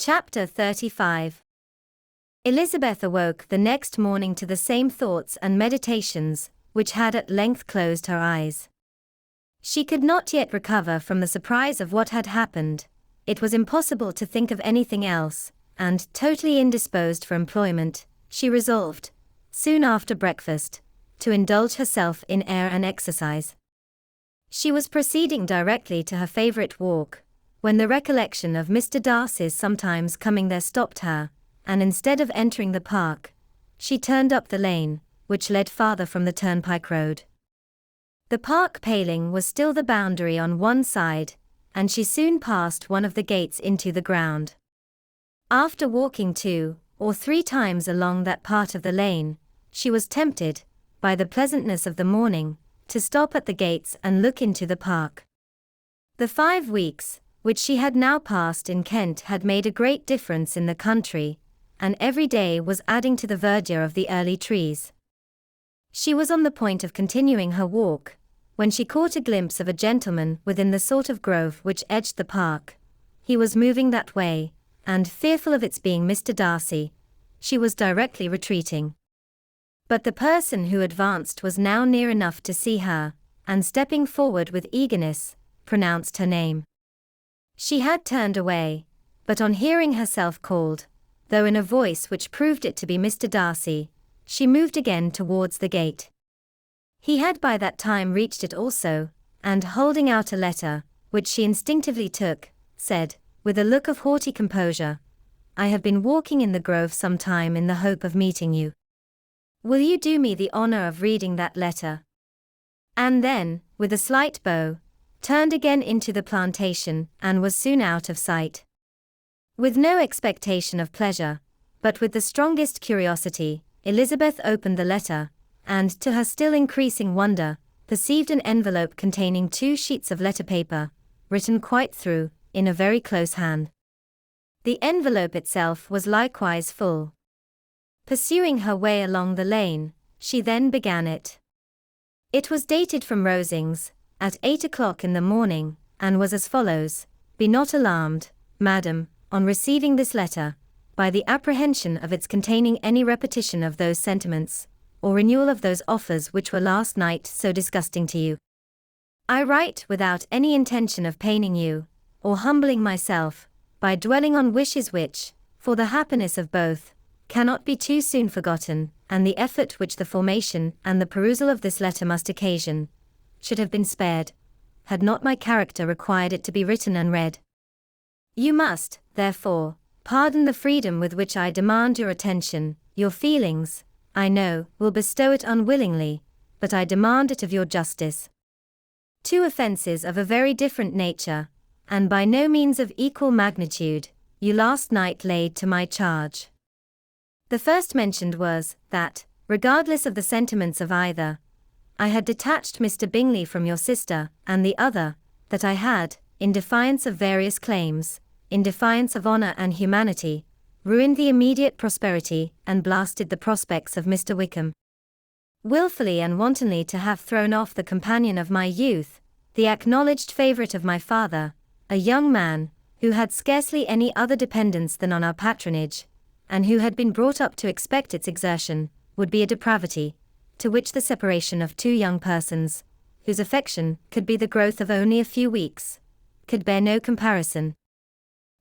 Chapter 35. Elizabeth awoke the next morning to the same thoughts and meditations, which had at length closed her eyes. She could not yet recover from the surprise of what had happened. It was impossible to think of anything else, and, totally indisposed for employment, she resolved, soon after breakfast, to indulge herself in air and exercise. She was proceeding directly to her favourite walk, when the recollection of Mr. Darcy's sometimes coming there stopped her, and instead of entering the park, she turned up the lane, which led farther from the turnpike road. The park paling was still the boundary on one side, and she soon passed one of the gates into the ground. After walking 2 or 3 times along that part of the lane, she was tempted, by the pleasantness of the morning, to stop at the gates and look into the park. The 5 weeks, which she had now passed in Kent, had made a great difference in the country, and every day was adding to the verdure of the early trees. She was on the point of continuing her walk, when she caught a glimpse of a gentleman within the sort of grove which edged the park. He was moving that way, and, fearful of its being Mr. Darcy, she was directly retreating. But the person who advanced was now near enough to see her, and stepping forward with eagerness, pronounced her name. She had turned away, but on hearing herself called, though in a voice which proved it to be Mr. Darcy, she moved again towards the gate. He had by that time reached it also, and holding out a letter, which she instinctively took, said, with a look of haughty composure, "I have been walking in the grove some time in the hope of meeting you. Will you do me the honor of reading that letter?" And then, with a slight bow, turned again into the plantation, and was soon out of sight. With no expectation of pleasure, but with the strongest curiosity, Elizabeth opened the letter, and, to her still increasing wonder, perceived an envelope containing 2 sheets of letter paper, written quite through, in a very close hand. The envelope itself was likewise full. Pursuing her way along the lane, she then began it. It was dated from Rosings, at 8 o'clock in the morning, and was as follows: "Be not alarmed, madam, on receiving this letter, by the apprehension of its containing any repetition of those sentiments, or renewal of those offers which were last night so disgusting to you. I write without any intention of paining you, or humbling myself, by dwelling on wishes which, for the happiness of both, cannot be too soon forgotten, and the effort which the formation and the perusal of this letter must occasion, should have been spared, had not my character required it to be written and read. You must, therefore, pardon the freedom with which I demand your attention. Your feelings, I know, will bestow it unwillingly, but I demand it of your justice. 2 offences of a very different nature, and by no means of equal magnitude, you last night laid to my charge. The first mentioned was, that, regardless of the sentiments of either, I had detached Mr. Bingley from your sister, and the other, that I had, in defiance of various claims, in defiance of honor and humanity, ruined the immediate prosperity and blasted the prospects of Mr. Wickham. Wilfully and wantonly to have thrown off the companion of my youth, the acknowledged favourite of my father, a young man, who had scarcely any other dependence than on our patronage, and who had been brought up to expect its exertion, would be a depravity, to which the separation of 2 young persons, whose affection could be the growth of only a few weeks, could bear no comparison.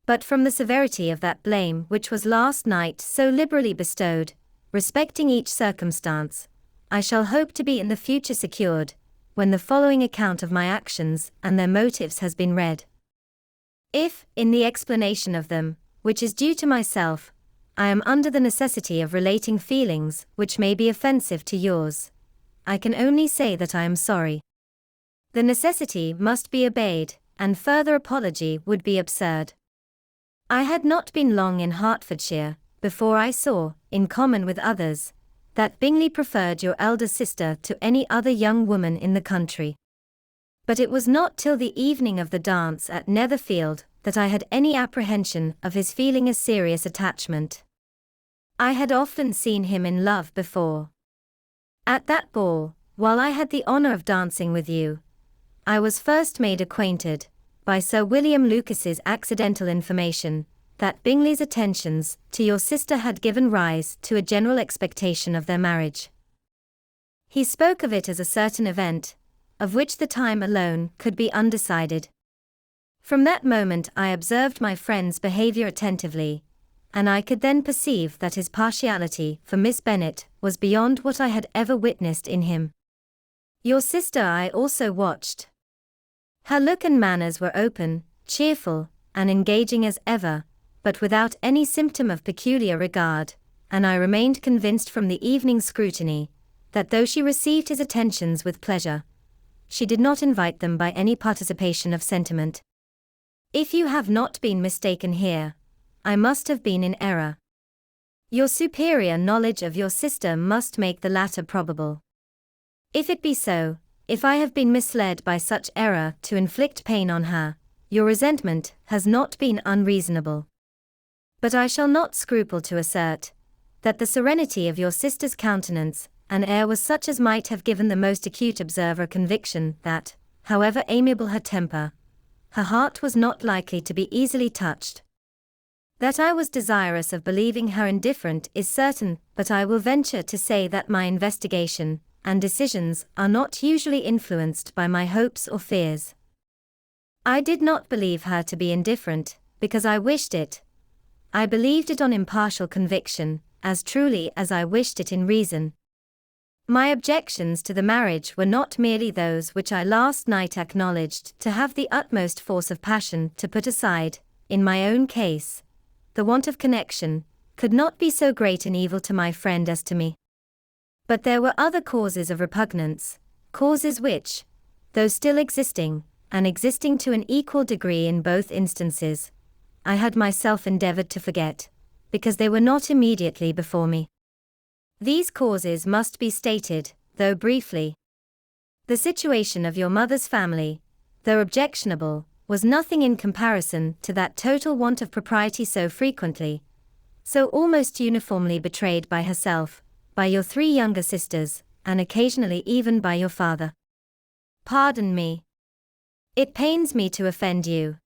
But from the severity of that blame which was last night so liberally bestowed, respecting each circumstance, I shall hope to be in the future secured, when the following account of my actions and their motives has been read. If, in the explanation of them, which is due to myself, I am under the necessity of relating feelings which may be offensive to yours, I can only say that I am sorry. The necessity must be obeyed, and further apology would be absurd. I had not been long in Hertfordshire, before I saw, in common with others, that Bingley preferred your elder sister to any other young woman in the country. But it was not till the evening of the dance at Netherfield that I had any apprehension of his feeling a serious attachment. I had often seen him in love before. At that ball, while I had the honor of dancing with you, I was first made acquainted, by Sir William Lucas's accidental information, that Bingley's attentions to your sister had given rise to a general expectation of their marriage. He spoke of it as a certain event, of which the time alone could be undecided. From that moment I observed my friend's behaviour attentively, and I could then perceive that his partiality for Miss Bennet was beyond what I had ever witnessed in him. Your sister I also watched. Her look and manners were open, cheerful, and engaging as ever, but without any symptom of peculiar regard, and I remained convinced from the evening's scrutiny, that though she received his attentions with pleasure, she did not invite them by any participation of sentiment. If you have not been mistaken here, I must have been in error. Your superior knowledge of your sister must make the latter probable. If it be so, if I have been misled by such error to inflict pain on her, your resentment has not been unreasonable. But I shall not scruple to assert that the serenity of your sister's countenance and air was such as might have given the most acute observer conviction that, however amiable her temper, her heart was not likely to be easily touched. That I was desirous of believing her indifferent is certain, but I will venture to say that my investigation and decisions are not usually influenced by my hopes or fears. I did not believe her to be indifferent, because I wished it. I believed it on impartial conviction, as truly as I wished it in reason. My objections to the marriage were not merely those which I last night acknowledged to have the utmost force of passion to put aside. In my own case, the want of connection could not be so great an evil to my friend as to me. But there were other causes of repugnance, causes which, though still existing, and existing to an equal degree in both instances, I had myself endeavoured to forget, because they were not immediately before me. These causes must be stated, though briefly. The situation of your mother's family, though objectionable, was nothing in comparison to that total want of propriety so frequently, so almost uniformly betrayed by herself, by your 3 younger sisters, and occasionally even by your father. Pardon me. It pains me to offend you.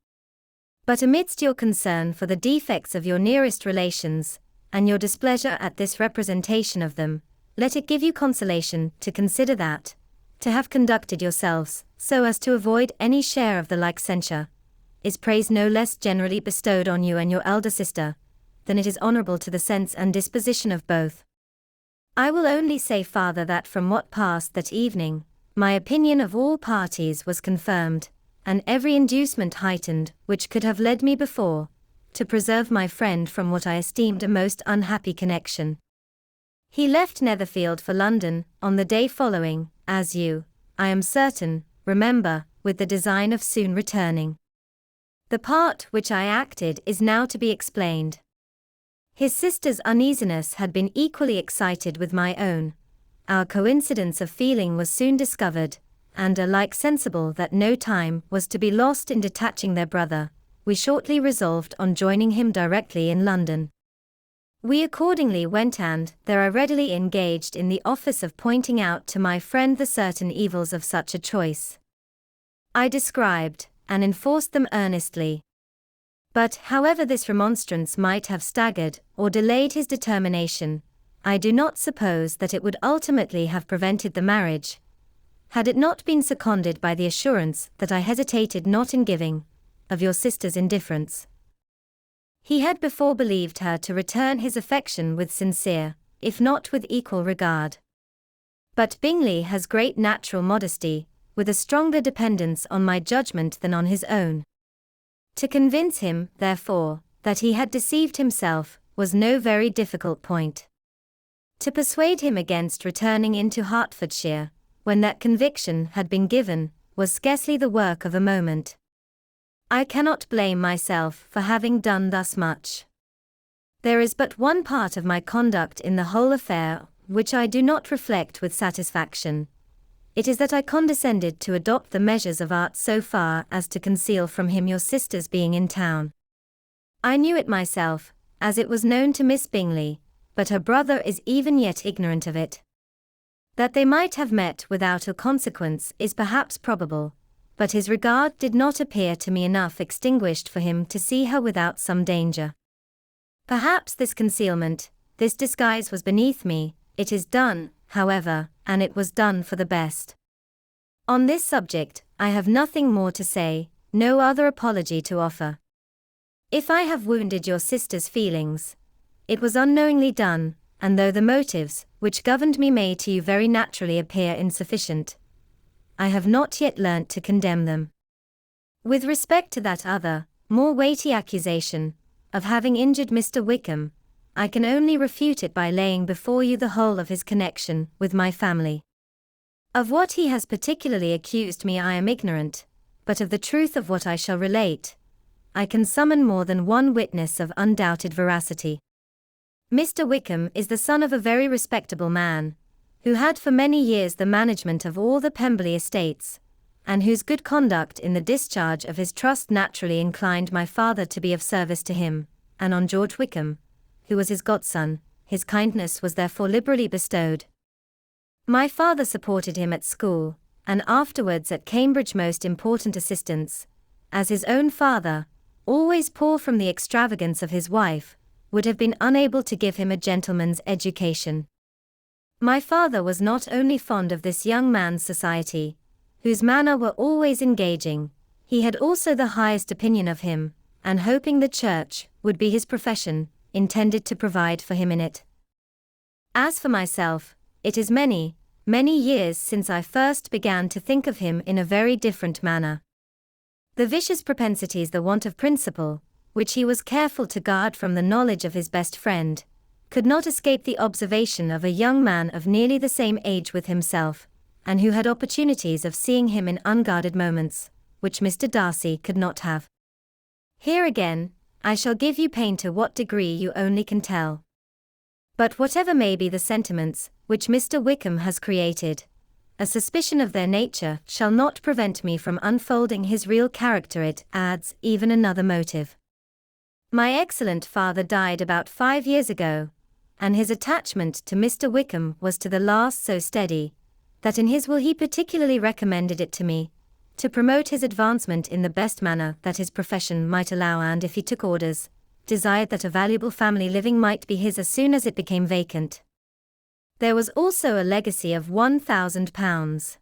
But amidst your concern for the defects of your nearest relations, and your displeasure at this representation of them, let it give you consolation to consider that, to have conducted yourselves so as to avoid any share of the like censure, is praise no less generally bestowed on you and your elder sister, than it is honourable to the sense and disposition of both. I will only say farther that from what passed that evening, my opinion of all parties was confirmed, and every inducement heightened which could have led me before, to preserve my friend from what I esteemed a most unhappy connection. He left Netherfield for London on the day following, as you, I am certain, remember, with the design of soon returning. The part which I acted is now to be explained. His sister's uneasiness had been equally excited with my own. Our coincidence of feeling was soon discovered, and alike sensible that no time was to be lost in detaching their brother, we shortly resolved on joining him directly in London. We accordingly went, and there I readily engaged in the office of pointing out to my friend the certain evils of such a choice. I described and enforced them earnestly. But, however this remonstrance might have staggered or delayed his determination, I do not suppose that it would ultimately have prevented the marriage, had it not been seconded by the assurance that I hesitated not in giving, of your sister's indifference. He had before believed her to return his affection with sincere, if not with equal regard. But Bingley has great natural modesty, with a stronger dependence on my judgment than on his own. To convince him, therefore, that he had deceived himself, was no very difficult point. To persuade him against returning into Hertfordshire, when that conviction had been given, was scarcely the work of a moment. I cannot blame myself for having done thus much. There is but one part of my conduct in the whole affair which I do not reflect with satisfaction. It is that I condescended to adopt the measures of art so far as to conceal from him your sister's being in town. I knew it myself, as it was known to Miss Bingley, but her brother is even yet ignorant of it. That they might have met without ill consequence is perhaps probable, but his regard did not appear to me enough extinguished for him to see her without some danger. Perhaps this concealment, this disguise was beneath me. It is done, however, and it was done for the best. On this subject, I have nothing more to say, no other apology to offer. If I have wounded your sister's feelings, it was unknowingly done, and though the motives which governed me may to you very naturally appear insufficient, I have not yet learnt to condemn them. With respect to that other, more weighty accusation, of having injured Mr. Wickham, I can only refute it by laying before you the whole of his connection with my family. Of what he has particularly accused me I am ignorant, but of the truth of what I shall relate, I can summon more than one witness of undoubted veracity. Mr. Wickham is the son of a very respectable man, who had for many years the management of all the Pemberley estates, and whose good conduct in the discharge of his trust naturally inclined my father to be of service to him, and on George Wickham, who was his godson, his kindness was therefore liberally bestowed. My father supported him at school, and afterwards at Cambridge most important assistance, as his own father, always poor from the extravagance of his wife, would have been unable to give him a gentleman's education. My father was not only fond of this young man's society, whose manner were always engaging, he had also the highest opinion of him, and hoping the church would be his profession, intended to provide for him in it. As for myself, it is many, many years since I first began to think of him in a very different manner. The vicious propensities, the want of principle, which he was careful to guard from the knowledge of his best friend, could not escape the observation of a young man of nearly the same age with himself, and who had opportunities of seeing him in unguarded moments, which Mr. Darcy could not have. Here again, I shall give you pain to what degree you only can tell. But whatever may be the sentiments which Mr. Wickham has created, a suspicion of their nature shall not prevent me from unfolding his real character. It adds even another motive. My excellent father died about 5 years ago, and his attachment to Mr. Wickham was to the last so steady, that in his will he particularly recommended it to me, to promote his advancement in the best manner that his profession might allow, and if he took orders, desired that a valuable family living might be his as soon as it became vacant. There was also a legacy of £1,000.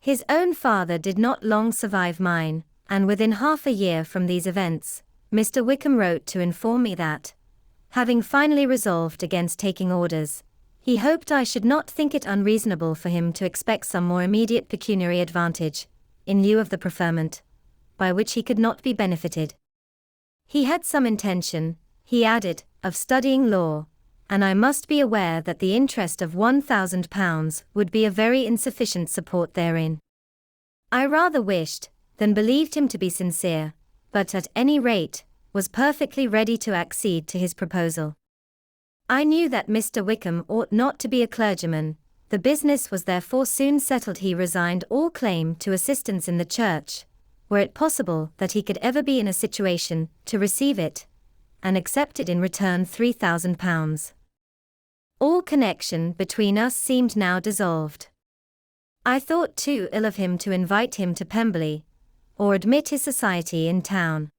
His own father did not long survive mine, and within half a year from these events, Mr. Wickham wrote to inform me that, having finally resolved against taking orders, he hoped I should not think it unreasonable for him to expect some more immediate pecuniary advantage, in lieu of the preferment, by which he could not be benefited. He had some intention, he added, of studying law, and I must be aware that the interest of £1,000 would be a very insufficient support therein. I rather wished, than believed him to be sincere, but at any rate, was perfectly ready to accede to his proposal. I knew that Mr. Wickham ought not to be a clergyman, the business was therefore soon settled. He resigned all claim to assistance in the church, were it possible that he could ever be in a situation to receive it, and accepted in return £3,000. All connection between us seemed now dissolved. I thought too ill of him to invite him to Pemberley, or admit his society in town.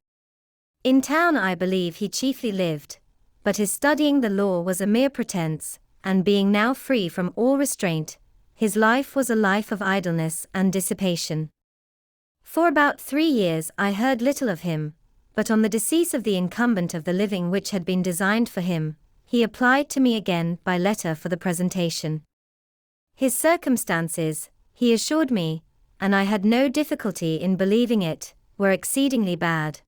In town I believe he chiefly lived, but his studying the law was a mere pretence, and being now free from all restraint, his life was a life of idleness and dissipation. For about 3 years I heard little of him, but on the decease of the incumbent of the living which had been designed for him, he applied to me again by letter for the presentation. His circumstances, he assured me, and I had no difficulty in believing it, were exceedingly bad.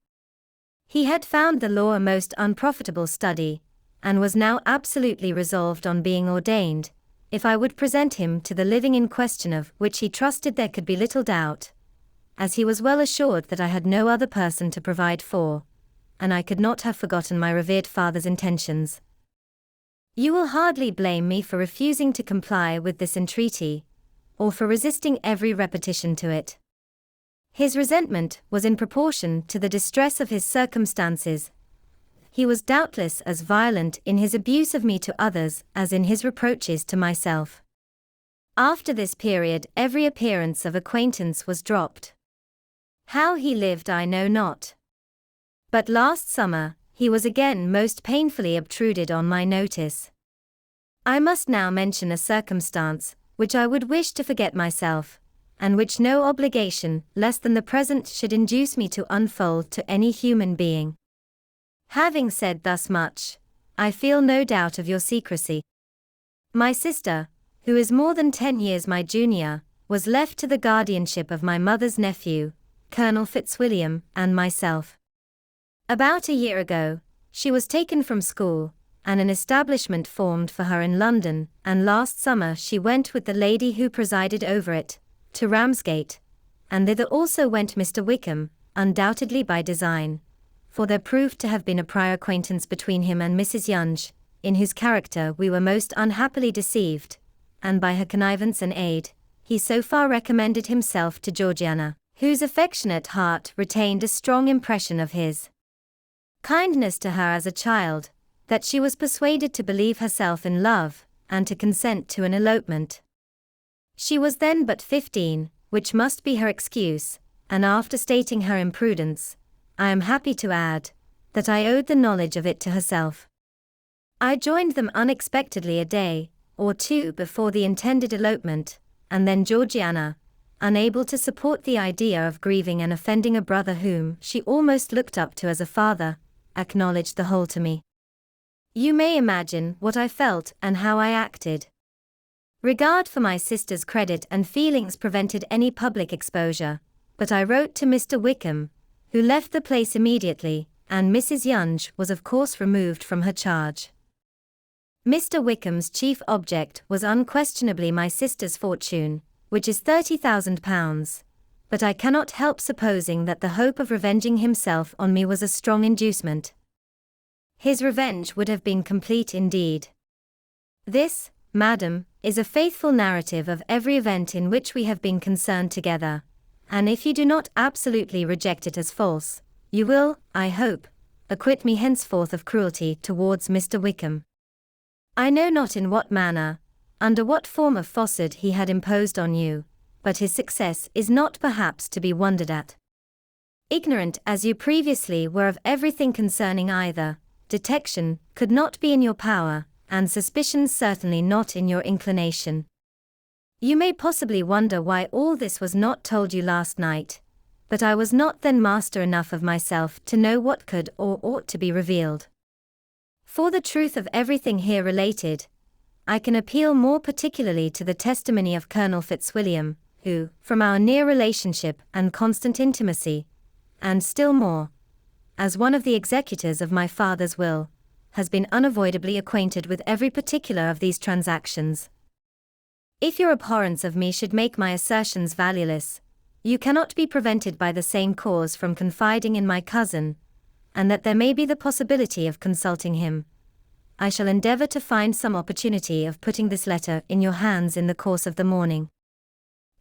He had found the law a most unprofitable study, and was now absolutely resolved on being ordained, if I would present him to the living in question, of which he trusted there could be little doubt, as he was well assured that I had no other person to provide for, and I could not have forgotten my revered father's intentions. You will hardly blame me for refusing to comply with this entreaty, or for resisting every repetition to it. His resentment was in proportion to the distress of his circumstances. He was doubtless as violent in his abuse of me to others as in his reproaches to myself. After this period every appearance of acquaintance was dropped. How he lived I know not. But last summer, he was again most painfully obtruded on my notice. I must now mention a circumstance, which I would wish to forget myself, and which no obligation less than the present should induce me to unfold to any human being. Having said thus much, I feel no doubt of your secrecy. My sister, who is more than 10 years my junior, was left to the guardianship of my mother's nephew, Colonel Fitzwilliam, and myself. About a year ago, she was taken from school, and an establishment formed for her in London, and last summer she went with the lady who presided over it, to Ramsgate, and thither also went Mr. Wickham, undoubtedly by design, for there proved to have been a prior acquaintance between him and Mrs. Yonge, in whose character we were most unhappily deceived, and by her connivance and aid, he so far recommended himself to Georgiana, whose affectionate heart retained a strong impression of his kindness to her as a child, that she was persuaded to believe herself in love, and to consent to an elopement. She was then but 15, which must be her excuse, and after stating her imprudence, I am happy to add, that I owed the knowledge of it to herself. I joined them unexpectedly a day or two before the intended elopement, and then Georgiana, unable to support the idea of grieving and offending a brother whom she almost looked up to as a father, acknowledged the whole to me. You may imagine what I felt and how I acted. Regard for my sister's credit and feelings prevented any public exposure, but I wrote to Mr. Wickham, who left the place immediately, and Mrs. Yonge was of course removed from her charge. Mr. Wickham's chief object was unquestionably my sister's fortune, which is £30,000, but I cannot help supposing that the hope of revenging himself on me was a strong inducement. His revenge would have been complete indeed. This, madam, is a faithful narrative of every event in which we have been concerned together, and if you do not absolutely reject it as false, you will, I hope, acquit me henceforth of cruelty towards Mr. Wickham. I know not in what manner, under what form of falsehood he had imposed on you, but his success is not perhaps to be wondered at. Ignorant as you previously were of everything concerning either, detection could not be in your power, and suspicion certainly not in your inclination. You may possibly wonder why all this was not told you last night, but I was not then master enough of myself to know what could or ought to be revealed. For the truth of everything here related, I can appeal more particularly to the testimony of Colonel Fitzwilliam, who, from our near relationship and constant intimacy, and still more, as one of the executors of my father's will, has been unavoidably acquainted with every particular of these transactions. If your abhorrence of me should make my assertions valueless, you cannot be prevented by the same cause from confiding in my cousin, and that there may be the possibility of consulting him. I shall endeavour to find some opportunity of putting this letter in your hands in the course of the morning.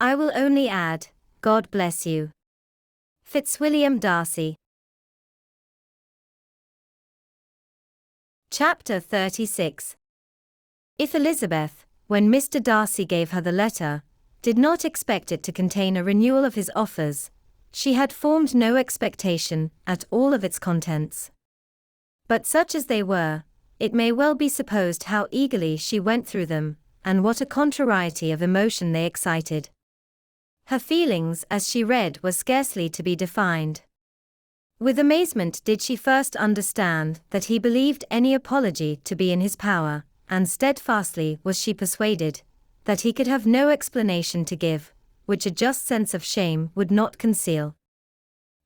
I will only add, God bless you. Fitzwilliam Darcy. Chapter 36. If Elizabeth, when Mr. Darcy gave her the letter, did not expect it to contain a renewal of his offers, she had formed no expectation at all of its contents. But such as they were, it may well be supposed how eagerly she went through them, and what a contrariety of emotion they excited. Her feelings as she read were scarcely to be defined. With amazement did she first understand that he believed any apology to be in his power, and steadfastly was she persuaded that he could have no explanation to give, which a just sense of shame would not conceal.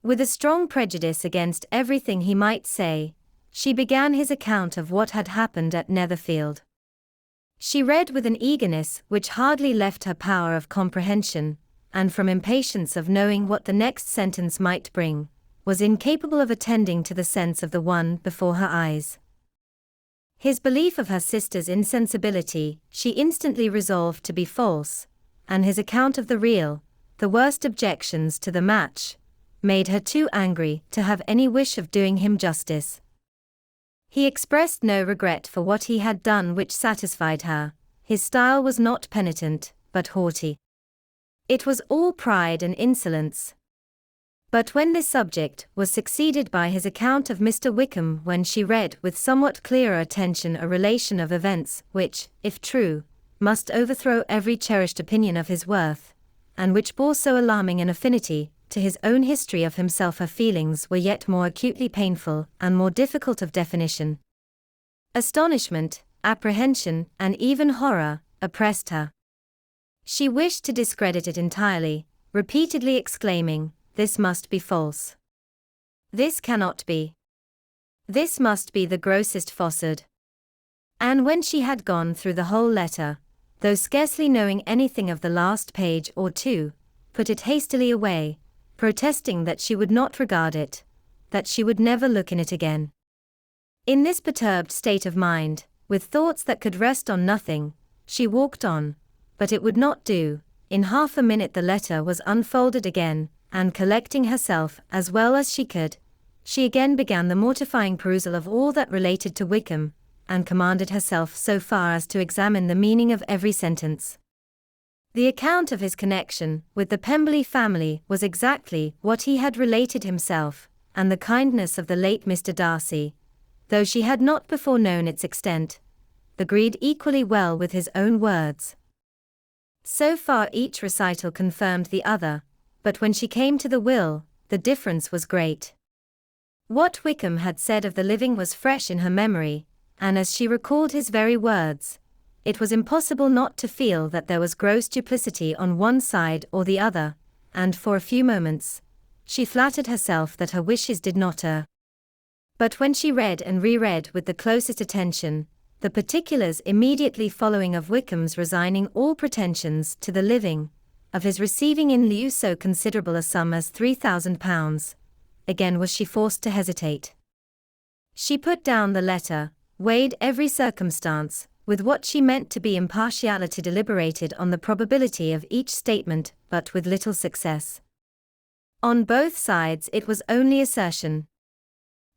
With a strong prejudice against everything he might say, she began his account of what had happened at Netherfield. She read with an eagerness which hardly left her power of comprehension, and from impatience of knowing what the next sentence might bring, was incapable of attending to the sense of the one before her eyes. His belief of her sister's insensibility she instantly resolved to be false, and his account of the real, the worst objections to the match, made her too angry to have any wish of doing him justice. He expressed no regret for what he had done which satisfied her. His style was not penitent, but haughty. It was all pride and insolence. But when this subject was succeeded by his account of Mr. Wickham, when she read with somewhat clearer attention a relation of events which, if true, must overthrow every cherished opinion of his worth, and which bore so alarming an affinity to his own history of himself, her feelings were yet more acutely painful and more difficult of definition. Astonishment, apprehension, and even horror oppressed her. She wished to discredit it entirely, repeatedly exclaiming, "This must be false. This cannot be. This must be the grossest falsehood." And when she had gone through the whole letter, though scarcely knowing anything of the last page or two, put it hastily away, protesting that she would not regard it, that she would never look in it again. In this perturbed state of mind, with thoughts that could rest on nothing, she walked on, but it would not do. In half a minute the letter was unfolded again, and collecting herself as well as she could, she again began the mortifying perusal of all that related to Wickham, and commanded herself so far as to examine the meaning of every sentence. The account of his connection with the Pemberley family was exactly what he had related himself, and the kindness of the late Mr. Darcy, though she had not before known its extent, agreed equally well with his own words. So far each recital confirmed the other, but when she came to the will, the difference was great. What Wickham had said of the living was fresh in her memory, and as she recalled his very words, it was impossible not to feel that there was gross duplicity on one side or the other, and for a few moments, she flattered herself that her wishes did not err. But when she read and reread with the closest attention, the particulars immediately following of Wickham's resigning all pretensions to the living, of his receiving in lieu so considerable a sum as £3,000, again was she forced to hesitate. She put down the letter, weighed every circumstance, with what she meant to be impartiality, deliberated on the probability of each statement, but with little success. On both sides it was only assertion.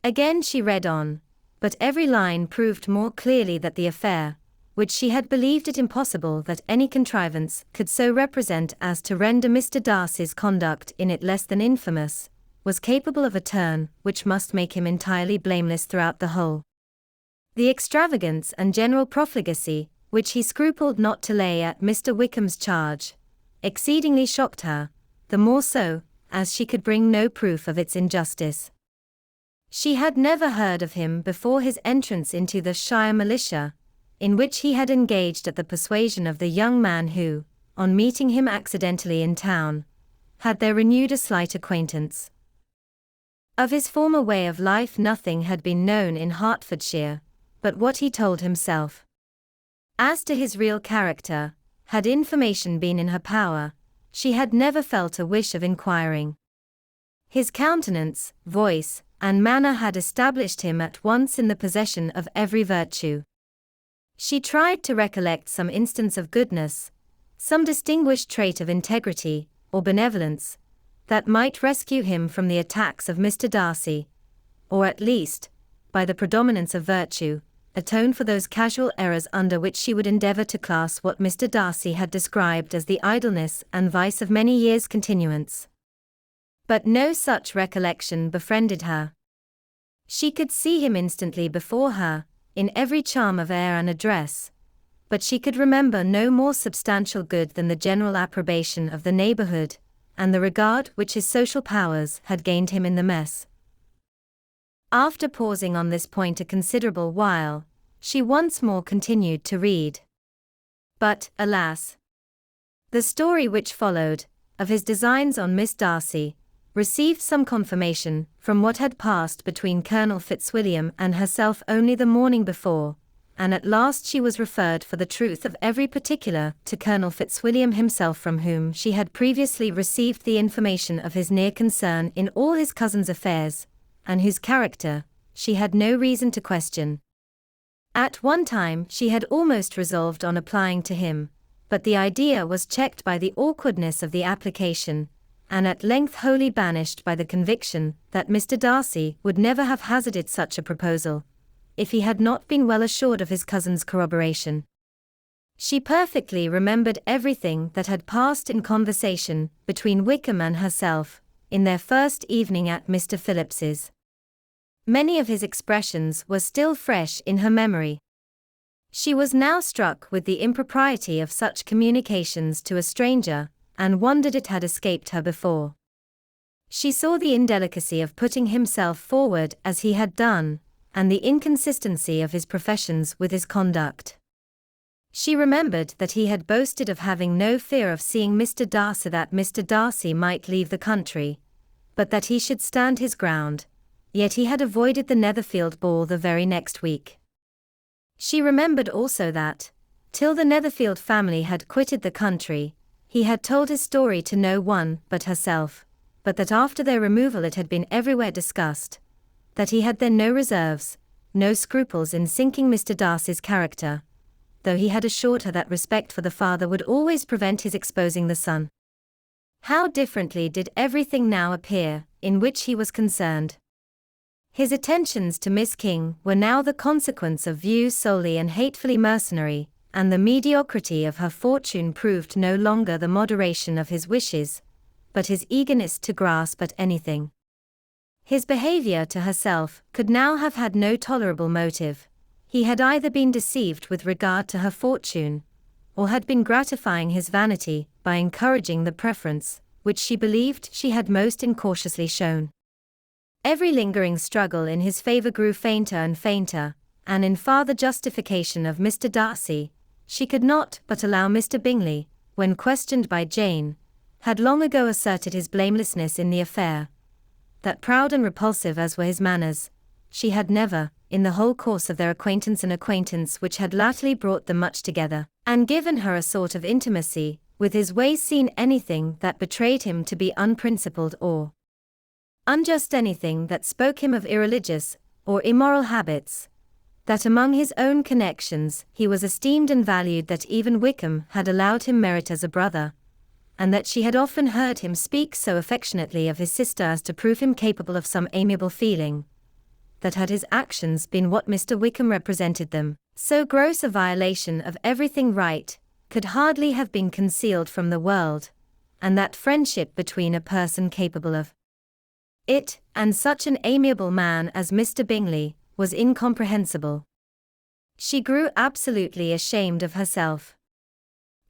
Again she read on, but every line proved more clearly that the affair, which she had believed it impossible that any contrivance could so represent as to render Mr. Darcy's conduct in it less than infamous, was capable of a turn which must make him entirely blameless throughout the whole. The extravagance and general profligacy, which he scrupled not to lay at Mr. Wickham's charge, exceedingly shocked her, the more so, as she could bring no proof of its injustice. She had never heard of him before his entrance into the Shire militia, in which he had engaged at the persuasion of the young man who, on meeting him accidentally in town, had there renewed a slight acquaintance. Of his former way of life nothing had been known in Hertfordshire, but what he told himself. As to his real character, had information been in her power, she had never felt a wish of inquiring. His countenance, voice, and manner had established him at once in the possession of every virtue. She tried to recollect some instance of goodness, some distinguished trait of integrity, or benevolence, that might rescue him from the attacks of Mr. Darcy, or at least, by the predominance of virtue, atone for those casual errors under which she would endeavour to class what Mr. Darcy had described as the idleness and vice of many years' continuance. But no such recollection befriended her. She could see him instantly before her, in every charm of air and address, but she could remember no more substantial good than the general approbation of the neighbourhood, and the regard which his social powers had gained him in the mess. After pausing on this point a considerable while, she once more continued to read. But, alas! The story which followed, of his designs on Miss Darcy, received some confirmation from what had passed between Colonel Fitzwilliam and herself only the morning before, and at last she was referred for the truth of every particular to Colonel Fitzwilliam himself, from whom she had previously received the information of his near concern in all his cousin's affairs, and whose character she had no reason to question. At one time she had almost resolved on applying to him, but the idea was checked by the awkwardness of the application, and at length wholly banished by the conviction that Mr. Darcy would never have hazarded such a proposal, if he had not been well assured of his cousin's corroboration. She perfectly remembered everything that had passed in conversation between Wickham and herself, in their first evening at Mr. Phillips's. Many of his expressions were still fresh in her memory. She was now struck with the impropriety of such communications to a stranger, and wondered it had escaped her before. She saw the indelicacy of putting himself forward as he had done, and the inconsistency of his professions with his conduct. She remembered that he had boasted of having no fear of seeing Mr. Darcy, that Mr. Darcy might leave the country, but that he should stand his ground, yet he had avoided the Netherfield ball the very next week. She remembered also that, till the Netherfield family had quitted the country, he had told his story to no one but herself, but that after their removal it had been everywhere discussed, that he had then no reserves, no scruples in sinking Mr. Darcy's character, though he had assured her that respect for the father would always prevent his exposing the son. How differently did everything now appear, in which he was concerned. His attentions to Miss King were now the consequence of views solely and hatefully mercenary, and the mediocrity of her fortune proved no longer the moderation of his wishes, but his eagerness to grasp at anything. His behavior to herself could now have had no tolerable motive. He had either been deceived with regard to her fortune, or had been gratifying his vanity by encouraging the preference, which she believed she had most incautiously shown. Every lingering struggle in his favor grew fainter and fainter, and in farther justification of Mr. Darcy, she could not but allow Mr. Bingley, when questioned by Jane, had long ago asserted his blamelessness in the affair. That proud and repulsive as were his manners, she had never, in the whole course of their acquaintance, an acquaintance which had latterly brought them much together, and given her a sort of intimacy with his ways, seen anything that betrayed him to be unprincipled or unjust, anything that spoke him of irreligious or immoral habits, that among his own connections he was esteemed and valued, that even Wickham had allowed him merit as a brother, and that she had often heard him speak so affectionately of his sister as to prove him capable of some amiable feeling, that had his actions been what Mr. Wickham represented them, so gross a violation of everything right could hardly have been concealed from the world, and that friendship between a person capable of it, and such an amiable man as Mr. Bingley, was incomprehensible. She grew absolutely ashamed of herself.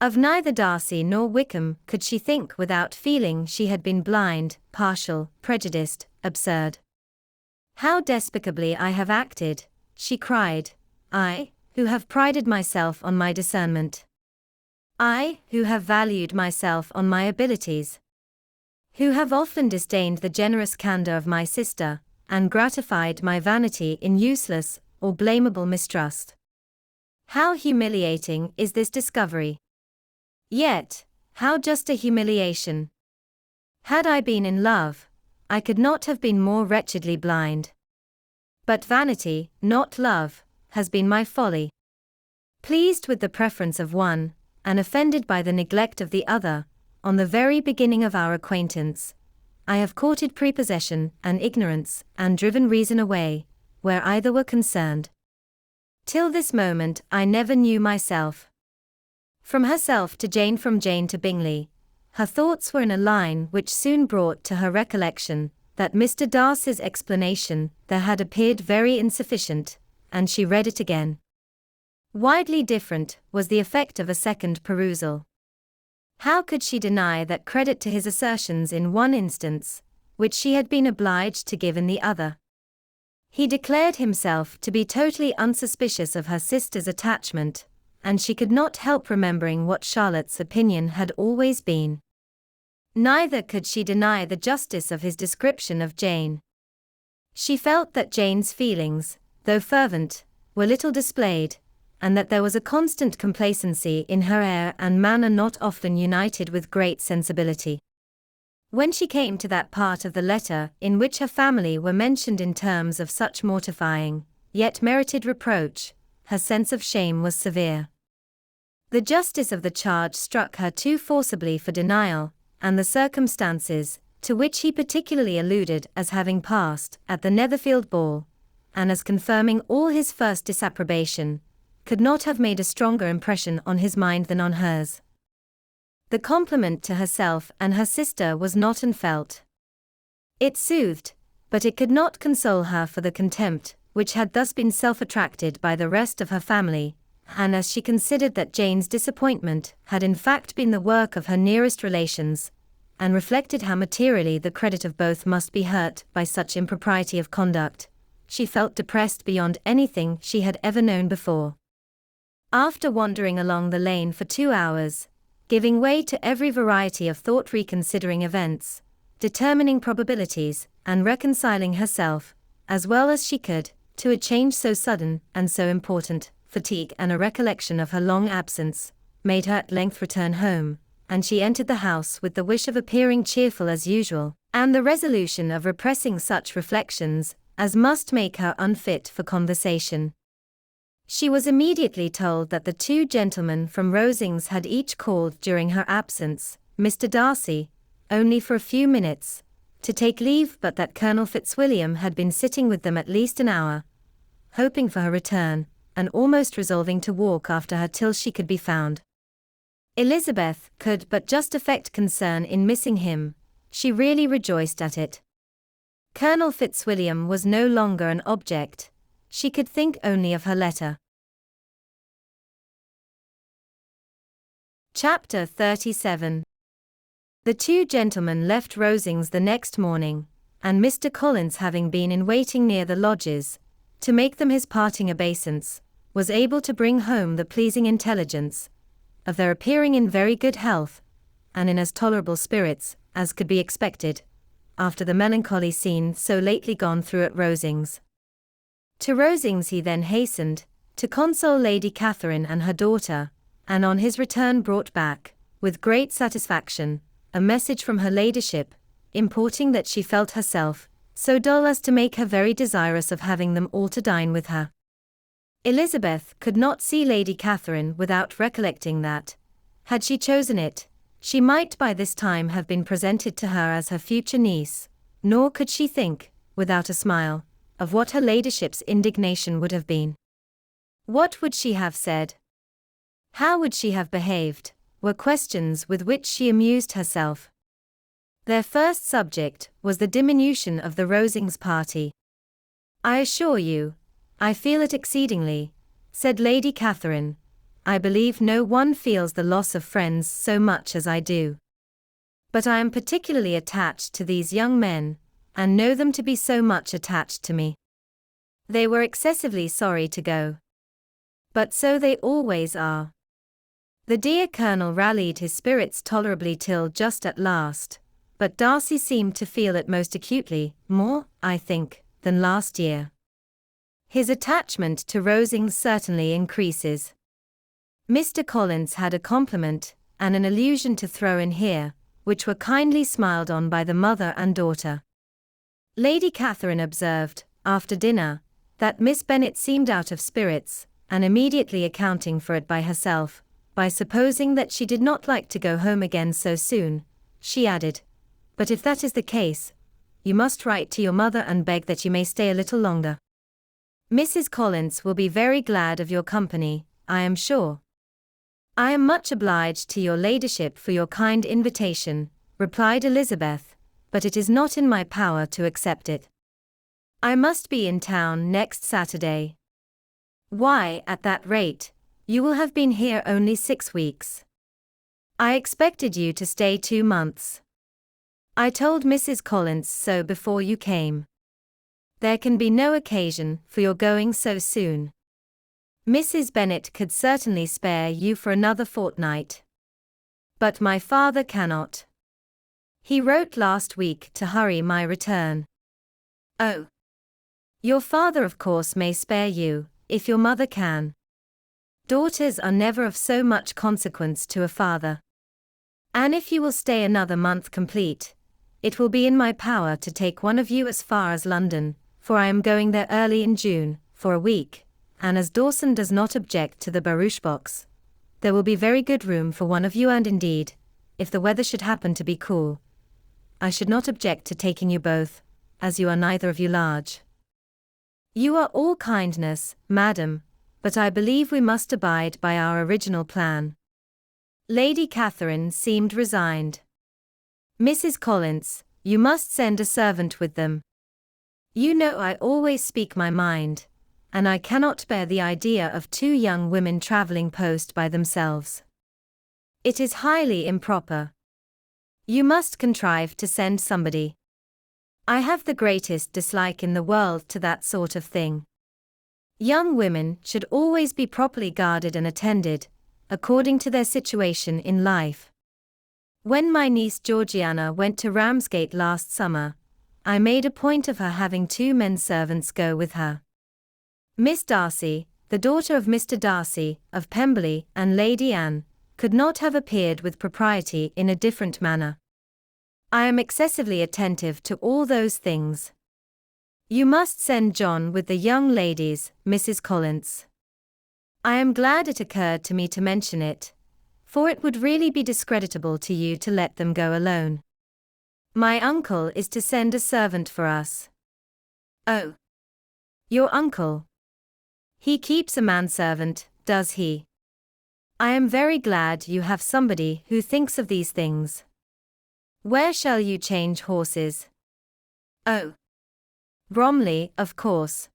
Of neither Darcy nor Wickham could she think without feeling she had been blind, partial, prejudiced, absurd. How despicably I have acted, she cried, I, who have prided myself on my discernment. I, who have valued myself on my abilities. Who have often disdained the generous candor of my sister, and gratified my vanity in useless or blamable mistrust. How humiliating is this discovery! Yet, how just a humiliation! Had I been in love, I could not have been more wretchedly blind. But vanity, not love, has been my folly. Pleased with the preference of one, and offended by the neglect of the other, on the very beginning of our acquaintance, I have courted prepossession and ignorance, and driven reason away, where either were concerned. Till this moment I never knew myself. From herself to Jane, from Jane to Bingley, her thoughts were in a line which soon brought to her recollection that Mr. Darcy's explanation there had appeared very insufficient, and she read it again. Widely different was the effect of a second perusal. How could she deny that credit to his assertions in one instance, which she had been obliged to give in the other? He declared himself to be totally unsuspicious of her sister's attachment, and she could not help remembering what Charlotte's opinion had always been. Neither could she deny the justice of his description of Jane. She felt that Jane's feelings, though fervent, were little displayed, and that there was a constant complacency in her air and manner not often united with great sensibility. When she came to that part of the letter in which her family were mentioned in terms of such mortifying, yet merited reproach, her sense of shame was severe. The justice of the charge struck her too forcibly for denial, and the circumstances, to which he particularly alluded as having passed at the Netherfield ball, and as confirming all his first disapprobation, could not have made a stronger impression on his mind than on hers. The compliment to herself and her sister was not unfelt. It soothed, but it could not console her for the contempt which had thus been self-attracted by the rest of her family, and as she considered that Jane's disappointment had in fact been the work of her nearest relations, and reflected how materially the credit of both must be hurt by such impropriety of conduct, she felt depressed beyond anything she had ever known before. After wandering along the lane for 2 hours, giving way to every variety of thought, reconsidering events, determining probabilities, and reconciling herself, as well as she could, to a change so sudden and so important, fatigue and a recollection of her long absence made her at length return home, and she entered the house with the wish of appearing cheerful as usual, and the resolution of repressing such reflections as must make her unfit for conversation. She was immediately told that the 2 gentlemen from Rosings had each called during her absence, Mr. Darcy, only for a few minutes, to take leave, but that Colonel Fitzwilliam had been sitting with them at least an hour, hoping for her return, and almost resolving to walk after her till she could be found. Elizabeth could but just affect concern in missing him. She really rejoiced at it. Colonel Fitzwilliam was no longer an object. She could think only of her letter. Chapter 37. The 2 gentlemen left Rosings the next morning, and Mr. Collins, having been in waiting near the lodges, to make them his parting obeisance, was able to bring home the pleasing intelligence of their appearing in very good health, and in as tolerable spirits as could be expected, after the melancholy scene so lately gone through at Rosings. To Rosings he then hastened, to console Lady Catherine and her daughter, and on his return brought back, with great satisfaction, a message from her ladyship, importing that she felt herself so dull as to make her very desirous of having them all to dine with her. Elizabeth could not see Lady Catherine without recollecting that, had she chosen it, she might by this time have been presented to her as her future niece, nor could she think, without a smile, of what her ladyship's indignation would have been. What would she have said? How would she have behaved, were questions with which she amused herself. Their first subject was the diminution of the Rosings party. "I assure you, I feel it exceedingly," said Lady Catherine. "I believe no one feels the loss of friends so much as I do. But I am particularly attached to these young men, and know them to be so much attached to me." They were excessively sorry to go. But so they always are. The dear Colonel rallied his spirits tolerably till just at last, but Darcy seemed to feel it most acutely, more, I think, than last year. His attachment to Rosings certainly increases. Mr. Collins had a compliment and an allusion to throw in here, which were kindly smiled on by the mother and daughter. Lady Catherine observed, after dinner, that Miss Bennet seemed out of spirits, and immediately accounting for it by herself, by supposing that she did not like to go home again so soon, she added, "But if that is the case, you must write to your mother and beg that you may stay a little longer. Mrs. Collins will be very glad of your company, I am sure." "I am much obliged to your ladyship for your kind invitation," replied Elizabeth, "but it is not in my power to accept it. I must be in town next Saturday." "Why, at that rate, you will have been here only 6 weeks. I expected you to stay 2 months. I told Mrs. Collins so before you came. There can be no occasion for your going so soon. Mrs. Bennet could certainly spare you for another fortnight. But my father cannot. He wrote last week to hurry my return." "Oh. Your father of course may spare you, if your mother can. Daughters are never of so much consequence to a father. And if you will stay another month complete, it will be in my power to take one of you as far as London, for I am going there early in June, for a week, and as Dawson does not object to the barouche box, there will be very good room for one of you, and indeed, if the weather should happen to be cool, I should not object to taking you both, as you are neither of you large. You are all kindness, madam, but I believe we must abide by our original plan." Lady Catherine seemed resigned. Mrs. Collins, you must send a servant with them. You know I always speak my mind, and I cannot bear the idea of two young women travelling post by themselves. It is highly improper. You must contrive to send somebody. I have the greatest dislike in the world to that sort of thing. Young women should always be properly guarded and attended, according to their situation in life. When my niece Georgiana went to Ramsgate last summer, I made a point of her having two men servants go with her. Miss Darcy, the daughter of Mr. Darcy, of Pemberley, and Lady Anne, could not have appeared with propriety in a different manner. I am excessively attentive to all those things. You must send John with the young ladies, Mrs. Collins. I am glad it occurred to me to mention it, for it would really be discreditable to you to let them go alone. My uncle is to send a servant for us. Oh. Your uncle? He keeps a manservant, does he? I am very glad you have somebody who thinks of these things. Where shall you change horses? Oh. Bromley, of course.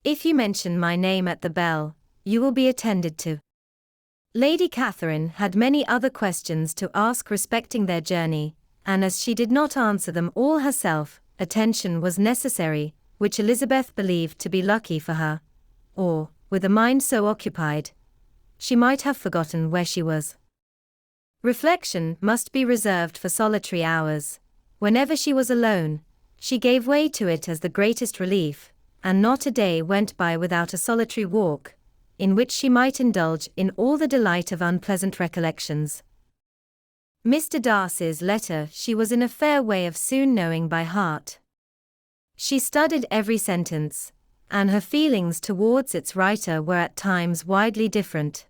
If you mention my name at the bell, you will be attended to. Lady Catherine had many other questions to ask respecting their journey, and as she did not answer them all herself, attention was necessary, which Elizabeth believed to be lucky for her. Or, with a mind so occupied, she might have forgotten where she was. Reflection must be reserved for solitary hours. Whenever she was alone, she gave way to it as the greatest relief, and not a day went by without a solitary walk, in which she might indulge in all the delight of unpleasant recollections. Mr. Darcy's letter she was in a fair way of soon knowing by heart. She studied every sentence, and her feelings towards its writer were at times widely different.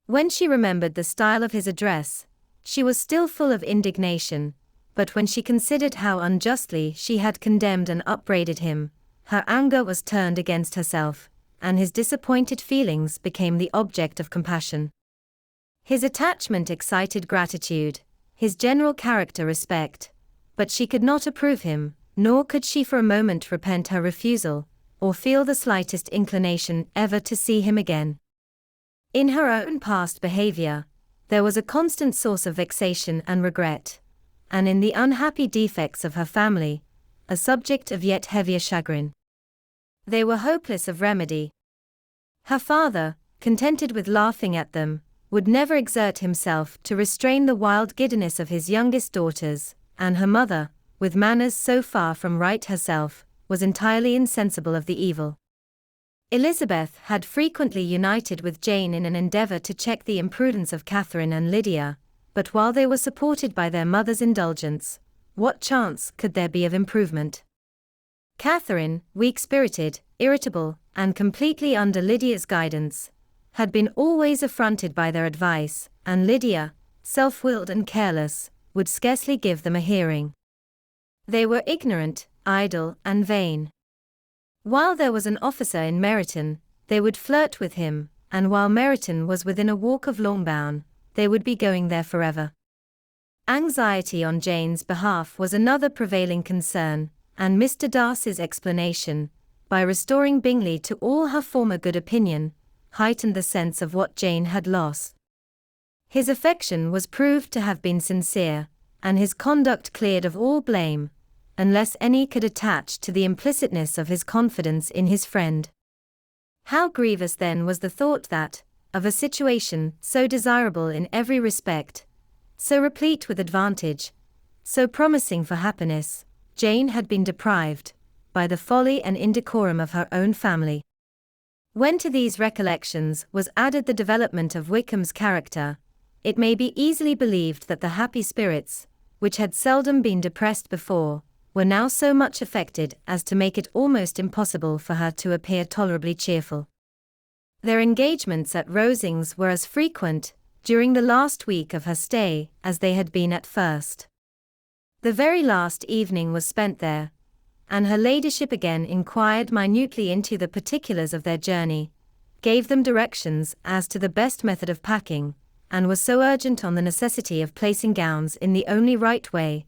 When she remembered the style of his address, she was still full of indignation, but when she considered how unjustly she had condemned and upbraided him, her anger was turned against herself, and his disappointed feelings became the object of compassion. His attachment excited gratitude, his general character respect, but she could not approve him, nor could she for a moment repent her refusal, or feel the slightest inclination ever to see him again. In her own past behavior, there was a constant source of vexation and regret, and in the unhappy defects of her family, a subject of yet heavier chagrin. They were hopeless of remedy. Her father, contented with laughing at them, would never exert himself to restrain the wild giddiness of his youngest daughters, and her mother, with manners so far from right herself, was entirely insensible of the evil. Elizabeth had frequently united with Jane in an endeavour to check the imprudence of Catherine and Lydia, but while they were supported by their mother's indulgence, what chance could there be of improvement? Catherine, weak-spirited, irritable, and completely under Lydia's guidance, had been always affronted by their advice, and Lydia, self-willed and careless, would scarcely give them a hearing. They were ignorant, idle, and vain. While there was an officer in Meryton, they would flirt with him, and while Meryton was within a walk of Longbourn, they would be going there forever. Anxiety on Jane's behalf was another prevailing concern, and Mr. Darcy's explanation, by restoring Bingley to all her former good opinion, heightened the sense of what Jane had lost. His affection was proved to have been sincere, and his conduct cleared of all blame, unless any could attach to the implicitness of his confidence in his friend. How grievous then was the thought that, of a situation so desirable in every respect, so replete with advantage, so promising for happiness, Jane had been deprived, by the folly and indecorum of her own family. When to these recollections was added the development of Wickham's character, it may be easily believed that the happy spirits, which had seldom been depressed before, were now so much affected as to make it almost impossible for her to appear tolerably cheerful. Their engagements at Rosings were as frequent, during the last week of her stay, as they had been at first. The very last evening was spent there, and her ladyship again inquired minutely into the particulars of their journey, gave them directions as to the best method of packing, and was so urgent on the necessity of placing gowns in the only right way,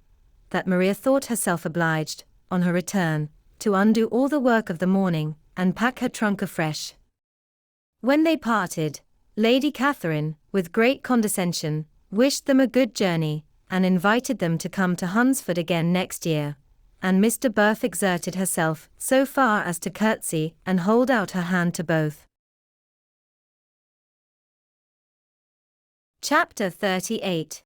that Maria thought herself obliged, on her return, to undo all the work of the morning, and pack her trunk afresh. When they parted, Lady Catherine, with great condescension, wished them a good journey, and invited them to come to Hunsford again next year, and Miss de Bourgh exerted herself so far as to curtsy and hold out her hand to both. Chapter 38.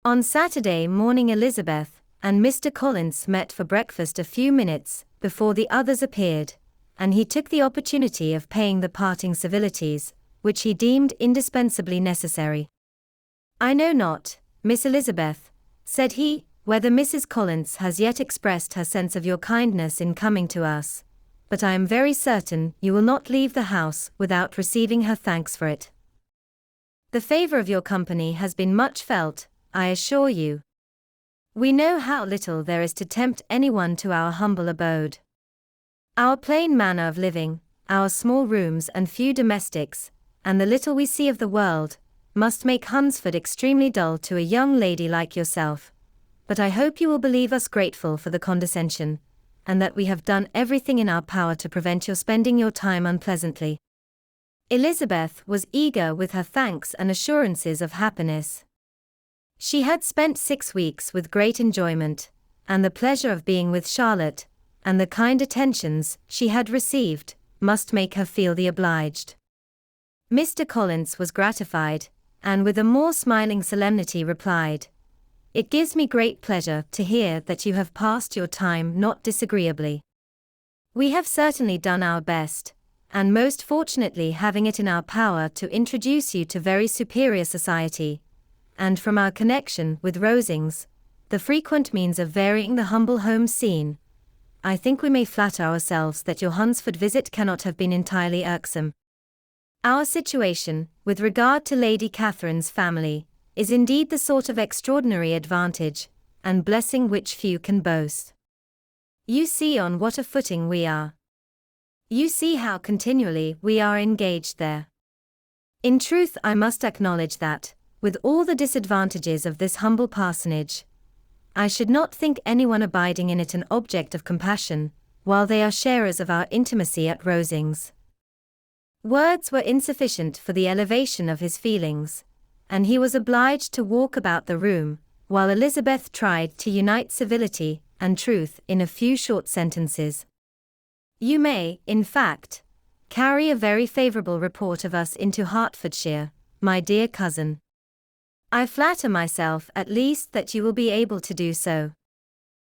On Saturday morning Elizabeth and Mr. Collins met for breakfast a few minutes before the others appeared, and he took the opportunity of paying the parting civilities, which he deemed indispensably necessary. "I know not, Miss Elizabeth," said he, "whether Mrs. Collins has yet expressed her sense of your kindness in coming to us, but I am very certain you will not leave the house without receiving her thanks for it. The favor of your company has been much felt, I assure you. We know how little there is to tempt anyone to our humble abode. Our plain manner of living, our small rooms and few domestics, and the little we see of the world, must make Hunsford extremely dull to a young lady like yourself, but I hope you will believe us grateful for the condescension, and that we have done everything in our power to prevent your spending your time unpleasantly." Elizabeth was eager with her thanks and assurances of happiness. She had spent 6 weeks with great enjoyment, and the pleasure of being with Charlotte, and the kind attentions she had received, must make her feel the obliged. Mr. Collins was gratified, and with a more smiling solemnity replied, "It gives me great pleasure to hear that you have passed your time not disagreeably. We have certainly done our best, and most fortunately having it in our power to introduce you to very superior society, and from our connection with Rosings, the frequent means of varying the humble home scene, I think we may flatter ourselves that your Hunsford visit cannot have been entirely irksome. Our situation, with regard to Lady Catherine's family, is indeed the sort of extraordinary advantage and blessing which few can boast. You see on what a footing we are. You see how continually we are engaged there. In truth, I must acknowledge that, with all the disadvantages of this humble parsonage, I should not think anyone abiding in it an object of compassion, while they are sharers of our intimacy at Rosings." Words were insufficient for the elevation of his feelings, and he was obliged to walk about the room, while Elizabeth tried to unite civility and truth in a few short sentences. "You may, in fact, carry a very favorable report of us into Hertfordshire, my dear cousin. I flatter myself at least that you will be able to do so.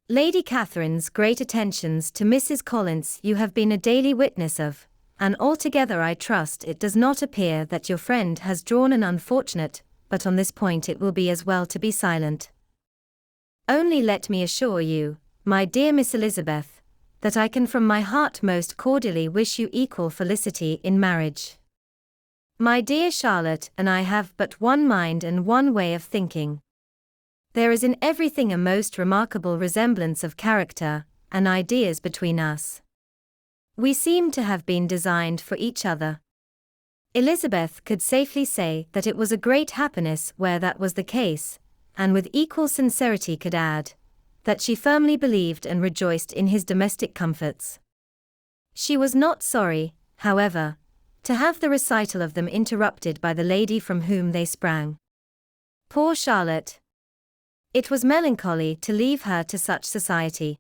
Lady Catherine's great attentions to Mrs. Collins you have been a daily witness of, and altogether I trust it does not appear that your friend has drawn an unfortunate, but on this point it will be as well to be silent. Only let me assure you, my dear Miss Elizabeth, that I can from my heart most cordially wish you equal felicity in marriage. My dear Charlotte and I have but one mind and one way of thinking. There is in everything a most remarkable resemblance of character and ideas between us. We seem to have been designed for each other." Elizabeth could safely say that it was a great happiness where that was the case, and with equal sincerity could add, that she firmly believed and rejoiced in his domestic comforts. She was not sorry, however, to have the recital of them interrupted by the lady from whom they sprang. Poor Charlotte! It was melancholy to leave her to such society.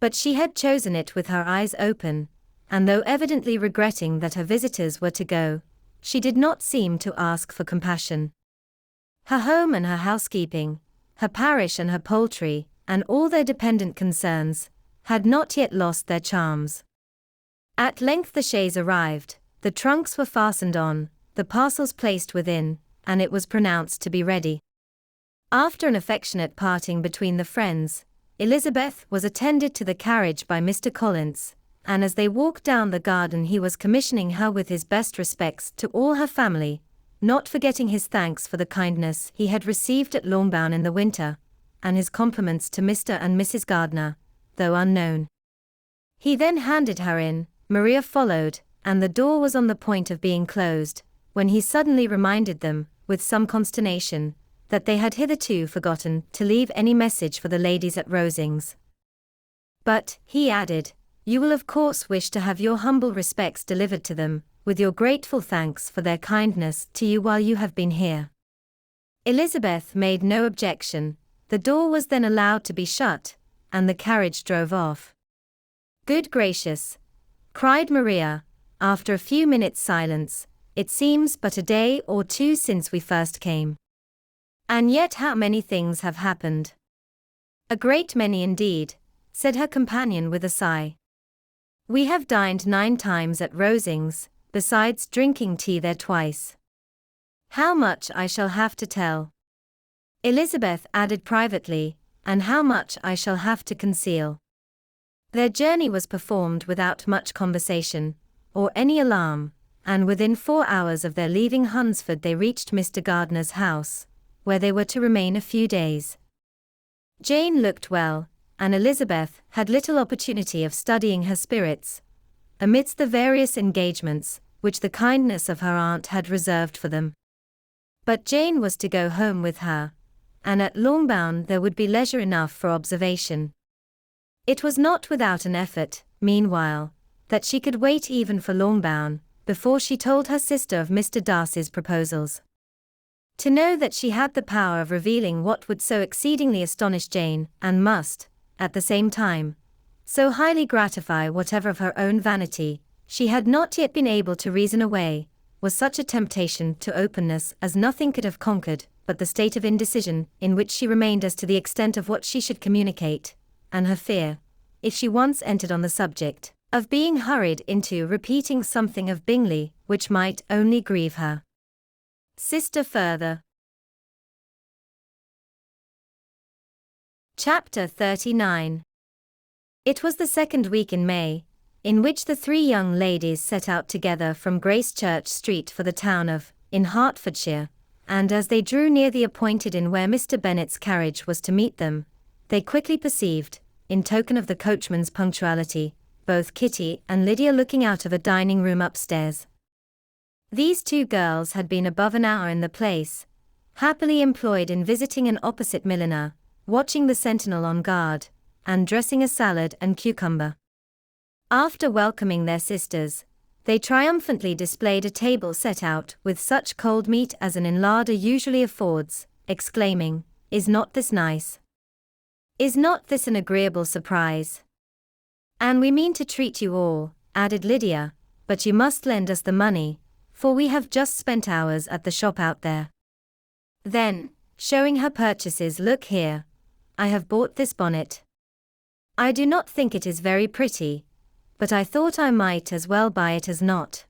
But she had chosen it with her eyes open, and though evidently regretting that her visitors were to go, she did not seem to ask for compassion. Her home and her housekeeping, her parish and her poultry, and all their dependent concerns, had not yet lost their charms. At length the chaise arrived, the trunks were fastened on, the parcels placed within, and it was pronounced to be ready. After an affectionate parting between the friends, Elizabeth was attended to the carriage by Mr. Collins, and as they walked down the garden he was commissioning her with his best respects to all her family, not forgetting his thanks for the kindness he had received at Longbourn in the winter, and his compliments to Mr. and Mrs. Gardiner, though unknown. He then handed her in, Maria followed, and the door was on the point of being closed, when he suddenly reminded them, with some consternation, that they had hitherto forgotten to leave any message for the ladies at Rosings. But, he added, you will of course wish to have your humble respects delivered to them, with your grateful thanks for their kindness to you while you have been here. Elizabeth made no objection. The door was then allowed to be shut, and the carriage drove off. Good gracious! Cried Maria, after a few minutes' silence, it seems but a day or two since we first came. And yet how many things have happened! A great many indeed, said her companion with a sigh. We have dined 9 times at Rosings, besides drinking tea there twice. How much I shall have to tell! Elizabeth added privately, and how much I shall have to conceal. Their journey was performed without much conversation, or any alarm, and within 4 hours of their leaving Hunsford they reached Mr. Gardiner's house, where they were to remain a few days. Jane looked well, and Elizabeth had little opportunity of studying her spirits, amidst the various engagements which the kindness of her aunt had reserved for them. But Jane was to go home with her, and at Longbourn there would be leisure enough for observation. It was not without an effort, meanwhile, that she could wait even for Longbourn, before she told her sister of Mr. Darcy's proposals. To know that she had the power of revealing what would so exceedingly astonish Jane, and must, at the same time, so highly gratify whatever of her own vanity she had not yet been able to reason away, was such a temptation to openness as nothing could have conquered but the state of indecision in which she remained as to the extent of what she should communicate, and her fear, if she once entered on the subject, of being hurried into repeating something of Bingley which might only grieve her sister further. Chapter 39. It was the 2nd week in May, in which the 3 young ladies set out together from Gracechurch Street for the town of, in Hertfordshire, and as they drew near the appointed inn where Mr. Bennet's carriage was to meet them, they quickly perceived, in token of the coachman's punctuality, both Kitty and Lydia looking out of a dining-room upstairs. These 2 girls had been above an hour in the place, happily employed in visiting an opposite milliner, watching the sentinel on guard, and dressing a salad and cucumber. After welcoming their sisters, they triumphantly displayed a table set out with such cold meat as an inn larder usually affords, exclaiming, "Is not this nice? Is not this an agreeable surprise? And we mean to treat you all," added Lydia, "but you must lend us the money, for we have just spent hours at the shop out there." Then, showing her purchases, "Look here. I have bought this bonnet. I do not think it is very pretty, but I thought I might as well buy it as not.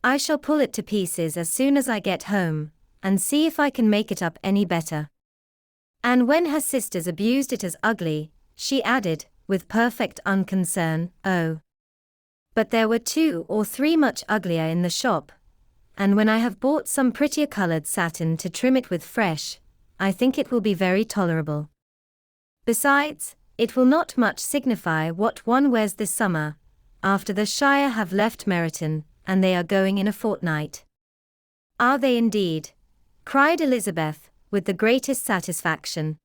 I shall pull it to pieces as soon as I get home, and see if I can make it up any better." And when her sisters abused it as ugly, she added, with perfect unconcern, "Oh, but there were 2 or 3 much uglier in the shop, and when I have bought some prettier colored satin to trim it with fresh, I think it will be very tolerable. Besides, it will not much signify what one wears this summer, after the Shire have left Meryton, and they are going in a fortnight." "Are they indeed?" cried Elizabeth, with the greatest satisfaction.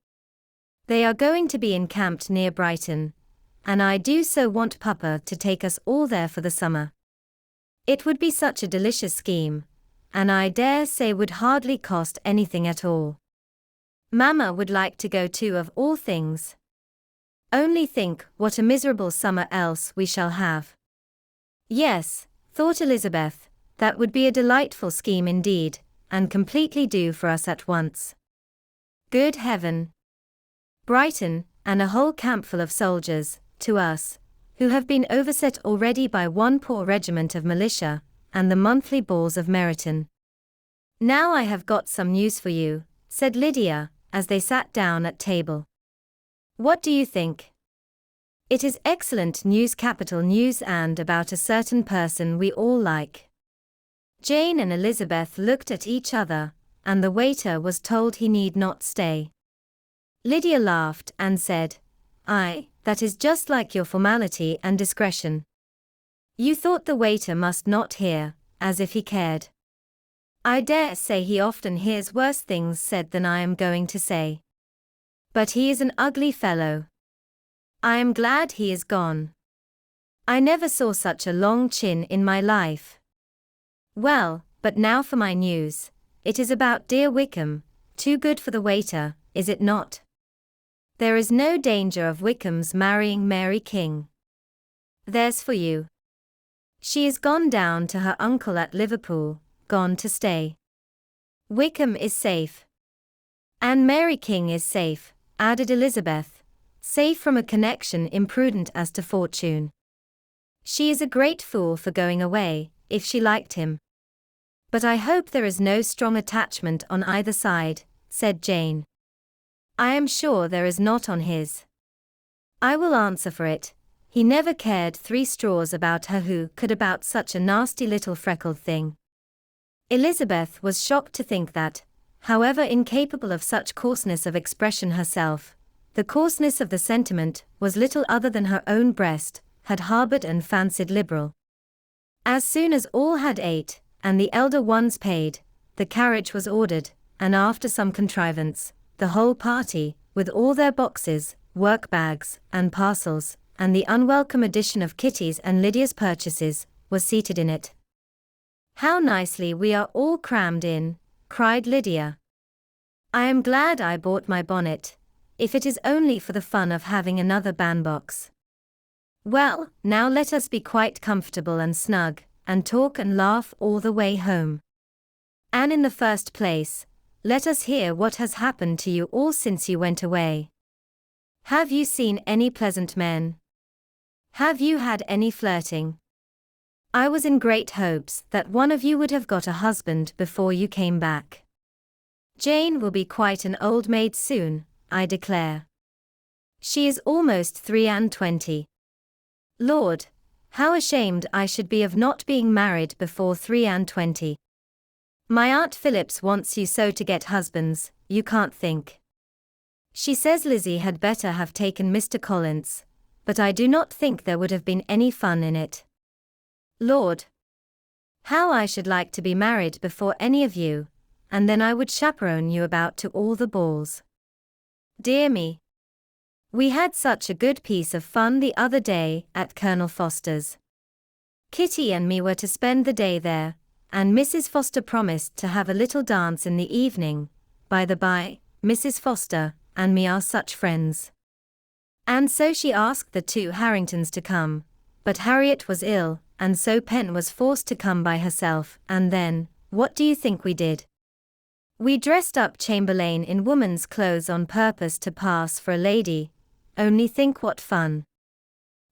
"They are going to be encamped near Brighton, and I do so want Papa to take us all there for the summer. It would be such a delicious scheme, and I dare say would hardly cost anything at all. Mamma would like to go too, of all things. Only think what a miserable summer else we shall have." "Yes," thought Elizabeth, "that would be a delightful scheme indeed, and completely do for us at once. Good heaven! Brighton, and a whole campful of soldiers, to us, who have been overset already by one poor regiment of militia, and the monthly balls of Meryton." "Now I have got some news for you," said Lydia, as they sat down at table. "What do you think?" "It is excellent news, capital news, and about a certain person we all like." Jane and Elizabeth looked at each other, and the waiter was told he need not stay. Lydia laughed and said, "Aye, that is just like your formality and discretion. You thought the waiter must not hear, as if he cared." I dare say he often hears worse things said than I am going to say. But he is an ugly fellow. I am glad he is gone. I never saw such a long chin in my life. Well, but now for my news. It is about dear Wickham, too good for the waiter, is it not? There is no danger of Wickham's marrying Mary King. There's for you. She is gone down to her uncle at Liverpool, gone to stay. Wickham is safe. And Mary King is safe, added Elizabeth, safe from a connection imprudent as to fortune. She is a great fool for going away, if she liked him. But I hope there is no strong attachment on either side, said Jane. I am sure there is not on his. I will answer for it. He never cared 3 straws about her. Who could about such a nasty little freckled thing? Elizabeth was shocked to think that, however incapable of such coarseness of expression herself, the coarseness of the sentiment was little other than her own breast had harbored and fancied liberal. As soon as all had ate, and the elder ones paid, the carriage was ordered, and after some contrivance, the whole party, with all their boxes, work-bags, and parcels, and the unwelcome addition of Kitty's and Lydia's purchases, was seated in it. How nicely we are all crammed in, cried Lydia. I am glad I bought my bonnet, if it is only for the fun of having another bandbox. Well, now let us be quite comfortable and snug, and talk and laugh all the way home. And in the first place, let us hear what has happened to you all since you went away. Have you seen any pleasant men? Have you had any flirting? I was in great hopes that one of you would have got a husband before you came back. Jane will be quite an old maid soon, I declare. She is almost 23. Lord, how ashamed I should be of not being married before 23. My Aunt Phillips wants you so to get husbands, you can't think. She says Lizzie had better have taken Mr. Collins, but I do not think there would have been any fun in it. Lord, how I should like to be married before any of you, and then I would chaperone you about to all the balls. Dear me. We had such a good piece of fun the other day at Colonel Foster's. Kitty and me were to spend the day there, and Mrs. Foster promised to have a little dance in the evening. By the by, Mrs. Foster and me are such friends. And so she asked the 2 Harringtons to come, but Harriet was ill, and so Pen was forced to come by herself, and then, what do you think we did? We dressed up Chamberlain in woman's clothes on purpose to pass for a lady. Only think what fun.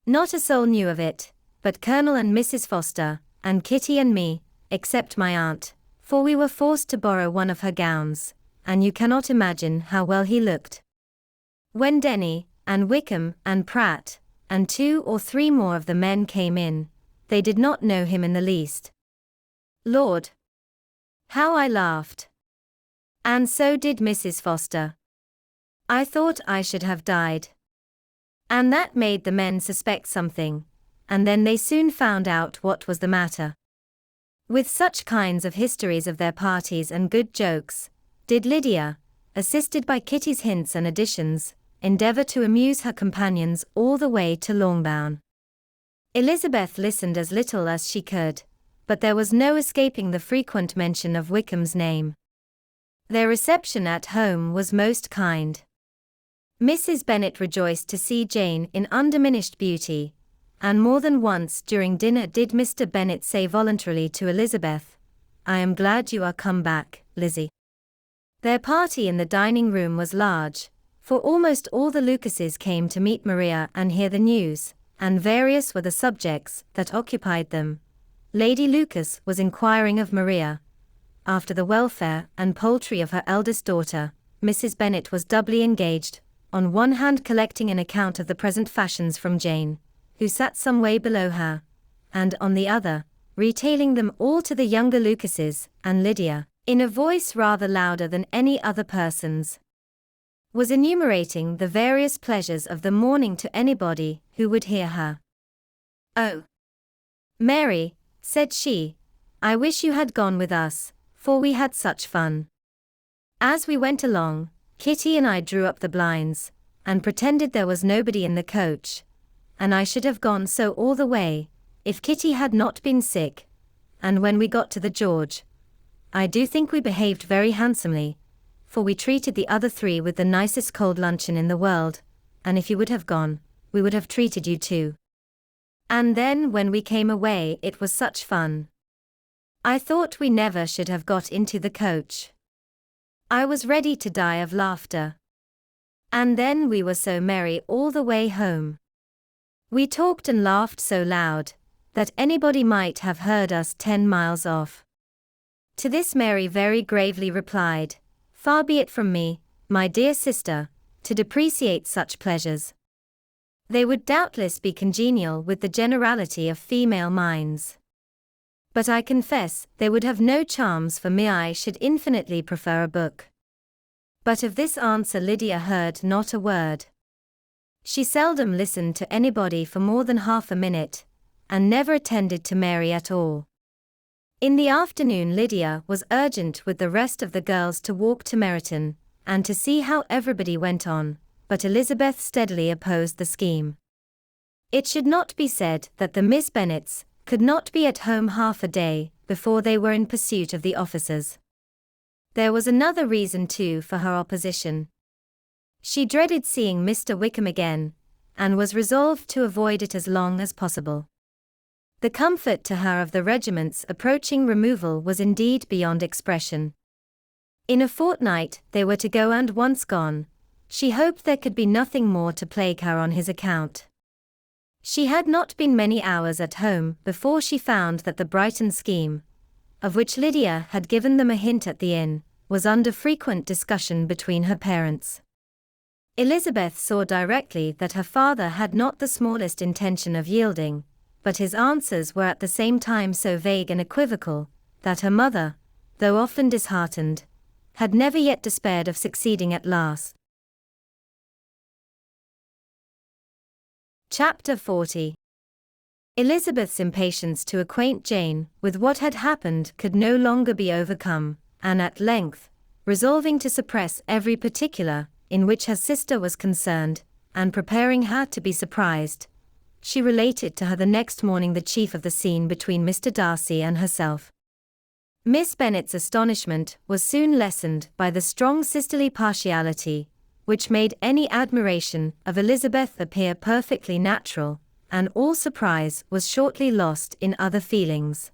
Not a soul knew of it, but Colonel and Mrs. Foster, and Kitty and me, except my aunt, for we were forced to borrow one of her gowns, and you cannot imagine how well he looked. When Denny, and Wickham, and Pratt, and 2 or 3 more of the men came in, they did not know him in the least. Lord! How I laughed! And so did Mrs. Foster. I thought I should have died. And that made the men suspect something, and then they soon found out what was the matter. With such kinds of histories of their parties and good jokes, did Lydia, assisted by Kitty's hints and additions, endeavour to amuse her companions all the way to Longbourn. Elizabeth listened as little as she could, but there was no escaping the frequent mention of Wickham's name. Their reception at home was most kind. Mrs. Bennet rejoiced to see Jane in undiminished beauty, and more than once during dinner did Mr. Bennet say voluntarily to Elizabeth, I am glad you are come back, Lizzie. Their party in the dining room was large, for almost all the Lucases came to meet Maria and hear the news, and various were the subjects that occupied them. Lady Lucas was inquiring of Maria after the welfare and poultry of her eldest daughter. Mrs. Bennet was doubly engaged, on one hand collecting an account of the present fashions from Jane, who sat some way below her, and on the other, retailing them all to the younger Lucases, and Lydia, in a voice rather louder than any other person's, was enumerating the various pleasures of the morning to anybody who would hear her. Oh, Mary, said she, I wish you had gone with us, for we had such fun. As we went along, Kitty and I drew up the blinds, and pretended there was nobody in the coach, and I should have gone so all the way, if Kitty had not been sick, and when we got to the George, I do think we behaved very handsomely, for we treated the other three with the nicest cold luncheon in the world, and if you would have gone, we would have treated you too. And then when we came away it was such fun. I thought we never should have got into the coach. I was ready to die of laughter. And then we were so merry all the way home. We talked and laughed so loud, that anybody might have heard us 10 miles off. To this Mary very gravely replied, "Far be it from me, my dear sister, to depreciate such pleasures. They would doubtless be congenial with the generality of female minds. But I confess they would have no charms for me. I should infinitely prefer a book." But of this answer Lydia heard not a word. She seldom listened to anybody for more than half a minute, and never attended to Mary at all. In the afternoon Lydia was urgent with the rest of the girls to walk to Meryton, and to see how everybody went on, but Elizabeth steadily opposed the scheme. It should not be said that the Miss Bennets could not be at home half a day before they were in pursuit of the officers. There was another reason too for her opposition. She dreaded seeing Mr. Wickham again, and was resolved to avoid it as long as possible. The comfort to her of the regiment's approaching removal was indeed beyond expression. In a fortnight they were to go, and once gone, she hoped there could be nothing more to plague her on his account. She had not been many hours at home before she found that the Brighton scheme, of which Lydia had given them a hint at the inn, was under frequent discussion between her parents. Elizabeth saw directly that her father had not the smallest intention of yielding, but his answers were at the same time so vague and equivocal, that her mother, though often disheartened, had never yet despaired of succeeding at last. Chapter 40. Elizabeth's impatience to acquaint Jane with what had happened could no longer be overcome, and at length, resolving to suppress every particular in which her sister was concerned, and preparing her to be surprised, she related to her the next morning the chief of the scene between Mr. Darcy and herself. Miss Bennet's astonishment was soon lessened by the strong sisterly partiality, which made any admiration of Elizabeth appear perfectly natural, and all surprise was shortly lost in other feelings.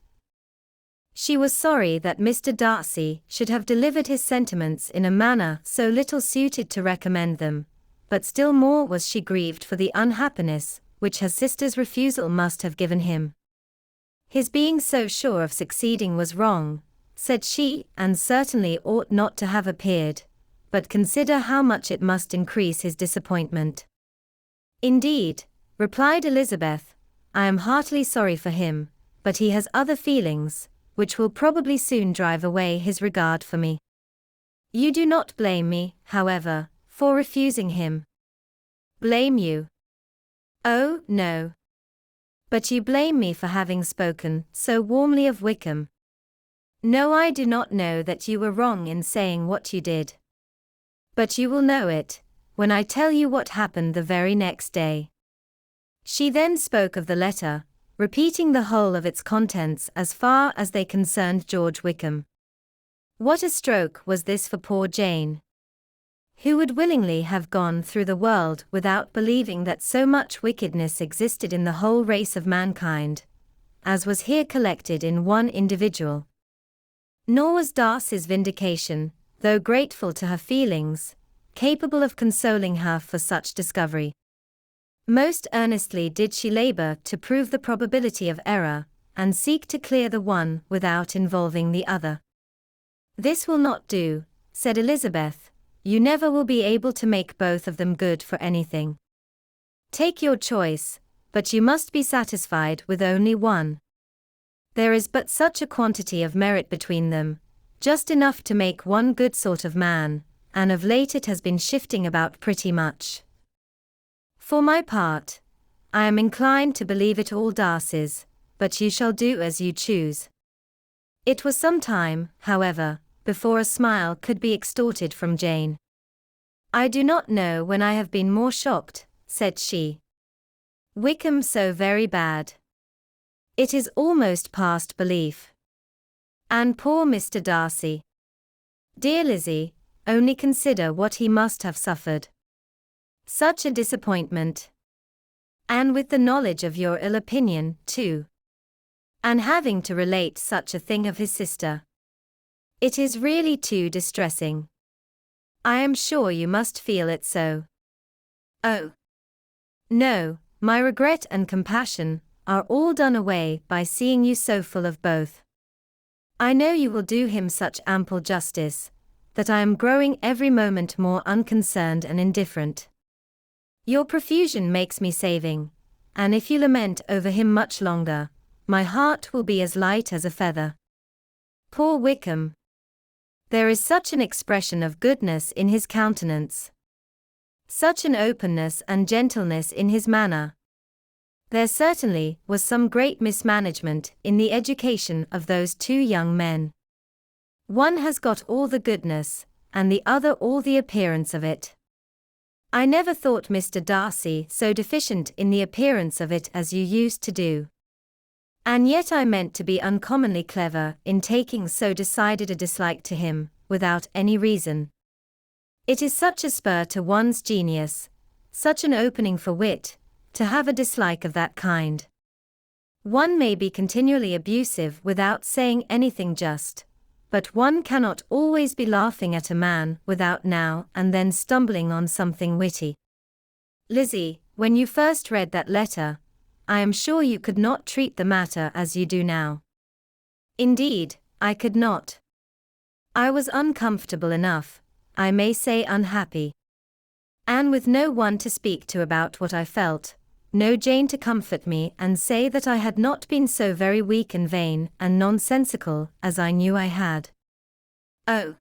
She was sorry that Mr. Darcy should have delivered his sentiments in a manner so little suited to recommend them, but still more was she grieved for the unhappiness which her sister's refusal must have given him. His being so sure of succeeding was wrong, said she, and certainly ought not to have appeared, but consider how much it must increase his disappointment. Indeed, replied Elizabeth, I am heartily sorry for him, but he has other feelings, which will probably soon drive away his regard for me. You do not blame me, however, for refusing him. Blame you? Oh, no. But you blame me for having spoken so warmly of Wickham. No, I do not know that you were wrong in saying what you did. But you will know it, when I tell you what happened the very next day. She then spoke of the letter, repeating the whole of its contents as far as they concerned George Wickham. What a stroke was this for poor Jane! Who would willingly have gone through the world without believing that so much wickedness existed in the whole race of mankind, as was here collected in one individual? Nor was Darcy's vindication, though grateful to her feelings, capable of consoling her for such discovery. Most earnestly did she labor to prove the probability of error, and seek to clear the one without involving the other. This will not do, said Elizabeth, you never will be able to make both of them good for anything. Take your choice, but you must be satisfied with only one. There is but such a quantity of merit between them, just enough to make one good sort of man, and of late it has been shifting about pretty much. For my part, I am inclined to believe it all Darcy's, but you shall do as you choose. It was some time, however, before a smile could be extorted from Jane. "I do not know when I have been more shocked," said she. "Wickham so very bad. It is almost past belief. And poor Mr. Darcy. Dear Lizzie, only consider what he must have suffered. Such a disappointment. And with the knowledge of your ill opinion, too. And having to relate such a thing of his sister. It is really too distressing. I am sure you must feel it so." "Oh, no, my regret and compassion are all done away by seeing you so full of both. I know you will do him such ample justice, that I am growing every moment more unconcerned and indifferent. Your profusion makes me saving, and if you lament over him much longer, my heart will be as light as a feather. Poor Wickham! There is such an expression of goodness in his countenance. Such an openness and gentleness in his manner. There certainly was some great mismanagement in the education of those two young men. One has got all the goodness, and the other all the appearance of it. I never thought Mr. Darcy so deficient in the appearance of it as you used to do. And yet I meant to be uncommonly clever in taking so decided a dislike to him, without any reason. It is such a spur to one's genius, such an opening for wit, to have a dislike of that kind. One may be continually abusive without saying anything just, but one cannot always be laughing at a man without now and then stumbling on something witty. Lizzie, when you first read that letter, I am sure you could not treat the matter as you do now. Indeed, I could not. I was uncomfortable enough, I may say unhappy. And with no one to speak to about what I felt, no Jane to comfort me and say that I had not been so very weak and vain and nonsensical as I knew I had. Oh!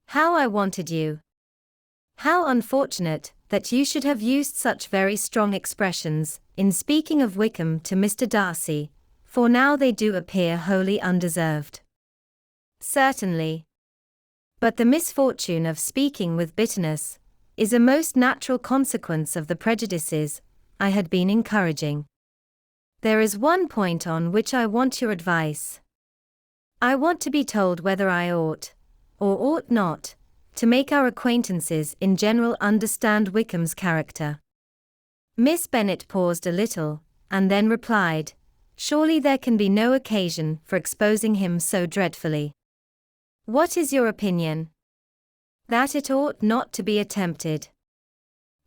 How I wanted you! How unfortunate that you should have used such very strong expressions in speaking of Wickham to Mr. Darcy, for now they do appear wholly undeserved. Certainly. But the misfortune of speaking with bitterness is a most natural consequence of the prejudices I had been encouraging. There is one point on which I want your advice. I want to be told whether I ought, or ought not, to make our acquaintances in general understand Wickham's character. Miss Bennet paused a little, and then replied, "Surely there can be no occasion for exposing him so dreadfully." "What is your opinion?" "That it ought not to be attempted.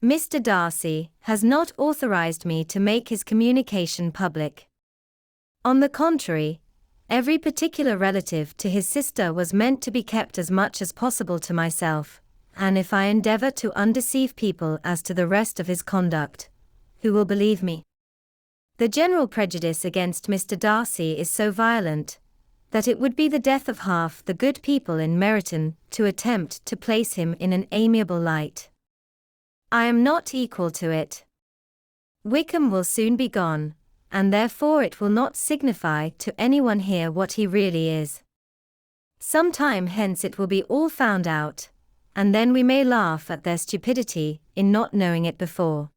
Mr. Darcy has not authorized me to make his communication public. On the contrary, every particular relative to his sister was meant to be kept as much as possible to myself, and if I endeavor to undeceive people as to the rest of his conduct, who will believe me? The general prejudice against Mr. Darcy is so violent, that it would be the death of half the good people in Meryton to attempt to place him in an amiable light. I am not equal to it. Wickham will soon be gone, and therefore it will not signify to anyone here what he really is. Some time hence it will be all found out, and then we may laugh at their stupidity in not knowing it before.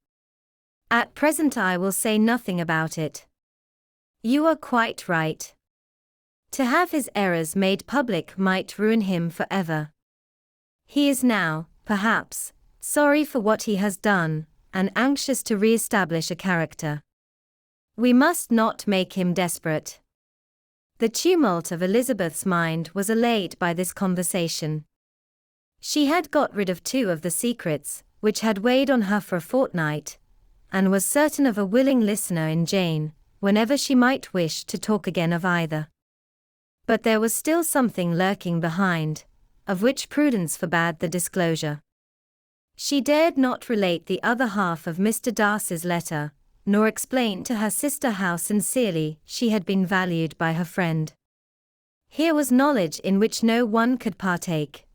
At present I will say nothing about it. You are quite right. To have his errors made public might ruin him forever. He is now, perhaps, sorry for what he has done, and anxious to re-establish a character. We must not make him desperate. The tumult of Elizabeth's mind was allayed by this conversation. She had got rid of two of the secrets which had weighed on her for a fortnight, and was certain of a willing listener in Jane, whenever she might wish to talk again of either. But there was still something lurking behind, of which prudence forbade the disclosure. She dared not relate the other half of Mr. Darcy's letter, nor explain to her sister how sincerely she had been valued by her friend. Here was knowledge in which no one could partake,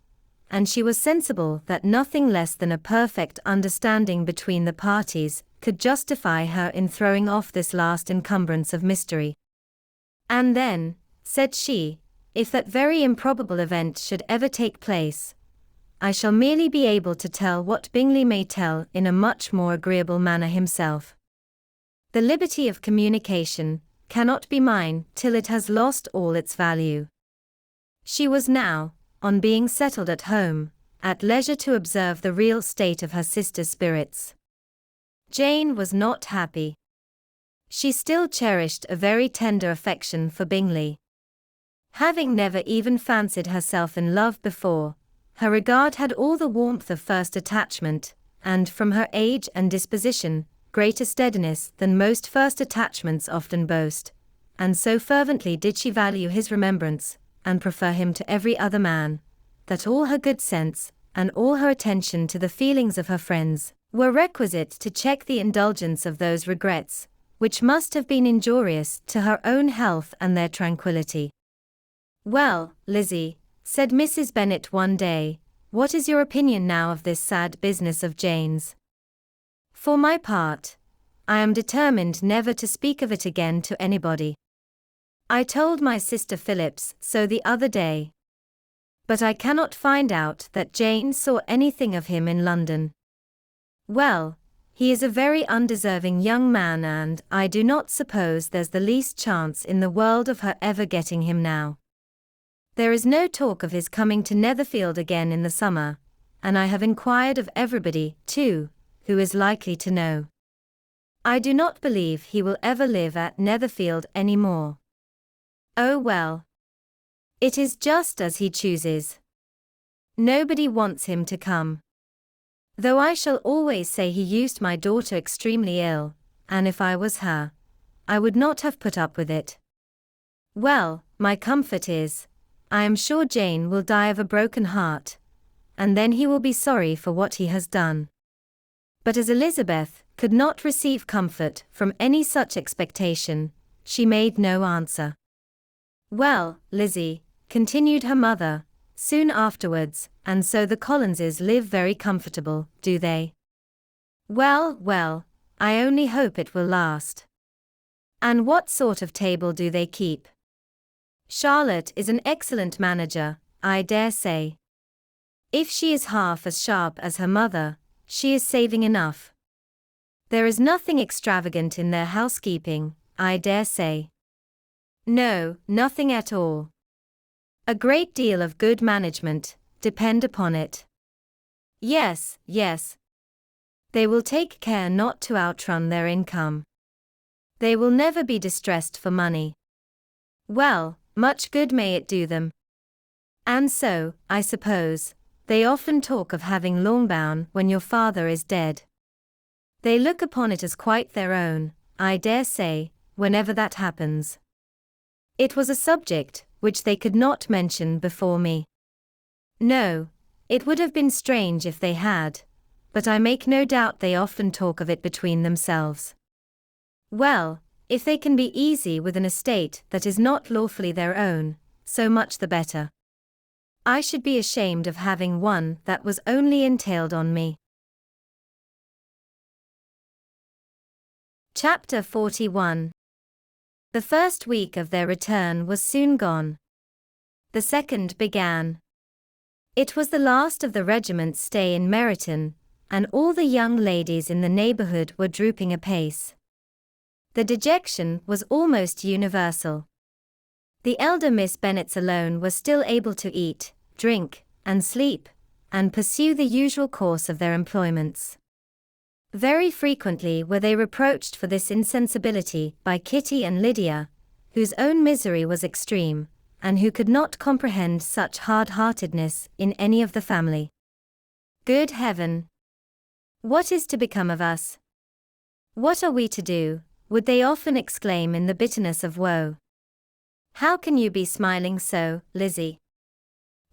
and she was sensible that nothing less than a perfect understanding between the parties could justify her in throwing off this last encumbrance of mystery. "And then," said she, if that very improbable event should ever take place, I shall merely be able to tell what Bingley may tell in a much more agreeable manner himself. The liberty of communication cannot be mine till it has lost all its value. She was now, on being settled at home, at leisure to observe the real state of her sister's spirits. Jane was not happy. She still cherished a very tender affection for Bingley. Having never even fancied herself in love before, her regard had all the warmth of first attachment, and from her age and disposition, greater steadiness than most first attachments often boast, and so fervently did she value his remembrance, and prefer him to every other man, that all her good sense, and all her attention to the feelings of her friends, were requisite to check the indulgence of those regrets, which must have been injurious to her own health and their tranquillity. "Well, Lizzie," said Mrs. Bennet one day, "what is your opinion now of this sad business of Jane's?" "For my part, I am determined never to speak of it again to anybody. I told my sister Phillips so the other day. But I cannot find out that Jane saw anything of him in London. Well, he is a very undeserving young man, and I do not suppose there's the least chance in the world of her ever getting him now. There is no talk of his coming to Netherfield again in the summer, and I have inquired of everybody, too, who is likely to know. I do not believe he will ever live at Netherfield any more. Oh well. It is just as he chooses. Nobody wants him to come. Though I shall always say he used my daughter extremely ill, and if I was her, I would not have put up with it. Well, my comfort is, I am sure Jane will die of a broken heart, and then he will be sorry for what he has done." But as Elizabeth could not receive comfort from any such expectation, she made no answer. "Well, Lizzie," continued her mother, soon afterwards, "and so the Collinses live very comfortable, do they?" "Well, well, I only hope it will last." "And what sort of table do they keep?" "Charlotte is an excellent manager, I dare say. If she is half as sharp as her mother, she is saving enough. There is nothing extravagant in their housekeeping, I dare say." "No, nothing at all. A great deal of good management, depend upon it." "Yes, yes. They will take care not to outrun their income. They will never be distressed for money. Well, much good may it do them. And so, I suppose, they often talk of having Longbourn when your father is dead. They look upon it as quite their own, I dare say, whenever that happens." It was a subject which they could not mention before me. "No, it would have been strange if they had, but I make no doubt they often talk of it between themselves." "Well, if they can be easy with an estate that is not lawfully their own, so much the better. I should be ashamed of having one that was only entailed on me." Chapter 41. The first week of their return was soon gone. The second began. It was the last of the regiment's stay in Meryton, and all the young ladies in the neighbourhood were drooping apace. The dejection was almost universal. The elder Miss Bennets alone were still able to eat, drink, and sleep, and pursue the usual course of their employments. Very frequently were they reproached for this insensibility by Kitty and Lydia, whose own misery was extreme, and who could not comprehend such hard-heartedness in any of the family. "Good heaven! What is to become of us? What are we to do?" would they often exclaim in the bitterness of woe. "How can you be smiling so, Lizzie?"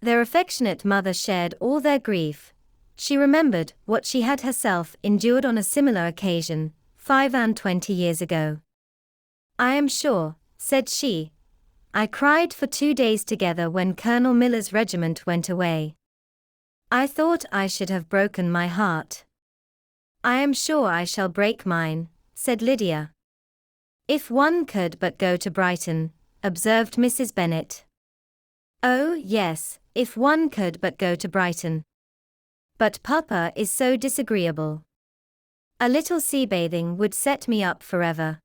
Their affectionate mother shared all their grief. She remembered what she had herself endured on a similar occasion, 25 years ago. "I am sure," said she, "I cried for 2 days together when Colonel Miller's regiment went away. I thought I should have broken my heart." "I am sure I shall break mine," said Lydia. "If one could but go to Brighton," observed Mrs. Bennet. Oh, yes, if one could but go to Brighton. But Papa is so disagreeable. A little sea bathing would set me up forever.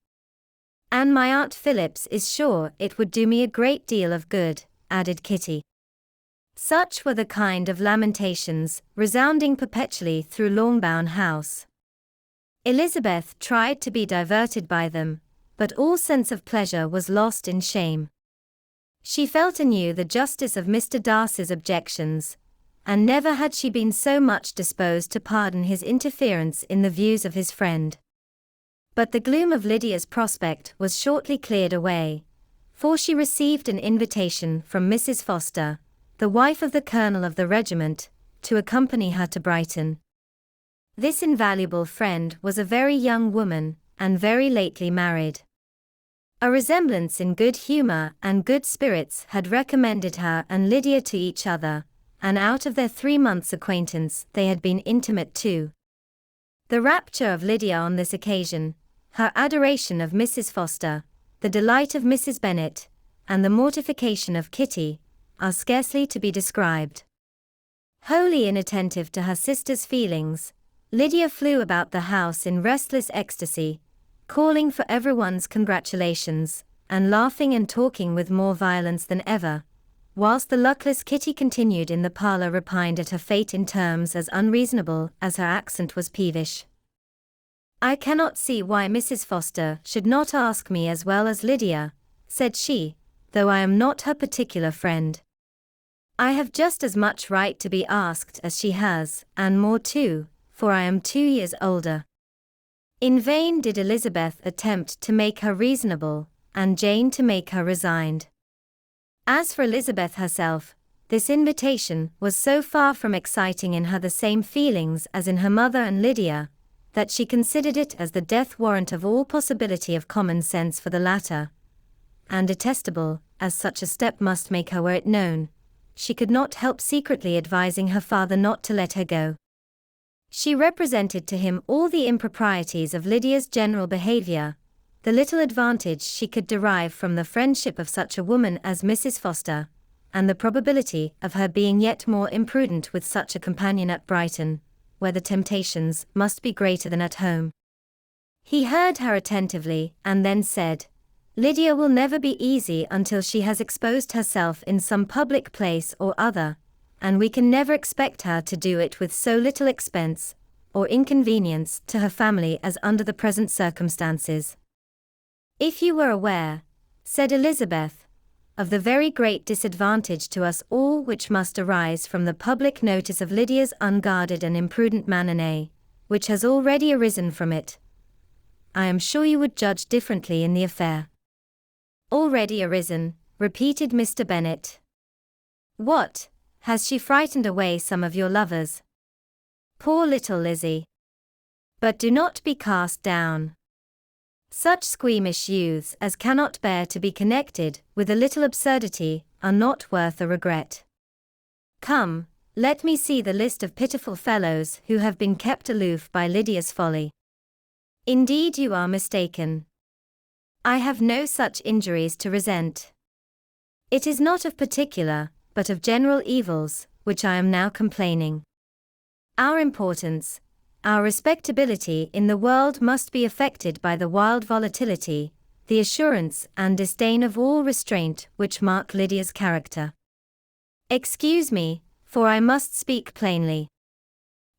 And my Aunt Phillips is sure it would do me a great deal of good, added Kitty. Such were the kind of lamentations resounding perpetually through Longbourn House. Elizabeth tried to be diverted by them, but all sense of pleasure was lost in shame. She felt anew the justice of Mr. Darcy's objections, and never had she been so much disposed to pardon his interference in the views of his friend. But the gloom of Lydia's prospect was shortly cleared away, for she received an invitation from Mrs. Foster, the wife of the colonel of the regiment, to accompany her to Brighton. This invaluable friend was a very young woman, and very lately married. A resemblance in good humour and good spirits had recommended her and Lydia to each other, and out of their 3 months' acquaintance they had been intimate too. The rapture of Lydia on this occasion, her adoration of Mrs. Foster, the delight of Mrs. Bennet, and the mortification of Kitty, are scarcely to be described. Wholly inattentive to her sister's feelings, Lydia flew about the house in restless ecstasy, calling for everyone's congratulations, and laughing and talking with more violence than ever, whilst the luckless Kitty continued in the parlour repined at her fate in terms as unreasonable as her accent was peevish. "I cannot see why Mrs. Foster should not ask me as well as Lydia," said she, "though I am not her particular friend. I have just as much right to be asked as she has, and more too, for I am 2 years older." In vain did Elizabeth attempt to make her reasonable, and Jane to make her resigned. As for Elizabeth herself, this invitation was so far from exciting in her the same feelings as in her mother and Lydia, that she considered it as the death warrant of all possibility of common sense for the latter, and detestable, as such a step must make her were it known, she could not help secretly advising her father not to let her go. She represented to him all the improprieties of Lydia's general behaviour, the little advantage she could derive from the friendship of such a woman as Mrs. Foster, and the probability of her being yet more imprudent with such a companion at Brighton, where the temptations must be greater than at home. He heard her attentively, and then said, "Lydia will never be easy until she has exposed herself in some public place or other, and we can never expect her to do it with so little expense or inconvenience to her family as under the present circumstances. If you were aware," said Elizabeth, "of the very great disadvantage to us all which must arise from the public notice of Lydia's unguarded and imprudent manner, which has already arisen from it, I am sure you would judge differently in the affair." "Already arisen," repeated Mr. Bennet. "What, has she frightened away some of your lovers? Poor little Lizzie! But do not be cast down. Such squeamish youths as cannot bear to be connected with a little absurdity are not worth a regret. Come, let me see the list of pitiful fellows who have been kept aloof by Lydia's folly. Indeed you are mistaken. I have no such injuries to resent. It is not of particular, but of general evils, which I am now complaining. Our importance, our respectability in the world must be affected by the wild volatility, the assurance and disdain of all restraint which mark Lydia's character. Excuse me, for I must speak plainly.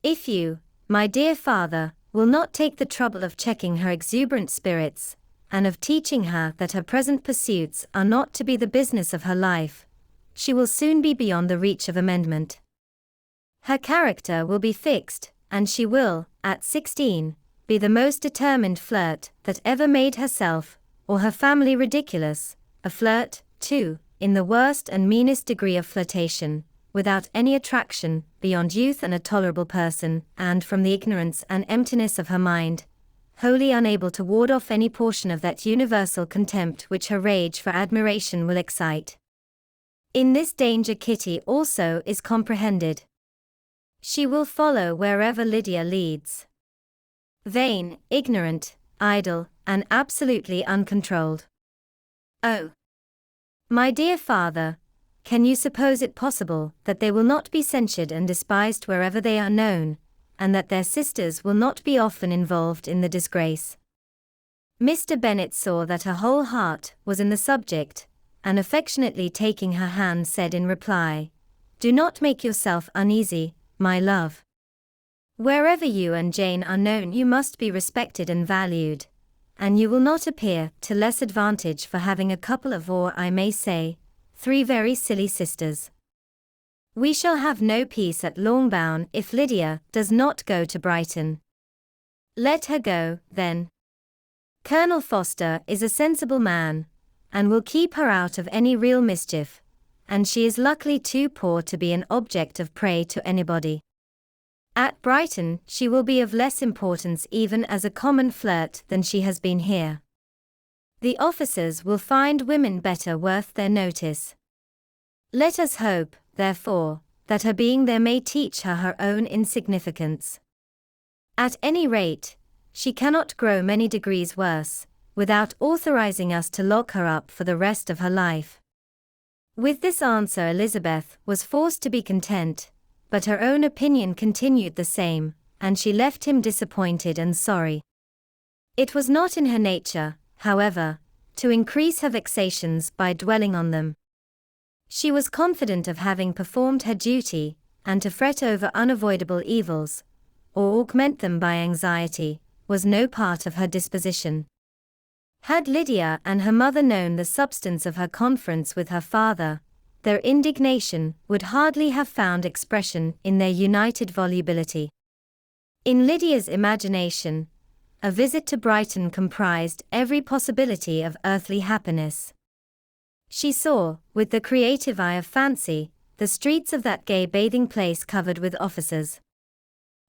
If you, my dear father, will not take the trouble of checking her exuberant spirits, and of teaching her that her present pursuits are not to be the business of her life, she will soon be beyond the reach of amendment. Her character will be fixed, and she will, at 16, be the most determined flirt that ever made herself, or her family ridiculous, a flirt, too, in the worst and meanest degree of flirtation, without any attraction, beyond youth and a tolerable person, and from the ignorance and emptiness of her mind, wholly unable to ward off any portion of that universal contempt which her rage for admiration will excite. In this danger Kitty also is comprehended. She will follow wherever Lydia leads. Vain, ignorant, idle, and absolutely uncontrolled. Oh, my dear father, can you suppose it possible that they will not be censured and despised wherever they are known, and that their sisters will not be often involved in the disgrace? Mr. Bennet saw that her whole heart was in the subject, and affectionately taking her hand said in reply, "Do not make yourself uneasy, my love. Wherever you and Jane are known you must be respected and valued, and you will not appear to less advantage for having a couple of, or I may say, 3 very silly sisters. We shall have no peace at Longbourn if Lydia does not go to Brighton. Let her go, then. Colonel Forster is a sensible man, and will keep her out of any real mischief, and she is luckily too poor to be an object of prey to anybody. At Brighton she will be of less importance even as a common flirt than she has been here. The officers will find women better worth their notice. Let us hope, therefore, that her being there may teach her her own insignificance. At any rate, she cannot grow many degrees worse, without authorizing us to lock her up for the rest of her life." With this answer Elizabeth was forced to be content, but her own opinion continued the same, and she left him disappointed and sorry. It was not in her nature, however, to increase her vexations by dwelling on them. She was confident of having performed her duty, and to fret over unavoidable evils, or augment them by anxiety, was no part of her disposition. Had Lydia and her mother known the substance of her conference with her father, their indignation would hardly have found expression in their united volubility. In Lydia's imagination, a visit to Brighton comprised every possibility of earthly happiness. She saw, with the creative eye of fancy, the streets of that gay bathing place covered with officers.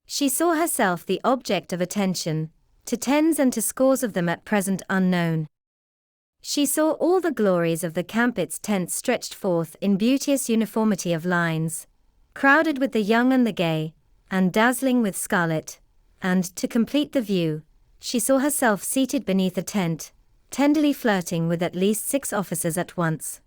She saw herself the object of attention, to tens and to scores of them at present unknown. She saw all the glories of the Campbell's tents stretched forth in beauteous uniformity of lines, crowded with the young and the gay, and dazzling with scarlet, and, to complete the view, she saw herself seated beneath a tent, tenderly flirting with at least 6 officers at once.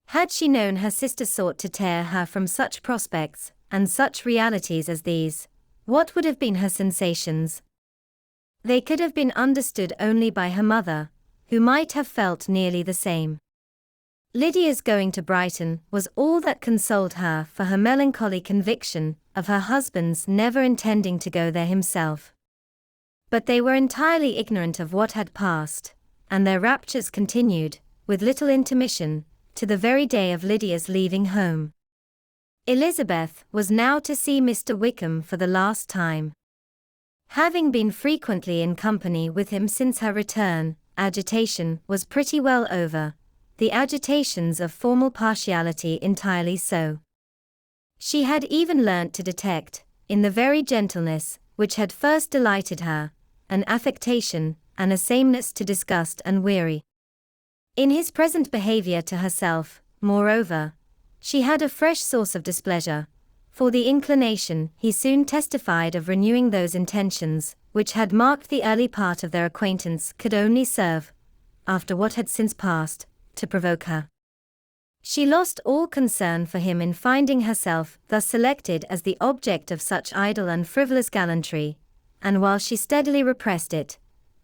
Had she known her sister sought to tear her from such prospects, and such realities as these, what would have been her sensations? They could have been understood only by her mother, who might have felt nearly the same. Lydia's going to Brighton was all that consoled her for her melancholy conviction of her husband's never intending to go there himself. But they were entirely ignorant of what had passed, and their raptures continued, with little intermission, to the very day of Lydia's leaving home. Elizabeth was now to see Mr. Wickham for the last time. Having been frequently in company with him since her return, agitation was pretty well over, the agitations of formal partiality entirely so. She had even learnt to detect, in the very gentleness which had first delighted her, an affectation, and a sameness to disgust and weary. In his present behaviour to herself, moreover, she had a fresh source of displeasure, for the inclination he soon testified of renewing those intentions which had marked the early part of their acquaintance could only serve, after what had since passed, to provoke her. She lost all concern for him in finding herself thus selected as the object of such idle and frivolous gallantry, and while she steadily repressed it,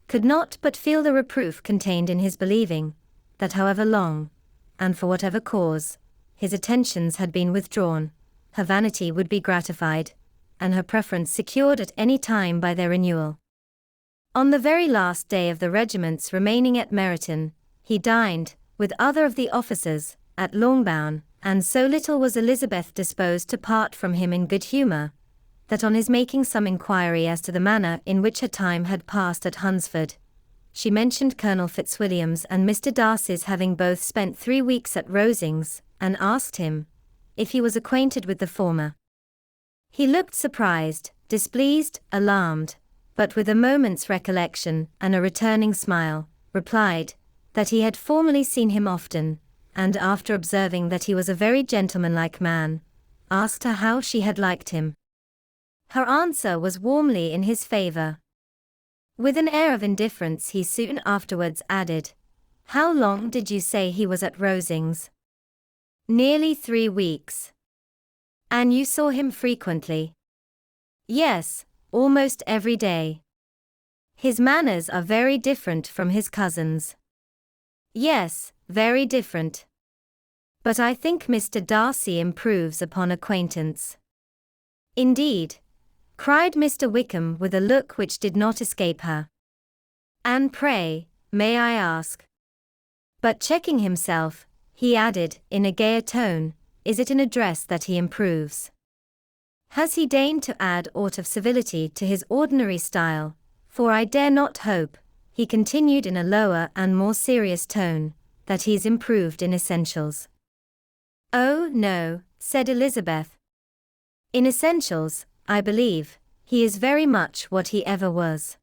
could not but feel the reproof contained in his believing, that however long, and for whatever cause, his attentions had been withdrawn, her vanity would be gratified, and her preference secured at any time by their renewal. On the very last day of the regiment's remaining at Meryton, he dined, with other of the officers, at Longbourn, and so little was Elizabeth disposed to part from him in good humour, that on his making some inquiry as to the manner in which her time had passed at Hunsford, she mentioned Colonel Fitzwilliam's and Mr. Darcy's having both spent 3 weeks at Rosings, and asked him if he was acquainted with the former. He looked surprised, displeased, alarmed, but with a moment's recollection and a returning smile, replied that he had formerly seen him often, and after observing that he was a very gentlemanlike man, asked her how she had liked him. Her answer was warmly in his favour. With an air of indifference he soon afterwards added, "How long did you say he was at Rosings?" Nearly 3 weeks. And you saw him frequently? Yes, almost every day. His manners are very different from his cousins. Yes, very different. But I think Mr. Darcy improves upon acquaintance. Indeed, cried Mr. Wickham with a look which did not escape her. And pray, may I ask? But checking himself, he added, in a gayer tone, is it in address that he improves? Has he deigned to add aught of civility to his ordinary style? For I dare not hope, he continued in a lower and more serious tone, that he's improved in essentials. Oh, no, said Elizabeth. In essentials, I believe, he is very much what he ever was.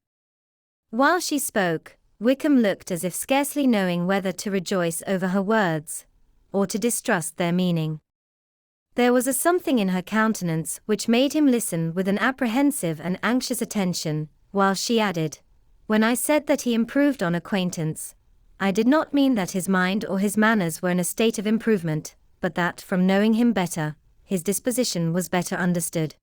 While she spoke, Wickham looked as if scarcely knowing whether to rejoice over her words, or to distrust their meaning. There was a something in her countenance which made him listen with an apprehensive and anxious attention, while she added, when I said that he improved on acquaintance, I did not mean that his mind or his manners were in a state of improvement, but that, from knowing him better, his disposition was better understood.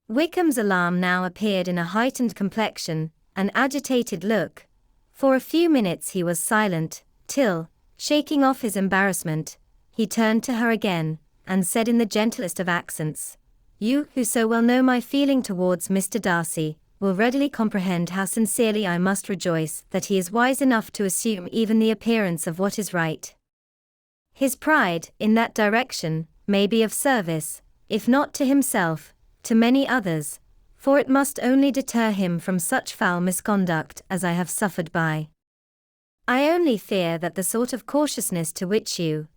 Wickham's alarm now appeared in a heightened complexion, an agitated look. For a few minutes he was silent, till, shaking off his embarrassment, he turned to her again, and said in the gentlest of accents, you, who so well know my feeling towards Mr. Darcy, will readily comprehend how sincerely I must rejoice that he is wise enough to assume even the appearance of what is right. His pride, in that direction, may be of service, if not to himself, to many others, for it must only deter him from such foul misconduct as I have suffered by. I only fear that the sort of cautiousness to which you,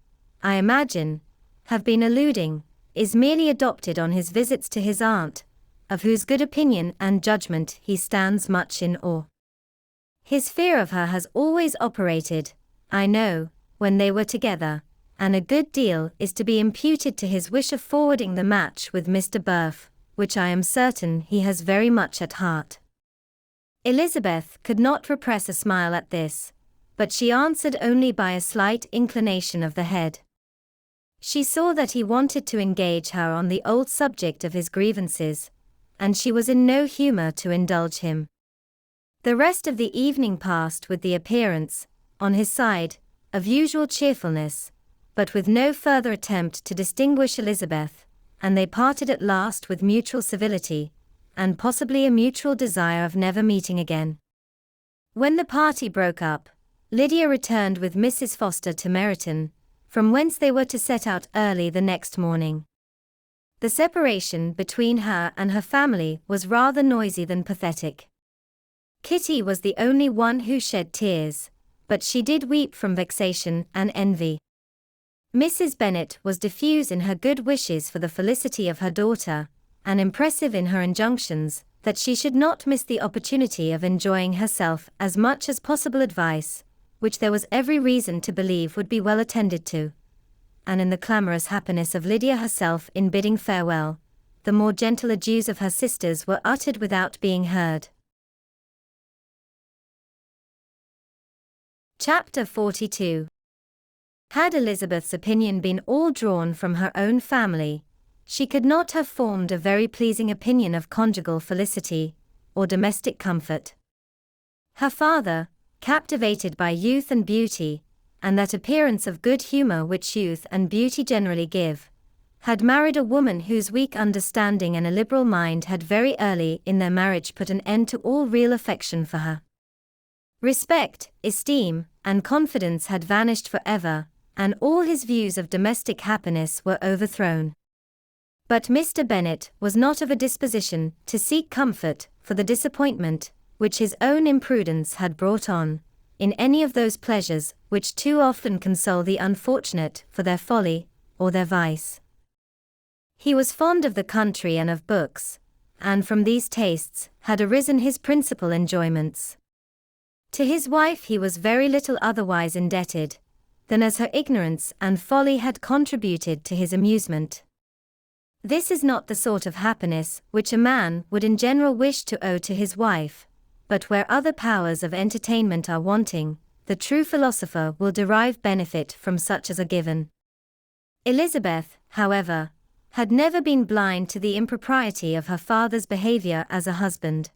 I imagine, have been alluding, is merely adopted on his visits to his aunt, of whose good opinion and judgment he stands much in awe. His fear of her has always operated, I know, when they were together, and a good deal is to be imputed to his wish of forwarding the match with Mr. Burf, which I am certain he has very much at heart. Elizabeth could not repress a smile at this, but she answered only by a slight inclination of the head. She saw that he wanted to engage her on the old subject of his grievances, and she was in no humor to indulge him. The rest of the evening passed with the appearance, on his side, of usual cheerfulness, but with no further attempt to distinguish Elizabeth, and they parted at last with mutual civility, and possibly a mutual desire of never meeting again. When the party broke up, Lydia returned with Mrs. Foster to Meryton, from whence they were to set out early the next morning. The separation between her and her family was rather noisy than pathetic. Kitty was the only one who shed tears, but she did weep from vexation and envy. Mrs. Bennet was diffuse in her good wishes for the felicity of her daughter, and impressive in her injunctions that she should not miss the opportunity of enjoying herself as much as possible, advice, which there was every reason to believe would be well attended to. And in the clamorous happiness of Lydia herself in bidding farewell, the more gentle adieus of her sisters were uttered without being heard. Chapter 42. Had Elizabeth's opinion been all drawn from her own family, she could not have formed a very pleasing opinion of conjugal felicity, or domestic comfort. Her father, captivated by youth and beauty, and that appearance of good humor which youth and beauty generally give, had married a woman whose weak understanding and illiberal mind had very early in their marriage put an end to all real affection for her. Respect, esteem, and confidence had vanished forever, and all his views of domestic happiness were overthrown. But Mr. Bennet was not of a disposition to seek comfort for the disappointment which his own imprudence had brought on, in any of those pleasures which too often console the unfortunate for their folly, or their vice. He was fond of the country and of books, and from these tastes had arisen his principal enjoyments. To his wife he was very little otherwise indebted, than as her ignorance and folly had contributed to his amusement. This is not the sort of happiness which a man would in general wish to owe to his wife, but where other powers of entertainment are wanting, the true philosopher will derive benefit from such as are given. Elizabeth, however, had never been blind to the impropriety of her father's behavior as a husband.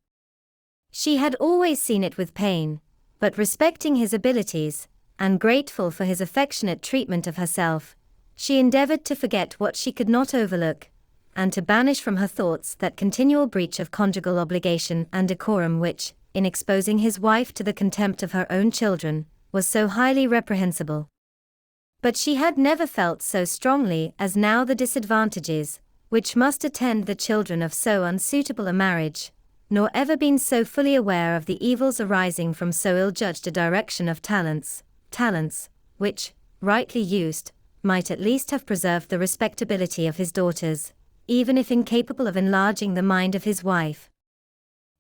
She had always seen it with pain, but respecting his abilities, and grateful for his affectionate treatment of herself, she endeavored to forget what she could not overlook, and to banish from her thoughts that continual breach of conjugal obligation and decorum which, in exposing his wife to the contempt of her own children, was so highly reprehensible. But she had never felt so strongly as now the disadvantages, which must attend the children of so unsuitable a marriage, nor ever been so fully aware of the evils arising from so ill-judged a direction of talents, which, rightly used, might at least have preserved the respectability of his daughters, even if incapable of enlarging the mind of his wife.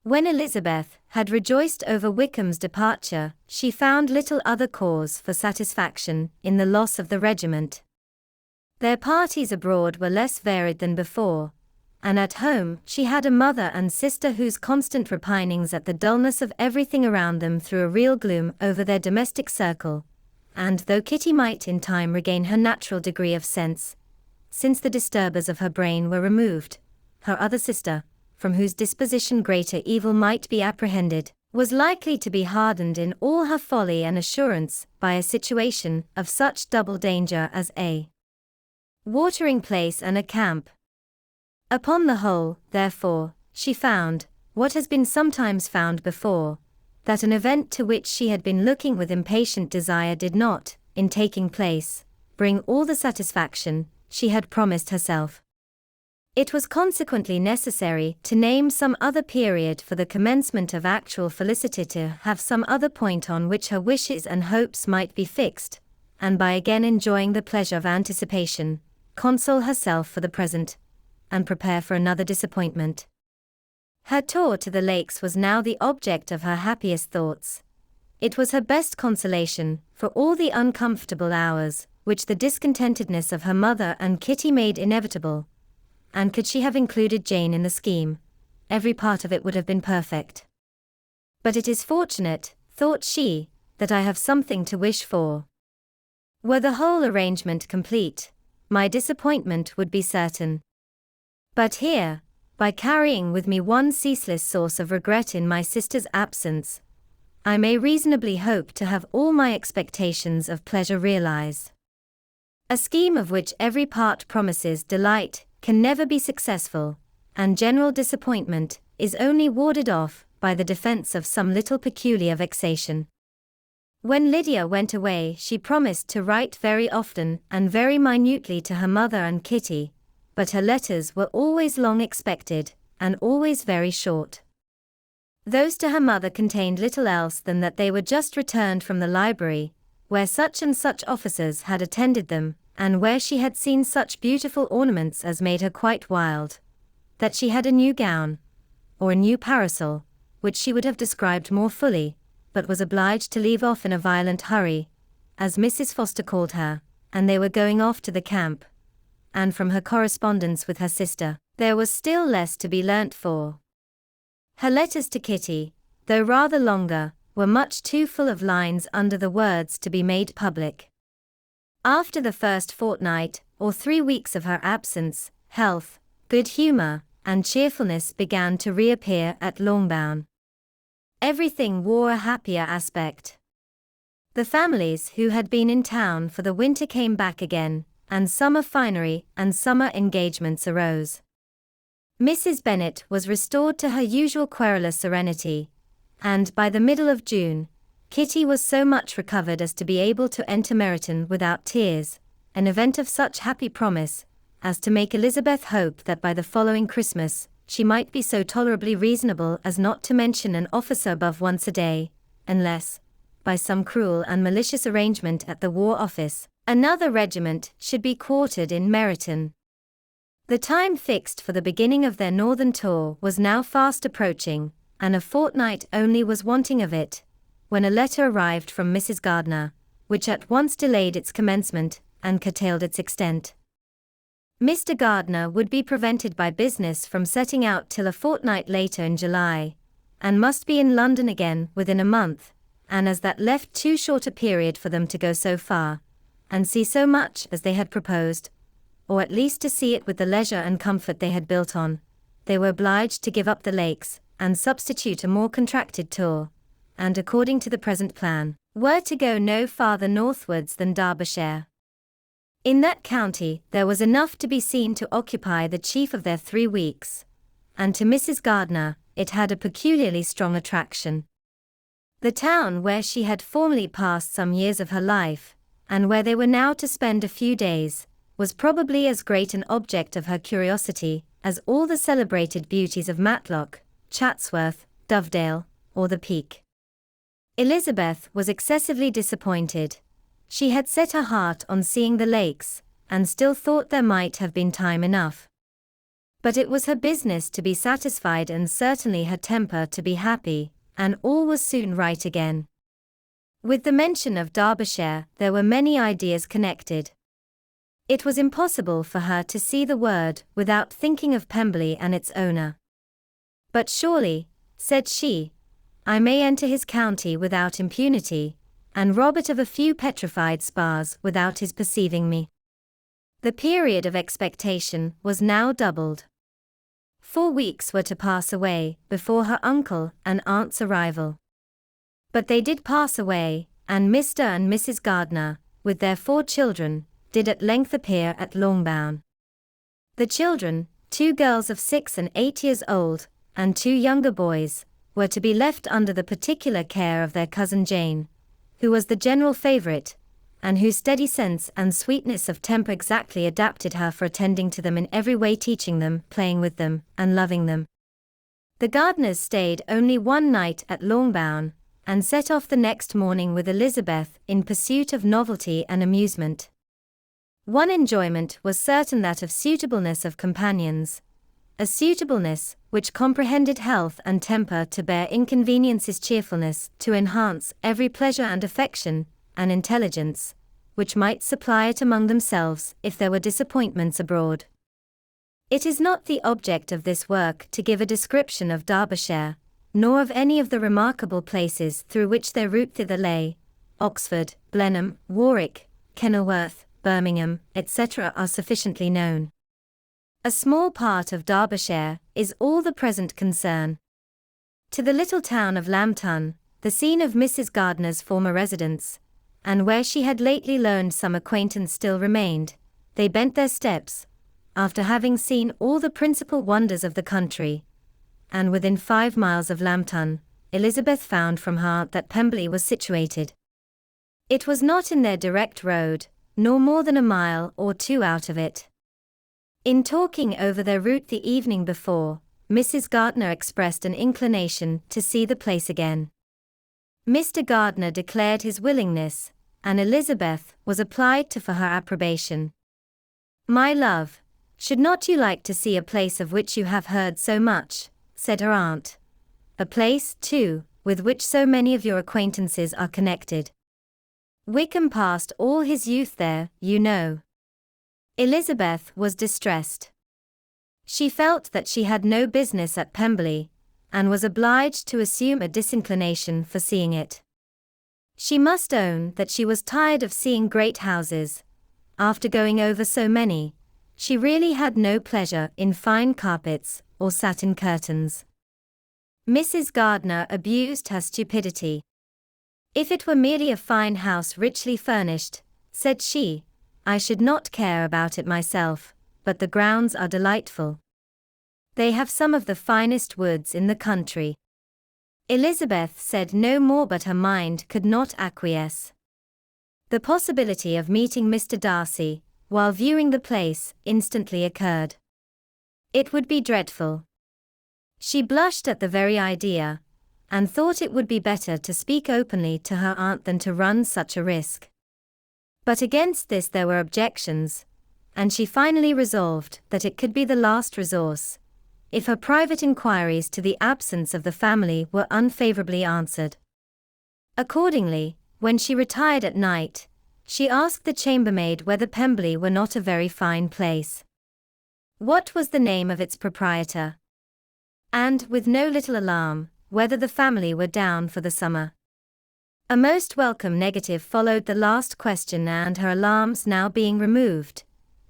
When Elizabeth had rejoiced over Wickham's departure, she found little other cause for satisfaction in the loss of the regiment. Their parties abroad were less varied than before, and at home she had a mother and sister whose constant repinings at the dullness of everything around them threw a real gloom over their domestic circle, and though Kitty might in time regain her natural degree of sense, since the disturbers of her brain were removed, her other sister, from whose disposition greater evil might be apprehended, was likely to be hardened in all her folly and assurance by a situation of such double danger as a watering place and a camp. Upon the whole, therefore, she found, what has been sometimes found before, that an event to which she had been looking with impatient desire did not, in taking place, bring all the satisfaction she had promised herself. It was consequently necessary to name some other period for the commencement of actual felicity, to have some other point on which her wishes and hopes might be fixed, and by again enjoying the pleasure of anticipation, console herself for the present, and prepare for another disappointment. Her tour to the lakes was now the object of her happiest thoughts. It was her best consolation for all the uncomfortable hours which the discontentedness of her mother and Kitty made inevitable, and could she have included Jane in the scheme, every part of it would have been perfect. But it is fortunate, thought she, that I have something to wish for. Were the whole arrangement complete, my disappointment would be certain. But here, by carrying with me one ceaseless source of regret in my sister's absence, I may reasonably hope to have all my expectations of pleasure realize. A scheme of which every part promises delight can never be successful, and general disappointment is only warded off by the defense of some little peculiar vexation. When Lydia went away, she promised to write very often and very minutely to her mother and Kitty, but her letters were always long expected, and always very short. Those to her mother contained little else than that they were just returned from the library, where such and such officers had attended them, and where she had seen such beautiful ornaments as made her quite wild, that she had a new gown, or a new parasol, which she would have described more fully, but was obliged to leave off in a violent hurry, as Mrs. Foster called her, and they were going off to the camp. And from her correspondence with her sister, there was still less to be learnt for. Her letters to Kitty, though rather longer, were much too full of lines under the words to be made public. After the first fortnight, or 3 weeks of her absence, health, good humour, and cheerfulness began to reappear at Longbourn. Everything wore a happier aspect. The families who had been in town for the winter came back again, and summer finery and summer engagements arose. Mrs. Bennet was restored to her usual querulous serenity, and by the middle of June, Kitty was so much recovered as to be able to enter Meryton without tears, an event of such happy promise, as to make Elizabeth hope that by the following Christmas, she might be so tolerably reasonable as not to mention an officer above once a day, unless, by some cruel and malicious arrangement at the War Office, another regiment should be quartered in Meryton. The time fixed for the beginning of their northern tour was now fast approaching, and a fortnight only was wanting of it, when a letter arrived from Mrs. Gardiner, which at once delayed its commencement, and curtailed its extent. Mr. Gardiner would be prevented by business from setting out till a fortnight later in July, and must be in London again within a month, and as that left too short a period for them to go so far, and see so much as they had proposed, or at least to see it with the leisure and comfort they had built on, they were obliged to give up the lakes, and substitute a more contracted tour, and according to the present plan, were to go no farther northwards than Derbyshire. In that county there was enough to be seen to occupy the chief of their 3 weeks, and to Mrs. Gardiner it had a peculiarly strong attraction. The town where she had formerly passed some years of her life, and where they were now to spend a few days, was probably as great an object of her curiosity as all the celebrated beauties of Matlock, Chatsworth, Dovedale, or the Peak. Elizabeth was excessively disappointed. She had set her heart on seeing the lakes, and still thought there might have been time enough. But it was her business to be satisfied and certainly her temper to be happy, and all was soon right again. With the mention of Derbyshire there were many ideas connected. It was impossible for her to see the word without thinking of Pemberley and its owner. But surely, said she, I may enter his county without impunity, and rob it of a few petrified spars without his perceiving me. The period of expectation was now doubled. 4 weeks were to pass away before her uncle and aunt's arrival. But they did pass away, and Mr. and Mrs. Gardiner, with their 4 children, did at length appear at Longbourn. The children, 2 girls of 6 and 8 years old, and 2 younger boys, were to be left under the particular care of their cousin Jane, who was the general favourite, and whose steady sense and sweetness of temper exactly adapted her for attending to them in every way, teaching them, playing with them, and loving them. The Gardiners stayed only 1 night at Longbourn, and set off the next morning with Elizabeth in pursuit of novelty and amusement. One enjoyment was certain, that of suitableness of companions, a suitableness which comprehended health and temper to bear inconveniences, cheerfulness to enhance every pleasure and affection, and intelligence, which might supply it among themselves if there were disappointments abroad. It is not the object of this work to give a description of Derbyshire, nor of any of the remarkable places through which their route thither lay. Oxford, Blenheim, Warwick, Kenilworth, Birmingham, etc. are sufficiently known. A small part of Derbyshire is all the present concern. To the little town of Lambton, the scene of Mrs. Gardiner's former residence, and where she had lately learned some acquaintance still remained, they bent their steps, after having seen all the principal wonders of the country. And within 5 miles of Lambton, Elizabeth found from her aunt that Pemberley was situated. It was not in their direct road, nor more than a mile or 2 out of it. In talking over their route the evening before, Mrs. Gardiner expressed an inclination to see the place again. Mr. Gardiner declared his willingness, and Elizabeth was applied to for her approbation. "My love, should not you like to see a place of which you have heard so much?" said her aunt. "A place, too, with which so many of your acquaintances are connected. Wickham passed all his youth there, you know." Elizabeth was distressed. She felt that she had no business at Pemberley, and was obliged to assume a disinclination for seeing it. She must own that she was tired of seeing great houses. After going over so many, she really had no pleasure in fine carpets or satin curtains. Mrs. Gardiner abused her stupidity. "If it were merely a fine house richly furnished," said she, "I should not care about it myself, but the grounds are delightful. They have some of the finest woods in the country." Elizabeth said no more, but her mind could not acquiesce. The possibility of meeting Mr. Darcy, while viewing the place, instantly occurred. It would be dreadful. She blushed at the very idea, and thought it would be better to speak openly to her aunt than to run such a risk. But against this there were objections, and she finally resolved that it could be the last resource, if her private inquiries to the absence of the family were unfavorably answered. Accordingly, when she retired at night, she asked the chambermaid whether Pemberley were not a very fine place. What was the name of its proprietor? And, with no little alarm, whether the family were down for the summer. A most welcome negative followed the last question, and her alarms now being removed,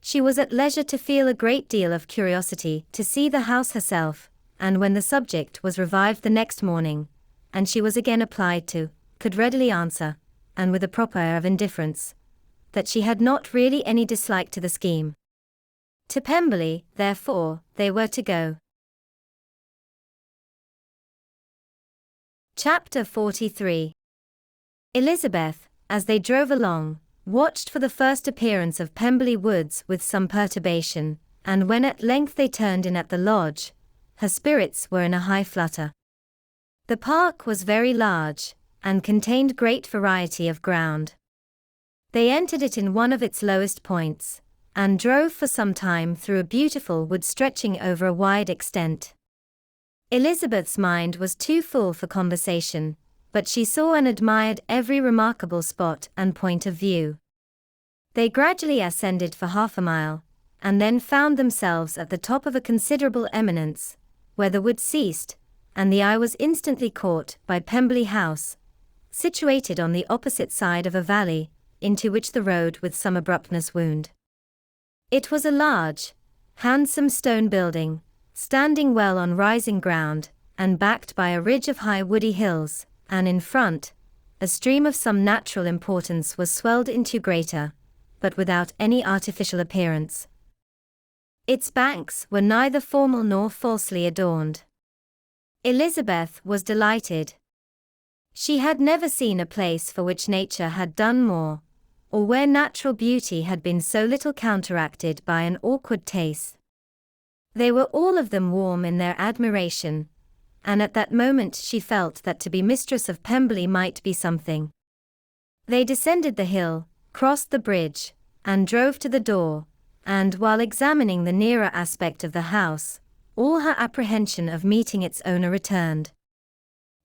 She was at leisure to feel a great deal of curiosity to see the house herself, and when the subject was revived the next morning, and she was again applied to, could readily answer, and with a proper air of indifference, that she had not really any dislike to the scheme. To Pemberley, therefore, they were to go. Chapter 43. Elizabeth, as they drove along, watched for the first appearance of Pemberley Woods with some perturbation, and when at length they turned in at the lodge, her spirits were in a high flutter. The park was very large, and contained great variety of ground. They entered it in one of its lowest points, and drove for some time through a beautiful wood stretching over a wide extent. Elizabeth's mind was too full for conversation, but she saw and admired every remarkable spot and point of view. They gradually ascended for half a mile, and then found themselves at the top of a considerable eminence, where the wood ceased, and the eye was instantly caught by Pemberley House, situated on the opposite side of a valley, into which the road with some abruptness wound. It was a large, handsome stone building, standing well on rising ground, and backed by a ridge of high woody hills, and in front, a stream of some natural importance was swelled into greater, but without any artificial appearance. Its banks were neither formal nor falsely adorned. Elizabeth was delighted. She had never seen a place for which nature had done more, or where natural beauty had been so little counteracted by an awkward taste. They were all of them warm in their admiration, and at that moment she felt that to be mistress of Pemberley might be something. They descended the hill, crossed the bridge, and drove to the door, and while examining the nearer aspect of the house, all her apprehension of meeting its owner returned.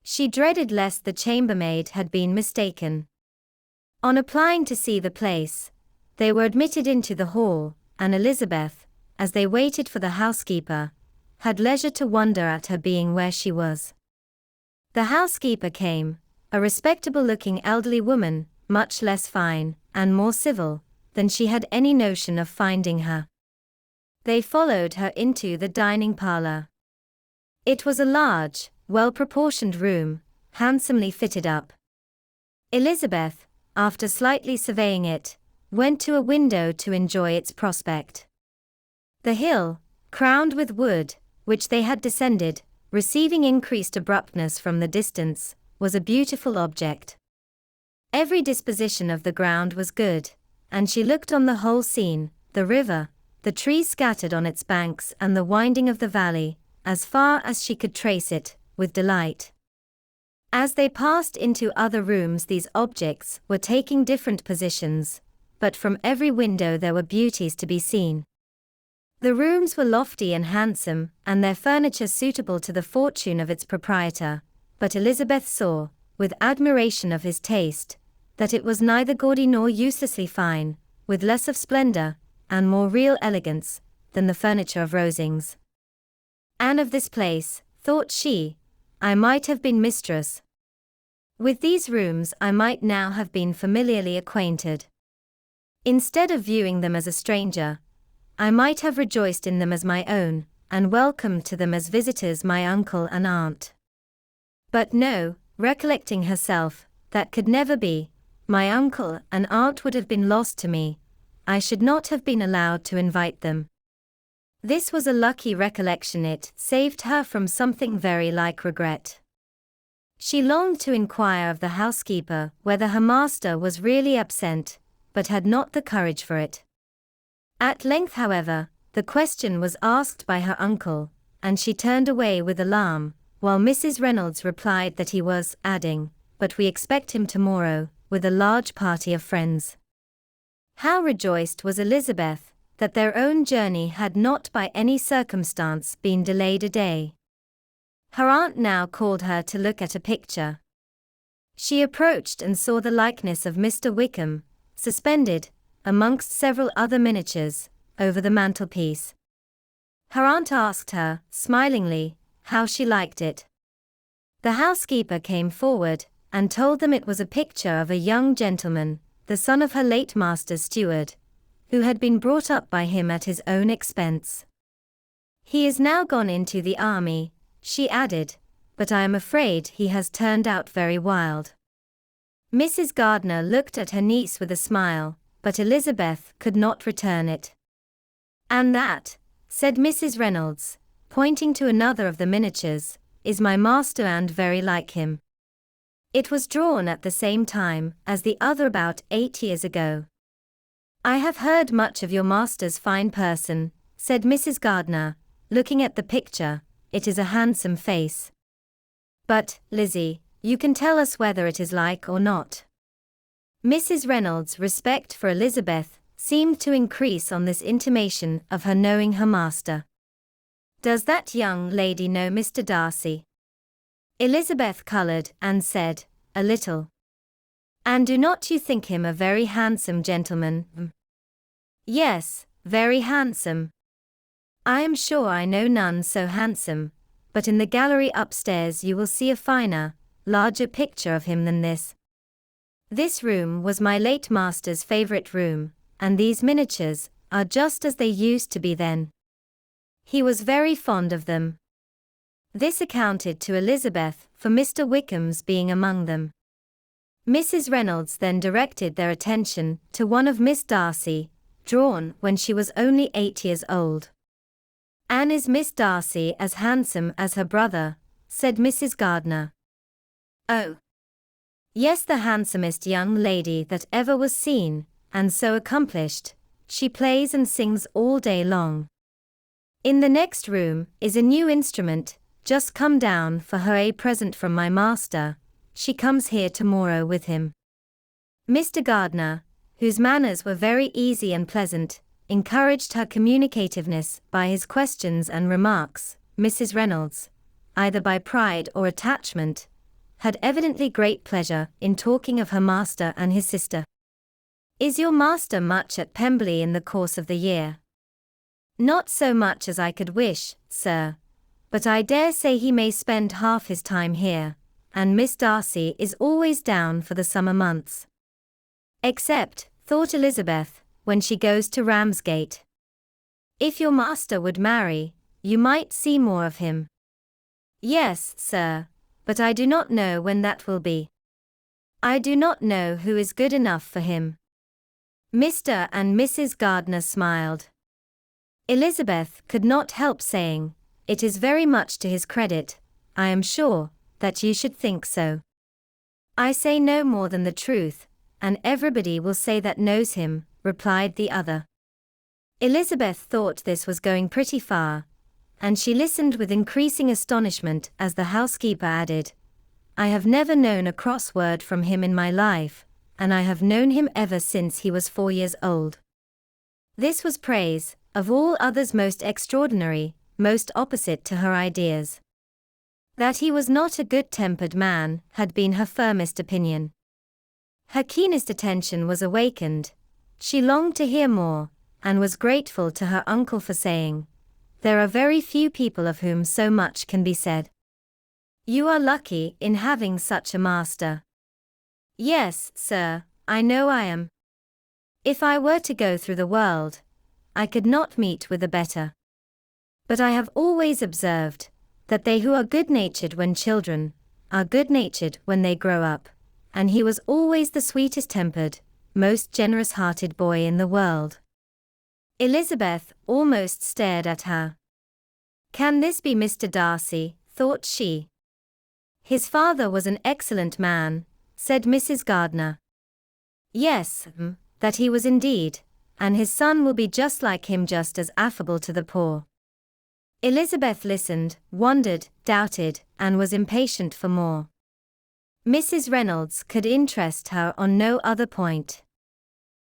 She dreaded lest the chambermaid had been mistaken. On applying to see the place, they were admitted into the hall, and Elizabeth, as they waited for the housekeeper, had leisure to wonder at her being where she was. The housekeeper came, a respectable-looking elderly woman, much less fine, and more civil, than she had any notion of finding her. They followed her into the dining parlour. It was a large, well-proportioned room, handsomely fitted up. Elizabeth, after slightly surveying it, went to a window to enjoy its prospect. The hill, crowned with wood, which they had descended, receiving increased abruptness from the distance, was a beautiful object. Every disposition of the ground was good, and she looked on the whole scene, the river, the trees scattered on its banks and the winding of the valley, as far as she could trace it, with delight. As they passed into other rooms these objects were taking different positions, but from every window there were beauties to be seen. The rooms were lofty and handsome, and their furniture suitable to the fortune of its proprietor, but Elizabeth saw, with admiration of his taste, that it was neither gaudy nor uselessly fine, with less of splendor, and more real elegance, than the furniture of Rosings. And of this place, thought she, I might have been mistress. With these rooms I might now have been familiarly acquainted. Instead of viewing them as a stranger, I might have rejoiced in them as my own, and welcomed to them as visitors my uncle and aunt. But no, recollecting herself, that could never be, my uncle and aunt would have been lost to me, I should not have been allowed to invite them. This was a lucky recollection, it saved her from something very like regret. She longed to inquire of the housekeeper whether her master was really absent, but had not the courage for it. At length, however, the question was asked by her uncle, and she turned away with alarm, while Mrs. Reynolds replied that he was, adding, but we expect him tomorrow, with a large party of friends. How rejoiced was Elizabeth, that their own journey had not by any circumstance been delayed a day. Her aunt now called her to look at a picture. She approached and saw the likeness of Mr. Wickham, suspended, amongst several other miniatures, over the mantelpiece. Her aunt asked her, smilingly, how she liked it. The housekeeper came forward, and told them it was a picture of a young gentleman, the son of her late master's steward, who had been brought up by him at his own expense. He is now gone into the army, she added, but I am afraid he has turned out very wild. Mrs. Gardiner looked at her niece with a smile, but Elizabeth could not return it. And that, said Mrs. Reynolds, pointing to another of the miniatures, is my master and very like him. It was drawn at the same time as the other about 8 years ago. I have heard much of your master's fine person, said Mrs. Gardiner, looking at the picture. It is a handsome face. But, Lizzie, you can tell us whether it is like or not. Mrs. Reynolds' respect for Elizabeth seemed to increase on this intimation of her knowing her master. Does that young lady know Mr. Darcy? Elizabeth coloured and said, a little. And do not you think him a very handsome gentleman? Yes, very handsome. I am sure I know none so handsome, but in the gallery upstairs you will see a finer, larger picture of him than this. This room was my late master's favourite room, and these miniatures are just as they used to be then. He was very fond of them. This accounted to Elizabeth for Mr. Wickham's being among them. Mrs. Reynolds then directed their attention to one of Miss Darcy, drawn when she was only 8 years old. And is Miss Darcy as handsome as her brother? Said Mrs. Gardiner. Oh, yes, the handsomest young lady that ever was seen, and so accomplished. She plays and sings all day long. In the next room is a new instrument, just come down for her a present from my master. She comes here tomorrow with him. Mr. Gardiner, whose manners were very easy and pleasant, encouraged her communicativeness by his questions and remarks. Mrs. Reynolds, either by pride or attachment, had evidently great pleasure in talking of her master and his sister. Is your master much at Pemberley in the course of the year? Not so much as I could wish, sir, but I dare say he may spend half his time here, and Miss Darcy is always down for the summer months. Except, thought Elizabeth, when she goes to Ramsgate. If your master would marry, you might see more of him. Yes, sir, but I do not know when that will be. I do not know who is good enough for him. Mr. and Mrs. Gardiner smiled. Elizabeth could not help saying, it is very much to his credit, I am sure, that you should think so. I say no more than the truth, and everybody will say that knows him, replied the other. Elizabeth thought this was going pretty far, and she listened with increasing astonishment as the housekeeper added, I have never known a cross word from him in my life, and I have known him ever since he was 4 years old. This was praise, of all others most extraordinary, most opposite to her ideas. That he was not a good-tempered man had been her firmest opinion. Her keenest attention was awakened. She longed to hear more, and was grateful to her uncle for saying, there are very few people of whom so much can be said. You are lucky in having such a master. Yes, sir, I know I am. If I were to go through the world, I could not meet with a better. But I have always observed that they who are good-natured when children are good-natured when they grow up, and he was always the sweetest-tempered, most generous-hearted boy in the world. Elizabeth almost stared at her. Can this be Mr. Darcy, thought she. His father was an excellent man, said Mrs. Gardiner. Yes, that he was indeed, and his son will be just like him, just as affable to the poor. Elizabeth listened, wondered, doubted, and was impatient for more. Mrs. Reynolds could interest her on no other point.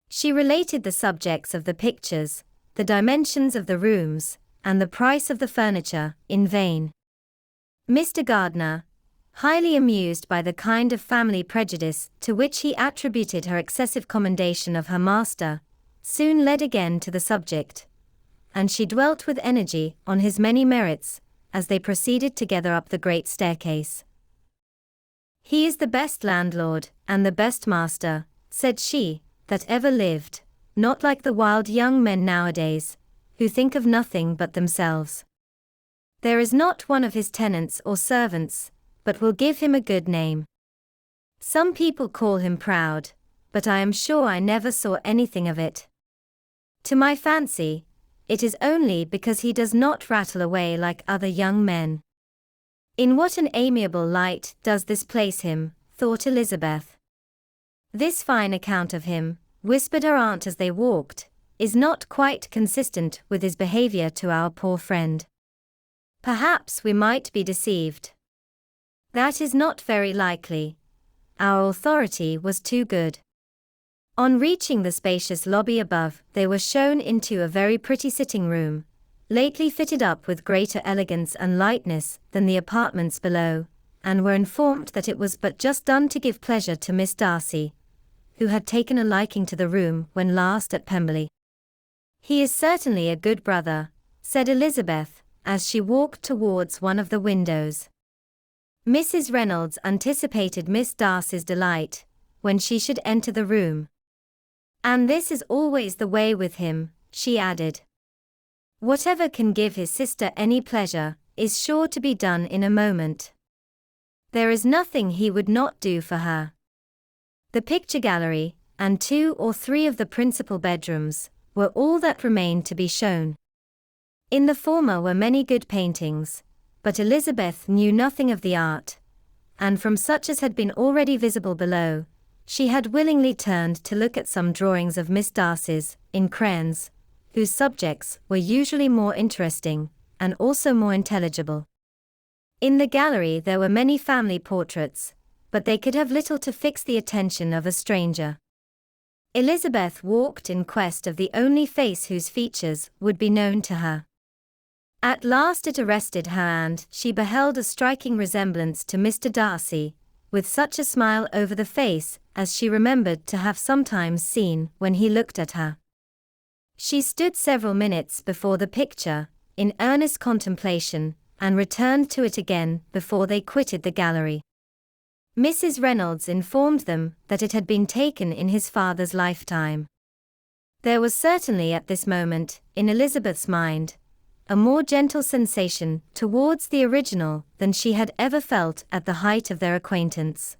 She related the subjects of the pictures, the dimensions of the rooms, and the price of the furniture, in vain. Mr. Gardiner, highly amused by the kind of family prejudice to which he attributed her excessive commendation of her master, soon led again to the subject, and she dwelt with energy on his many merits, as they proceeded together up the great staircase. He is the best landlord, and the best master, said she, that ever lived, not like the wild young men nowadays, who think of nothing but themselves. There is not one of his tenants or servants, but will give him a good name. Some people call him proud, but I am sure I never saw anything of it. To my fancy, it is only because he does not rattle away like other young men. In what an amiable light does this place him, thought Elizabeth. This fine account of him, whispered her aunt as they walked, is not quite consistent with his behavior to our poor friend. Perhaps we might be deceived. That is not very likely. Our authority was too good. On reaching the spacious lobby above, they were shown into a very pretty sitting room, lately fitted up with greater elegance and lightness than the apartments below, and were informed that it was but just done to give pleasure to Miss Darcy, who had taken a liking to the room when last at Pemberley. "He is certainly a good brother," said Elizabeth, as she walked towards one of the windows. Mrs. Reynolds anticipated Miss Darcy's delight when she should enter the room. "And this is always the way with him," she added. "Whatever can give his sister any pleasure is sure to be done in a moment. There is nothing he would not do for her." The picture gallery, and 2 or 3 of the principal bedrooms, were all that remained to be shown. In the former were many good paintings, but Elizabeth knew nothing of the art, and from such as had been already visible below, she had willingly turned to look at some drawings of Miss Darcy's, in crayons, whose subjects were usually more interesting, and also more intelligible. In the gallery there were many family portraits, but they could have little to fix the attention of a stranger. Elizabeth walked in quest of the only face whose features would be known to her. At last it arrested her, and she beheld a striking resemblance to Mr. Darcy, with such a smile over the face as she remembered to have sometimes seen when he looked at her. She stood several minutes before the picture, in earnest contemplation, and returned to it again before they quitted the gallery. Mrs. Reynolds informed them that it had been taken in his father's lifetime. There was certainly at this moment, in Elizabeth's mind, a more gentle sensation towards the original than she had ever felt at the height of their acquaintance.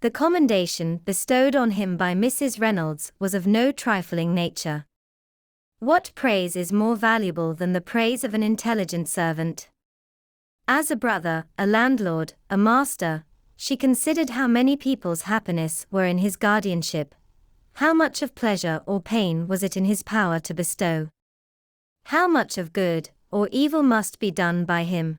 The commendation bestowed on him by Mrs. Reynolds was of no trifling nature. What praise is more valuable than the praise of an intelligent servant? As a brother, a landlord, a master, she considered how many people's happiness were in his guardianship. How much of pleasure or pain was it in his power to bestow? How much of good or evil must be done by him?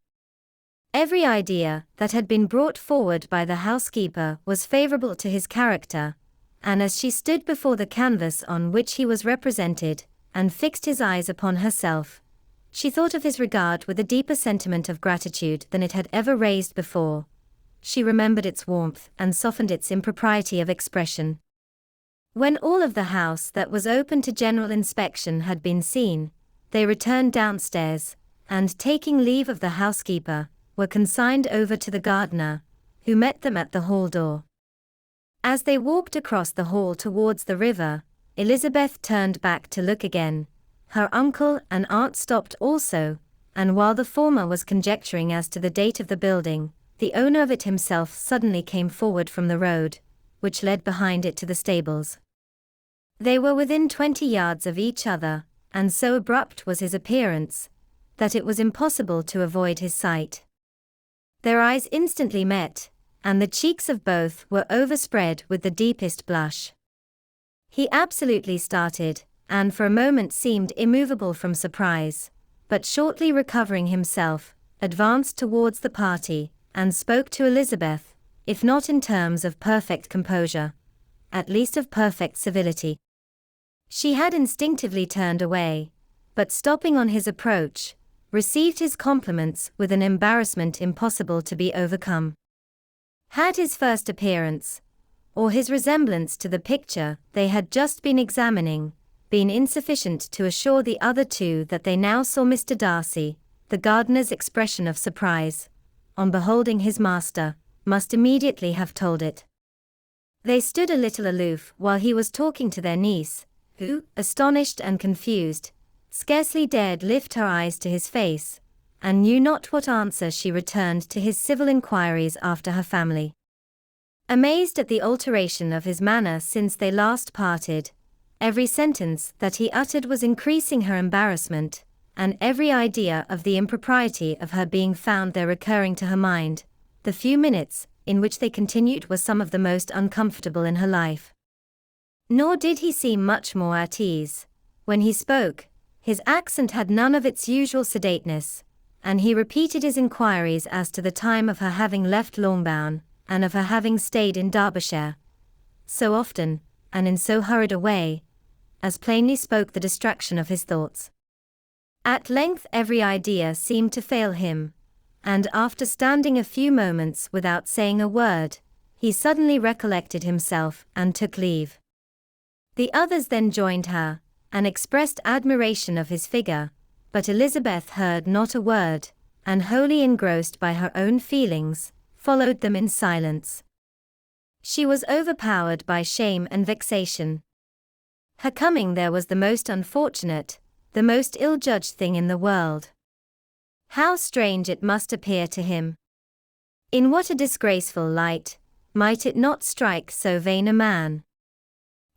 Every idea that had been brought forward by the housekeeper was favorable to his character, and as she stood before the canvas on which he was represented, and fixed his eyes upon herself, she thought of his regard with a deeper sentiment of gratitude than it had ever raised before. She remembered its warmth and softened its impropriety of expression. When all of the house that was open to general inspection had been seen, they returned downstairs, and taking leave of the housekeeper, were consigned over to the gardener, who met them at the hall door. As they walked across the hall towards the river, Elizabeth turned back to look again. Her uncle and aunt stopped also, and while the former was conjecturing as to the date of the building, the owner of it himself suddenly came forward from the road, which led behind it to the stables. They were within 20 yards of each other, and so abrupt was his appearance, that it was impossible to avoid his sight. Their eyes instantly met, and the cheeks of both were overspread with the deepest blush. He absolutely started, and for a moment seemed immovable from surprise, but shortly recovering himself, advanced towards the party, and spoke to Elizabeth, if not in terms of perfect composure, at least of perfect civility. She had instinctively turned away, but stopping on his approach, received his compliments with an embarrassment impossible to be overcome. Had his first appearance, or his resemblance to the picture they had just been examining, been insufficient to assure the other two that they now saw Mr. Darcy, the gardener's expression of surprise, on beholding his master, must immediately have told it. They stood a little aloof while he was talking to their niece, who, astonished and confused, scarcely dared lift her eyes to his face, and knew not what answer she returned to his civil inquiries after her family. Amazed at the alteration of his manner since they last parted, every sentence that he uttered was increasing her embarrassment, and every idea of the impropriety of her being found there recurring to her mind, the few minutes in which they continued were some of the most uncomfortable in her life. Nor did he seem much more at ease. When he spoke, his accent had none of its usual sedateness, and he repeated his inquiries as to the time of her having left Longbourn, and of her having stayed in Derbyshire so often, and in so hurried a way, as plainly spoke the distraction of his thoughts. At length every idea seemed to fail him, and after standing a few moments without saying a word, he suddenly recollected himself and took leave. The others then joined her, and expressed admiration of his figure, but Elizabeth heard not a word, and wholly engrossed by her own feelings, followed them in silence. She was overpowered by shame and vexation. Her coming there was the most unfortunate, the most ill-judged thing in the world. How strange it must appear to him! In what a disgraceful light might it not strike so vain a man?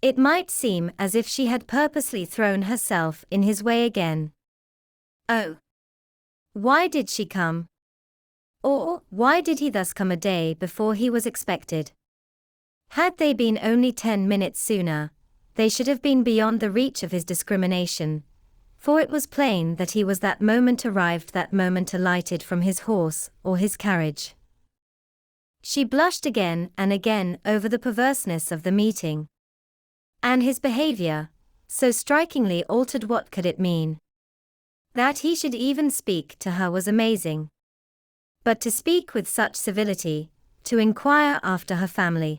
It might seem as if she had purposely thrown herself in his way again. Oh! Why did she come? Or, why did he thus come a day before he was expected? Had they been only 10 minutes sooner, they should have been beyond the reach of his discrimination, for it was plain that he was that moment arrived, that moment alighted from his horse or his carriage. She blushed again and again over the perverseness of the meeting. And his behavior, so strikingly altered, what could it mean? That he should even speak to her was amazing. But to speak with such civility, to inquire after her family.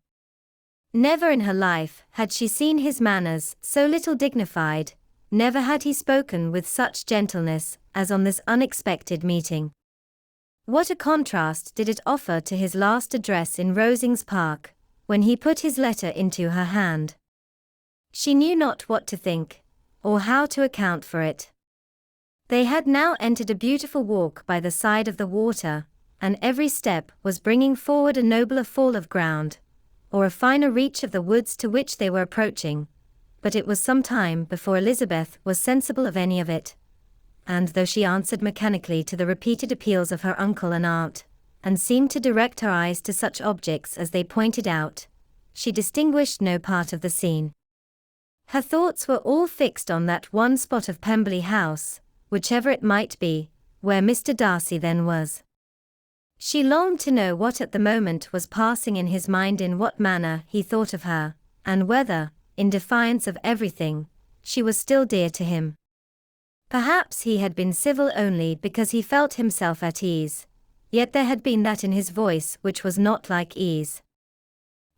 Never in her life had she seen his manners so little dignified, never had he spoken with such gentleness as on this unexpected meeting. What a contrast did it offer to his last address in Rosings Park, when he put his letter into her hand. She knew not what to think, or how to account for it. They had now entered a beautiful walk by the side of the water, and every step was bringing forward a nobler fall of ground, or a finer reach of the woods to which they were approaching, but it was some time before Elizabeth was sensible of any of it, and though she answered mechanically to the repeated appeals of her uncle and aunt, and seemed to direct her eyes to such objects as they pointed out, she distinguished no part of the scene. Her thoughts were all fixed on that one spot of Pemberley House, whichever it might be, where Mr. Darcy then was. She longed to know what at the moment was passing in his mind, in what manner he thought of her, and whether, in defiance of everything, she was still dear to him. Perhaps he had been civil only because he felt himself at ease, yet there had been that in his voice which was not like ease.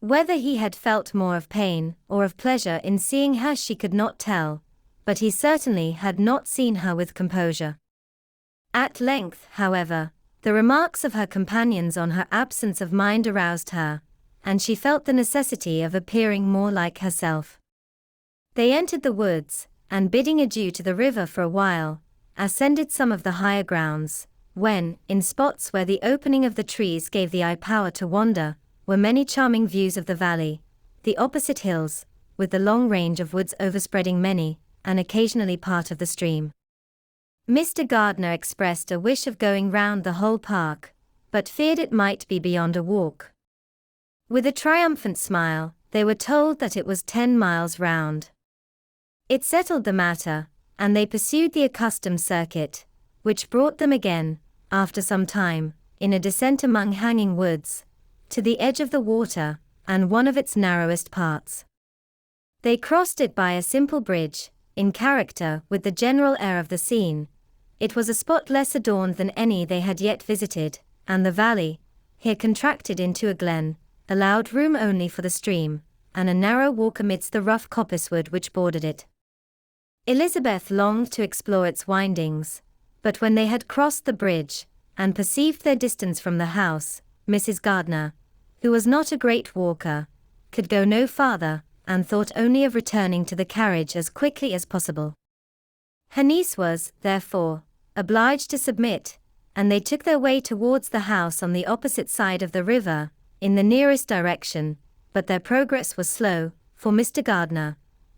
Whether he had felt more of pain or of pleasure in seeing her she could not tell, but he certainly had not seen her with composure. At length, however, the remarks of her companions on her absence of mind aroused her, and she felt the necessity of appearing more like herself. They entered the woods, and bidding adieu to the river for a while, ascended some of the higher grounds, when, in spots where the opening of the trees gave the eye power to wander, were many charming views of the valley, the opposite hills, with the long range of woods overspreading many, and occasionally part of the stream. Mr. Gardiner expressed a wish of going round the whole park, but feared it might be beyond a walk. With a triumphant smile, they were told that it was 10 miles round. It settled the matter, and they pursued the accustomed circuit, which brought them again, after some time, in a descent among hanging woods, to the edge of the water, and one of its narrowest parts. They crossed it by a simple bridge, in character with the general air of the scene. It was a spot less adorned than any they had yet visited, and the valley, here contracted into a glen, allowed room only for the stream, and a narrow walk amidst the rough coppicewood which bordered it. Elizabeth longed to explore its windings, but when they had crossed the bridge, and perceived their distance from the house, Mrs. Gardiner, who was not a great walker, could go no farther, and thought only of returning to the carriage as quickly as possible. Her niece was, therefore, obliged to submit, and they took their way towards the house on the opposite side of the river, in the nearest direction, but their progress was slow, for Mr. Gardiner,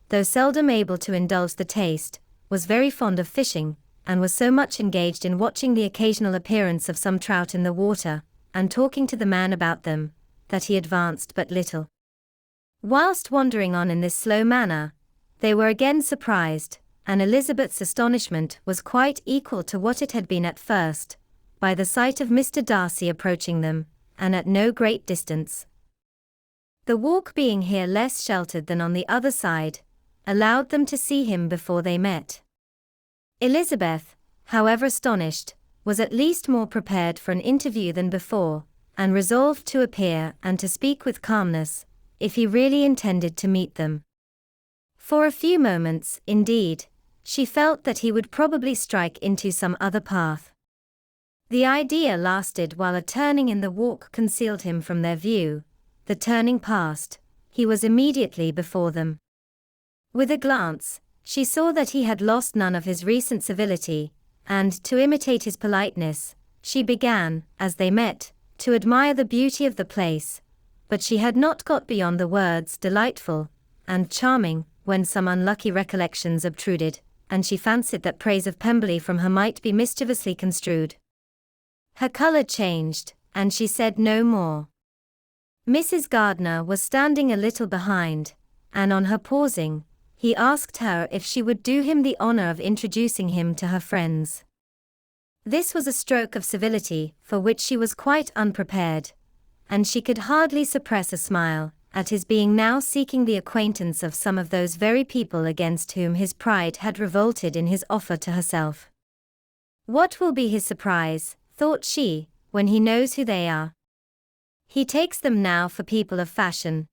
though seldom able to indulge the taste, was very fond of fishing, and was so much engaged in watching the occasional appearance of some trout in the water, and talking to the man about them, that he advanced but little. Whilst wandering on in this slow manner, they were again surprised, and Elizabeth's astonishment was quite equal to what it had been at first, by the sight of Mr. Darcy approaching them, and at no great distance. The walk being here less sheltered than on the other side, allowed them to see him before they met. Elizabeth, however astonished, was at least more prepared for an interview than before, and resolved to appear and to speak with calmness, if he really intended to meet them. For a few moments, indeed, she felt that he would probably strike into some other path. The idea lasted while a turning in the walk concealed him from their view. The turning past, he was immediately before them. With a glance, she saw that he had lost none of his recent civility, and, to imitate his politeness, she began, as they met, to admire the beauty of the place, but she had not got beyond the words delightful and charming, when some unlucky recollections obtruded, and she fancied that praise of Pemberley from her might be mischievously construed. Her colour changed, and she said no more. Mrs. Gardiner was standing a little behind, and on her pausing, he asked her if she would do him the honour of introducing him to her friends. This was a stroke of civility for which she was quite unprepared, and she could hardly suppress a smile at his being now seeking the acquaintance of some of those very people against whom his pride had revolted in his offer to herself. What will be his surprise, thought she, when he knows who they are? He takes them now for people of fashion.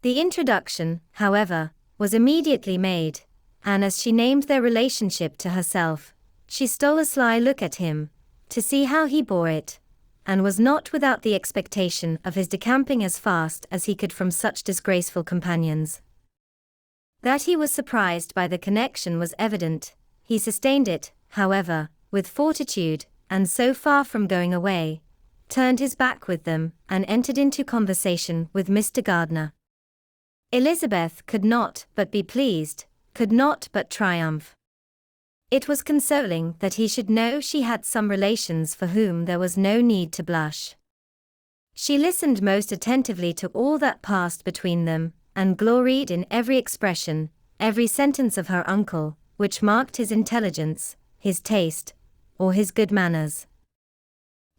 The introduction, however, was immediately made, and as she named their relationship to herself, she stole a sly look at him, to see how he bore it, and was not without the expectation of his decamping as fast as he could from such disgraceful companions. That he was surprised by the connection was evident. He sustained it, however, with fortitude, and so far from going away, turned his back with them, and entered into conversation with Mr. Gardiner. Elizabeth could not but be pleased, could not but triumph. It was consoling that he should know she had some relations for whom there was no need to blush. She listened most attentively to all that passed between them, and gloried in every expression, every sentence of her uncle, which marked his intelligence, his taste, or his good manners.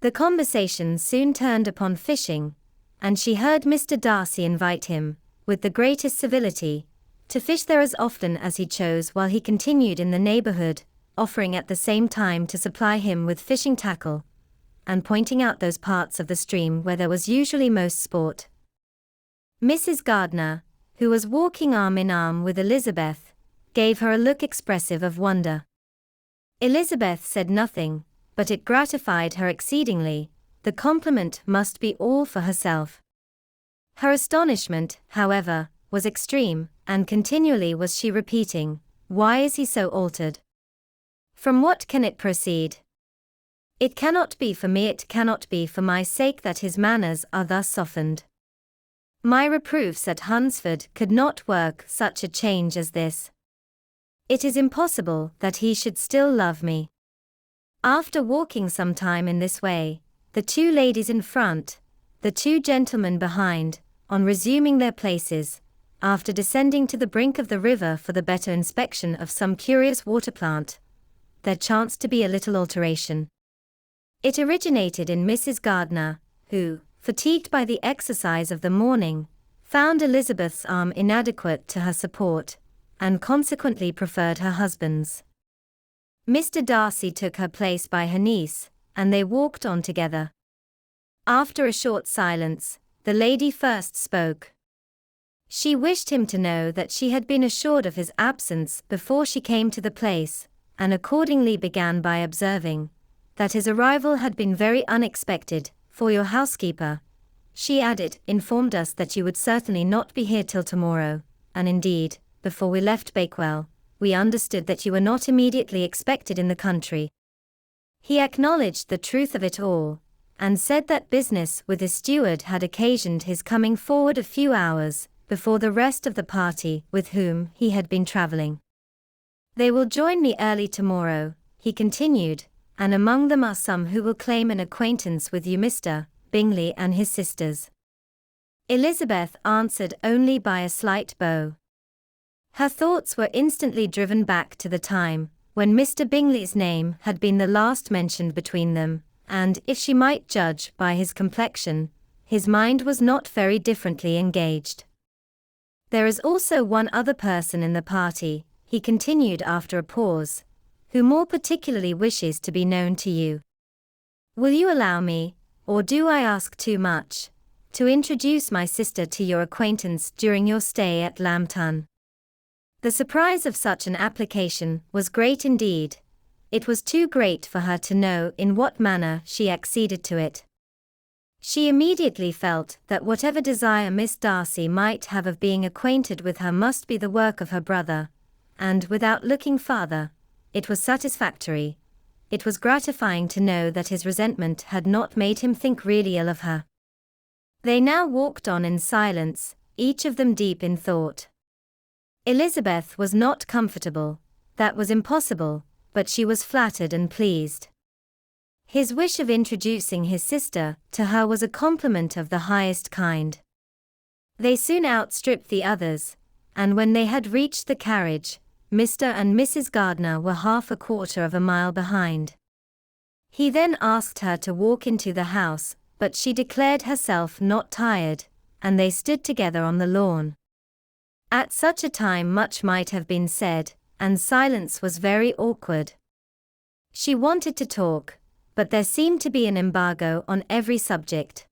The conversation soon turned upon fishing, and she heard Mr. Darcy invite him, with the greatest civility, to fish there as often as he chose while he continued in the neighbourhood, offering at the same time to supply him with fishing tackle, and pointing out those parts of the stream where there was usually most sport. Mrs. Gardiner, who was walking arm in arm with Elizabeth, gave her a look expressive of wonder. Elizabeth said nothing, but it gratified her exceedingly. The compliment must be all for herself. Her astonishment, however, was extreme, and continually was she repeating, "Why is he so altered? From what can it proceed? It cannot be for me, it cannot be for my sake that his manners are thus softened. My reproofs at Hunsford could not work such a change as this. It is impossible that he should still love me." After walking some time in this way, the two ladies in front, the two gentlemen behind, on resuming their places, after descending to the brink of the river for the better inspection of some curious water plant, there chanced to be a little alteration. It originated in Mrs. Gardiner, who, fatigued by the exercise of the morning, found Elizabeth's arm inadequate to her support, and consequently preferred her husband's. Mr. Darcy took her place by her niece, and they walked on together. After a short silence, the lady first spoke. She wished him to know that she had been assured of his absence before she came to the place, and accordingly began by observing that his arrival had been very unexpected, for your housekeeper, she added, informed us that you would certainly not be here till tomorrow, and indeed, before we left Bakewell, we understood that you were not immediately expected in the country. He acknowledged the truth of it all, and said that business with his steward had occasioned his coming forward a few hours before the rest of the party with whom he had been travelling. They will join me early tomorrow, he continued, and among them are some who will claim an acquaintance with you, Mr. Bingley and his sisters. Elizabeth answered only by a slight bow. Her thoughts were instantly driven back to the time when Mr. Bingley's name had been the last mentioned between them, and, if she might judge by his complexion, his mind was not very differently engaged. There is also one other person in the party, he continued after a pause, who more particularly wishes to be known to you. Will you allow me, or do I ask too much, to introduce my sister to your acquaintance during your stay at Lambton? The surprise of such an application was great indeed. It was too great for her to know in what manner she acceded to it. She immediately felt that whatever desire Miss Darcy might have of being acquainted with her must be the work of her brother, and without looking farther, it was satisfactory. It was gratifying to know that his resentment had not made him think really ill of her. They now walked on in silence, each of them deep in thought. Elizabeth was not comfortable, that was impossible, but she was flattered and pleased. His wish of introducing his sister to her was a compliment of the highest kind. They soon outstripped the others, and when they had reached the carriage, Mr. and Mrs. Gardiner were half a quarter of a mile behind. He then asked her to walk into the house, but she declared herself not tired, and they stood together on the lawn. At such a time much might have been said, and silence was very awkward. She wanted to talk, but there seemed to be an embargo on every subject.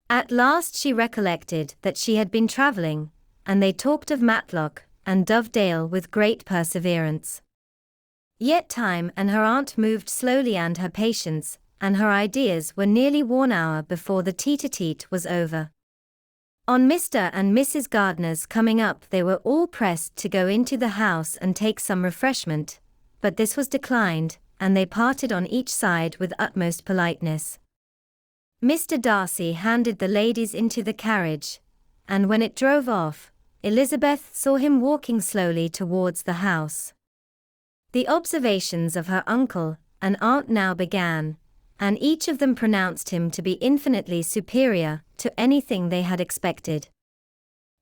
At last she recollected that she had been travelling, and they talked of Matlock and Dovedale with great perseverance. Yet time and her aunt moved slowly, and her patience and her ideas were nearly worn out before the tete-a-tete was over. On Mr. and Mrs. Gardiner's coming up, they were all pressed to go into the house and take some refreshment, but this was declined, and they parted on each side with utmost politeness. Mr. Darcy handed the ladies into the carriage, and when it drove off, Elizabeth saw him walking slowly towards the house. The observations of her uncle and aunt now began, and each of them pronounced him to be infinitely superior to anything they had expected.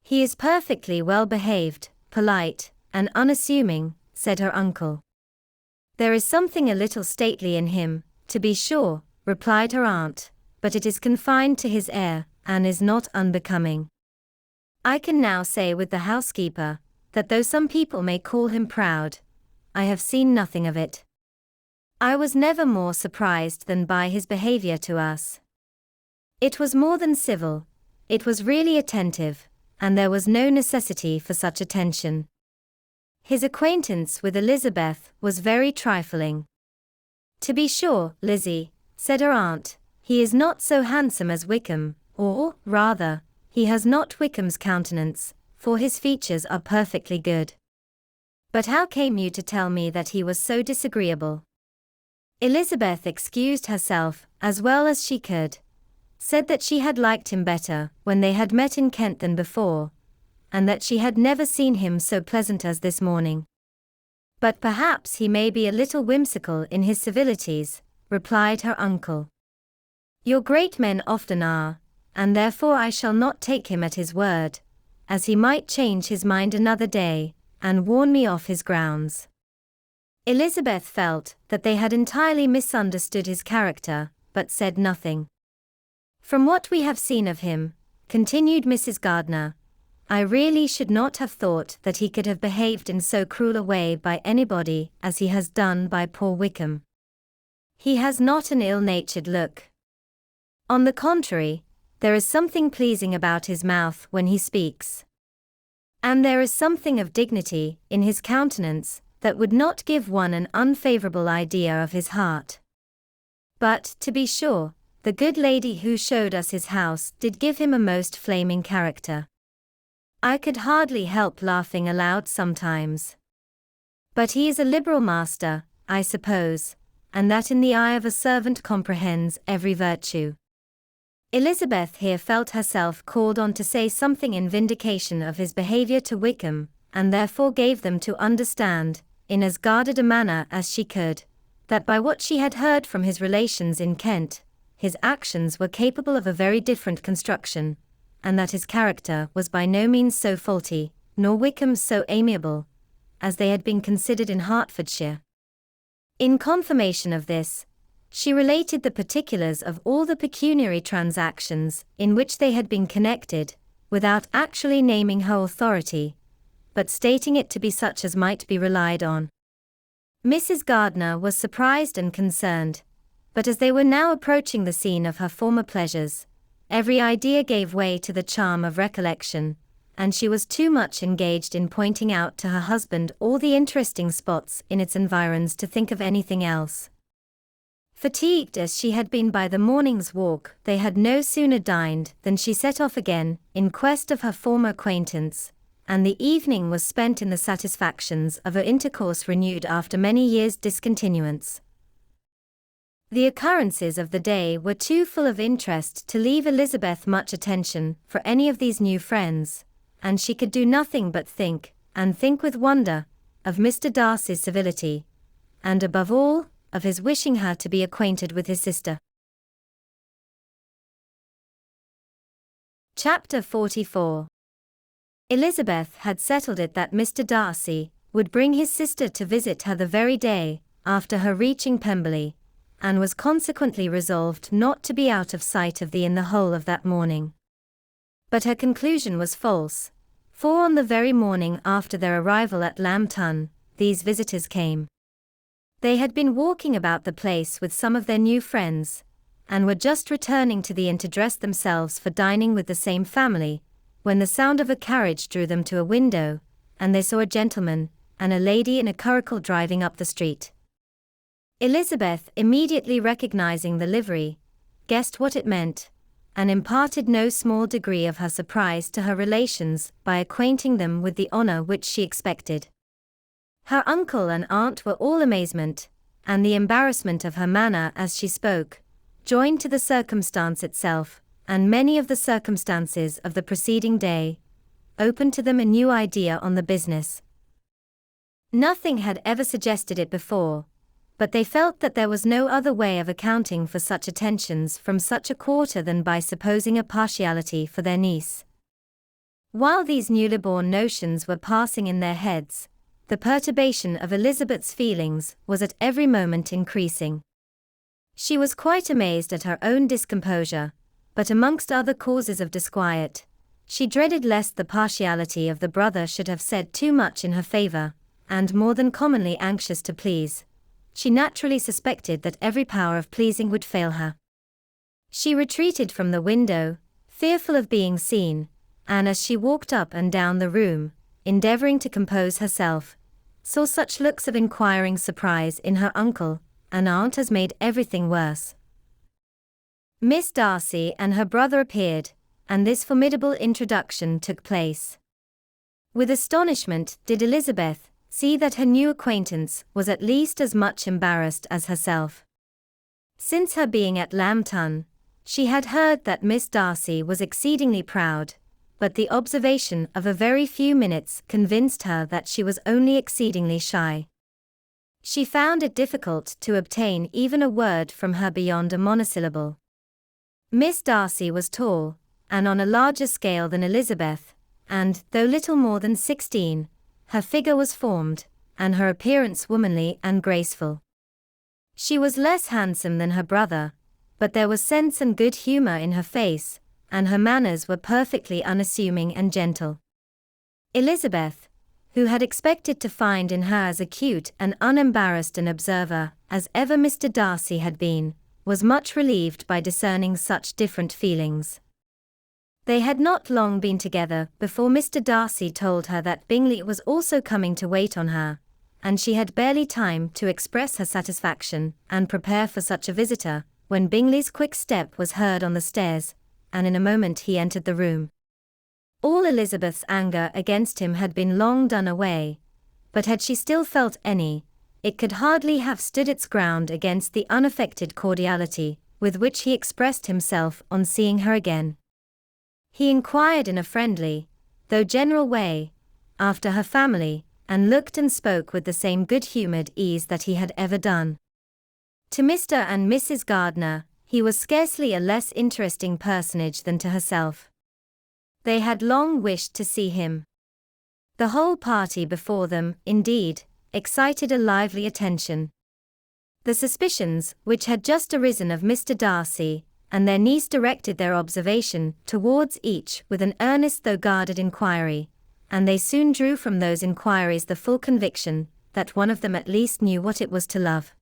He is perfectly well behaved, polite, and unassuming, said her uncle. There is something a little stately in him, to be sure, replied her aunt, but it is confined to his air, and is not unbecoming. I can now say with the housekeeper, that though some people may call him proud, I have seen nothing of it. I was never more surprised than by his behavior to us. It was more than civil, it was really attentive, and there was no necessity for such attention. His acquaintance with Elizabeth was very trifling. To be sure, Lizzie, said her aunt, he is not so handsome as Wickham, or, rather, he has not Wickham's countenance, for his features are perfectly good. But how came you to tell me that he was so disagreeable? Elizabeth excused herself as well as she could, said that she had liked him better when they had met in Kent than before, and that she had never seen him so pleasant as this morning. But perhaps he may be a little whimsical in his civilities, replied her uncle. Your great men often are, and therefore I shall not take him at his word, as he might change his mind another day, and warn me off his grounds. Elizabeth felt that they had entirely misunderstood his character, but said nothing. From what we have seen of him, continued Mrs. Gardiner, I really should not have thought that he could have behaved in so cruel a way by anybody as he has done by poor Wickham. He has not an ill-natured look. On the contrary, there is something pleasing about his mouth when he speaks. And there is something of dignity in his countenance that would not give one an unfavorable idea of his heart. But, to be sure, the good lady who showed us his house did give him a most flaming character. I could hardly help laughing aloud sometimes. But he is a liberal master, I suppose, and that in the eye of a servant comprehends every virtue. Elizabeth here felt herself called on to say something in vindication of his behaviour to Wickham, and therefore gave them to understand, in as guarded a manner as she could, that by what she had heard from his relations in Kent, his actions were capable of a very different construction, and that his character was by no means so faulty, nor Wickham's so amiable, as they had been considered in Hertfordshire. In confirmation of this, she related the particulars of all the pecuniary transactions in which they had been connected, without actually naming her authority, but stating it to be such as might be relied on. Mrs. Gardiner was surprised and concerned, but as they were now approaching the scene of her former pleasures, every idea gave way to the charm of recollection, and she was too much engaged in pointing out to her husband all the interesting spots in its environs to think of anything else. Fatigued as she had been by the morning's walk, they had no sooner dined than she set off again, in quest of her former acquaintance, and the evening was spent in the satisfactions of her intercourse renewed after many years' discontinuance. The occurrences of the day were too full of interest to leave Elizabeth much attention for any of these new friends, and she could do nothing but think, and think with wonder, of Mr. Darcy's civility, and above all, of his wishing her to be acquainted with his sister. Chapter 44. Elizabeth had settled it that Mr. Darcy would bring his sister to visit her the very day after her reaching Pemberley, and was consequently resolved not to be out of sight of the whole of that morning. But her conclusion was false, for on the very morning after their arrival at Lambton, these visitors came. They had been walking about the place with some of their new friends, and were just returning to the inn to dress themselves for dining with the same family, when the sound of a carriage drew them to a window, and they saw a gentleman and a lady in a curricle driving up the street. Elizabeth, immediately recognizing the livery, guessed what it meant, and imparted no small degree of her surprise to her relations by acquainting them with the honor which she expected. Her uncle and aunt were all amazement, and the embarrassment of her manner as she spoke, joined to the circumstance itself, and many of the circumstances of the preceding day, opened to them a new idea on the business. Nothing had ever suggested it before, but they felt that there was no other way of accounting for such attentions from such a quarter than by supposing a partiality for their niece. While these newly born notions were passing in their heads, the perturbation of Elizabeth's feelings was at every moment increasing. She was quite amazed at her own discomposure, but amongst other causes of disquiet, she dreaded lest the partiality of the brother should have said too much in her favour, and more than commonly anxious to please, she naturally suspected that every power of pleasing would fail her. She retreated from the window, fearful of being seen, and as she walked up and down the room, endeavouring to compose herself, saw such looks of inquiring surprise in her uncle and aunt as made everything worse. Miss Darcy and her brother appeared, and this formidable introduction took place. With astonishment did Elizabeth see that her new acquaintance was at least as much embarrassed as herself. Since her being at Lambton, she had heard that Miss Darcy was exceedingly proud, but the observation of a very few minutes convinced her that she was only exceedingly shy. She found it difficult to obtain even a word from her beyond a monosyllable. Miss Darcy was tall, and on a larger scale than Elizabeth, and, though little more than 16, her figure was formed, and her appearance womanly and graceful. She was less handsome than her brother, but there was sense and good humor in her face, and her manners were perfectly unassuming and gentle. Elizabeth, who had expected to find in her as acute and unembarrassed an observer as ever Mr. Darcy had been, was much relieved by discerning such different feelings. They had not long been together before Mr. Darcy told her that Bingley was also coming to wait on her, and she had barely time to express her satisfaction and prepare for such a visitor, when Bingley's quick step was heard on the stairs, and in a moment he entered the room. All Elizabeth's anger against him had been long done away, but had she still felt any, it could hardly have stood its ground against the unaffected cordiality with which he expressed himself on seeing her again. He inquired in a friendly, though general way, after her family, and looked and spoke with the same good-humoured ease that he had ever done. To Mr. and Mrs. Gardiner, he was scarcely a less interesting personage than to herself. They had long wished to see him. The whole party before them, indeed, excited a lively attention. The suspicions which had just arisen of Mr. Darcy and their niece directed their observation towards each with an earnest though guarded inquiry, and they soon drew from those inquiries the full conviction that one of them at least knew what it was to love.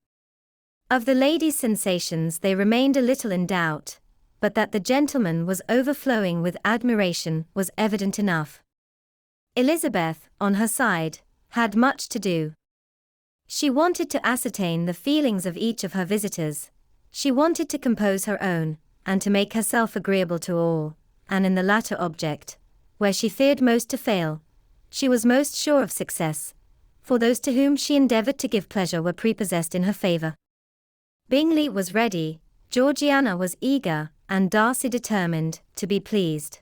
Of the lady's sensations they remained a little in doubt, but that the gentleman was overflowing with admiration was evident enough. Elizabeth, on her side, had much to do. She wanted to ascertain the feelings of each of her visitors, she wanted to compose her own, and to make herself agreeable to all, and in the latter object, where she feared most to fail, she was most sure of success, for those to whom she endeavoured to give pleasure were prepossessed in her favour. Bingley was ready, Georgiana was eager, and Darcy determined to be pleased.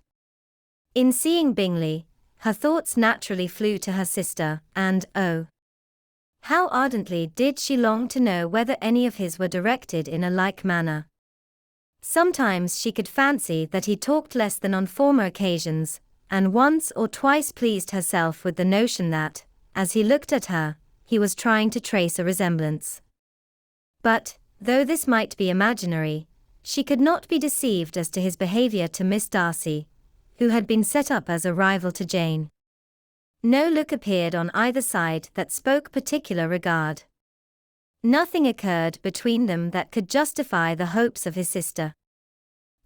In seeing Bingley, her thoughts naturally flew to her sister, and oh, how ardently did she long to know whether any of his were directed in a like manner. Sometimes she could fancy that he talked less than on former occasions, and once or twice pleased herself with the notion that, as he looked at her, he was trying to trace a resemblance. But, though this might be imaginary, she could not be deceived as to his behaviour to Miss Darcy, who had been set up as a rival to Jane. No look appeared on either side that spoke particular regard. Nothing occurred between them that could justify the hopes of his sister.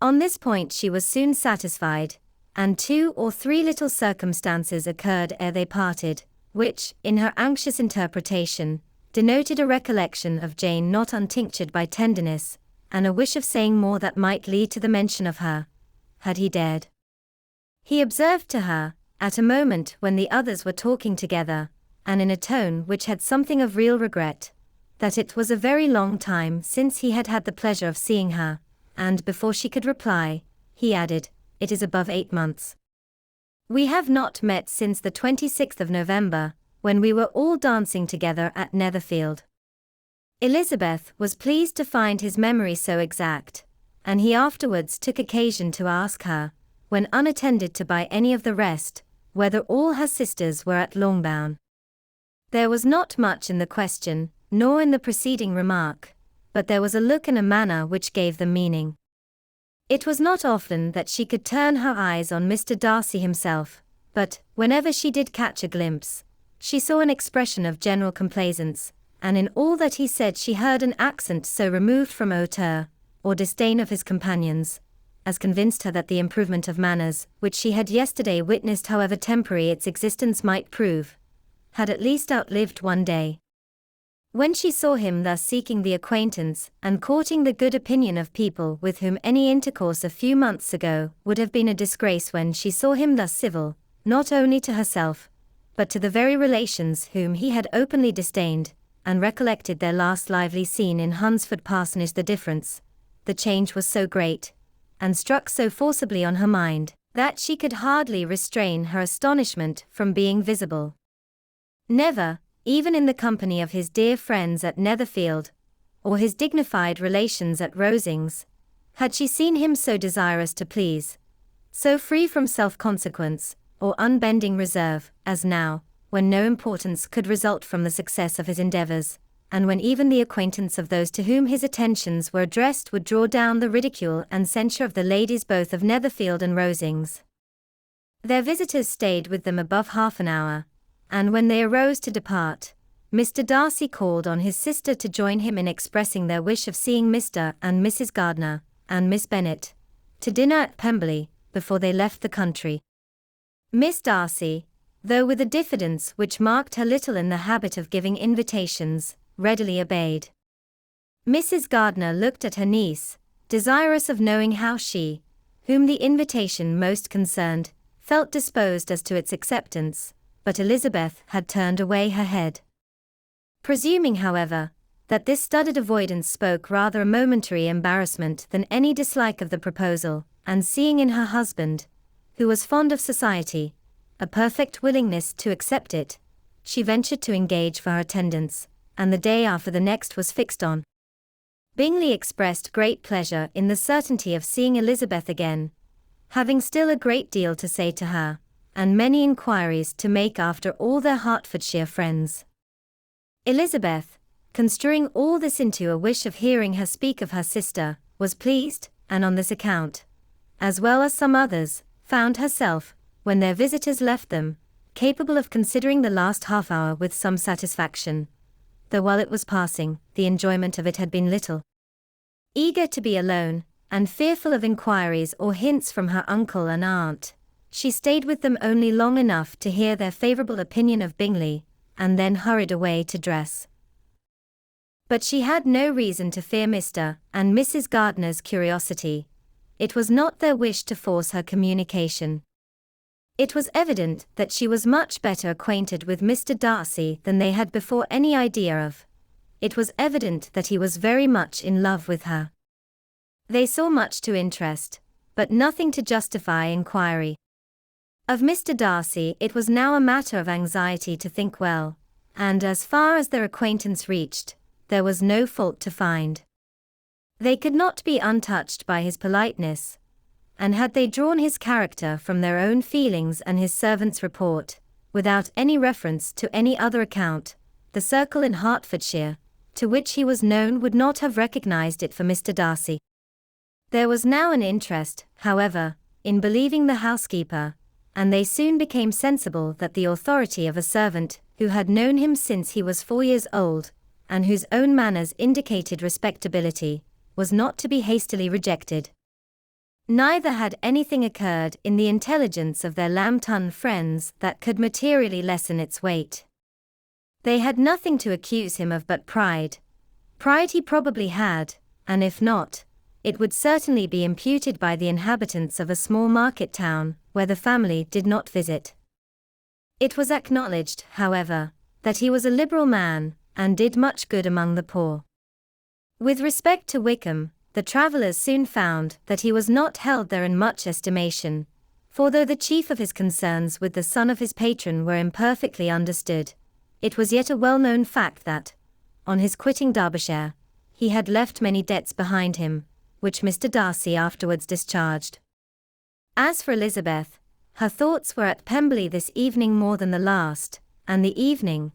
On this point she was soon satisfied, and 2 or 3 little circumstances occurred ere they parted, which, in her anxious interpretation, denoted a recollection of Jane not untinctured by tenderness, and a wish of saying more that might lead to the mention of her, had he dared. He observed to her, at a moment when the others were talking together, and in a tone which had something of real regret, that it was a very long time since he had had the pleasure of seeing her, and before she could reply, he added, "It is above 8 months. We have not met since the 26th of November, when we were all dancing together at Netherfield." Elizabeth was pleased to find his memory so exact, and he afterwards took occasion to ask her, when unattended to by any of the rest, whether all her sisters were at Longbourn. There was not much in the question, nor in the preceding remark, but there was a look and a manner which gave them meaning. It was not often that she could turn her eyes on Mr. Darcy himself, but, whenever she did catch a glimpse, she saw an expression of general complaisance, and in all that he said she heard an accent so removed from hauteur, or disdain of his companions, as convinced her that the improvement of manners, which she had yesterday witnessed however temporary its existence might prove, had at least outlived one day. When she saw him thus seeking the acquaintance and courting the good opinion of people with whom any intercourse a few months ago would have been a disgrace, when she saw him thus civil, not only to herself, but to the very relations whom he had openly disdained, and recollected their last lively scene in Hunsford Parsonage, the change was so great, and struck so forcibly on her mind, that she could hardly restrain her astonishment from being visible. Never, even in the company of his dear friends at Netherfield, or his dignified relations at Rosings, had she seen him so desirous to please, so free from self-consequence, or unbending reserve, as now, when no importance could result from the success of his endeavours, and when even the acquaintance of those to whom his attentions were addressed would draw down the ridicule and censure of the ladies both of Netherfield and Rosings. Their visitors stayed with them above half an hour, and when they arose to depart, Mr. Darcy called on his sister to join him in expressing their wish of seeing Mr. and Mrs. Gardiner, and Miss Bennet, to dinner at Pemberley, before they left the country. Miss Darcy, though with a diffidence which marked her little in the habit of giving invitations, readily obeyed. Mrs. Gardiner looked at her niece, desirous of knowing how she, whom the invitation most concerned, felt disposed as to its acceptance, but Elizabeth had turned away her head. Presuming, however, that this studied avoidance spoke rather a momentary embarrassment than any dislike of the proposal, and seeing in her husband, who was fond of society, a perfect willingness to accept it, she ventured to engage for her attendance, and the day after the next was fixed on. Bingley expressed great pleasure in the certainty of seeing Elizabeth again, having still a great deal to say to her, and many inquiries to make after all their Hertfordshire friends. Elizabeth, construing all this into a wish of hearing her speak of her sister, was pleased, and on this account, as well as some others, found herself, when their visitors left them, capable of considering the last half-hour with some satisfaction, though while it was passing, the enjoyment of it had been little. Eager to be alone, and fearful of inquiries or hints from her uncle and aunt, she stayed with them only long enough to hear their favourable opinion of Bingley, and then hurried away to dress. But she had no reason to fear Mr. and Mrs. Gardiner's curiosity. It was not their wish to force her communication. It was evident that she was much better acquainted with Mr. Darcy than they had before any idea of. It was evident that he was very much in love with her. They saw much to interest, but nothing to justify inquiry. Of Mr. Darcy it was now a matter of anxiety to think well, and as far as their acquaintance reached, there was no fault to find. They could not be untouched by his politeness, and had they drawn his character from their own feelings and his servant's report, without any reference to any other account, the circle in Hertfordshire, to which he was known, would not have recognized it for Mr. Darcy. There was now an interest, however, in believing the housekeeper, and they soon became sensible that the authority of a servant, who had known him since he was 4 years old, and whose own manners indicated respectability, was not to be hastily rejected. Neither had anything occurred in the intelligence of their Lambton friends that could materially lessen its weight. They had nothing to accuse him of but pride. Pride he probably had, and if not, it would certainly be imputed by the inhabitants of a small market town, where the family did not visit. It was acknowledged, however, that he was a liberal man, and did much good among the poor. With respect to Wickham, the travellers soon found that he was not held there in much estimation, for though the chief of his concerns with the son of his patron were imperfectly understood, it was yet a well-known fact that, on his quitting Derbyshire, he had left many debts behind him, which Mr. Darcy afterwards discharged. As for Elizabeth, her thoughts were at Pemberley this evening more than the last, and the evening,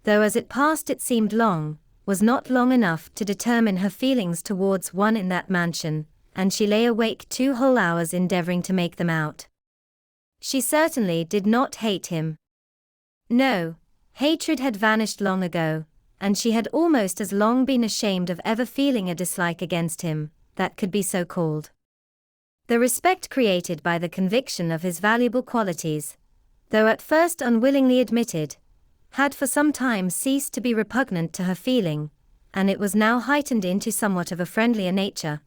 though as it passed it seemed long, was not long enough to determine her feelings towards one in that mansion, and she lay awake 2 whole hours endeavouring to make them out. She certainly did not hate him. No, hatred had vanished long ago, and she had almost as long been ashamed of ever feeling a dislike against him, that could be so called. The respect created by the conviction of his valuable qualities, though at first unwillingly admitted, had for some time ceased to be repugnant to her feeling, and it was now heightened into somewhat of a friendlier nature,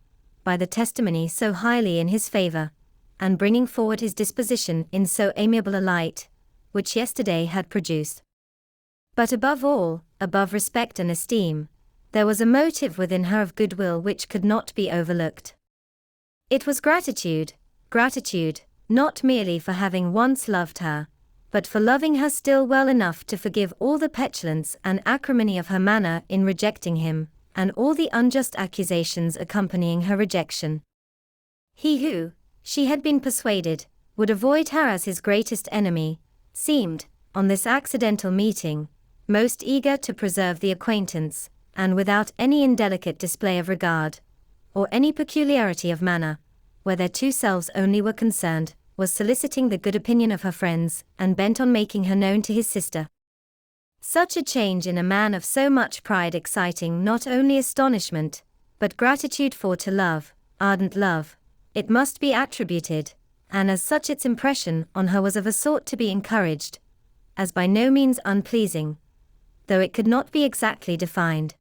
by the testimony so highly in his favour, and bringing forward his disposition in so amiable a light, which yesterday had produced. But above all, above respect and esteem, there was a motive within her of goodwill which could not be overlooked. It was gratitude, not merely for having once loved her, but for loving her still well enough to forgive all the petulance and acrimony of her manner in rejecting him, and all the unjust accusations accompanying her rejection. He who, she had been persuaded, would avoid her as his greatest enemy, seemed, on this accidental meeting, most eager to preserve the acquaintance, and without any indelicate display of regard, or any peculiarity of manner, where their 2 selves only were concerned, was soliciting the good opinion of her friends, and bent on making her known to his sister. Such a change in a man of so much pride exciting not only astonishment, but gratitude for to love, ardent love, it must be attributed, and as such its impression on her was of a sort to be encouraged, as by no means unpleasing, though it could not be exactly defined.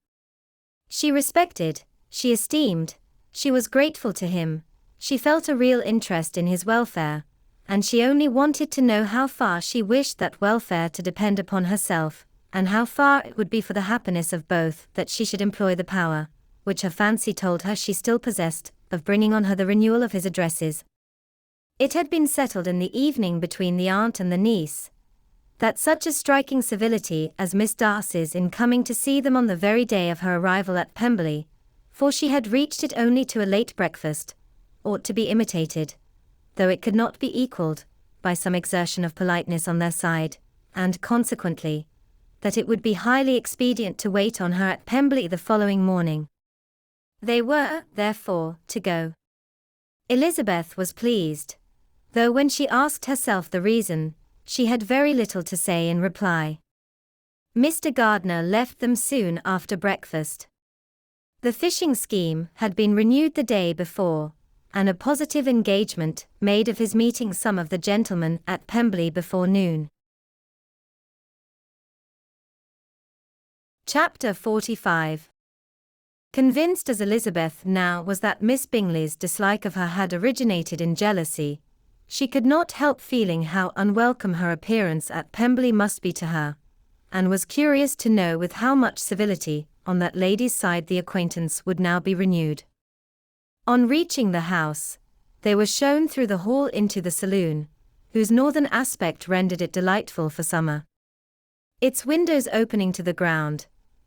She respected, she esteemed, she was grateful to him, she felt a real interest in his welfare, and she only wanted to know how far she wished that welfare to depend upon herself, and how far it would be for the happiness of both that she should employ the power, which her fancy told her she still possessed, of bringing on her the renewal of his addresses. It had been settled in the evening between the aunt and the niece, that such a striking civility as Miss Darcy's in coming to see them on the very day of her arrival at Pemberley, for she had reached it only to a late breakfast, ought to be imitated, though it could not be equalled, by some exertion of politeness on their side, and, consequently, that it would be highly expedient to wait on her at Pemberley the following morning. They were, therefore, to go. Elizabeth was pleased, though when she asked herself the reason, she had very little to say in reply. Mr. Gardiner left them soon after breakfast. The fishing scheme had been renewed the day before, and a positive engagement made of his meeting some of the gentlemen at Pemberley before noon. Chapter 45. Convinced as Elizabeth now was that Miss Bingley's dislike of her had originated in jealousy, she could not help feeling how unwelcome her appearance at Pemberley must be to her, and was curious to know with how much civility on that lady's side the acquaintance would now be renewed. On reaching the house, they were shown through the hall into the saloon, whose northern aspect rendered it delightful for summer. Its windows opening to the ground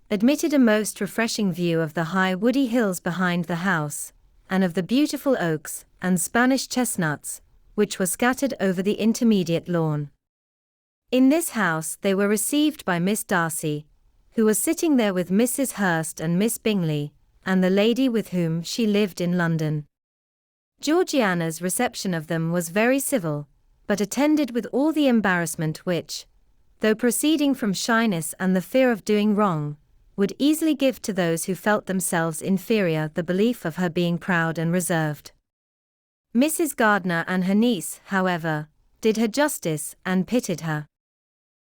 admitted a most refreshing view of the high woody hills behind the house, and of the beautiful oaks and Spanish chestnuts, which were scattered over the intermediate lawn. In this house they were received by Miss Darcy, who was sitting there with Mrs. Hurst and Miss Bingley, and the lady with whom she lived in London. Georgiana's reception of them was very civil, but attended with all the embarrassment which, though proceeding from shyness and the fear of doing wrong, would easily give to those who felt themselves inferior the belief of her being proud and reserved. Mrs. Gardiner and her niece, however, did her justice and pitied her.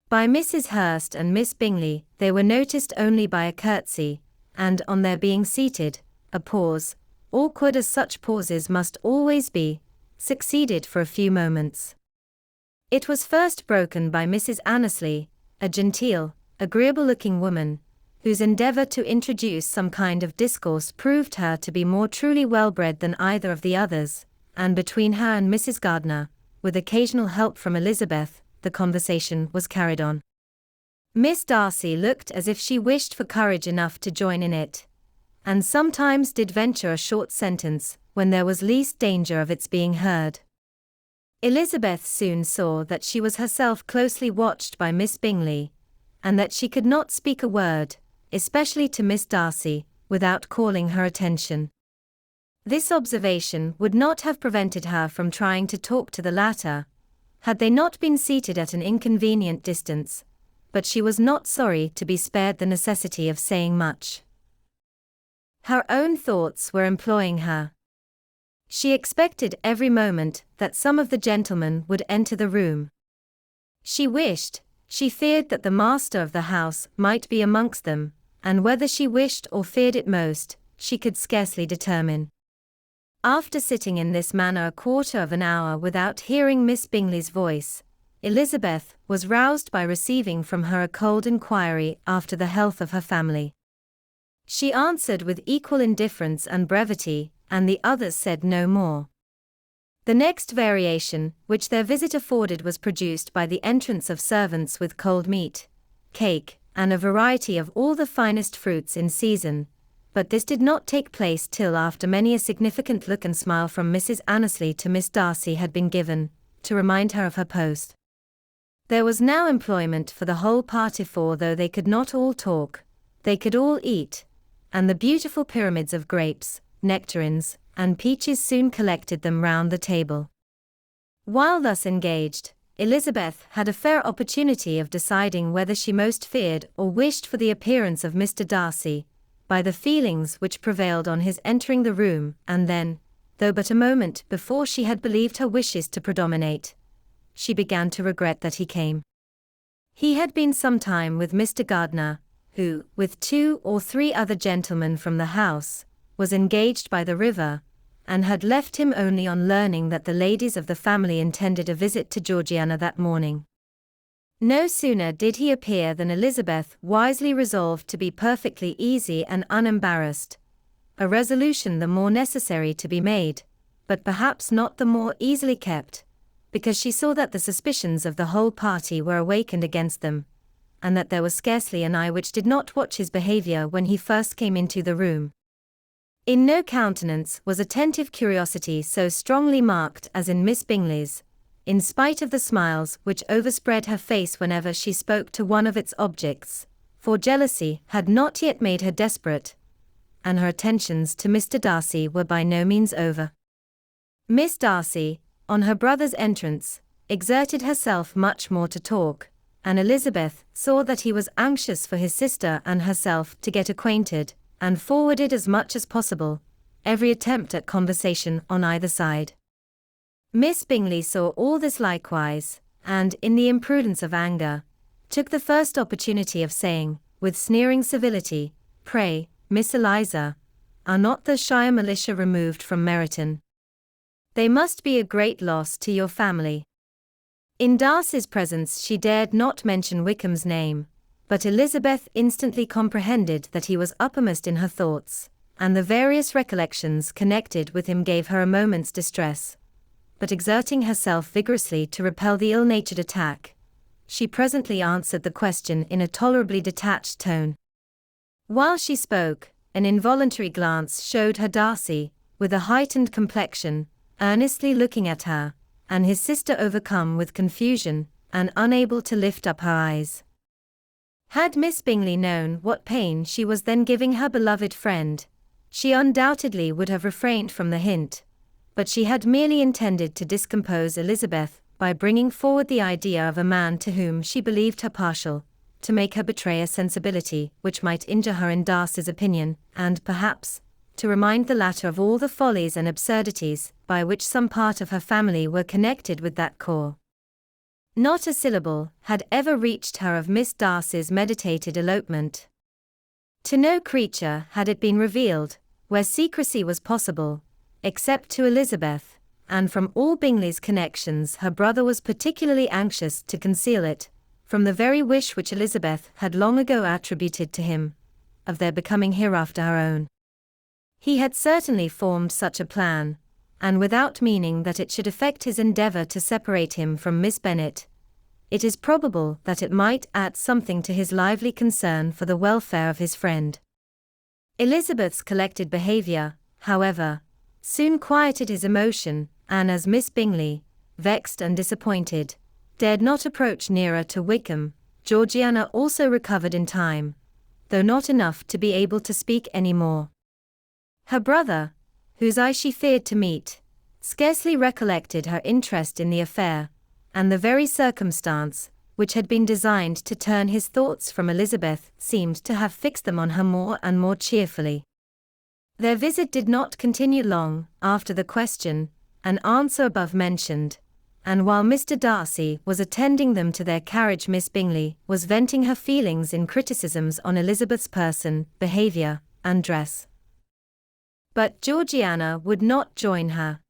By Mrs. Hurst and Miss Bingley they were noticed only by a curtsy, and on their being seated, a pause, awkward as such pauses must always be, succeeded for a few moments. It was first broken by Mrs. Annesley, a genteel, agreeable-looking woman, whose endeavour to introduce some kind of discourse proved her to be more truly well-bred than either of the others, and between her and Mrs. Gardiner, with occasional help from Elizabeth, the conversation was carried on. Miss Darcy looked as if she wished for courage enough to join in it, and sometimes did venture a short sentence, when there was least danger of its being heard. Elizabeth soon saw that she was herself closely watched by Miss Bingley, and that she could not speak a word, especially to Miss Darcy, without calling her attention. This observation would not have prevented her from trying to talk to the latter, had they not been seated at an inconvenient distance, but she was not sorry to be spared the necessity of saying much. Her own thoughts were employing her. She expected every moment that some of the gentlemen would enter the room. She feared that the master of the house might be amongst them, and whether she wished or feared it most, she could scarcely determine. After sitting in this manner a quarter of an hour without hearing Miss Bingley's voice, Elizabeth was roused by receiving from her a cold inquiry after the health of her family. She answered with equal indifference and brevity, and the others said no more. The next variation which their visit afforded was produced by the entrance of servants with cold meat, cake, and a variety of all the finest fruits in season, but this did not take place till after many a significant look and smile from Mrs. Annesley to Miss Darcy had been given, to remind her of her post. There was now employment for the whole party, for though they could not all talk, they could all eat, and the beautiful pyramids of grapes, nectarines, and peaches soon collected them round the table. While thus engaged, Elizabeth had a fair opportunity of deciding whether she most feared or wished for the appearance of Mr. Darcy, by the feelings which prevailed on his entering the room, and then, though but a moment before she had believed her wishes to predominate, she began to regret that he came. He had been some time with Mr. Gardiner, who, with 2 or 3 other gentlemen from the house, was engaged by the river, and had left him only on learning that the ladies of the family intended a visit to Georgiana that morning. No sooner did he appear than Elizabeth wisely resolved to be perfectly easy and unembarrassed, a resolution the more necessary to be made, but perhaps not the more easily kept, because she saw that the suspicions of the whole party were awakened against them, and that there was scarcely an eye which did not watch his behavior when he first came into the room. In no countenance was attentive curiosity so strongly marked as in Miss Bingley's, in spite of the smiles which overspread her face whenever she spoke to one of its objects, for jealousy had not yet made her desperate, and her attentions to Mr. Darcy were by no means over. Miss Darcy, on her brother's entrance, exerted herself much more to talk, and Elizabeth saw that he was anxious for his sister and herself to get acquainted, and forwarded as much as possible every attempt at conversation on either side. Miss Bingley saw all this likewise, and, in the imprudence of anger, took the first opportunity of saying, with sneering civility, "Pray, Miss Eliza, are not the Shire militia removed from Meryton? They must be a great loss to your family." In Darcy's presence she dared not mention Wickham's name, but Elizabeth instantly comprehended that he was uppermost in her thoughts, and the various recollections connected with him gave her a moment's distress. But exerting herself vigorously to repel the ill-natured attack, she presently answered the question in a tolerably detached tone. While she spoke, an involuntary glance showed her Darcy, with a heightened complexion, earnestly looking at her, and his sister overcome with confusion, and unable to lift up her eyes. Had Miss Bingley known what pain she was then giving her beloved friend, she undoubtedly would have refrained from the hint, but she had merely intended to discompose Elizabeth by bringing forward the idea of a man to whom she believed her partial, to make her betray a sensibility which might injure her in Darcy's opinion, and perhaps, to remind the latter of all the follies and absurdities by which some part of her family were connected with that corps. Not a syllable had ever reached her of Miss Darcy's meditated elopement. To no creature had it been revealed, where secrecy was possible, except to Elizabeth, and from all Bingley's connections her brother was particularly anxious to conceal it, from the very wish which Elizabeth had long ago attributed to him, of their becoming hereafter her own. He had certainly formed such a plan, and without meaning that it should affect his endeavour to separate him from Miss Bennet. It is probable that it might add something to his lively concern for the welfare of his friend. Elizabeth's collected behaviour, however, soon quieted his emotion, and as Miss Bingley, vexed and disappointed, dared not approach nearer to Wickham, Georgiana also recovered in time, though not enough to be able to speak any more. Her brother, whose eye she feared to meet, scarcely recollected her interest in the affair, and the very circumstance, which had been designed to turn his thoughts from Elizabeth, seemed to have fixed them on her more and more cheerfully. Their visit did not continue long after the question and answer above mentioned, and while Mr. Darcy was attending them to their carriage, Miss Bingley was venting her feelings in criticisms on Elizabeth's person, behaviour, and dress. But Georgiana would not join her.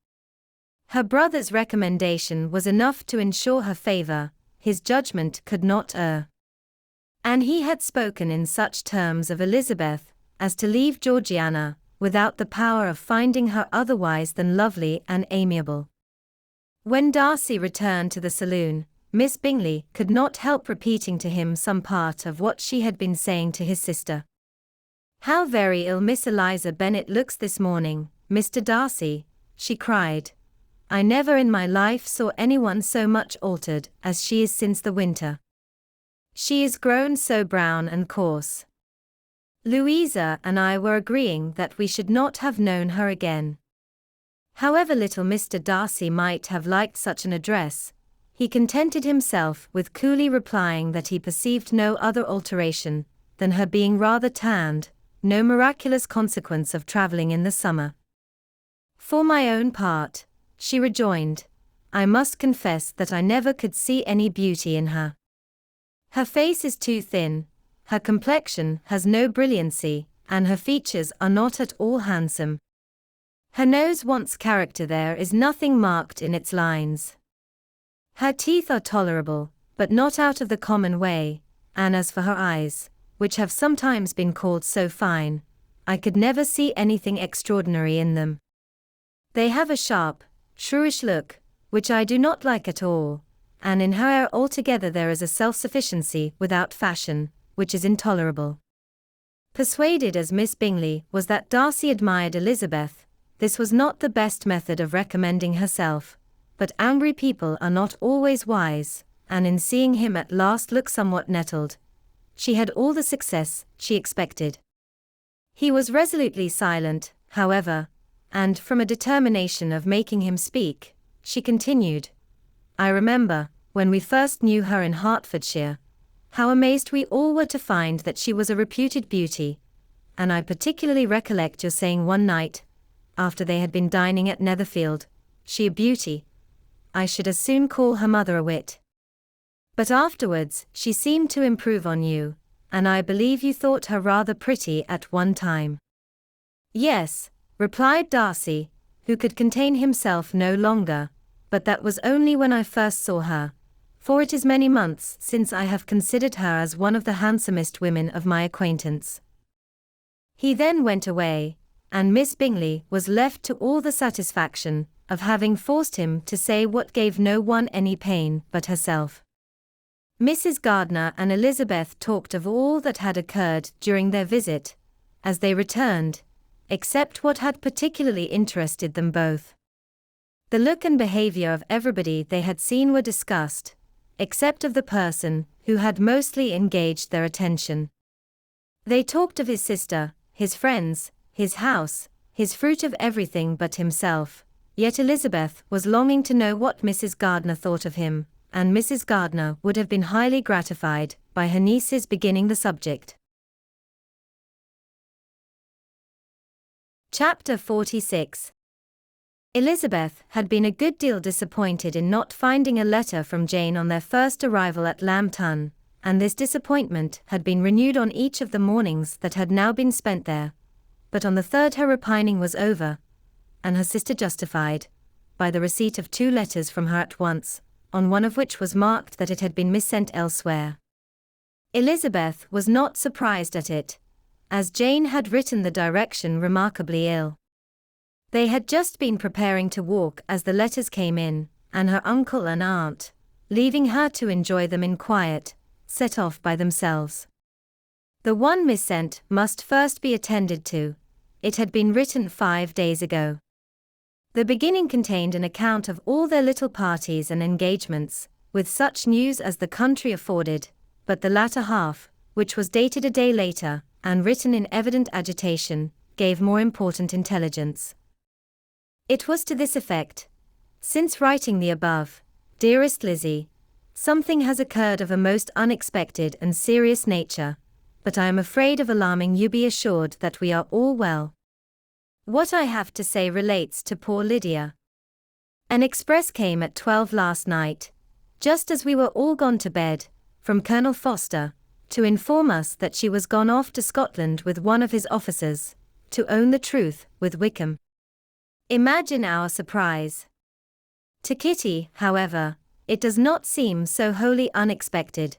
Her brother's recommendation was enough to ensure her favour, his judgment could not err. And he had spoken in such terms of Elizabeth as to leave Georgiana without the power of finding her otherwise than lovely and amiable. When Darcy returned to the saloon, Miss Bingley could not help repeating to him some part of what she had been saying to his sister. "How very ill Miss Eliza Bennet looks this morning, Mr. Darcy," she cried. "I never in my life saw anyone so much altered as she is since the winter. She is grown so brown and coarse. Louisa and I were agreeing that we should not have known her again." However little Mr. Darcy might have liked such an address, he contented himself with coolly replying that he perceived no other alteration than her being rather tanned, no miraculous consequence of travelling in the summer. "For my own part," she rejoined, "I must confess that I never could see any beauty in her. Her face is too thin, her complexion has no brilliancy, and her features are not at all handsome. Her nose wants character, there is nothing marked in its lines. Her teeth are tolerable, but not out of the common way, and as for her eyes, which have sometimes been called so fine, I could never see anything extraordinary in them. They have a sharp, shrewish look, which I do not like at all, and in her air altogether there is a self-sufficiency without fashion, which is intolerable. Persuaded as Miss Bingley was that Darcy admired Elizabeth, this was not the best method of recommending herself, but angry people are not always wise, and in seeing him at last look somewhat nettled, she had all the success she expected. He was resolutely silent, however, and from a determination of making him speak, she continued, "I remember, when we first knew her in Hertfordshire, how amazed we all were to find that she was a reputed beauty, and I particularly recollect your saying one night, after they had been dining at Netherfield, 'She a beauty? I should as soon call her mother a wit.' But afterwards she seemed to improve on you, and I believe you thought her rather pretty at one time." "Yes," replied Darcy, who could contain himself no longer, "but that was only when I first saw her, for it is many months since I have considered her as one of the handsomest women of my acquaintance." He then went away, and Miss Bingley was left to all the satisfaction of having forced him to say what gave no one any pain but herself. Mrs. Gardiner and Elizabeth talked of all that had occurred during their visit, as they returned, except what had particularly interested them both. The look and behavior of everybody they had seen were discussed, except of the person who had mostly engaged their attention. They talked of his sister, his friends, his house, his fruit, of everything but himself, yet Elizabeth was longing to know what Mrs. Gardiner thought of him, and Mrs. Gardiner would have been highly gratified by her niece's beginning the subject. Chapter 46. Elizabeth had been a good deal disappointed in not finding a letter from Jane on their first arrival at Lambton, and this disappointment had been renewed on each of the mornings that had now been spent there. But on the third her repining was over, and her sister justified, by the receipt of 2 letters from her at once, on one of which was marked that it had been missent elsewhere. Elizabeth was not surprised at it, as Jane had written the direction remarkably ill. They had just been preparing to walk as the letters came in, and her uncle and aunt, leaving her to enjoy them in quiet, set off by themselves. The one missent must first be attended to. It had been written 5 days ago. The beginning contained an account of all their little parties and engagements, with such news as the country afforded, but the latter half, which was dated a day later, and written in evident agitation, gave more important intelligence. It was to this effect: "Since writing the above, dearest Lizzie, something has occurred of a most unexpected and serious nature, but I am afraid of alarming you. Be assured that we are all well. What I have to say relates to poor Lydia. An express came at 12 last night, just as we were all gone to bed, from Colonel Forster, to inform us that she was gone off to Scotland with one of his officers, to own the truth, with Wickham. Imagine our surprise. To Kitty, however, it does not seem so wholly unexpected.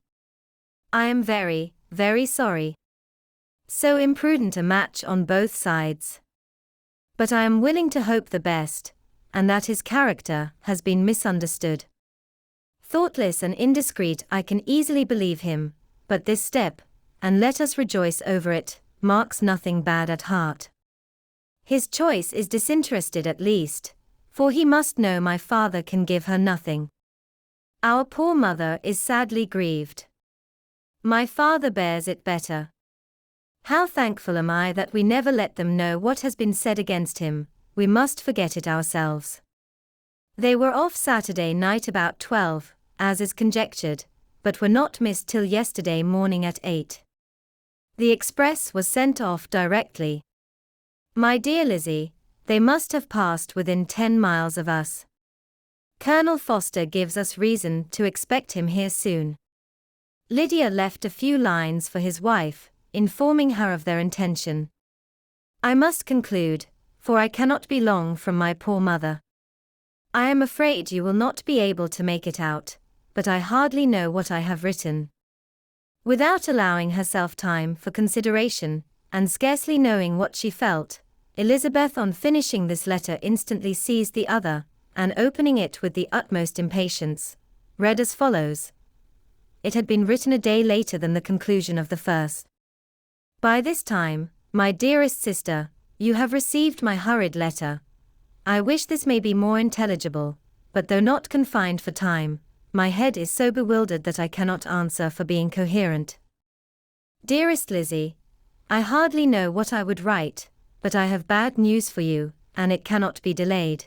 I am very, very sorry. So imprudent a match on both sides. But I am willing to hope the best, and that his character has been misunderstood. Thoughtless and indiscreet, I can easily believe him, but this step, and let us rejoice over it, marks nothing bad at heart. His choice is disinterested at least, for he must know my father can give her nothing. Our poor mother is sadly grieved. My father bears it better. How thankful am I that we never let them know what has been said against him. We must forget it ourselves. They were off Saturday night about 12, as is conjectured, but were not missed till yesterday morning at 8. The express was sent off directly. My dear Lizzie, they must have passed within 10 miles of us. Colonel Forster gives us reason to expect him here soon. Lydia left a few lines for his wife, informing her of their intention. I must conclude, for I cannot be long from my poor mother. I am afraid you will not be able to make it out, but I hardly know what I have written. Without allowing herself time for consideration, and scarcely knowing what she felt, Elizabeth on finishing this letter instantly seized the other, and opening it with the utmost impatience, read as follows. It had been written a day later than the conclusion of the first. By this time, my dearest sister, you have received my hurried letter. I wish this may be more intelligible, but though not confined for time, my head is so bewildered that I cannot answer for being coherent. Dearest Lizzie, I hardly know what I would write, but I have bad news for you, and it cannot be delayed.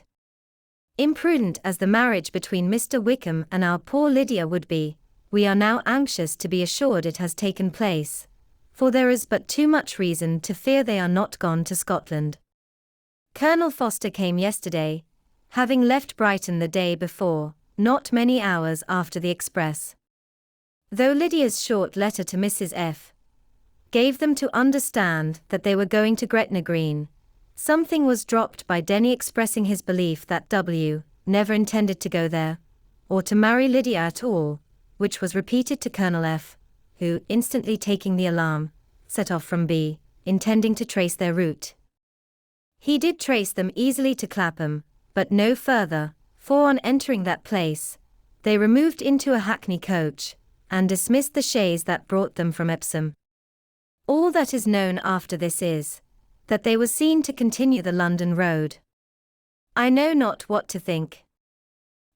Imprudent as the marriage between Mr. Wickham and our poor Lydia would be, we are now anxious to be assured it has taken place, for there is but too much reason to fear they are not gone to Scotland. Colonel Foster came yesterday, having left Brighton the day before, not many hours after the express. Though Lydia's short letter to Mrs. F. gave them to understand that they were going to Gretna Green, something was dropped by Denny expressing his belief that W. never intended to go there, or to marry Lydia at all, which was repeated to Colonel F., who, instantly taking the alarm, set off from B., intending to trace their route. He did trace them easily to Clapham, but no further, for on entering that place, they removed into a hackney coach, and dismissed the chaise that brought them from Epsom. All that is known after this is, that they were seen to continue the London road. I know not what to think.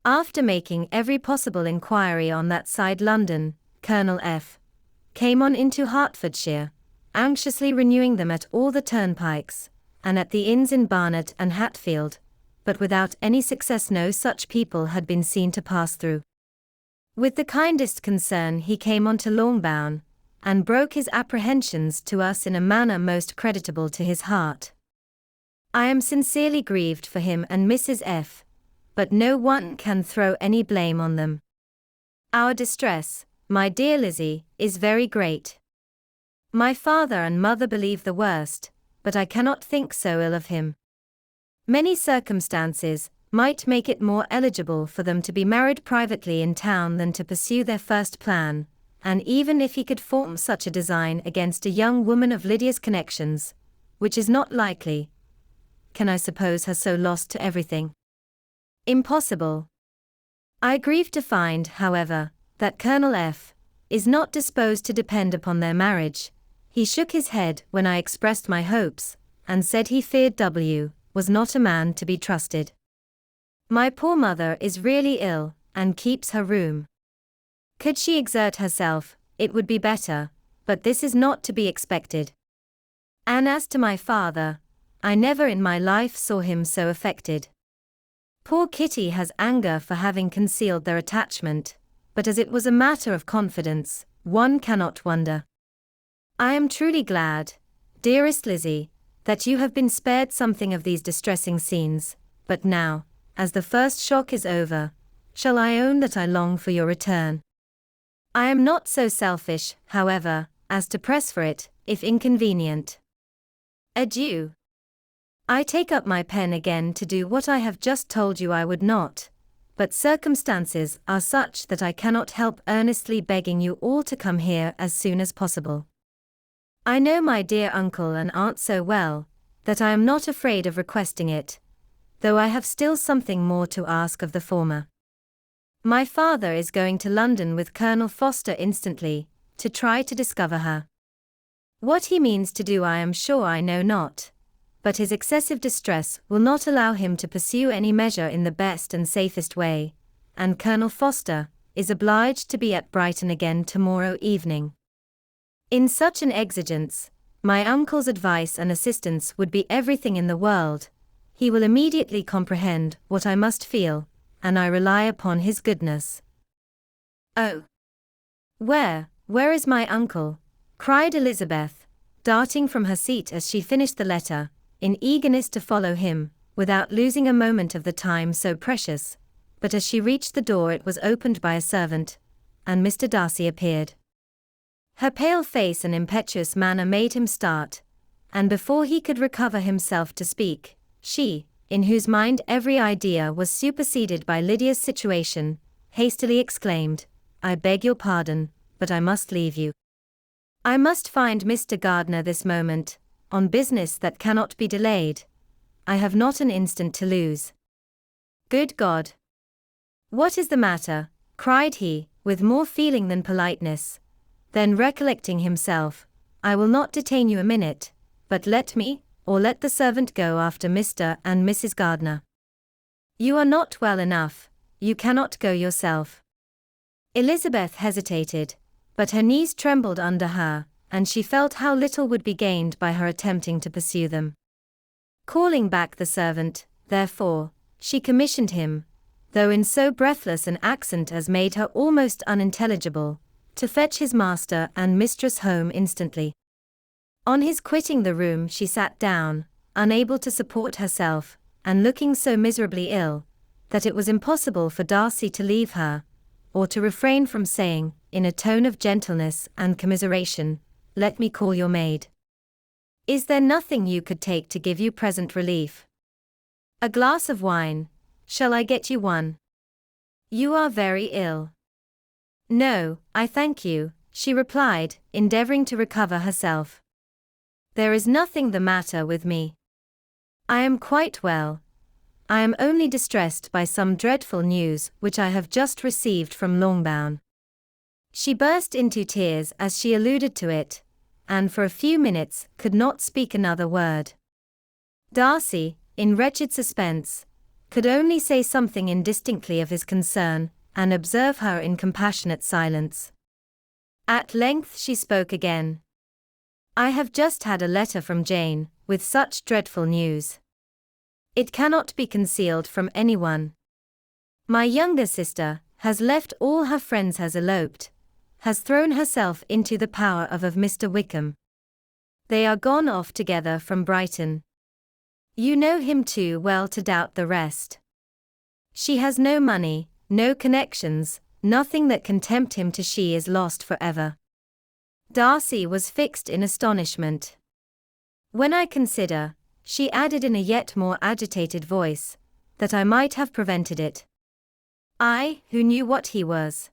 After making every possible inquiry on that side London, Colonel F. came on into Hertfordshire, anxiously renewing them at all the turnpikes, and at the inns in Barnet and Hatfield, but without any success. No such people had been seen to pass through. With the kindest concern he came on to Longbourn, and broke his apprehensions to us in a manner most creditable to his heart. I am sincerely grieved for him and Mrs. F., but no one can throw any blame on them. Our distress, my dear Lizzie, is very great. My father and mother believe the worst, but I cannot think so ill of him. Many circumstances might make it more eligible for them to be married privately in town than to pursue their first plan, and even if he could form such a design against a young woman of Lydia's connections, which is not likely, can I suppose her so lost to everything? Impossible. I grieve to find, however, that Colonel F. is not disposed to depend upon their marriage. He shook his head when I expressed my hopes, and said he feared W. was not a man to be trusted. My poor mother is really ill, and keeps her room. Could she exert herself, it would be better, but this is not to be expected. And as to my father, I never in my life saw him so affected. Poor Kitty has anger for having concealed their attachment, but as it was a matter of confidence, one cannot wonder. I am truly glad, dearest Lizzie, that you have been spared something of these distressing scenes, but now, as the first shock is over, shall I own that I long for your return? I am not so selfish, however, as to press for it, if inconvenient. Adieu. I take up my pen again to do what I have just told you I would not, but circumstances are such that I cannot help earnestly begging you all to come here as soon as possible. I know my dear uncle and aunt so well, that I am not afraid of requesting it, though I have still something more to ask of the former. My father is going to London with Colonel Foster instantly, to try to discover her. What he means to do I am sure I know not, but his excessive distress will not allow him to pursue any measure in the best and safest way, and Colonel Foster is obliged to be at Brighton again tomorrow evening. In such an exigence, my uncle's advice and assistance would be everything in the world. He will immediately comprehend what I must feel, and I rely upon his goodness. Oh! Where is my uncle? Cried Elizabeth, darting from her seat as she finished the letter, in eagerness to follow him, without losing a moment of the time so precious, but as she reached the door it was opened by a servant, and Mr. Darcy appeared. Her pale face and impetuous manner made him start, and before he could recover himself to speak, she, in whose mind every idea was superseded by Lydia's situation, hastily exclaimed, "I beg your pardon, but I must leave you. I must find Mr. Gardiner this moment, on business that cannot be delayed. I have not an instant to lose." "Good God! What is the matter?" cried he, with more feeling than politeness. Then recollecting himself, "I will not detain you a minute, but let me, or let the servant go after Mr. and Mrs. Gardiner. You are not well enough, you cannot go yourself." Elizabeth hesitated, but her knees trembled under her, and she felt how little would be gained by her attempting to pursue them. Calling back the servant, therefore, she commissioned him, though in so breathless an accent as made her almost unintelligible, to fetch his master and mistress home instantly. On his quitting the room she sat down, unable to support herself, and looking so miserably ill, that it was impossible for Darcy to leave her, or to refrain from saying, in a tone of gentleness and commiseration, "Let me call your maid. Is there nothing you could take to give you present relief? A glass of wine, shall I get you one? You are very ill." "No, I thank you," she replied, endeavoring to recover herself. "There is nothing the matter with me. I am quite well. I am only distressed by some dreadful news which I have just received from Longbourn." She burst into tears as she alluded to it, and for a few minutes could not speak another word. Darcy, in wretched suspense, could only say something indistinctly of his concern, and observe her in compassionate silence. At length she spoke again. "I have just had a letter from Jane, with such dreadful news. It cannot be concealed from anyone. My younger sister has left all her friends, has eloped, has thrown herself into the power of Mr. Wickham. They are gone off together from Brighton. You know him too well to doubt the rest. She has no money, no connections, nothing that can tempt him to. She is lost forever." Darcy was fixed in astonishment. "When I consider," she added in a yet more agitated voice, "that I might have prevented it. I, who knew what he was.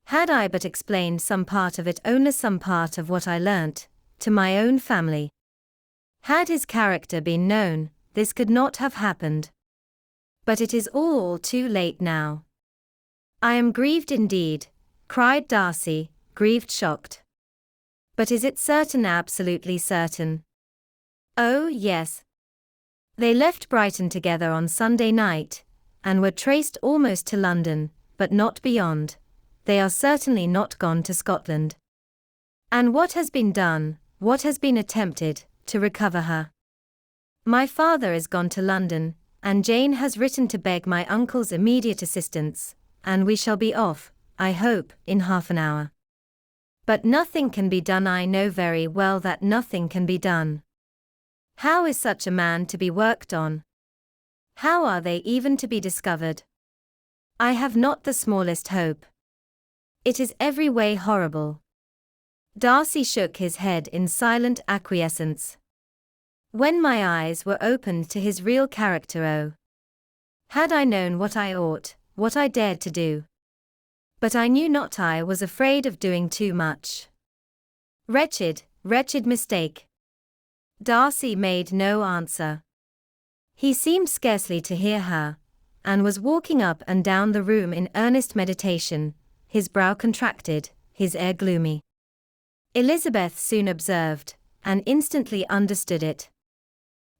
Had I but explained some part of it, only some part of what I learnt, to my own family. Had his character been known, this could not have happened. But it is all too late now. I am grieved indeed," cried Darcy, grieved, shocked. "But is it certain, absolutely certain?" "Oh, yes. They left Brighton together on Sunday night, and were traced almost to London, but not beyond. They are certainly not gone to Scotland." "And what has been done, what has been attempted, to recover her?" "My father is gone to London, and Jane has written to beg my uncle's immediate assistance, and we shall be off, I hope, in half an hour. But nothing can be done. I know very well that nothing can be done. How is such a man to be worked on? How are they even to be discovered? I have not the smallest hope. It is every way horrible." Darcy shook his head in silent acquiescence. "When my eyes were opened to his real character, oh! Had I known what I ought, what I dared to do. But I knew not. I was afraid of doing too much. Wretched, wretched mistake." Darcy made no answer. He seemed scarcely to hear her, and was walking up and down the room in earnest meditation, his brow contracted, his air gloomy. Elizabeth soon observed, and instantly understood it.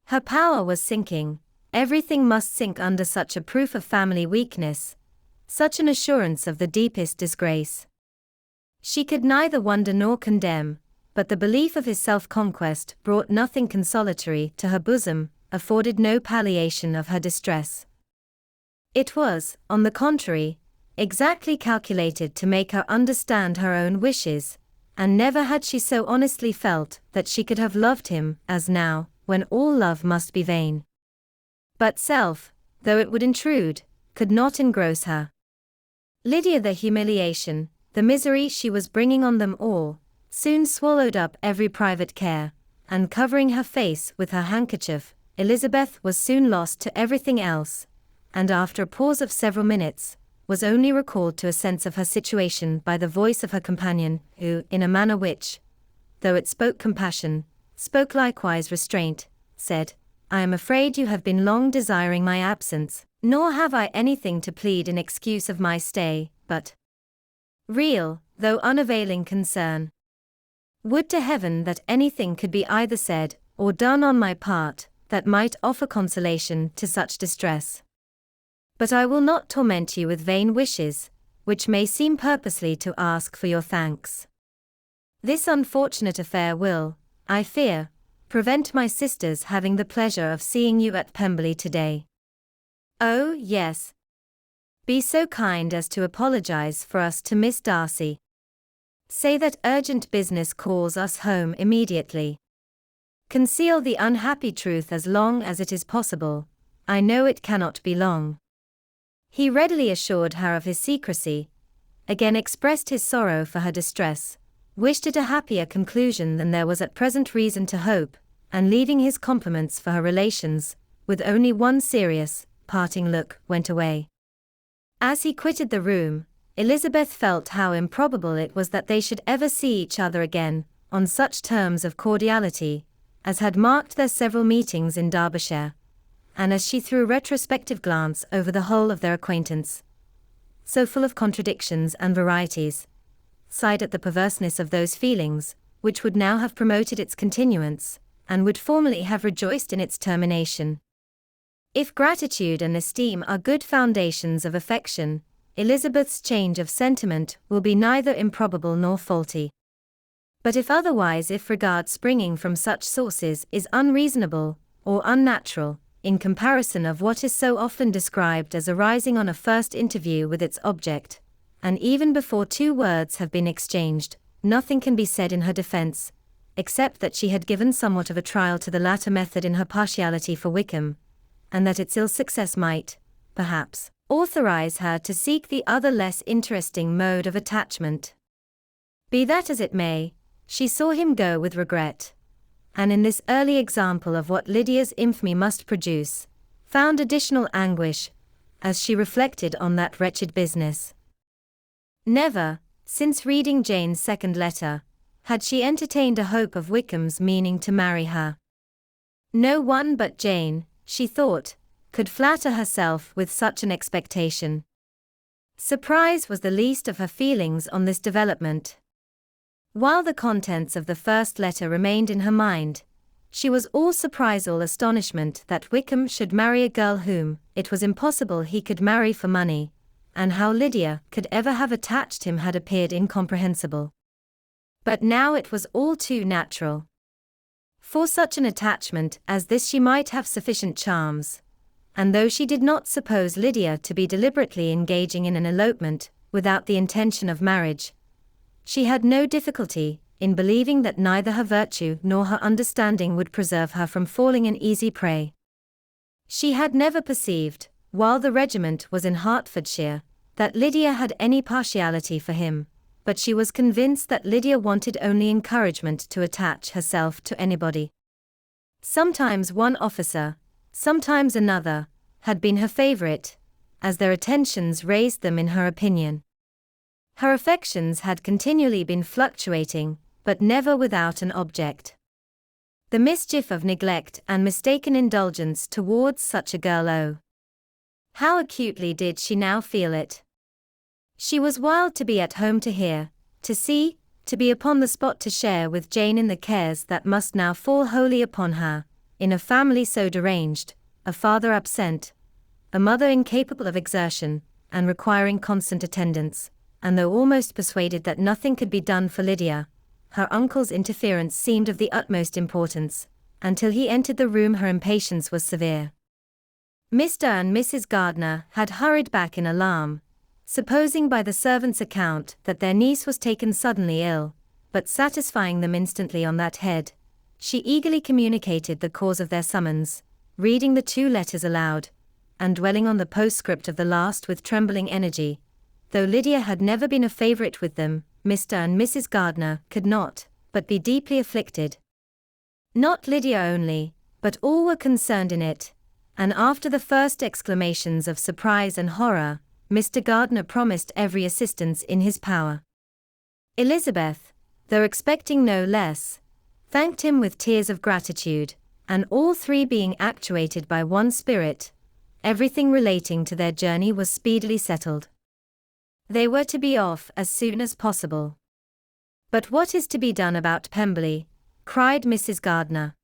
Her power was sinking, everything must sink under such a proof of family weakness, such an assurance of the deepest disgrace. She could neither wonder nor condemn, but the belief of his self-conquest brought nothing consolatory to her bosom, afforded no palliation of her distress. It was, on the contrary, exactly calculated to make her understand her own wishes, and never had she so honestly felt that she could have loved him as now, when all love must be vain. But self, though it would intrude, could not engross her. Lydia, the humiliation, the misery she was bringing on them all, soon swallowed up every private care, and covering her face with her handkerchief, Elizabeth was soon lost to everything else, and after a pause of several minutes, was only recalled to a sense of her situation by the voice of her companion, who, in a manner which, though it spoke compassion, spoke likewise restraint, said, "I am afraid you have been long desiring my absence, nor have I anything to plead in excuse of my stay, but real, though unavailing concern. Would to heaven that anything could be either said, or done on my part, that might offer consolation to such distress. But I will not torment you with vain wishes, which may seem purposely to ask for your thanks. This unfortunate affair will, I fear, prevent my sister's having the pleasure of seeing you at Pemberley today. Oh, yes. Be so kind as to apologize for us to Miss Darcy. Say that urgent business calls us home immediately. Conceal the unhappy truth as long as it is possible. I know it cannot be long." He readily assured her of his secrecy, again expressed his sorrow for her distress, wished it a happier conclusion than there was at present reason to hope, and leaving his compliments for her relations, with only one serious, parting look, went away. As he quitted the room, Elizabeth felt how improbable it was that they should ever see each other again, on such terms of cordiality, as had marked their several meetings in Derbyshire, and as she threw a retrospective glance over the whole of their acquaintance, so full of contradictions and varieties, sighed at the perverseness of those feelings, which would now have promoted its continuance, and would formerly have rejoiced in its termination. If gratitude and esteem are good foundations of affection, Elizabeth's change of sentiment will be neither improbable nor faulty. But if otherwise, if regard springing from such sources is unreasonable, or unnatural, in comparison of what is so often described as arising on a first interview with its object, and even before 2 words have been exchanged, nothing can be said in her defense, except that she had given somewhat of a trial to the latter method in her partiality for Wickham, and that its ill success might, perhaps, authorize her to seek the other less interesting mode of attachment. Be that as it may, she saw him go with regret, and in this early example of what Lydia's infamy must produce, found additional anguish, as she reflected on that wretched business. Never, since reading Jane's second letter, had she entertained a hope of Wickham's meaning to marry her. No one but Jane, she thought, could flatter herself with such an expectation. Surprise was the least of her feelings on this development. While the contents of the first letter remained in her mind, she was all surprise, all astonishment that Wickham should marry a girl whom it was impossible he could marry for money, and how Lydia could ever have attached him had appeared incomprehensible. But now it was all too natural. For such an attachment as this she might have sufficient charms, and though she did not suppose Lydia to be deliberately engaging in an elopement without the intention of marriage, she had no difficulty in believing that neither her virtue nor her understanding would preserve her from falling an easy prey. She had never perceived, while the regiment was in Hertfordshire, that Lydia had any partiality for him, but she was convinced that Lydia wanted only encouragement to attach herself to anybody. Sometimes one officer, sometimes another, had been her favorite, as their attentions raised them in her opinion. Her affections had continually been fluctuating, but never without an object. The mischief of neglect and mistaken indulgence towards such a girl, oh, how acutely did she now feel it! She was wild to be at home, to hear, to see, to be upon the spot, to share with Jane in the cares that must now fall wholly upon her, in a family so deranged, a father absent, a mother incapable of exertion, and requiring constant attendance. And though almost persuaded that nothing could be done for Lydia, her uncle's interference seemed of the utmost importance. Until he entered the room her impatience was severe. Mr. and Mrs. Gardiner had hurried back in alarm, supposing by the servant's account that their niece was taken suddenly ill, but satisfying them instantly on that head, she eagerly communicated the cause of their summons, reading the 2 letters aloud, and dwelling on the postscript of the last with trembling energy. Though Lydia had never been a favorite with them, Mr. and Mrs. Gardiner could not but be deeply afflicted. Not Lydia only, but all were concerned in it, and after the first exclamations of surprise and horror, Mr. Gardiner promised every assistance in his power. Elizabeth, though expecting no less, thanked him with tears of gratitude, and all three being actuated by one spirit, everything relating to their journey was speedily settled. They were to be off as soon as possible. "But what is to be done about Pemberley?" cried Mrs. Gardiner.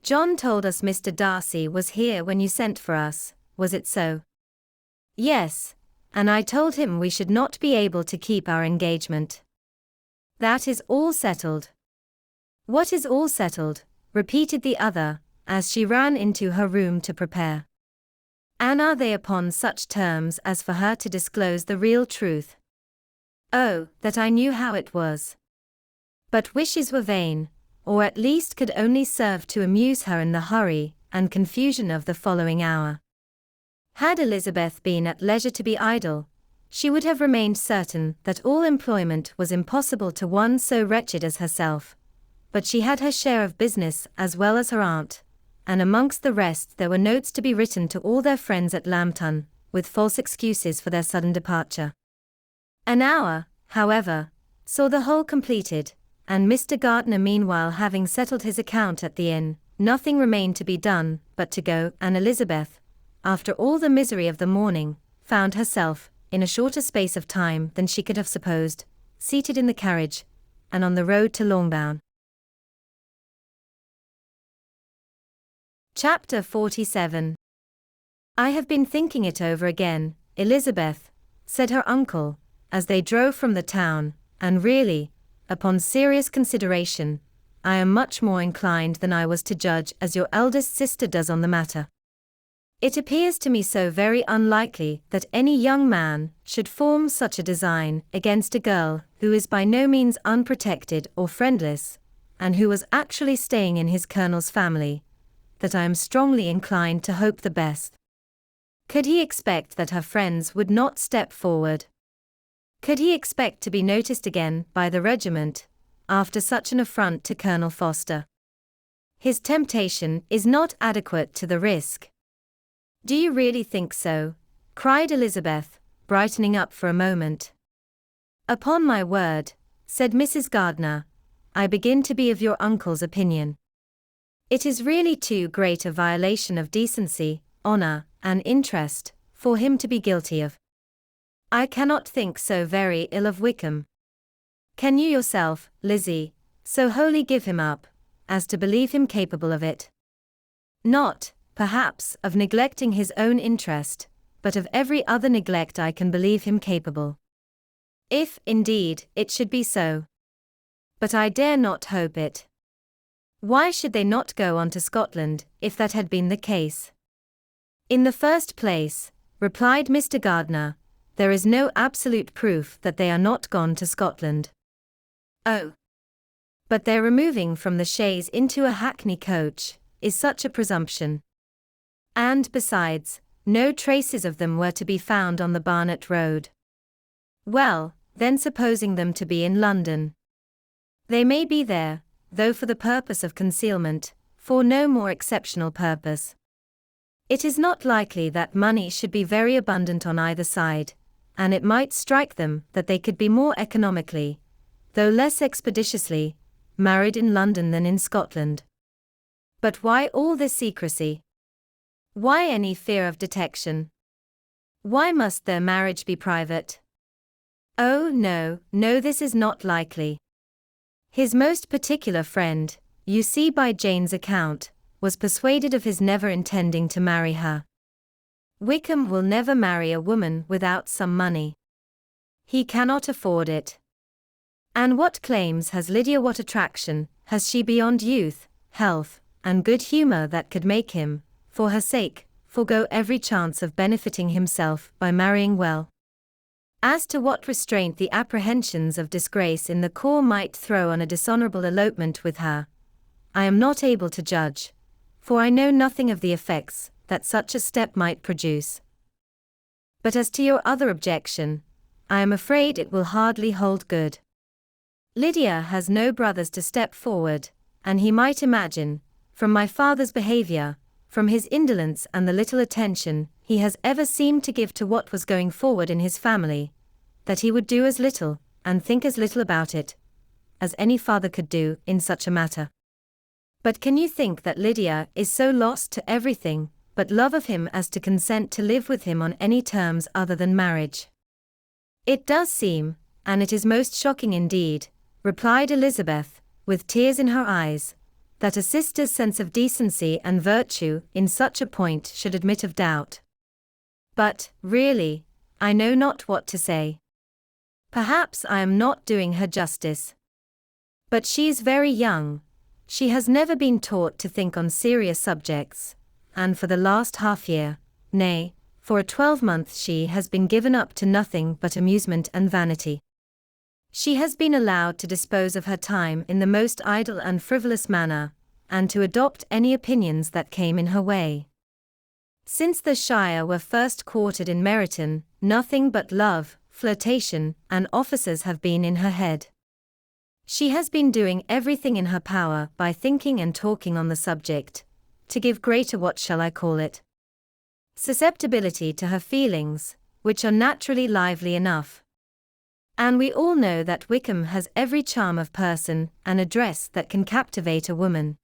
"John told us Mr. Darcy was here when you sent for us, was it so?" "Yes, and I told him we should not be able to keep our engagement." "That is all settled." "What is all settled?" repeated the other, as she ran into her room to prepare. "And are they upon such terms as for her to disclose the real truth? Oh, that I knew how it was!" But wishes were vain, or at least could only serve to amuse her in the hurry and confusion of the following hour. Had Elizabeth been at leisure to be idle, she would have remained certain that all employment was impossible to one so wretched as herself. But she had her share of business as well as her aunt, and amongst the rest there were notes to be written to all their friends at Lambton, with false excuses for their sudden departure. An hour, however, saw the whole completed, and Mr. Gardiner meanwhile having settled his account at the inn, nothing remained to be done but to go, and Elizabeth, after all the misery of the morning, found herself, in a shorter space of time than she could have supposed, seated in the carriage, and on the road to Longbourn. Chapter 47. "I have been thinking it over again, Elizabeth," said her uncle, as they drove from the town, "and really, upon serious consideration, I am much more inclined than I was to judge as your eldest sister does on the matter. It appears to me so very unlikely that any young man should form such a design against a girl who is by no means unprotected or friendless, and who was actually staying in his colonel's family, that I am strongly inclined to hope the best. Could he expect that her friends would not step forward? Could he expect to be noticed again by the regiment, after such an affront to Colonel Foster? His temptation is not adequate to the risk." "Do you really think so?" cried Elizabeth, brightening up for a moment. "Upon my word," said Mrs. Gardiner, "I begin to be of your uncle's opinion. It is really too great a violation of decency, honor, and interest, for him to be guilty of. I cannot think so very ill of Wickham. Can you yourself, Lizzie, so wholly give him up, as to believe him capable of it? Not, perhaps, of neglecting his own interest, but of every other neglect I can believe him capable. If, indeed, it should be so. But I dare not hope it. Why should they not go on to Scotland, if that had been the case?" "In the first place," replied Mr. Gardiner, "there is no absolute proof that they are not gone to Scotland." "Oh! But their removing from the chaise into a hackney coach is such a presumption. And besides, no traces of them were to be found on the Barnet road." "Well, then supposing them to be in London. They may be there, though for the purpose of concealment, for no more exceptional purpose. It is not likely that money should be very abundant on either side, and it might strike them that they could be more economically, though less expeditiously, married in London than in Scotland. But why all this secrecy? Why any fear of detection? Why must their marriage be private? Oh no, no, this is not likely. His most particular friend, you see by Jane's account, was persuaded of his never intending to marry her. Wickham will never marry a woman without some money. He cannot afford it. And what claims has Lydia? What attraction has she beyond youth, health, and good humor that could make him, for her sake, forego every chance of benefiting himself by marrying well? As to what restraint the apprehensions of disgrace in the corps might throw on a dishonorable elopement with her, I am not able to judge, for I know nothing of the effects that such a step might produce. But as to your other objection, I am afraid it will hardly hold good. Lydia has no brothers to step forward, and he might imagine, from my father's behavior, from his indolence and the little attention he has ever seemed to give to what was going forward in his family, that he would do as little, and think as little about it, as any father could do in such a matter. But can you think that Lydia is so lost to everything but love of him as to consent to live with him on any terms other than marriage? It does seem, and it is most shocking indeed, replied Elizabeth, with tears in her eyes, that a sister's sense of decency and virtue in such a point should admit of doubt. But, really, I know not what to say. Perhaps I am not doing her justice. But she is very young. She has never been taught to think on serious subjects, and for the last half-year, nay, for a 12-month she has been given up to nothing but amusement and vanity. She has been allowed to dispose of her time in the most idle and frivolous manner, and to adopt any opinions that came in her way. Since the Shire were first quartered in Meryton, nothing but love, flirtation, and officers have been in her head. She has been doing everything in her power by thinking and talking on the subject, to give greater what shall I call it? Susceptibility to her feelings, which are naturally lively enough. And we all know that Wickham has every charm of person and address that can captivate a woman.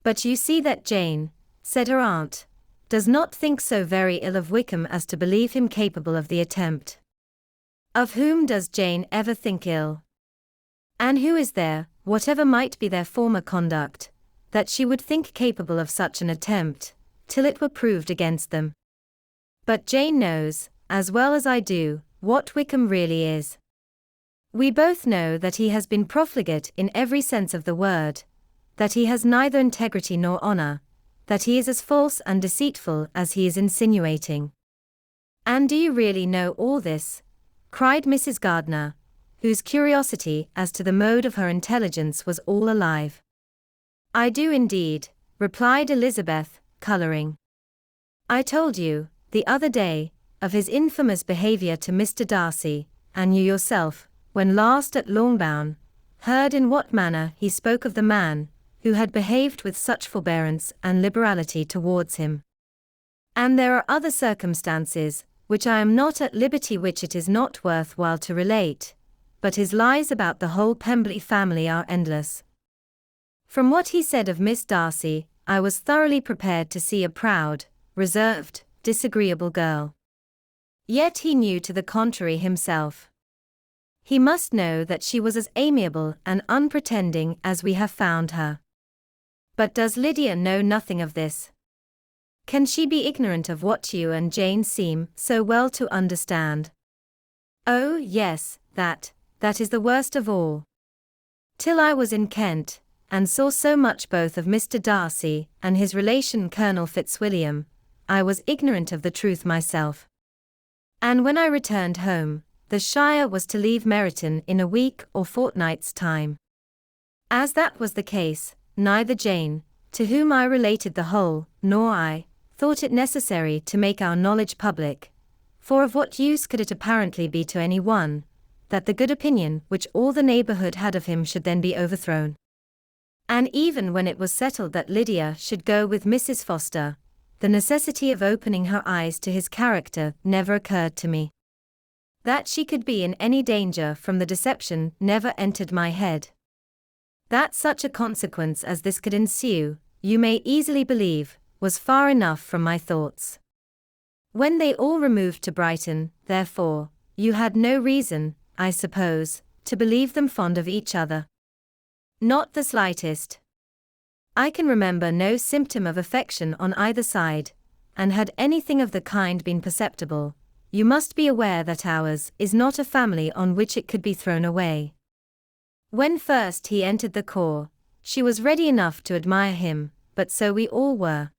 But you see that Jane, said her aunt, does not think so very ill of Wickham as to believe him capable of the attempt. Of whom does Jane ever think ill? And who is there, whatever might be their former conduct, that she would think capable of such an attempt, till it were proved against them? But Jane knows, as well as I do, what Wickham really is. We both know that he has been profligate in every sense of the word, that he has neither integrity nor honor, that he is as false and deceitful as he is insinuating. And do you really know all this? Cried Mrs. Gardiner, whose curiosity as to the mode of her intelligence was all alive. I do indeed, replied Elizabeth, colouring. I told you, the other day, of his infamous behaviour to Mr. Darcy, and you yourself, when last at Longbourn, heard in what manner he spoke of the man, who had behaved with such forbearance and liberality towards him. And there are other circumstances, which I am not at liberty, which it is not worth while to relate, but his lies about the whole Pemberley family are endless. From what he said of Miss Darcy, I was thoroughly prepared to see a proud, reserved, disagreeable girl. Yet he knew to the contrary himself. He must know that she was as amiable and unpretending as we have found her. But does Lydia know nothing of this? Can she be ignorant of what you and Jane seem so well to understand? Oh, yes, that is the worst of all. Till I was in Kent, and saw so much both of Mr. Darcy and his relation Colonel Fitzwilliam, I was ignorant of the truth myself. And when I returned home, the Shire was to leave Meryton in a week or fortnight's time. As that was the case, neither Jane, to whom I related the whole, nor I, thought it necessary to make our knowledge public, for of what use could it apparently be to any one, that the good opinion which all the neighbourhood had of him should then be overthrown? And even when it was settled that Lydia should go with Mrs. Foster, the necessity of opening her eyes to his character never occurred to me. That she could be in any danger from the deception never entered my head. That such a consequence as this could ensue, you may easily believe, was far enough from my thoughts. When they all removed to Brighton, therefore, you had no reason, I suppose, to believe them fond of each other. Not the slightest. I can remember no symptom of affection on either side, and had anything of the kind been perceptible, you must be aware that ours is not a family on which it could be thrown away. When first he entered the corps, she was ready enough to admire him, but so we all were.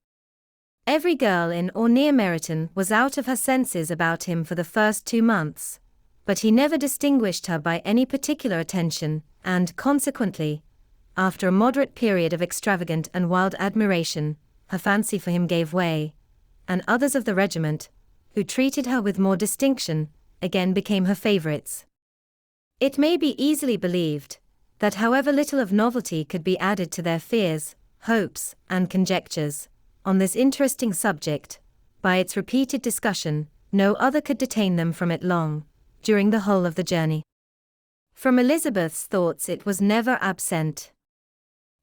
Every girl in or near Meryton was out of her senses about him for the first 2 months, but he never distinguished her by any particular attention, and, consequently, after a moderate period of extravagant and wild admiration, her fancy for him gave way, and others of the regiment, who treated her with more distinction, again became her favorites. It may be easily believed that however little of novelty could be added to their fears, hopes, and conjectures on this interesting subject, by its repeated discussion, no other could detain them from it long, during the whole of the journey. From Elizabeth's thoughts it was never absent.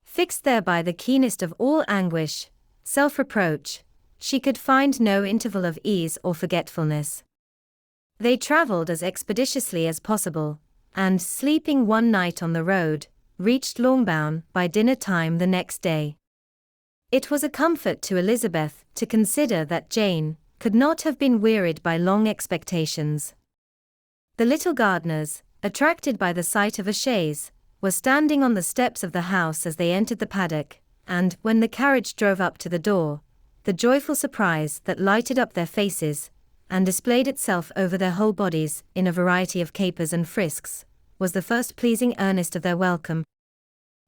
Fixed there by the keenest of all anguish, self-reproach, she could find no interval of ease or forgetfulness. They travelled as expeditiously as possible, and, sleeping one night on the road, reached Longbourn by dinner time the next day. It was a comfort to Elizabeth to consider that Jane could not have been wearied by long expectations. The little gardeners, attracted by the sight of a chaise, were standing on the steps of the house as they entered the paddock, and, when the carriage drove up to the door, the joyful surprise that lighted up their faces, and displayed itself over their whole bodies in a variety of capers and frisks, was the first pleasing earnest of their welcome.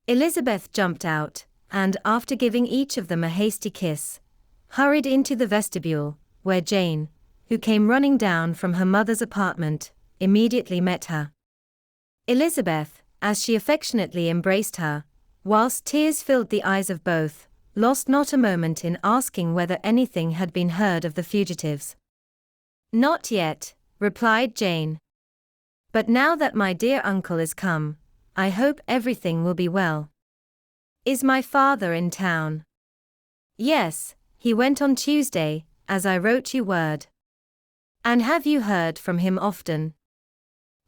Elizabeth jumped out, and, after giving each of them a hasty kiss, hurried into the vestibule, where Jane, who came running down from her mother's apartment, immediately met her. Elizabeth, as she affectionately embraced her, whilst tears filled the eyes of both, lost not a moment in asking whether anything had been heard of the fugitives. "Not yet," replied Jane. "But now that my dear uncle is come, I hope everything will be well." "Is my father in town?" "Yes, he went on Tuesday, as I wrote you word." "And have you heard from him often?"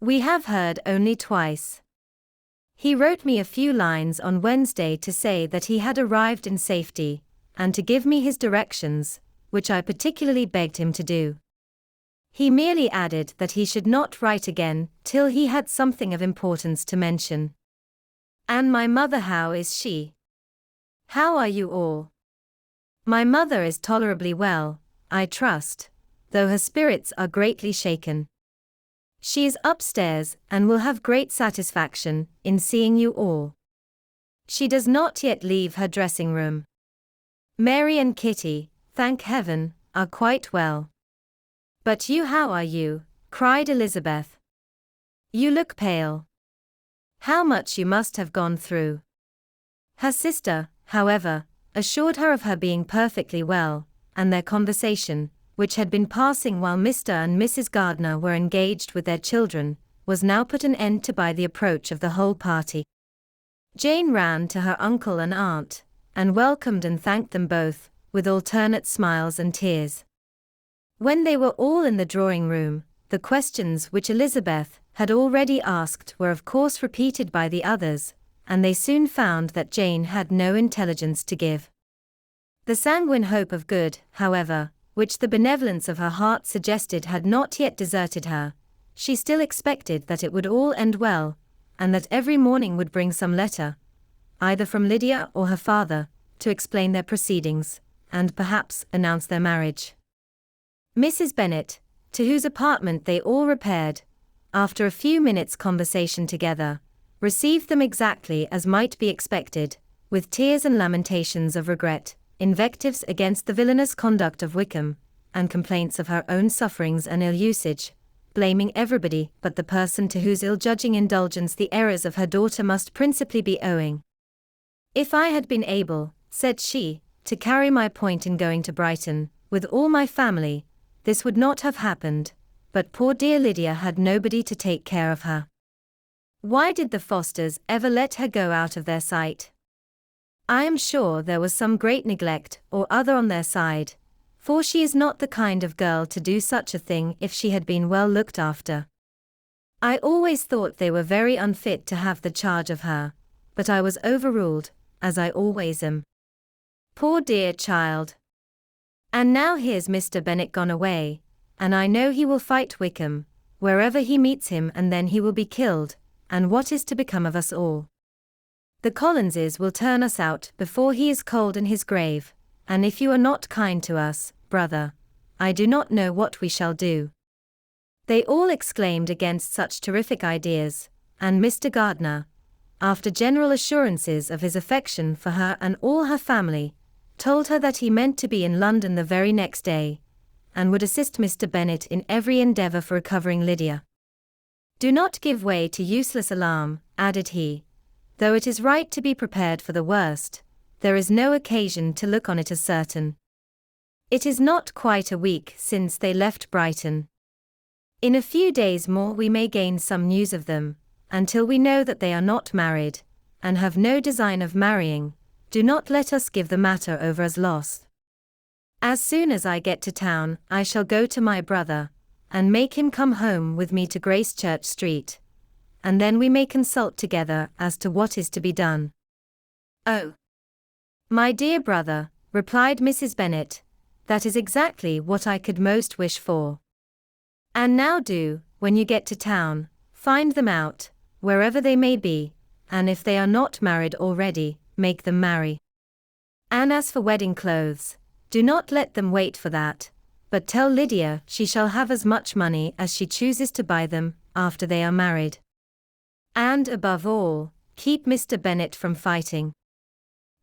"We have heard only twice. He wrote me a few lines on Wednesday to say that he had arrived in safety, and to give me his directions, which I particularly begged him to do. He merely added that he should not write again till he had something of importance to mention." "And my mother, how is she? How are you all?" "My mother is tolerably well, I trust, though her spirits are greatly shaken. She is upstairs and will have great satisfaction in seeing you all. She does not yet leave her dressing room. Mary and Kitty, thank heaven, are quite well." "But you, how are you?" cried Elizabeth. "You look pale. How much you must have gone through." Her sister, however, assured her of her being perfectly well, and their conversation, which had been passing while Mr. and Mrs. Gardiner were engaged with their children, was now put an end to by the approach of the whole party. Jane ran to her uncle and aunt, and welcomed and thanked them both, with alternate smiles and tears. When they were all in the drawing-room, the questions which Elizabeth had already asked were of course repeated by the others, and they soon found that Jane had no intelligence to give. The sanguine hope of good, however, which the benevolence of her heart suggested had not yet deserted her. She still expected that it would all end well, and that every morning would bring some letter, either from Lydia or her father, to explain their proceedings, and perhaps announce their marriage. Mrs. Bennet, to whose apartment they all repaired, after a few minutes' conversation together, received them exactly as might be expected, with tears and lamentations of regret, invectives against the villainous conduct of Wickham, and complaints of her own sufferings and ill-usage, blaming everybody but the person to whose ill-judging indulgence the errors of her daughter must principally be owing. "If I had been able," said she, "to carry my point in going to Brighton, with all my family, this would not have happened, but poor dear Lydia had nobody to take care of her. Why did the Fosters ever let her go out of their sight? I am sure there was some great neglect or other on their side, for she is not the kind of girl to do such a thing if she had been well looked after. I always thought they were very unfit to have the charge of her, but I was overruled, as I always am. Poor dear child! And now here's Mr. Bennet gone away, and I know he will fight Wickham, wherever he meets him, and then he will be killed, and what is to become of us all? The Collinses will turn us out before he is cold in his grave, and if you are not kind to us, brother, I do not know what we shall do." They all exclaimed against such terrific ideas, and Mr. Gardiner, after general assurances of his affection for her and all her family, told her that he meant to be in London the very next day, and would assist Mr. Bennet in every endeavour for recovering Lydia. Do not give way to useless alarm, added he. Though it is right to be prepared for the worst, there is no occasion to look on it as certain. It is not quite a week since they left Brighton. In a few days more we may gain some news of them. Until we know that they are not married, and have no design of marrying, do not let us give the matter over as lost. As soon as I get to town, I shall go to my brother, and make him come home with me to Gracechurch Street. And then we may consult together as to what is to be done. Oh, my dear brother, replied Mrs. Bennet, that is exactly what I could most wish for. And now do, when you get to town, find them out, wherever they may be, and if they are not married already, make them marry. And as for wedding clothes, do not let them wait for that, but tell Lydia she shall have as much money as she chooses to buy them, after they are married. And above all, keep Mr. Bennet from fighting.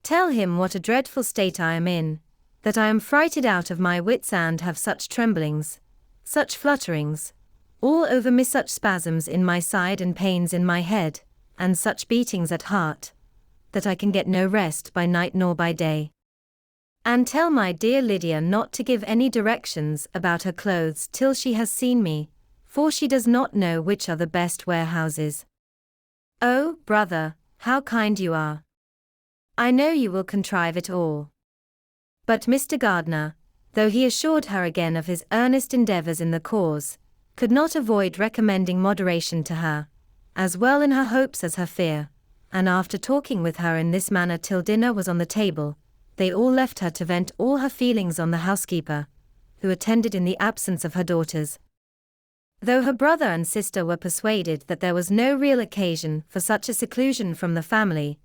Tell him what a dreadful state I am in, that I am frighted out of my wits and have such tremblings, such flutterings, all over me, such spasms in my side and pains in my head, and such beatings at heart, that I can get no rest by night nor by day. And tell my dear Lydia not to give any directions about her clothes till she has seen me, for she does not know which are the best warehouses. Oh, brother, how kind you are! I know you will contrive it all. But Mr. Gardiner, though he assured her again of his earnest endeavours in the cause, could not avoid recommending moderation to her, as well in her hopes as her fear, and after talking with her in this manner till dinner was on the table, they all left her to vent all her feelings on the housekeeper, who attended in the absence of her daughters. Though her brother and sister were persuaded that there was no real occasion for such a seclusion from the family,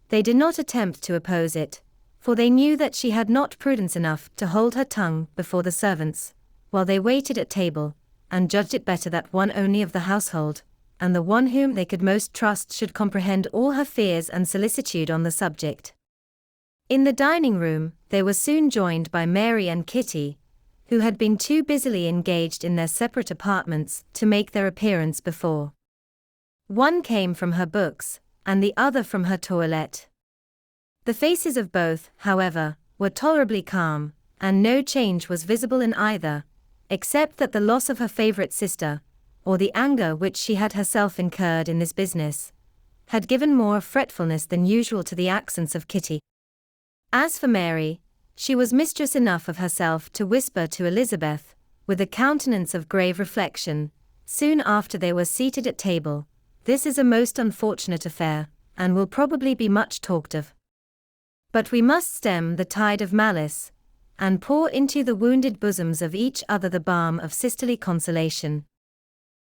they did not attempt to oppose it, for they knew that she had not prudence enough to hold her tongue before the servants, while they waited at table, and judged it better that one only of the household, and the one whom they could most trust, should comprehend all her fears and solicitude on the subject. In the dining room, they were soon joined by Mary and Kitty, who had been too busily engaged in their separate apartments to make their appearance before. One came from her books, and the other from her toilette. The faces of both, however, were tolerably calm, and no change was visible in either, except that the loss of her favourite sister, or the anger which she had herself incurred in this business, had given more fretfulness than usual to the accents of Kitty. As for Mary, she was mistress enough of herself to whisper to Elizabeth, with a countenance of grave reflection, soon after they were seated at table, "This is a most unfortunate affair, and will probably be much talked of. But we must stem the tide of malice, and pour into the wounded bosoms of each other the balm of sisterly consolation."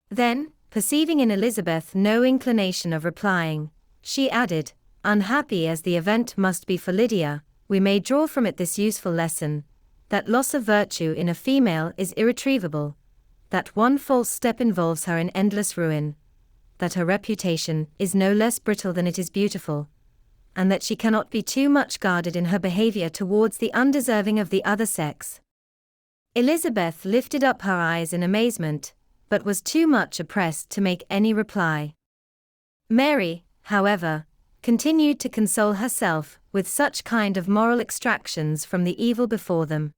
Then, perceiving in Elizabeth no inclination of replying, she added, "Unhappy as the event must be for Lydia, we may draw from it this useful lesson, that loss of virtue in a female is irretrievable, that one false step involves her in endless ruin, that her reputation is no less brittle than it is beautiful, and that she cannot be too much guarded in her behaviour towards the undeserving of the other sex." Elizabeth lifted up her eyes in amazement, but was too much oppressed to make any reply. Mary, however, continued to console herself with such kind of moral extractions from the evil before them.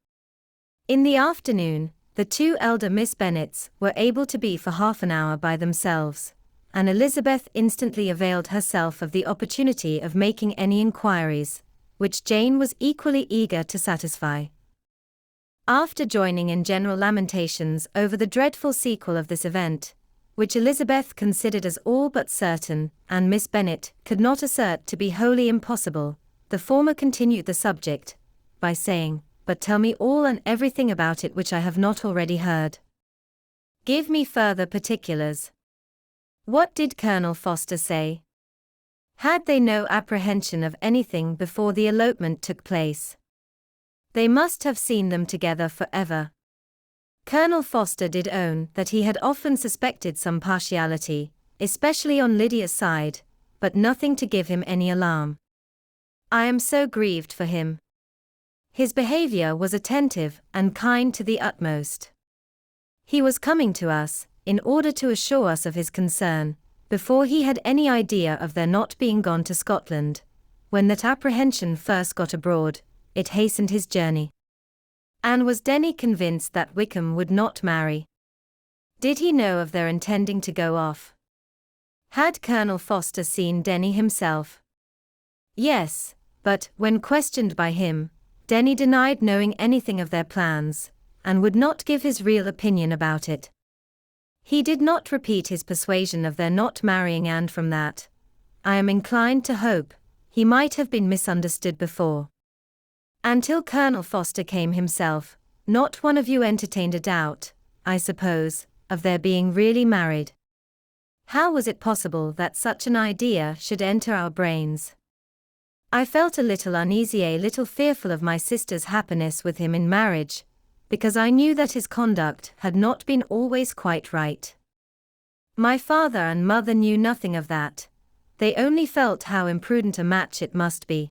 In the afternoon, the two elder Miss Bennets were able to be for half an hour by themselves, and Elizabeth instantly availed herself of the opportunity of making any inquiries, which Jane was equally eager to satisfy. After joining in general lamentations over the dreadful sequel of this event, which Elizabeth considered as all but certain, and Miss Bennet could not assert to be wholly impossible, the former continued the subject, by saying, "But tell me all and everything about it which I have not already heard. Give me further particulars. What did Colonel Forster say? Had they no apprehension of anything before the elopement took place? They must have seen them together for ever." Colonel Forster did own that he had often suspected some partiality, especially on Lydia's side, but nothing to give him any alarm. "I am so grieved for him. His behavior was attentive and kind to the utmost. He was coming to us, in order to assure us of his concern, before he had any idea of their not being gone to Scotland. When that apprehension first got abroad, it hastened his journey. And was Denny convinced that Wickham would not marry? Did he know of their intending to go off? Had Colonel Forster seen Denny himself? Yes, but, when questioned by him, Denny denied knowing anything of their plans, and would not give his real opinion about it. He did not repeat his persuasion of their not marrying, and from that, I am inclined to hope, he might have been misunderstood before. Until Colonel Forster came himself, not one of you entertained a doubt, I suppose, of their being really married. How was it possible that such an idea should enter our brains? I felt a little uneasy, a little fearful of my sister's happiness with him in marriage, because I knew that his conduct had not been always quite right. My father and mother knew nothing of that. They only felt how imprudent a match it must be.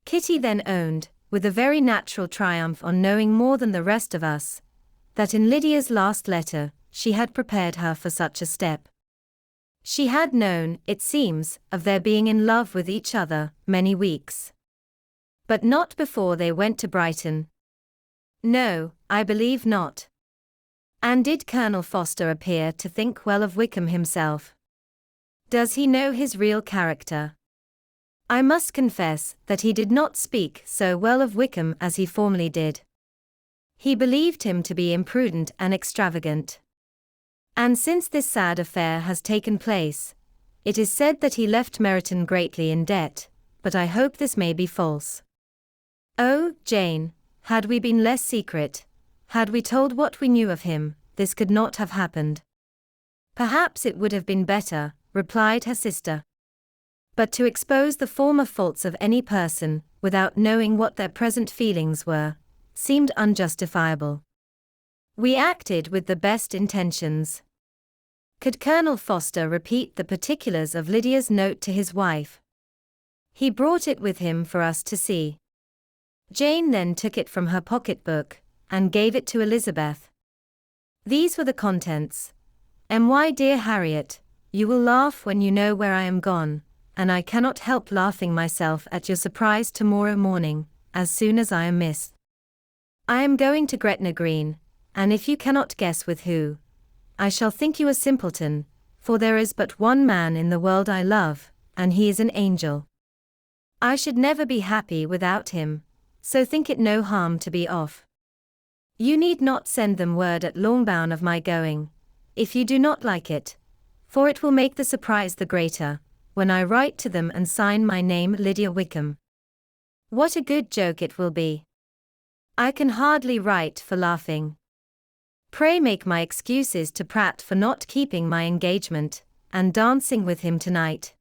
Kitty then owned, with a very natural triumph on knowing more than the rest of us, that in Lydia's last letter, she had prepared her for such a step. She had known, it seems, of their being in love with each other many weeks. But not before they went to Brighton. No, I believe not. And did Colonel Forster appear to think well of Wickham himself? Does he know his real character? I must confess that he did not speak so well of Wickham as he formerly did. He believed him to be imprudent and extravagant. And since this sad affair has taken place, it is said that he left Meryton greatly in debt, but I hope this may be false. Oh, Jane, had we been less secret, had we told what we knew of him, this could not have happened. Perhaps it would have been better, replied her sister. But to expose the former faults of any person, without knowing what their present feelings were, seemed unjustifiable. We acted with the best intentions. Could Colonel Forster repeat the particulars of Lydia's note to his wife? He brought it with him for us to see. Jane then took it from her pocket-book, and gave it to Elizabeth. These were the contents. My dear Harriet, you will laugh when you know where I am gone, and I cannot help laughing myself at your surprise tomorrow morning, as soon as I am missed. I am going to Gretna Green, and if you cannot guess with who, I shall think you a simpleton, for there is but one man in the world I love, and he is an angel. I should never be happy without him, so think it no harm to be off. You need not send them word at Longbourn of my going, if you do not like it, for it will make the surprise the greater, when I write to them and sign my name Lydia Wickham. What a good joke it will be! I can hardly write for laughing. Pray make my excuses to Pratt for not keeping my engagement, and dancing with him tonight.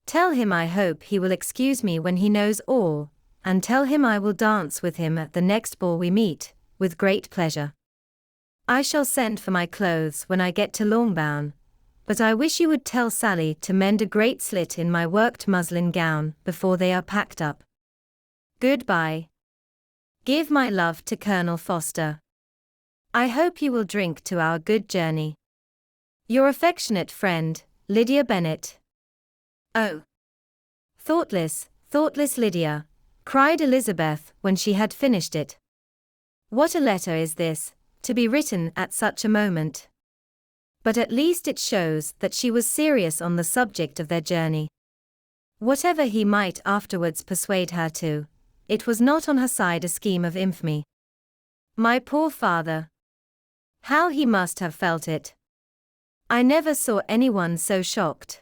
Tell him I hope he will excuse me when he knows all, and tell him I will dance with him at the next ball we meet, with great pleasure. I shall send for my clothes when I get to Longbourn, but I wish you would tell Sally to mend a great slit in my worked muslin gown before they are packed up. Goodbye. Give my love to Colonel Forster. I hope you will drink to our good journey. Your affectionate friend, Lydia Bennet. Oh! Thoughtless, thoughtless Lydia, cried Elizabeth when she had finished it. What a letter is this, to be written at such a moment. But at least it shows that she was serious on the subject of their journey. Whatever he might afterwards persuade her to, it was not on her side a scheme of infamy. My poor father! How he must have felt it! I never saw anyone so shocked.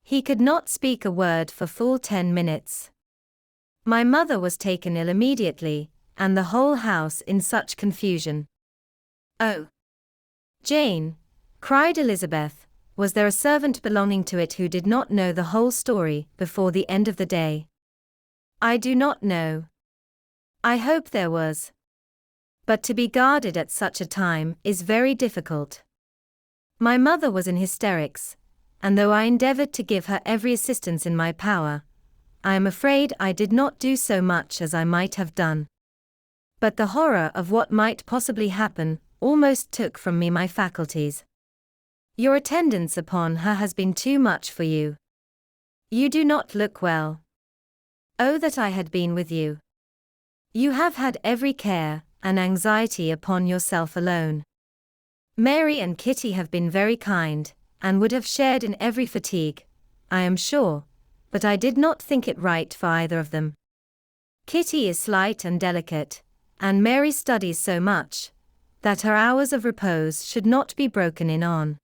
He could not speak a word for full 10 minutes. My mother was taken ill immediately, and the whole house in such confusion. Oh! Jane, cried Elizabeth, was there a servant belonging to it who did not know the whole story before the end of the day? I do not know. I hope there was. But to be guarded at such a time is very difficult. My mother was in hysterics, and though I endeavored to give her every assistance in my power, I am afraid I did not do so much as I might have done. But the horror of what might possibly happen almost took from me my faculties. Your attendance upon her has been too much for you. You do not look well. Oh, that I had been with you. You have had every care and anxiety upon yourself alone. Mary and Kitty have been very kind, and would have shared in every fatigue, I am sure, but I did not think it right for either of them. Kitty is slight and delicate, and Mary studies so much, that her hours of repose should not be broken in on.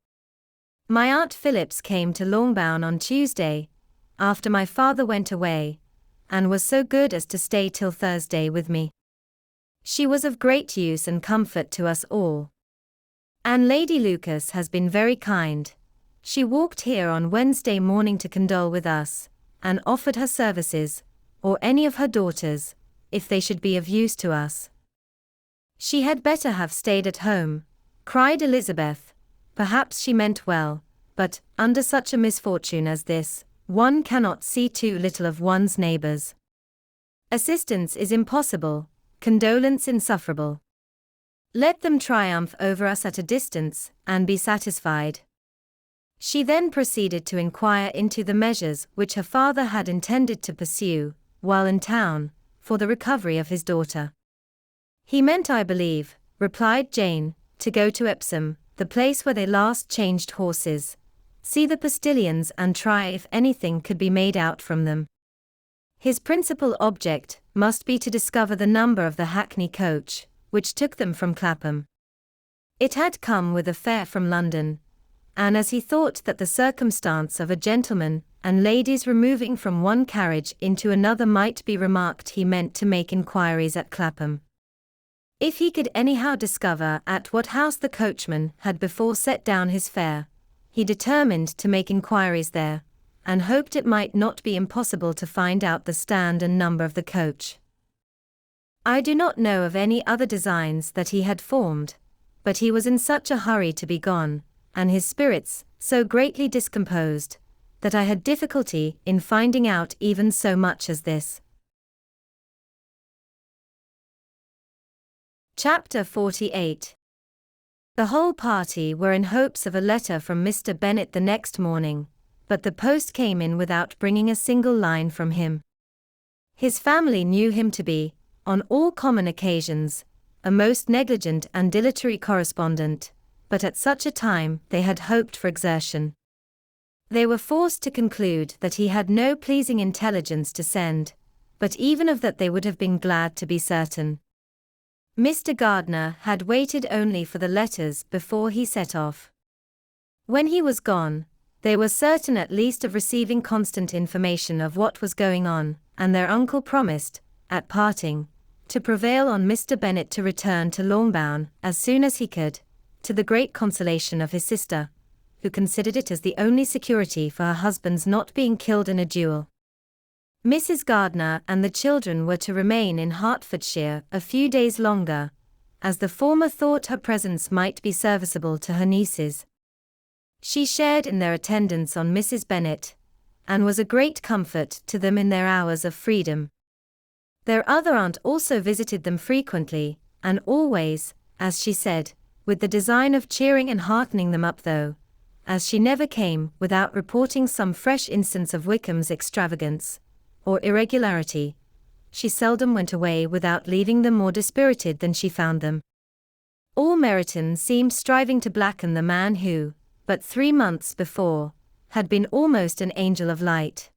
My Aunt Phillips came to Longbourn on Tuesday, after my father went away, and was so good as to stay till Thursday with me. She was of great use and comfort to us all. And Lady Lucas has been very kind. She walked here on Wednesday morning to condole with us, and offered her services, or any of her daughters, if they should be of use to us. She had better have stayed at home, cried Elizabeth. Perhaps she meant well, but, under such a misfortune as this, one cannot see too little of one's neighbors. Assistance is impossible, condolence insufferable. Let them triumph over us at a distance, and be satisfied. She then proceeded to inquire into the measures which her father had intended to pursue, while in town, for the recovery of his daughter. He meant, I believe, replied Jane, to go to Epsom, the place where they last changed horses, see the postilions and try if anything could be made out from them. His principal object must be to discover the number of the hackney coach, which took them from Clapham. It had come with a fare from London, and as he thought that the circumstance of a gentleman and ladies removing from one carriage into another might be remarked, he meant to make inquiries at Clapham. If he could anyhow discover at what house the coachman had before set down his fare, he determined to make inquiries there, and hoped it might not be impossible to find out the stand and number of the coach. I do not know of any other designs that he had formed, but he was in such a hurry to be gone, and his spirits so greatly discomposed, that I had difficulty in finding out even so much as this. Chapter 48. The whole party were in hopes of a letter from Mr. Bennet the next morning, but the post came in without bringing a single line from him. His family knew him to be, on all common occasions, a most negligent and dilatory correspondent, but at such a time they had hoped for exertion. They were forced to conclude that he had no pleasing intelligence to send, but even of that they would have been glad to be certain. Mr. Gardiner had waited only for the letters before he set off. When he was gone, they were certain at least of receiving constant information of what was going on, and their uncle promised, at parting, to prevail on Mr. Bennet to return to Longbourn as soon as he could, to the great consolation of his sister, who considered it as the only security for her husband's not being killed in a duel. Mrs. Gardiner and the children were to remain in Hertfordshire a few days longer, as the former thought her presence might be serviceable to her nieces. She shared in their attendance on Mrs. Bennet, and was a great comfort to them in their hours of freedom. Their other aunt also visited them frequently, and always, as she said, with the design of cheering and heartening them up, though, as she never came without reporting some fresh instance of Wickham's extravagance or irregularity, she seldom went away without leaving them more dispirited than she found them. All Meryton seemed striving to blacken the man who, but 3 months before, had been almost an angel of light.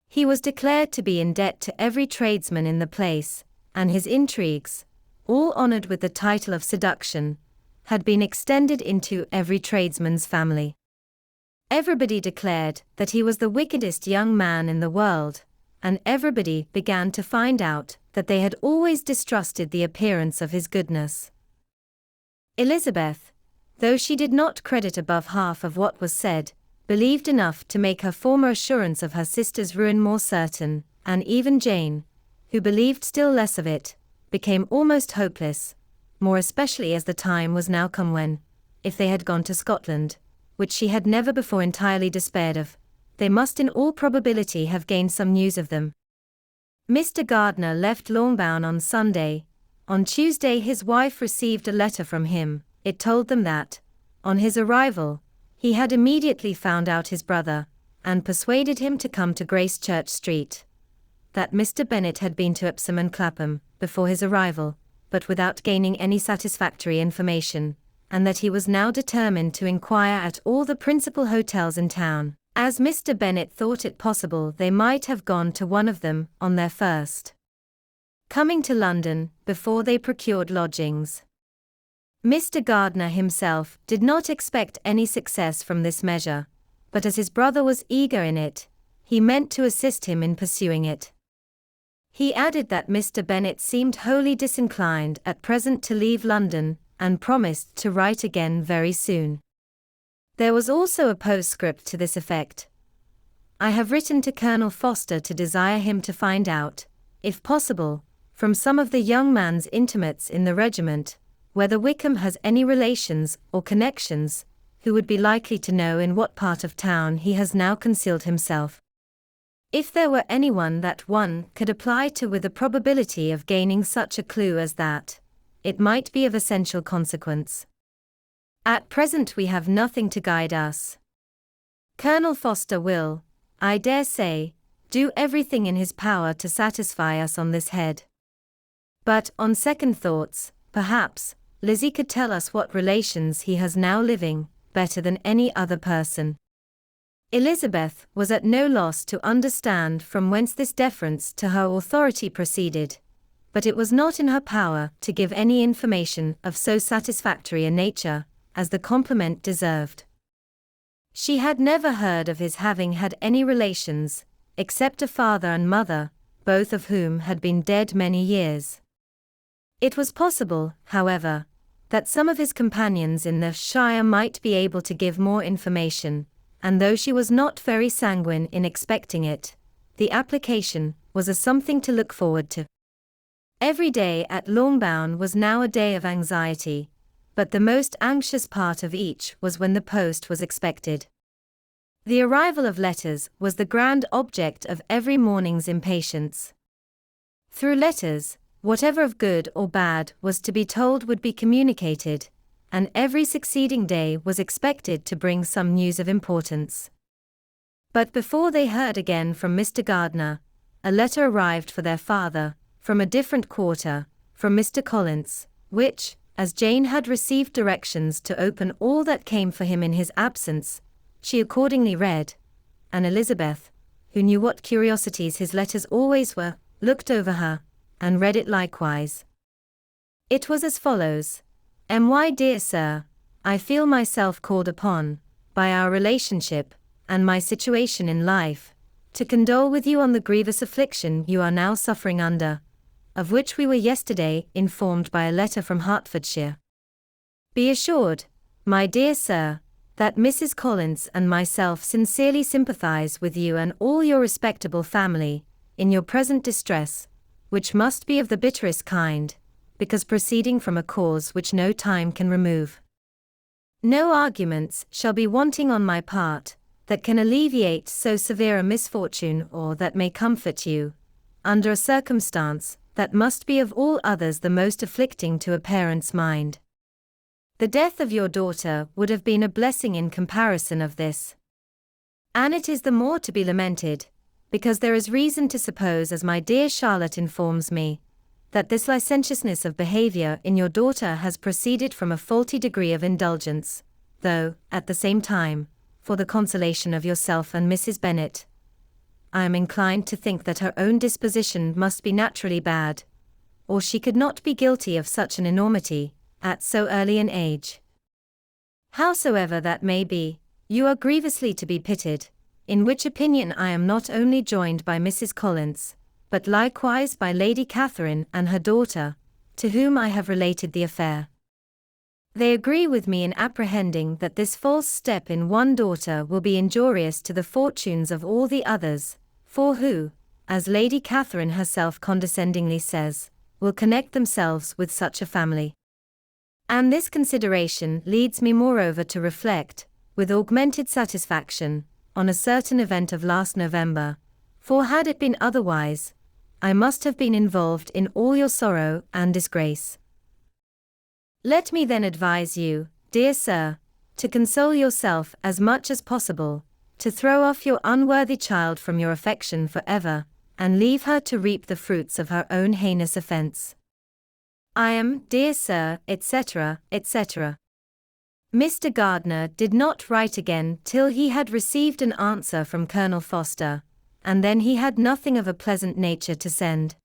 He was declared to be in debt to every tradesman in the place, and his intrigues, all honoured with the title of seduction, had been extended into every tradesman's family. Everybody declared that he was the wickedest young man in the world, and everybody began to find out that they had always distrusted the appearance of his goodness. Elizabeth, though she did not credit above half of what was said, believed enough to make her former assurance of her sister's ruin more certain, and even Jane, who believed still less of it, became almost hopeless, more especially as the time was now come when, if they had gone to Scotland, which she had never before entirely despaired of, they must in all probability have gained some news of them. Mr. Gardiner left Longbourn on Sunday. On Tuesday his wife received a letter from him. It told them that, on his arrival, he had immediately found out his brother, and persuaded him to come to Gracechurch Street. That Mr. Bennet had been to Epsom and Clapham before his arrival, but without gaining any satisfactory information, and that he was now determined to inquire at all the principal hotels in town, as Mr. Bennet thought it possible they might have gone to one of them on their first coming to London before they procured lodgings. Mr. Gardiner himself did not expect any success from this measure, but as his brother was eager in it, he meant to assist him in pursuing it. He added that Mr. Bennet seemed wholly disinclined at present to leave London, and promised to write again very soon. There was also a postscript to this effect. I have written to Colonel Foster to desire him to find out, if possible, from some of the young man's intimates in the regiment, whether Wickham has any relations or connections, who would be likely to know in what part of town he has now concealed himself. If there were anyone that one could apply to with a probability of gaining such a clue as that, it might be of essential consequence. At present we have nothing to guide us. Colonel Foster will, I dare say, do everything in his power to satisfy us on this head. But, on second thoughts, perhaps, Lizzie could tell us what relations he has now living, better than any other person. Elizabeth was at no loss to understand from whence this deference to her authority proceeded, but it was not in her power to give any information of so satisfactory a nature as the compliment deserved. She had never heard of his having had any relations, except a father and mother, both of whom had been dead many years. It was possible, however, that some of his companions in the shire might be able to give more information, and though she was not very sanguine in expecting it, the application was a something to look forward to. Every day at Longbourn was now a day of anxiety, but the most anxious part of each was when the post was expected. The arrival of letters was the grand object of every morning's impatience. Through letters, whatever of good or bad was to be told would be communicated, and every succeeding day was expected to bring some news of importance. But before they heard again from Mr. Gardiner, a letter arrived for their father, from a different quarter, from Mr. Collins, which, as Jane had received directions to open all that came for him in his absence, she accordingly read, and Elizabeth, who knew what curiosities his letters always were, looked over her, and read it likewise. It was as follows: My dear Sir, I feel myself called upon, by our relationship, and my situation in life, to condole with you on the grievous affliction you are now suffering under, of which we were yesterday informed by a letter from Hertfordshire. Be assured, my dear Sir, that Mrs. Collins and myself sincerely sympathize with you and all your respectable family, in your present distress, which must be of the bitterest kind, because proceeding from a cause which no time can remove. No arguments shall be wanting on my part, that can alleviate so severe a misfortune or that may comfort you, under a circumstance that must be of all others the most afflicting to a parent's mind. The death of your daughter would have been a blessing in comparison of this. And it is the more to be lamented, because there is reason to suppose, as my dear Charlotte informs me, that this licentiousness of behavior in your daughter has proceeded from a faulty degree of indulgence, though, at the same time, for the consolation of yourself and Mrs. Bennet, I am inclined to think that her own disposition must be naturally bad, or she could not be guilty of such an enormity, at so early an age. Howsoever that may be, you are grievously to be pitied, in which opinion I am not only joined by Mrs. Collins, but likewise by Lady Catherine and her daughter, to whom I have related the affair. They agree with me in apprehending that this false step in one daughter will be injurious to the fortunes of all the others, for who, as Lady Catherine herself condescendingly says, will connect themselves with such a family. And this consideration leads me moreover to reflect, with augmented satisfaction, on a certain event of last November, for had it been otherwise, I must have been involved in all your sorrow and disgrace. Let me then advise you, dear sir, to console yourself as much as possible, to throw off your unworthy child from your affection for ever, and leave her to reap the fruits of her own heinous offence. I am, dear sir, etc., etc. Mr. Gardiner did not write again till he had received an answer from Colonel Foster, and then he had nothing of a pleasant nature to send.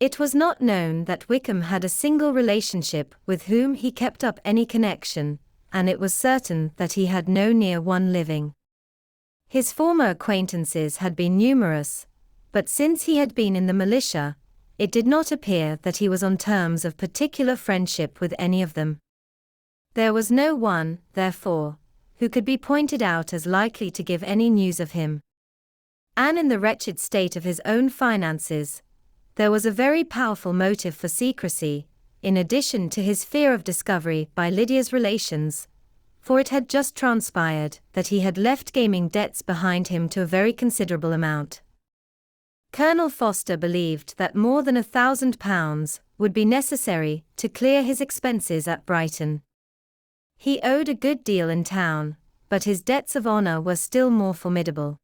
It was not known that Wickham had a single relationship with whom he kept up any connection, and it was certain that he had no near one living. His former acquaintances had been numerous, but since he had been in the militia, it did not appear that he was on terms of particular friendship with any of them. There was no one, therefore, who could be pointed out as likely to give any news of him. And in the wretched state of his own finances, there was a very powerful motive for secrecy, in addition to his fear of discovery by Lydia's relations, for it had just transpired that he had left gaming debts behind him to a very considerable amount. Colonel Foster believed that more than £1,000 would be necessary to clear his expenses at Brighton. He owed a good deal in town, but his debts of honour were still more formidable.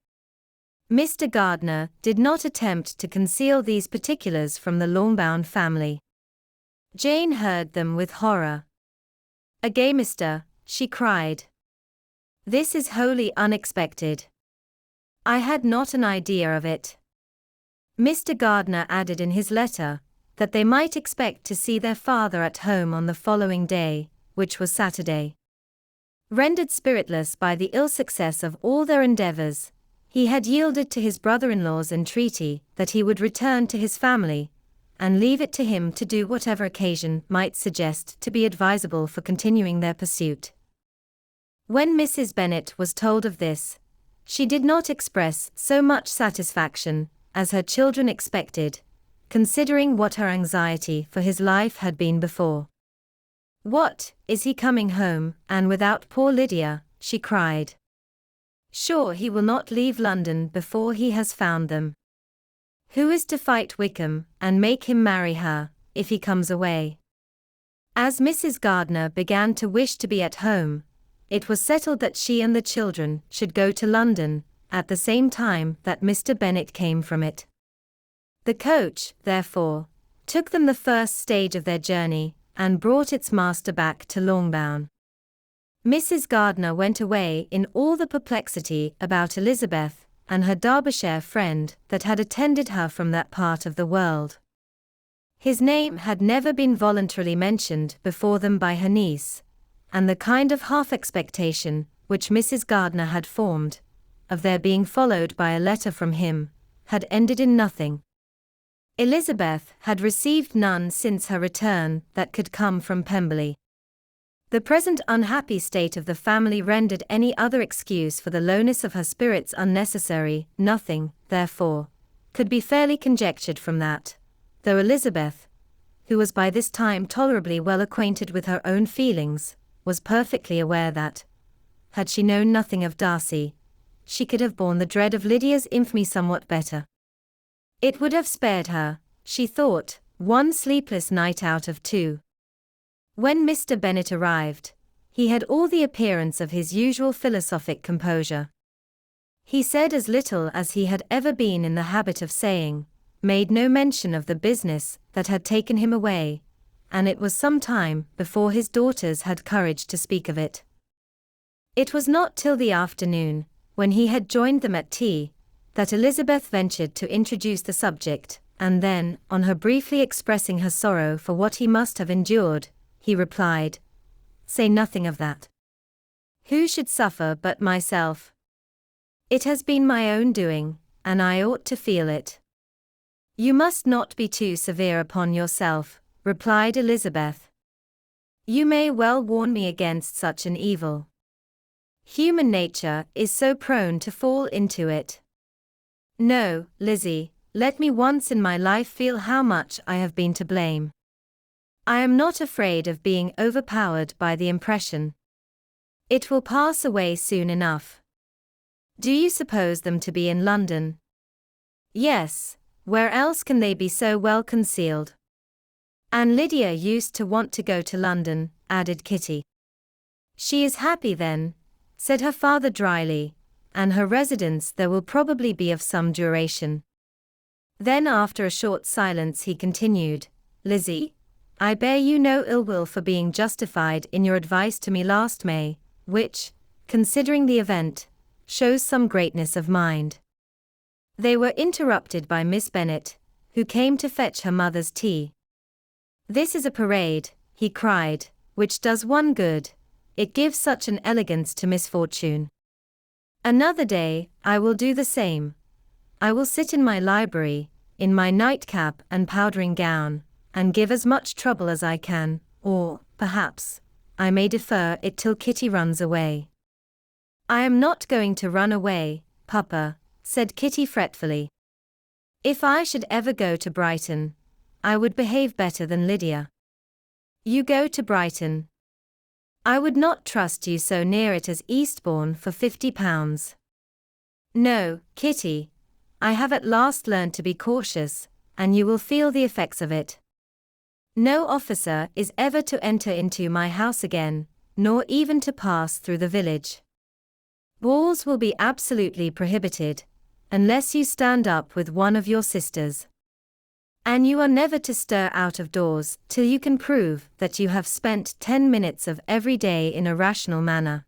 Mr. Gardiner did not attempt to conceal these particulars from the Longbourn family. Jane heard them with horror. "A gamester," she cried. "This is wholly unexpected. I had not an idea of it." Mr. Gardiner added in his letter that they might expect to see their father at home on the following day, which was Saturday. Rendered spiritless by the ill success of all their endeavours, he had yielded to his brother-in-law's entreaty that he would return to his family, and leave it to him to do whatever occasion might suggest to be advisable for continuing their pursuit. When Mrs. Bennet was told of this, she did not express so much satisfaction as her children expected, considering what her anxiety for his life had been before. "What, is he coming home, and without poor Lydia?" she cried. "Sure he will not leave London before he has found them. Who is to fight Wickham, and make him marry her, if he comes away?" As Mrs. Gardiner began to wish to be at home, it was settled that she and the children should go to London, at the same time that Mr. Bennet came from it. The coach, therefore, took them the first stage of their journey, and brought its master back to Longbourn. Mrs. Gardiner went away in all the perplexity about Elizabeth and her Derbyshire friend that had attended her from that part of the world. His name had never been voluntarily mentioned before them by her niece, and the kind of half-expectation which Mrs. Gardiner had formed, of their being followed by a letter from him, had ended in nothing. Elizabeth had received none since her return that could come from Pemberley. The present unhappy state of the family rendered any other excuse for the lowness of her spirits unnecessary. Nothing, therefore, could be fairly conjectured from that, though Elizabeth, who was by this time tolerably well acquainted with her own feelings, was perfectly aware that, had she known nothing of Darcy, she could have borne the dread of Lydia's infamy somewhat better. It would have spared her, she thought, one sleepless night out of two. When Mr. Bennet arrived, he had all the appearance of his usual philosophic composure. He said as little as he had ever been in the habit of saying, made no mention of the business that had taken him away, and it was some time before his daughters had courage to speak of it. It was not till the afternoon, when he had joined them at tea, that Elizabeth ventured to introduce the subject, and then, on her briefly expressing her sorrow for what he must have endured, he replied, "Say nothing of that. Who should suffer but myself? It has been my own doing, and I ought to feel it." "You must not be too severe upon yourself," replied Elizabeth. "You may well warn me against such an evil. Human nature is so prone to fall into it. No, Lizzie, let me once in my life feel how much I have been to blame. I am not afraid of being overpowered by the impression. It will pass away soon enough. Do you suppose them to be in London? Yes, where else can they be so well concealed? And Lydia used to want to go to London, added Kitty. She is happy then, said her father dryly, and her residence there will probably be of some duration. Then after a short silence he continued, Lizzie, I bear you no ill will for being justified in your advice to me last May, which, considering the event, shows some greatness of mind. They were interrupted by Miss Bennet, who came to fetch her mother's tea. This is a parade, he cried, which does one good, it gives such an elegance to misfortune. Another day, I will do the same. I will sit in my library, in my nightcap and powdering gown, and give as much trouble as I can, or, perhaps, I may defer it till Kitty runs away. I am not going to run away, Papa, said Kitty fretfully. If I should ever go to Brighton, I would behave better than Lydia. You go to Brighton? I would not trust you so near it as Eastbourne for £50. No, Kitty, I have at last learned to be cautious, and you will feel the effects of it. No officer is ever to enter into my house again, nor even to pass through the village. Balls will be absolutely prohibited, unless you stand up with one of your sisters. And you are never to stir out of doors till you can prove that you have spent 10 minutes of every day in a rational manner.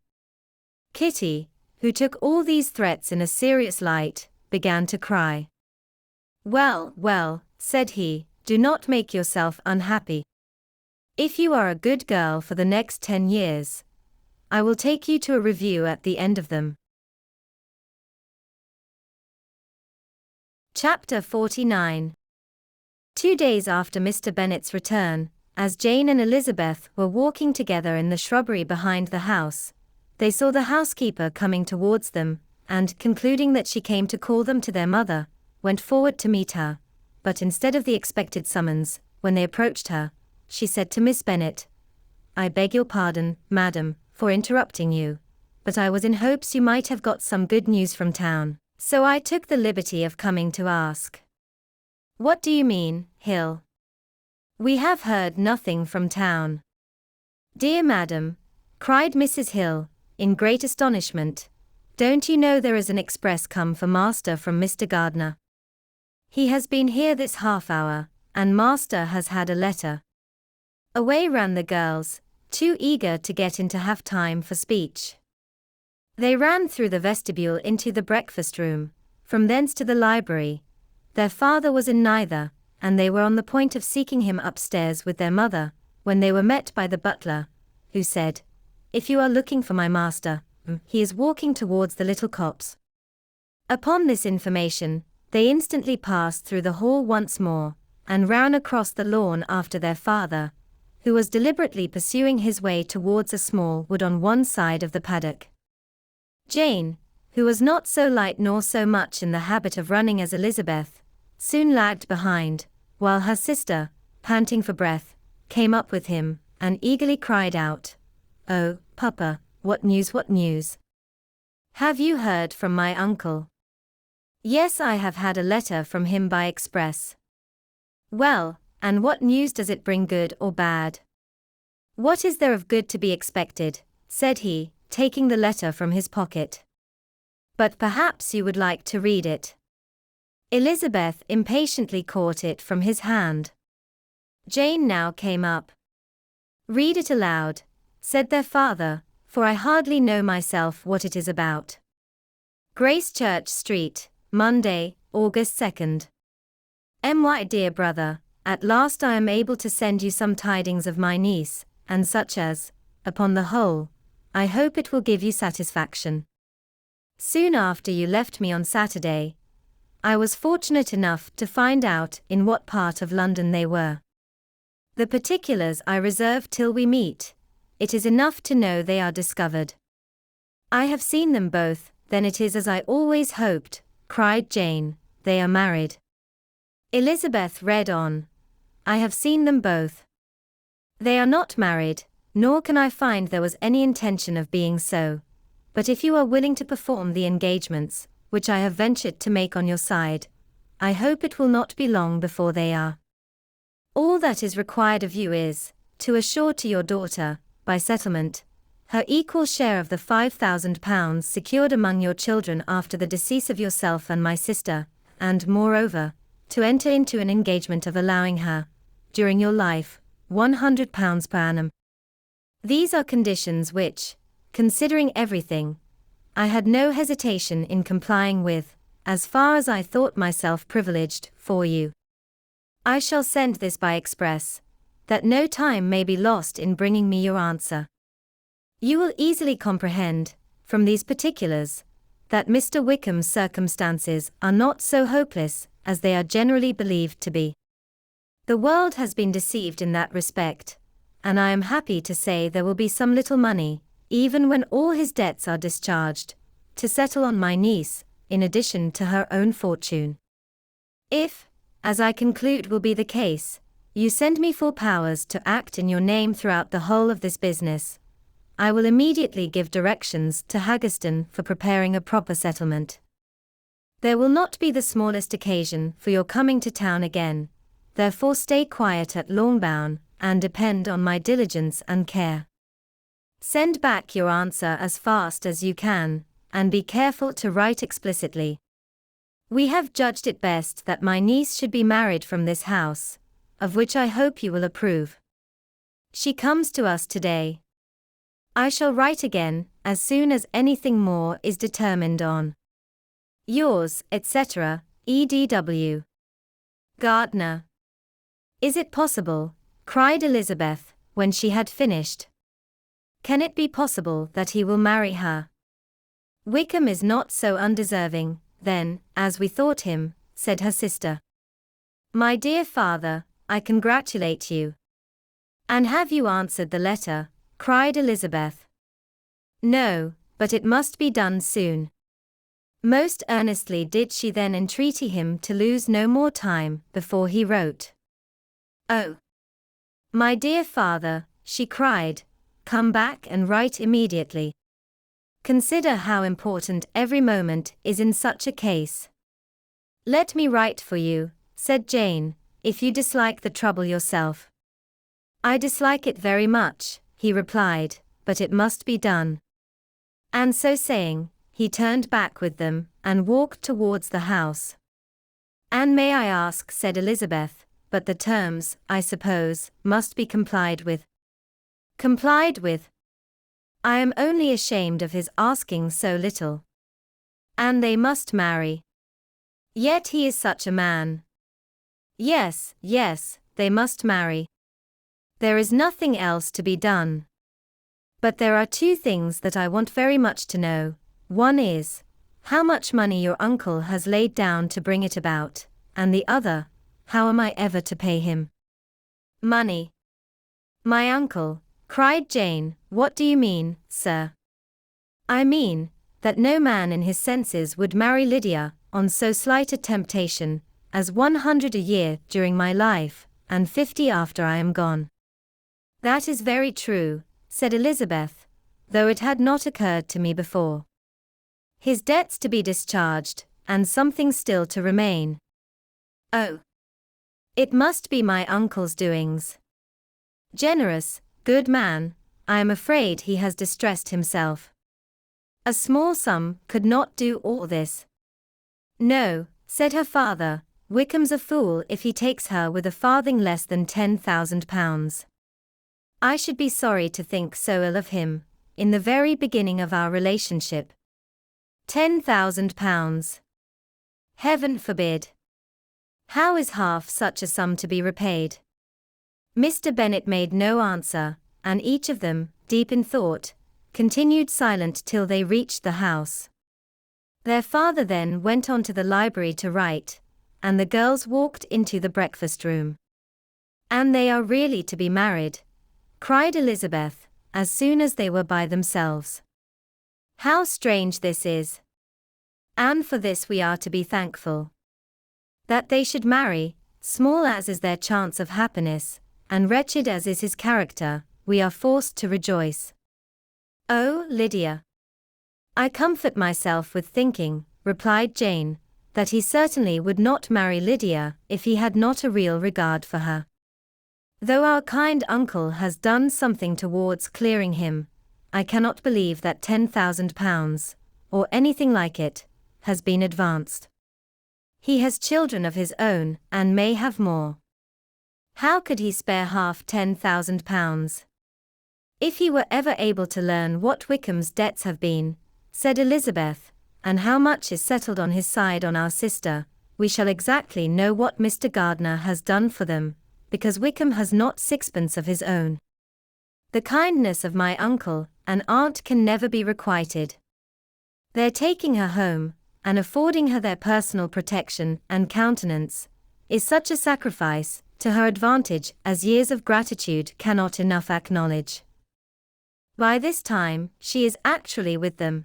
Kitty, who took all these threats in a serious light, began to cry. Well, well, said he, do not make yourself unhappy. If you are a good girl for the next 10 years, I will take you to a review at the end of them. Chapter 49. 2 days after Mr. Bennet's return, as Jane and Elizabeth were walking together in the shrubbery behind the house, they saw the housekeeper coming towards them, and, concluding that she came to call them to their mother, went forward to meet her, but instead of the expected summons, when they approached her, she said to Miss Bennet, I beg your pardon, madam, for interrupting you, but I was in hopes you might have got some good news from town, so I took the liberty of coming to ask. What do you mean, Hill? We have heard nothing from town. Dear madam, cried Mrs. Hill, in great astonishment, don't you know there is an express come for master from Mr. Gardiner? He has been here this half hour, and master has had a letter. Away ran the girls, too eager to get in to have time for speech. They ran through the vestibule into the breakfast room, from thence to the library. Their father was in neither, and they were on the point of seeking him upstairs with their mother, when they were met by the butler, who said, If you are looking for my master, he is walking towards the little copse. Upon this information, they instantly passed through the hall once more, and ran across the lawn after their father, who was deliberately pursuing his way towards a small wood on one side of the paddock. Jane, who was not so light nor so much in the habit of running as Elizabeth, soon lagged behind, while her sister, panting for breath, came up with him, and eagerly cried out, Oh, Papa, what news, what news? Have you heard from my uncle? Yes, I have had a letter from him by express. Well, and what news does it bring, good or bad? What is there of good to be expected, said he, taking the letter from his pocket. But perhaps you would like to read it. Elizabeth impatiently caught it from his hand. Jane now came up. Read it aloud, said their father, for I hardly know myself what it is about. Gracechurch Street, Monday, August 2nd. My dear brother, at last I am able to send you some tidings of my niece, and such as, upon the whole, I hope it will give you satisfaction. Soon after you left me on Saturday, I was fortunate enough to find out in what part of London they were. The particulars I reserve till we meet. It is enough to know they are discovered. I have seen them both, then it is as I always hoped, cried Jane, they are married. Elizabeth read on. I have seen them both. They are not married, nor can I find there was any intention of being so. But if you are willing to perform the engagements, which I have ventured to make on your side, I hope it will not be long before they are. All that is required of you is, to assure to your daughter, by settlement, her equal share of the £5,000 secured among your children after the decease of yourself and my sister, and moreover, to enter into an engagement of allowing her, during your life, £100 per annum. These are conditions which, considering everything, I had no hesitation in complying with, as far as I thought myself privileged, for you. I shall send this by express, that no time may be lost in bringing me your answer. You will easily comprehend, from these particulars, that Mr. Wickham's circumstances are not so hopeless as they are generally believed to be. The world has been deceived in that respect, and I am happy to say there will be some little money, even when all his debts are discharged, to settle on my niece, in addition to her own fortune. If, as I conclude will be the case, you send me full powers to act in your name throughout the whole of this business, I will immediately give directions to Haggerston for preparing a proper settlement. There will not be the smallest occasion for your coming to town again, therefore stay quiet at Longbourn, and depend on my diligence and care. Send back your answer as fast as you can, and be careful to write explicitly. We have judged it best that my niece should be married from this house, of which I hope you will approve. She comes to us today. I shall write again, as soon as anything more is determined on. Yours, etc., E.D.W. Gardner. Is it possible, cried Elizabeth, when she had finished. Can it be possible that he will marry her? Wickham is not so undeserving, then, as we thought him, said her sister. My dear father, I congratulate you. And have you answered the letter? Cried Elizabeth. No, but it must be done soon. Most earnestly did she then entreaty him to lose no more time before he wrote. Oh, my dear father, she cried, come back and write immediately. Consider how important every moment is in such a case. Let me write for you, said Jane, if you dislike the trouble yourself. I dislike it very much, he replied, but it must be done. And so saying, he turned back with them, and walked towards the house. And may I ask, said Elizabeth, but the terms, I suppose, must be complied with. Complied with? I am only ashamed of his asking so little. And they must marry. Yet he is such a man. Yes, yes, they must marry. There is nothing else to be done. But there are two things that I want very much to know. One is, how much money your uncle has laid down to bring it about, and the other, how am I ever to pay him? Money. My uncle, cried Jane, what do you mean, sir? I mean, that no man in his senses would marry Lydia, on so slight a temptation, as 100 a year during my life, and 50 after I am gone. That is very true, said Elizabeth, though it had not occurred to me before. His debts to be discharged, and something still to remain. Oh! It must be my uncle's doings. Generous, good man, I am afraid he has distressed himself. A small sum could not do all this. No, said her father, Wickham's a fool if he takes her with a farthing less than £10,000. I should be sorry to think so ill of him, in the very beginning of our relationship. £10,000. Heaven forbid. How is half such a sum to be repaid? Mr. Bennet made no answer, and each of them, deep in thought, continued silent till they reached the house. Their father then went on to the library to write, and the girls walked into the breakfast room. And they are really to be married, cried Elizabeth, as soon as they were by themselves. How strange this is! And for this we are to be thankful. That they should marry, small as is their chance of happiness, and wretched as is his character, we are forced to rejoice. Oh, Lydia! I comfort myself with thinking, replied Jane, that he certainly would not marry Lydia if he had not a real regard for her. Though our kind uncle has done something towards clearing him, I cannot believe that £10,000, or anything like it, has been advanced. He has children of his own, and may have more. How could he spare half £10,000? If he were ever able to learn what Wickham's debts have been, said Elizabeth, and how much is settled on his side on our sister, we shall exactly know what Mr. Gardiner has done for them, because Wickham has not sixpence of his own. The kindness of my uncle and aunt can never be requited. Their taking her home, and affording her their personal protection and countenance, is such a sacrifice to her advantage as years of gratitude cannot enough acknowledge. By this time, she is actually with them.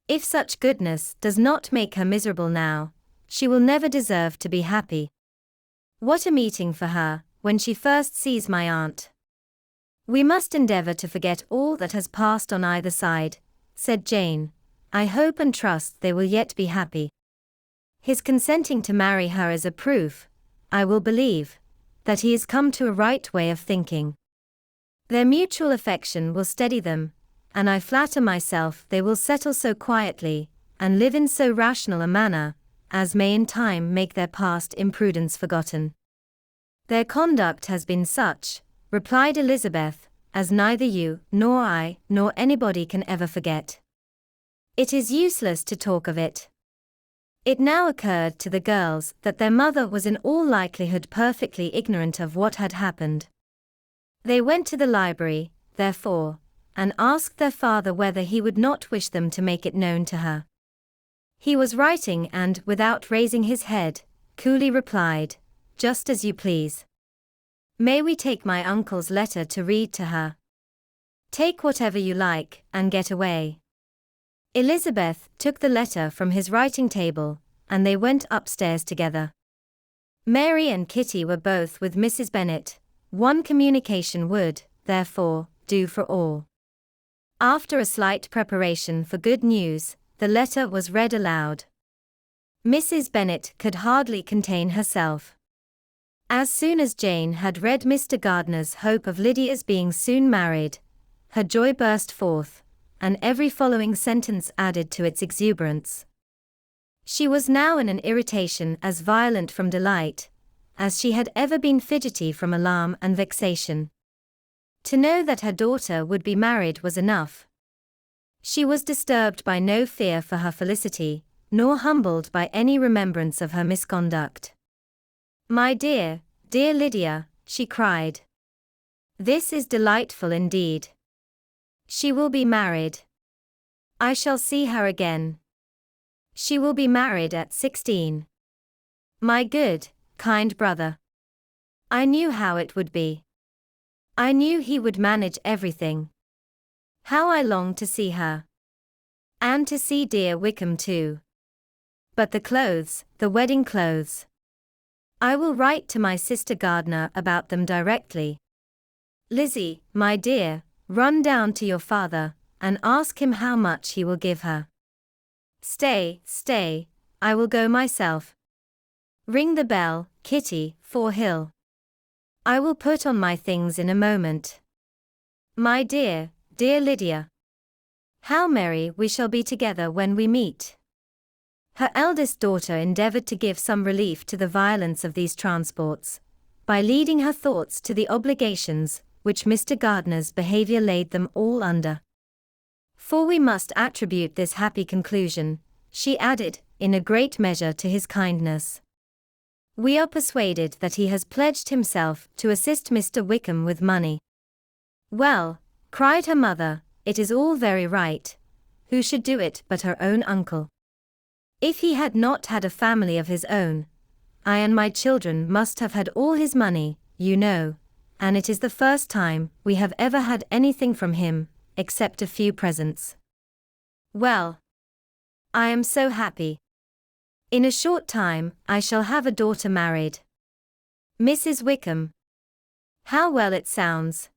If such goodness does not make her miserable now, she will never deserve to be happy. What a meeting for her, when she first sees my aunt. We must endeavour to forget all that has passed on either side, said Jane. I hope and trust they will yet be happy. His consenting to marry her is a proof, I will believe, that he is come to a right way of thinking. Their mutual affection will steady them, and I flatter myself they will settle so quietly, and live in so rational a manner, as may in time make their past imprudence forgotten. Their conduct has been such, replied Elizabeth, as neither you, nor I, nor anybody can ever forget. It is useless to talk of it. It now occurred to the girls that their mother was in all likelihood perfectly ignorant of what had happened. They went to the library, therefore, and asked their father whether he would not wish them to make it known to her. He was writing and, without raising his head, coolly replied, "Just as you please. May we take my uncle's letter to read to her?" "Take whatever you like, and get away." Elizabeth took the letter from his writing table, and they went upstairs together. Mary and Kitty were both with Mrs. Bennet. One communication would, therefore, do for all. After a slight preparation for good news, the letter was read aloud. Mrs. Bennet could hardly contain herself. As soon as Jane had read Mr. Gardiner's hope of Lydia's being soon married, her joy burst forth, and every following sentence added to its exuberance. She was now in an irritation as violent from delight, as she had ever been fidgety from alarm and vexation. To know that her daughter would be married was enough. She was disturbed by no fear for her felicity, nor humbled by any remembrance of her misconduct. "My dear, dear Lydia," she cried. "This is delightful indeed. She will be married. I shall see her again. She will be married at 16. My good, kind brother. I knew how it would be. I knew he would manage everything. How I long to see her. And to see dear Wickham too. But the clothes, the wedding clothes. I will write to my sister Gardiner about them directly. Lizzie, my dear, run down to your father, and ask him how much he will give her. Stay, I will go myself. Ring the bell, Kitty, for Hill. I will put on my things in a moment. My dear, dear Lydia. How merry we shall be together when we meet." Her eldest daughter endeavored to give some relief to the violence of these transports, by leading her thoughts to the obligations which Mr. Gardiner's behavior laid them all under. "For we must attribute this happy conclusion," she added, "in a great measure to his kindness. We are persuaded that he has pledged himself to assist Mr. Wickham with money." "Well," cried her mother, "it is all very right. Who should do it but her own uncle? If he had not had a family of his own, I and my children must have had all his money, you know, and it is the first time we have ever had anything from him, except a few presents. Well, I am so happy. In a short time, I shall have a daughter married. Mrs. Wickham. How well it sounds.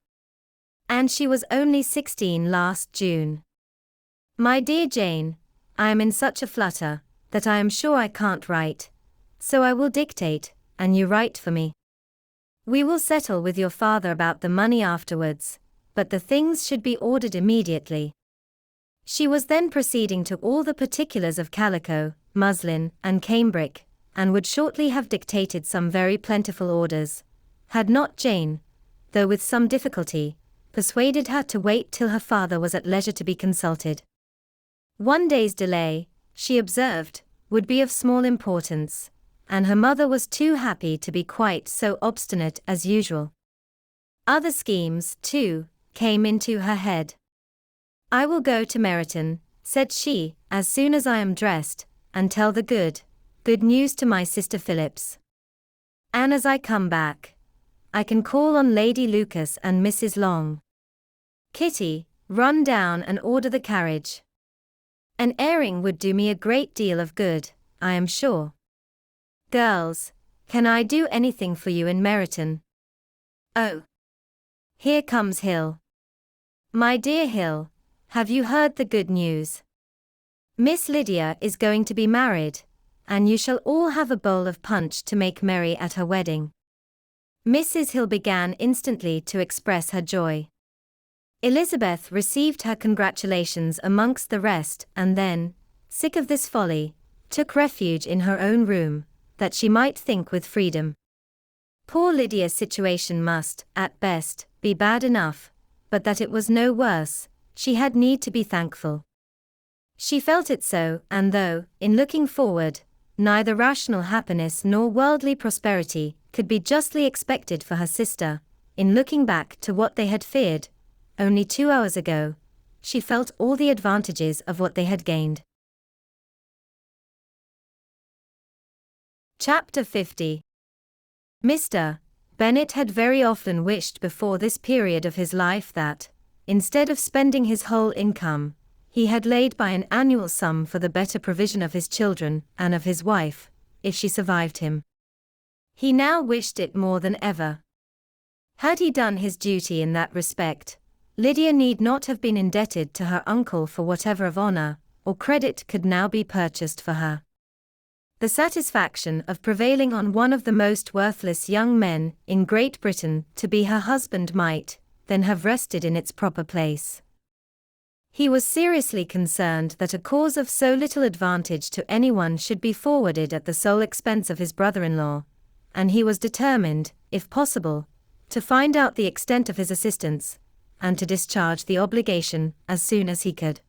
And she was only 16 last June. My dear Jane, I am in such a flutter, that I am sure I can't write. So I will dictate, and you write for me. We will settle with your father about the money afterwards, but the things should be ordered immediately. She was then proceeding to all the particulars of calico, muslin, and cambric, and would shortly have dictated some very plentiful orders, had not Jane, though with some difficulty, persuaded her to wait till her father was at leisure to be consulted. One day's delay, she observed, would be of small importance, and her mother was too happy to be quite so obstinate as usual. Other schemes, too, came into her head. I will go to Meryton, said she, as soon as I am dressed, and tell the good news to my sister Phillips. And as I come back, I can call on Lady Lucas and Mrs. Long. Kitty, run down and order the carriage. An airing would do me a great deal of good, I am sure. Girls, can I do anything for you in Meryton? Oh, here comes Hill. My dear Hill, have you heard the good news? Miss Lydia is going to be married, and you shall all have a bowl of punch to make merry at her wedding. Mrs. Hill began instantly to express her joy. Elizabeth received her congratulations amongst the rest and then, sick of this folly, took refuge in her own room, that she might think with freedom. Poor Lydia's situation must, at best, be bad enough, but that it was no worse, she had need to be thankful. She felt it so, and though, in looking forward, neither rational happiness nor worldly prosperity could be justly expected for her sister, in looking back to what they had feared, only 2 hours ago, she felt all the advantages of what they had gained. Chapter 50. Mr. Bennet had very often wished before this period of his life that, instead of spending his whole income, he had laid by an annual sum for the better provision of his children and of his wife, if she survived him. He now wished it more than ever. Had he done his duty in that respect, Lydia need not have been indebted to her uncle for whatever of honor or credit could now be purchased for her. The satisfaction of prevailing on one of the most worthless young men in Great Britain to be her husband might, then have rested in its proper place. He was seriously concerned that a cause of so little advantage to anyone should be forwarded at the sole expense of his brother-in-law, and he was determined, if possible, to find out the extent of his assistance, and to discharge the obligation as soon as he could.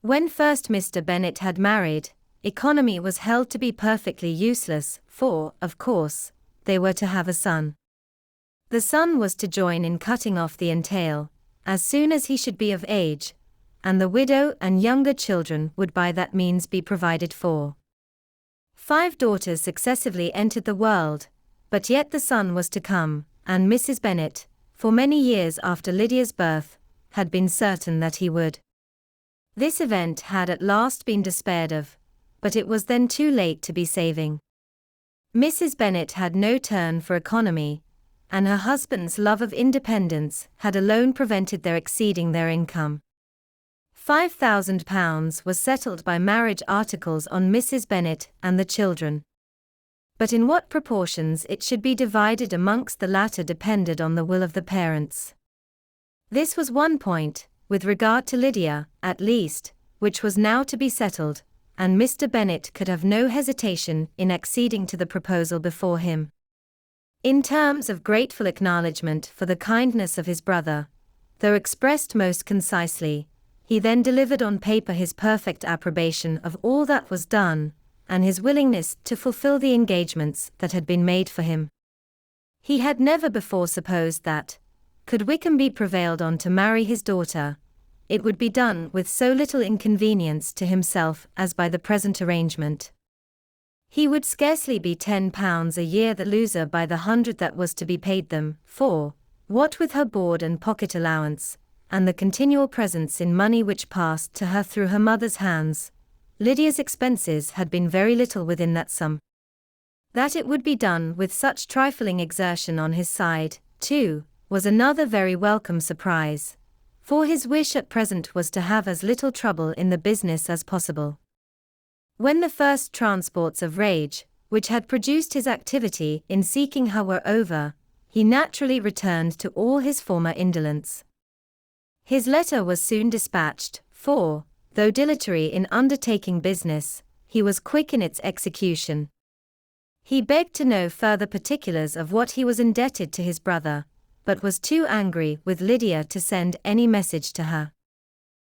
When first Mr. Bennet had married, economy was held to be perfectly useless, for, of course, they were to have a son. The son was to join in cutting off the entail, as soon as he should be of age, and the widow and younger children would by that means be provided for. 5 daughters successively entered the world, but yet the son was to come, and Mrs. Bennet, for many years after Lydia's birth, had been certain that he would. This event had at last been despaired of, but it was then too late to be saving. Mrs. Bennet had no turn for economy, and her husband's love of independence had alone prevented their exceeding their income. £5,000 was settled by marriage articles on Mrs. Bennet and the children. But in what proportions it should be divided amongst the latter depended on the will of the parents. This was one point, with regard to Lydia, at least, which was now to be settled, and Mr. Bennet could have no hesitation in acceding to the proposal before him. In terms of grateful acknowledgment for the kindness of his brother, though expressed most concisely, he then delivered on paper his perfect approbation of all that was done, and his willingness to fulfill the engagements that had been made for him. He had never before supposed that, could Wickham be prevailed on to marry his daughter, it would be done with so little inconvenience to himself as by the present arrangement. He would scarcely be £10 a year the loser by the 100 that was to be paid them, for, what with her board and pocket allowance, and the continual presents in money which passed to her through her mother's hands, Lydia's expenses had been very little within that sum. That it would be done with such trifling exertion on his side, too, was another very welcome surprise, for his wish at present was to have as little trouble in the business as possible. When the first transports of rage, which had produced his activity in seeking her, were over, he naturally returned to all his former indolence. His letter was soon dispatched, for, though dilatory in undertaking business, he was quick in its execution. He begged to know further particulars of what he was indebted to his brother, but was too angry with Lydia to send any message to her.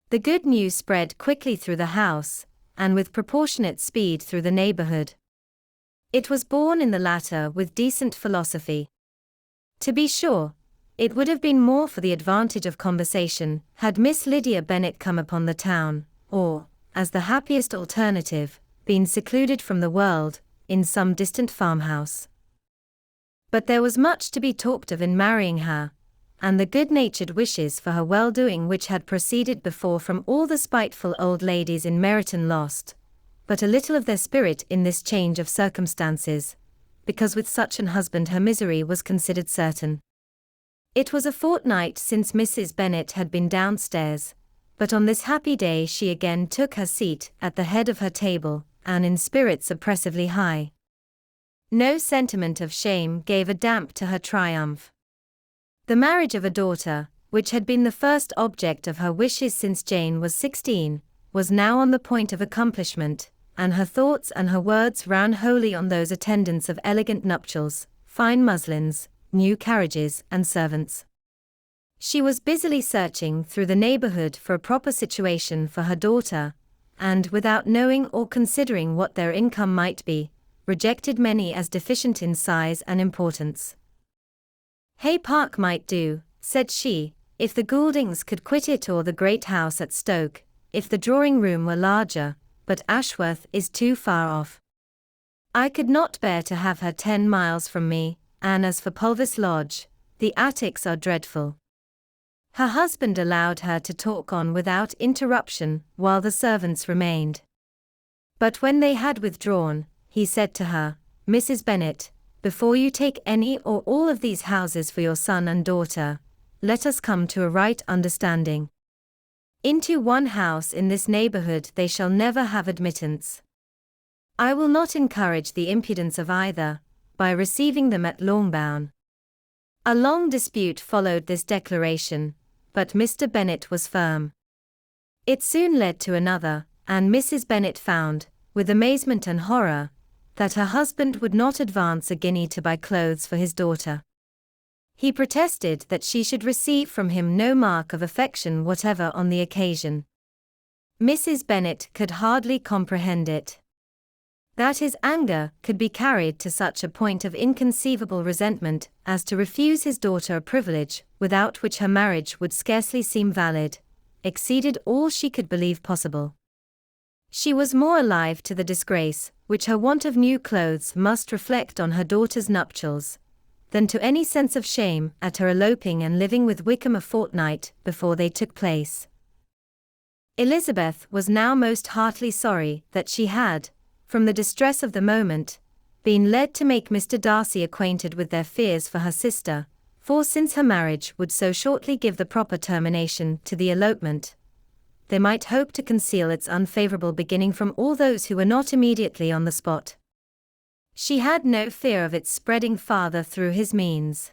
The good news spread quickly through the house, and with proportionate speed through the neighborhood. It was borne in the latter with decent philosophy. To be sure, it would have been more for the advantage of conversation had Miss Lydia Bennet come upon the town, or, as the happiest alternative, been secluded from the world, in some distant farmhouse. But there was much to be talked of in marrying her, and the good-natured wishes for her well-doing which had proceeded before from all the spiteful old ladies in Meryton lost but a little of their spirit in this change of circumstances, because with such an husband her misery was considered certain. It was a fortnight since Mrs. Bennet had been downstairs, but on this happy day she again took her seat at the head of her table, and in spirits oppressively high. No sentiment of shame gave a damp to her triumph. The marriage of a daughter, which had been the first object of her wishes since Jane was 16, was now on the point of accomplishment, and her thoughts and her words ran wholly on those attendants of elegant nuptials, fine muslins, new carriages, and servants. She was busily searching through the neighborhood for a proper situation for her daughter, and, without knowing or considering what their income might be, rejected many as deficient in size and importance. Hay Park might do, said she, if the Gouldings could quit it, or the great house at Stoke, if the drawing-room were larger, but Ashworth is too far off. I could not bear to have her 10 miles from me, and as for Pulvis Lodge, the attics are dreadful. Her husband allowed her to talk on without interruption while the servants remained. But when they had withdrawn, he said to her, "Mrs. Bennet, before you take any or all of these houses for your son and daughter, let us come to a right understanding. Into one house in this neighborhood they shall never have admittance. I will not encourage the impudence of either, by receiving them at Longbourn." A long dispute followed this declaration, but Mr. Bennet was firm. It soon led to another, and Mrs. Bennet found, with amazement and horror, that her husband would not advance a guinea to buy clothes for his daughter. He protested that she should receive from him no mark of affection whatever on the occasion. Mrs. Bennet could hardly comprehend it. That his anger could be carried to such a point of inconceivable resentment as to refuse his daughter a privilege without which her marriage would scarcely seem valid, exceeded all she could believe possible. She was more alive to the disgrace which her want of new clothes must reflect on her daughter's nuptials, than to any sense of shame at her eloping and living with Wickham a fortnight before they took place. Elizabeth was now most heartily sorry that she had, from the distress of the moment, been led to make Mr. Darcy acquainted with their fears for her sister, for since her marriage would so shortly give the proper termination to the elopement, they might hope to conceal its unfavorable beginning from all those who were not immediately on the spot. She had no fear of its spreading farther through his means.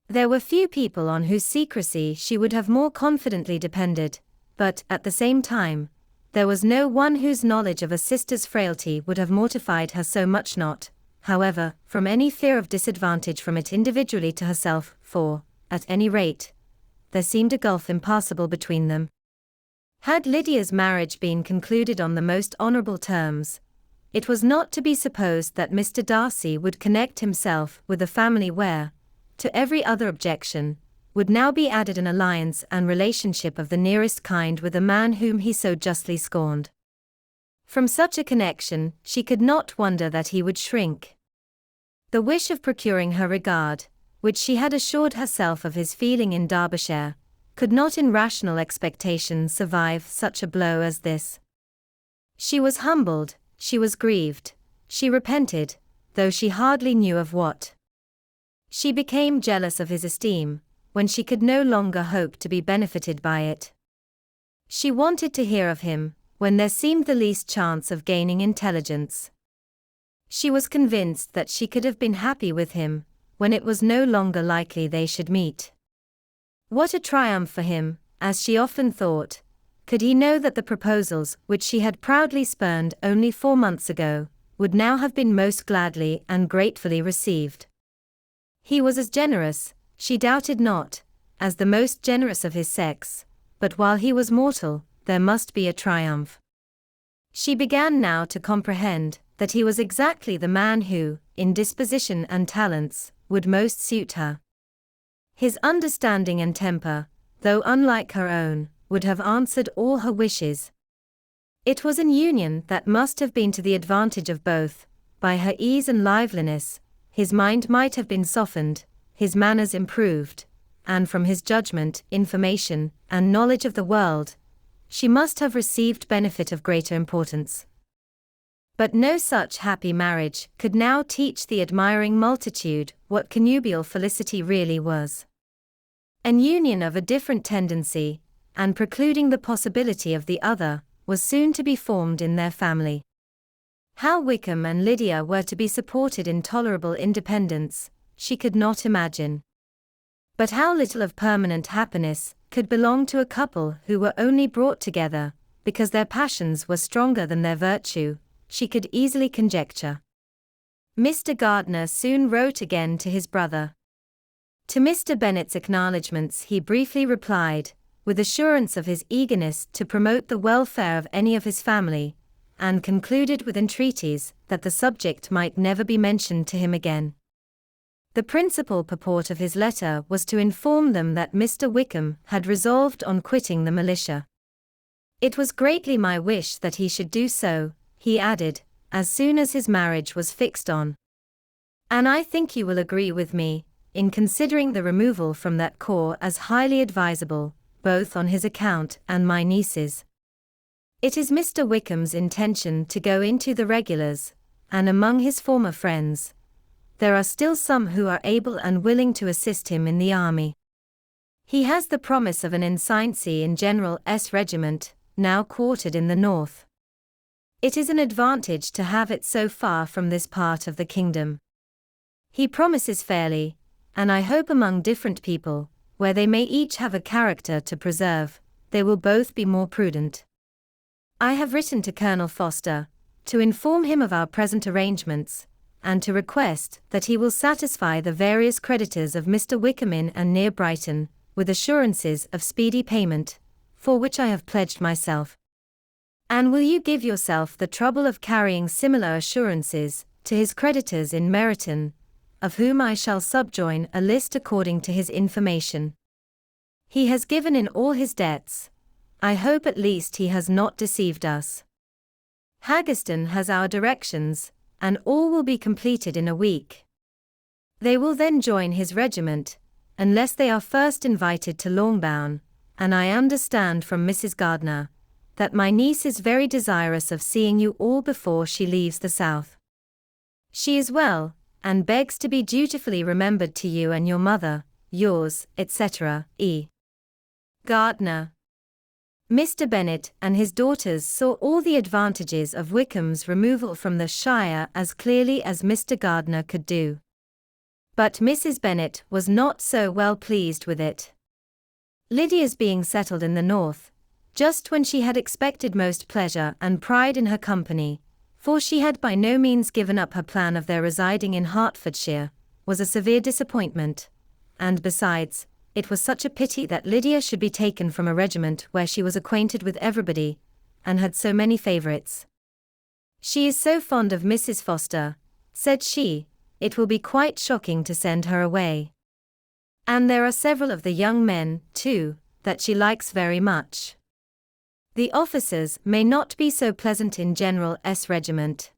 There were few people on whose secrecy she would have more confidently depended, but, at the same time, there was no one whose knowledge of a sister's frailty would have mortified her so much, not, however, from any fear of disadvantage from it individually to herself, for, at any rate, there seemed a gulf impassable between them. Had Lydia's marriage been concluded on the most honorable terms, it was not to be supposed that Mr. Darcy would connect himself with a family where, to every other objection, would now be added an alliance and relationship of the nearest kind with a man whom he so justly scorned. From such a connection, she could not wonder that he would shrink. The wish of procuring her regard, which she had assured herself of his feeling in Derbyshire, could not in rational expectation survive such a blow as this. She was humbled, she was grieved, she repented, though she hardly knew of what. She became jealous of his esteem, when she could no longer hope to be benefited by it. She wanted to hear of him, when there seemed the least chance of gaining intelligence. She was convinced that she could have been happy with him, when it was no longer likely they should meet. What a triumph for him, as she often thought, could he know that the proposals which she had proudly spurned only 4 months ago, would now have been most gladly and gratefully received. He was as generous, she doubted not, as the most generous of his sex, but while he was mortal, there must be a triumph. She began now to comprehend that he was exactly the man who, in disposition and talents, would most suit her. His understanding and temper, though unlike her own, would have answered all her wishes. It was an union that must have been to the advantage of both. By her ease and liveliness, his mind might have been softened, his manners improved, and from his judgment, information, and knowledge of the world, she must have received benefit of greater importance. But no such happy marriage could now teach the admiring multitude what connubial felicity really was. An union of a different tendency, and precluding the possibility of the other, was soon to be formed in their family. How Wickham and Lydia were to be supported in tolerable independence, she could not imagine. But how little of permanent happiness could belong to a couple who were only brought together because their passions were stronger than their virtue, she could easily conjecture. Mr. Gardiner soon wrote again to his brother. To Mr. Bennet's acknowledgments he briefly replied, with assurance of his eagerness to promote the welfare of any of his family, and concluded with entreaties that the subject might never be mentioned to him again. The principal purport of his letter was to inform them that Mr. Wickham had resolved on quitting the militia. It was greatly my wish that he should do so, he added, as soon as his marriage was fixed on. And I think you will agree with me, in considering the removal from that corps as highly advisable, both on his account and my niece's. It is Mr. Wickham's intention to go into the regulars, and among his former friends, there are still some who are able and willing to assist him in the army. He has the promise of an ensigncy in General S. Regiment, now quartered in the north. It is an advantage to have it so far from this part of the kingdom. He promises fairly, and I hope among different people, where they may each have a character to preserve, they will both be more prudent. I have written to Colonel Foster, to inform him of our present arrangements, and to request that he will satisfy the various creditors of Mr. Wickham in and near Brighton, with assurances of speedy payment, for which I have pledged myself. And will you give yourself the trouble of carrying similar assurances to his creditors in Meryton, of whom I shall subjoin a list according to his information. He has given in all his debts. I hope at least he has not deceived us. Haggerston has our directions, and all will be completed in a week. They will then join his regiment, unless they are first invited to Longbourn, and I understand from Mrs. Gardiner that my niece is very desirous of seeing you all before she leaves the south. She is well, and begs to be dutifully remembered to you and your mother, yours, etc., E. Gardiner. Mr. Bennet and his daughters saw all the advantages of Wickham's removal from the shire as clearly as Mr. Gardiner could do. But Mrs. Bennet was not so well pleased with it. Lydia's being settled in the north, just when she had expected most pleasure and pride in her company, for she had by no means given up her plan of their residing in Hertfordshire, was a severe disappointment, and besides, it was such a pity that Lydia should be taken from a regiment where she was acquainted with everybody, and had so many favourites. She is so fond of Mrs. Foster, said she, it will be quite shocking to send her away. And there are several of the young men, too, that she likes very much. The officers may not be so pleasant in General S. Regiment.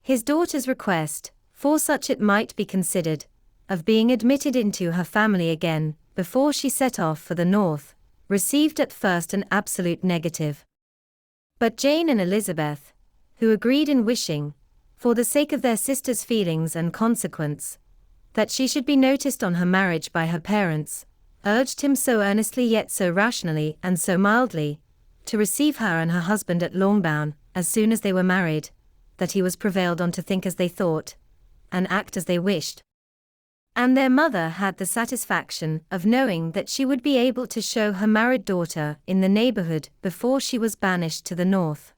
His daughter's request, for such it might be considered, of being admitted into her family again, before she set off for the north, received at first an absolute negative. But Jane and Elizabeth, who agreed in wishing, for the sake of their sister's feelings and consequence, that she should be noticed on her marriage by her parents, urged him so earnestly yet so rationally and so mildly, to receive her and her husband at Longbourn, as soon as they were married, that he was prevailed on to think as they thought, and act as they wished. And their mother had the satisfaction of knowing that she would be able to show her married daughter in the neighbourhood before she was banished to the north.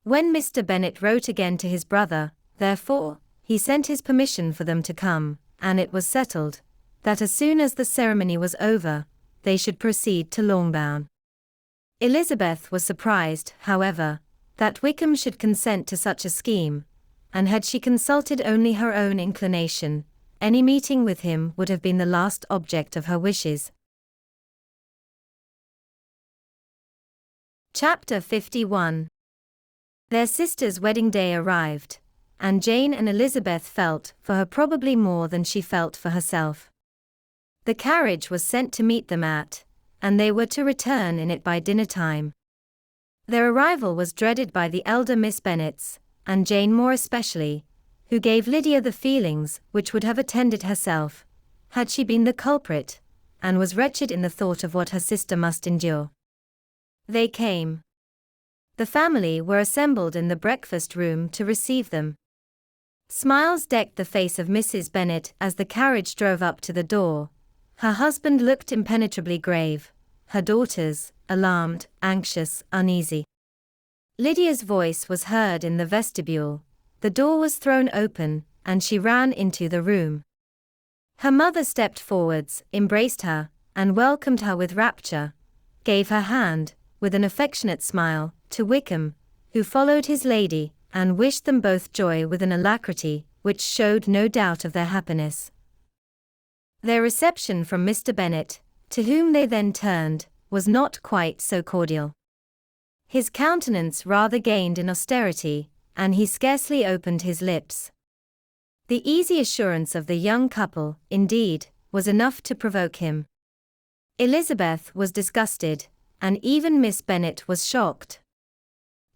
When Mr. Bennet wrote again to his brother, therefore, he sent his permission for them to come, and it was settled that as soon as the ceremony was over, they should proceed to Longbourn. Elizabeth was surprised, however, that Wickham should consent to such a scheme, and had she consulted only her own inclination, any meeting with him would have been the last object of her wishes. Chapter 51. Their sister's wedding day arrived, and Jane and Elizabeth felt for her probably more than she felt for herself. The carriage was sent to meet them and they were to return in it by dinner time. Their arrival was dreaded by the elder Miss Bennets, and Jane more especially, who gave Lydia the feelings which would have attended herself, had she been the culprit, and was wretched in the thought of what her sister must endure. They came. The family were assembled in the breakfast room to receive them. Smiles decked the face of Mrs. Bennet as the carriage drove up to the door. Her husband looked impenetrably grave, her daughters, alarmed, anxious, uneasy. Lydia's voice was heard in the vestibule, the door was thrown open, and she ran into the room. Her mother stepped forwards, embraced her, and welcomed her with rapture, gave her hand, with an affectionate smile, to Wickham, who followed his lady, and wished them both joy with an alacrity which showed no doubt of their happiness. Their reception from Mr. Bennet, to whom they then turned, was not quite so cordial. His countenance rather gained in austerity, and he scarcely opened his lips. The easy assurance of the young couple, indeed, was enough to provoke him. Elizabeth was disgusted, and even Miss Bennet was shocked.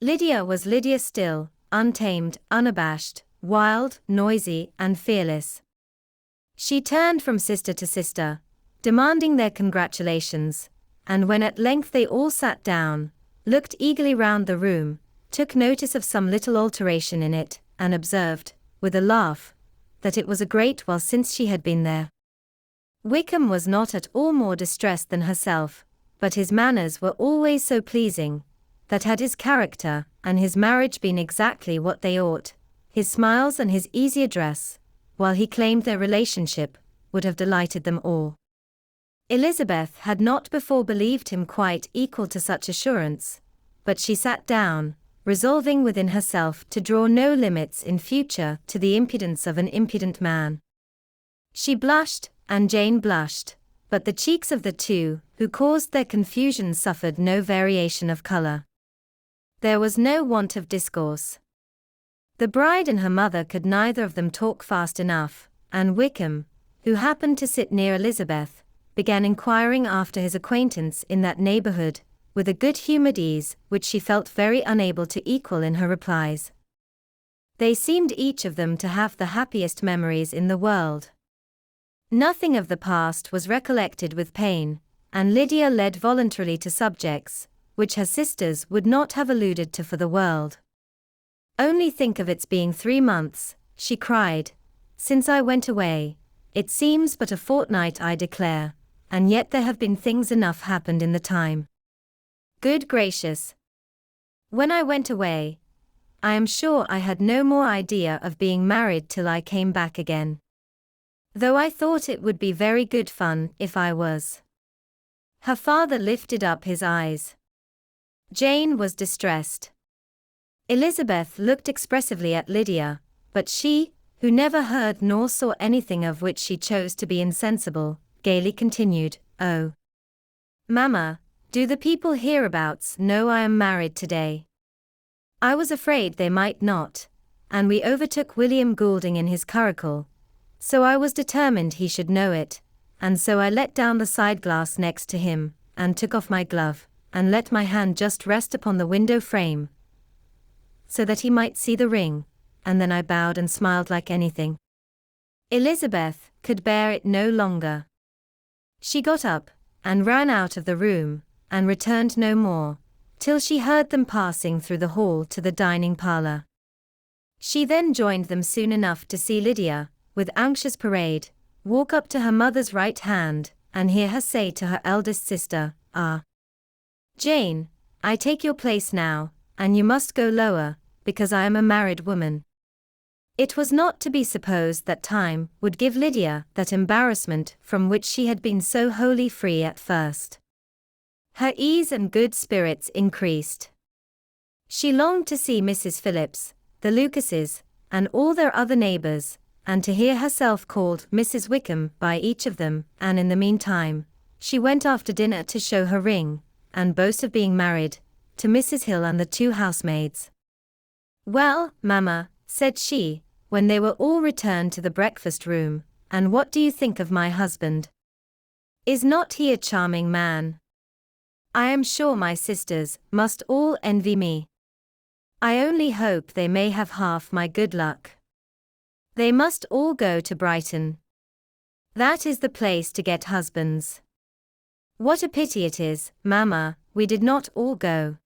Lydia was Lydia still, untamed, unabashed, wild, noisy, and fearless. She turned from sister to sister, demanding their congratulations, and when at length they all sat down, looked eagerly round the room, took notice of some little alteration in it, and observed, with a laugh, that it was a great while since she had been there. Wickham was not at all more distressed than herself, but his manners were always so pleasing, that had his character and his marriage been exactly what they ought, his smiles and his easy address, while he claimed their relationship, would have delighted them all. Elizabeth had not before believed him quite equal to such assurance, but she sat down, resolving within herself to draw no limits in future to the impudence of an impudent man. She blushed, and Jane blushed, but the cheeks of the two who caused their confusion suffered no variation of colour. There was no want of discourse. The bride and her mother could neither of them talk fast enough, and Wickham, who happened to sit near Elizabeth, began inquiring after his acquaintance in that neighbourhood, with a good-humoured ease which she felt very unable to equal in her replies. They seemed each of them to have the happiest memories in the world. Nothing of the past was recollected with pain, and Lydia led voluntarily to subjects which her sisters would not have alluded to for the world. "Only think of its being 3 months, she cried, "since I went away. It seems but a fortnight, I declare, and yet there have been things enough happened in the time. Good gracious! When I went away, I am sure I had no more idea of being married till I came back again. Though I thought it would be very good fun if I was." Her father lifted up his eyes. Jane was distressed. Elizabeth looked expressively at Lydia, but she, who never heard nor saw anything of which she chose to be insensible, gaily continued, "Oh, Mamma, do the people hereabouts know I am married today? I was afraid they might not, and we overtook William Goulding in his curricle, so I was determined he should know it, and so I let down the side glass next to him, and took off my glove, and let my hand just rest upon the window frame, so that he might see the ring, and then I bowed and smiled like anything." Elizabeth could bear it no longer. She got up, and ran out of the room, and returned no more, till she heard them passing through the hall to the dining parlour. She then joined them soon enough to see Lydia, with anxious parade, walk up to her mother's right hand, and hear her say to her eldest sister, "Ah, Jane, I take your place now, and you must go lower, because I am a married woman." It was not to be supposed that time would give Lydia that embarrassment from which she had been so wholly free at first. Her ease and good spirits increased. She longed to see Mrs. Phillips, the Lucases, and all their other neighbours, and to hear herself called Mrs. Wickham by each of them, and in the meantime, she went after dinner to show her ring, and boast of being married, to Mrs. Hill and the two housemaids. "Well, mamma," said she, when they were all returned to the breakfast room, "and what do you think of my husband? Is not he a charming man? I am sure my sisters must all envy me. I only hope they may have half my good luck. They must all go to Brighton. That is the place to get husbands. What a pity it is, mamma, we did not all go."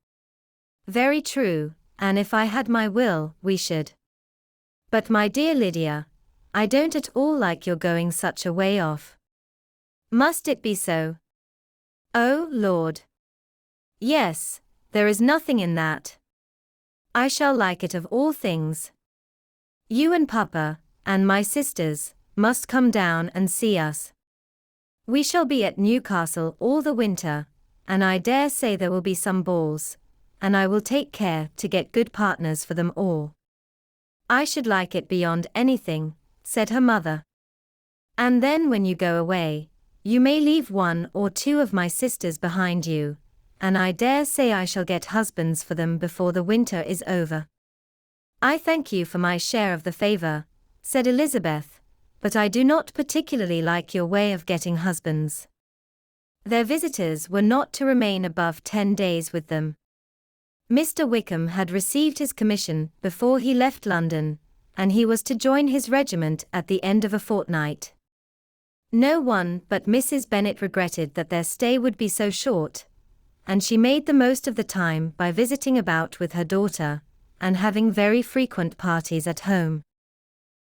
"Very true, and if I had my will, we should. But my dear Lydia, I don't at all like your going such a way off." "Must it be so?" "Oh, Lord. Yes, there is nothing in that. I shall like it of all things. You and Papa, and my sisters, must come down and see us. We shall be at Newcastle all the winter, and I dare say there will be some balls, and I will take care to get good partners for them all." "I should like it beyond anything," said her mother. "And then when you go away, you may leave one or two of my sisters behind you, and I dare say I shall get husbands for them before the winter is over." "I thank you for my share of the favour," said Elizabeth, "but I do not particularly like your way of getting husbands." Their visitors were not to remain above 10 days with them. Mr. Wickham had received his commission before he left London, and he was to join his regiment at the end of a fortnight. No one but Mrs. Bennet regretted that their stay would be so short, and she made the most of the time by visiting about with her daughter, and having very frequent parties at home.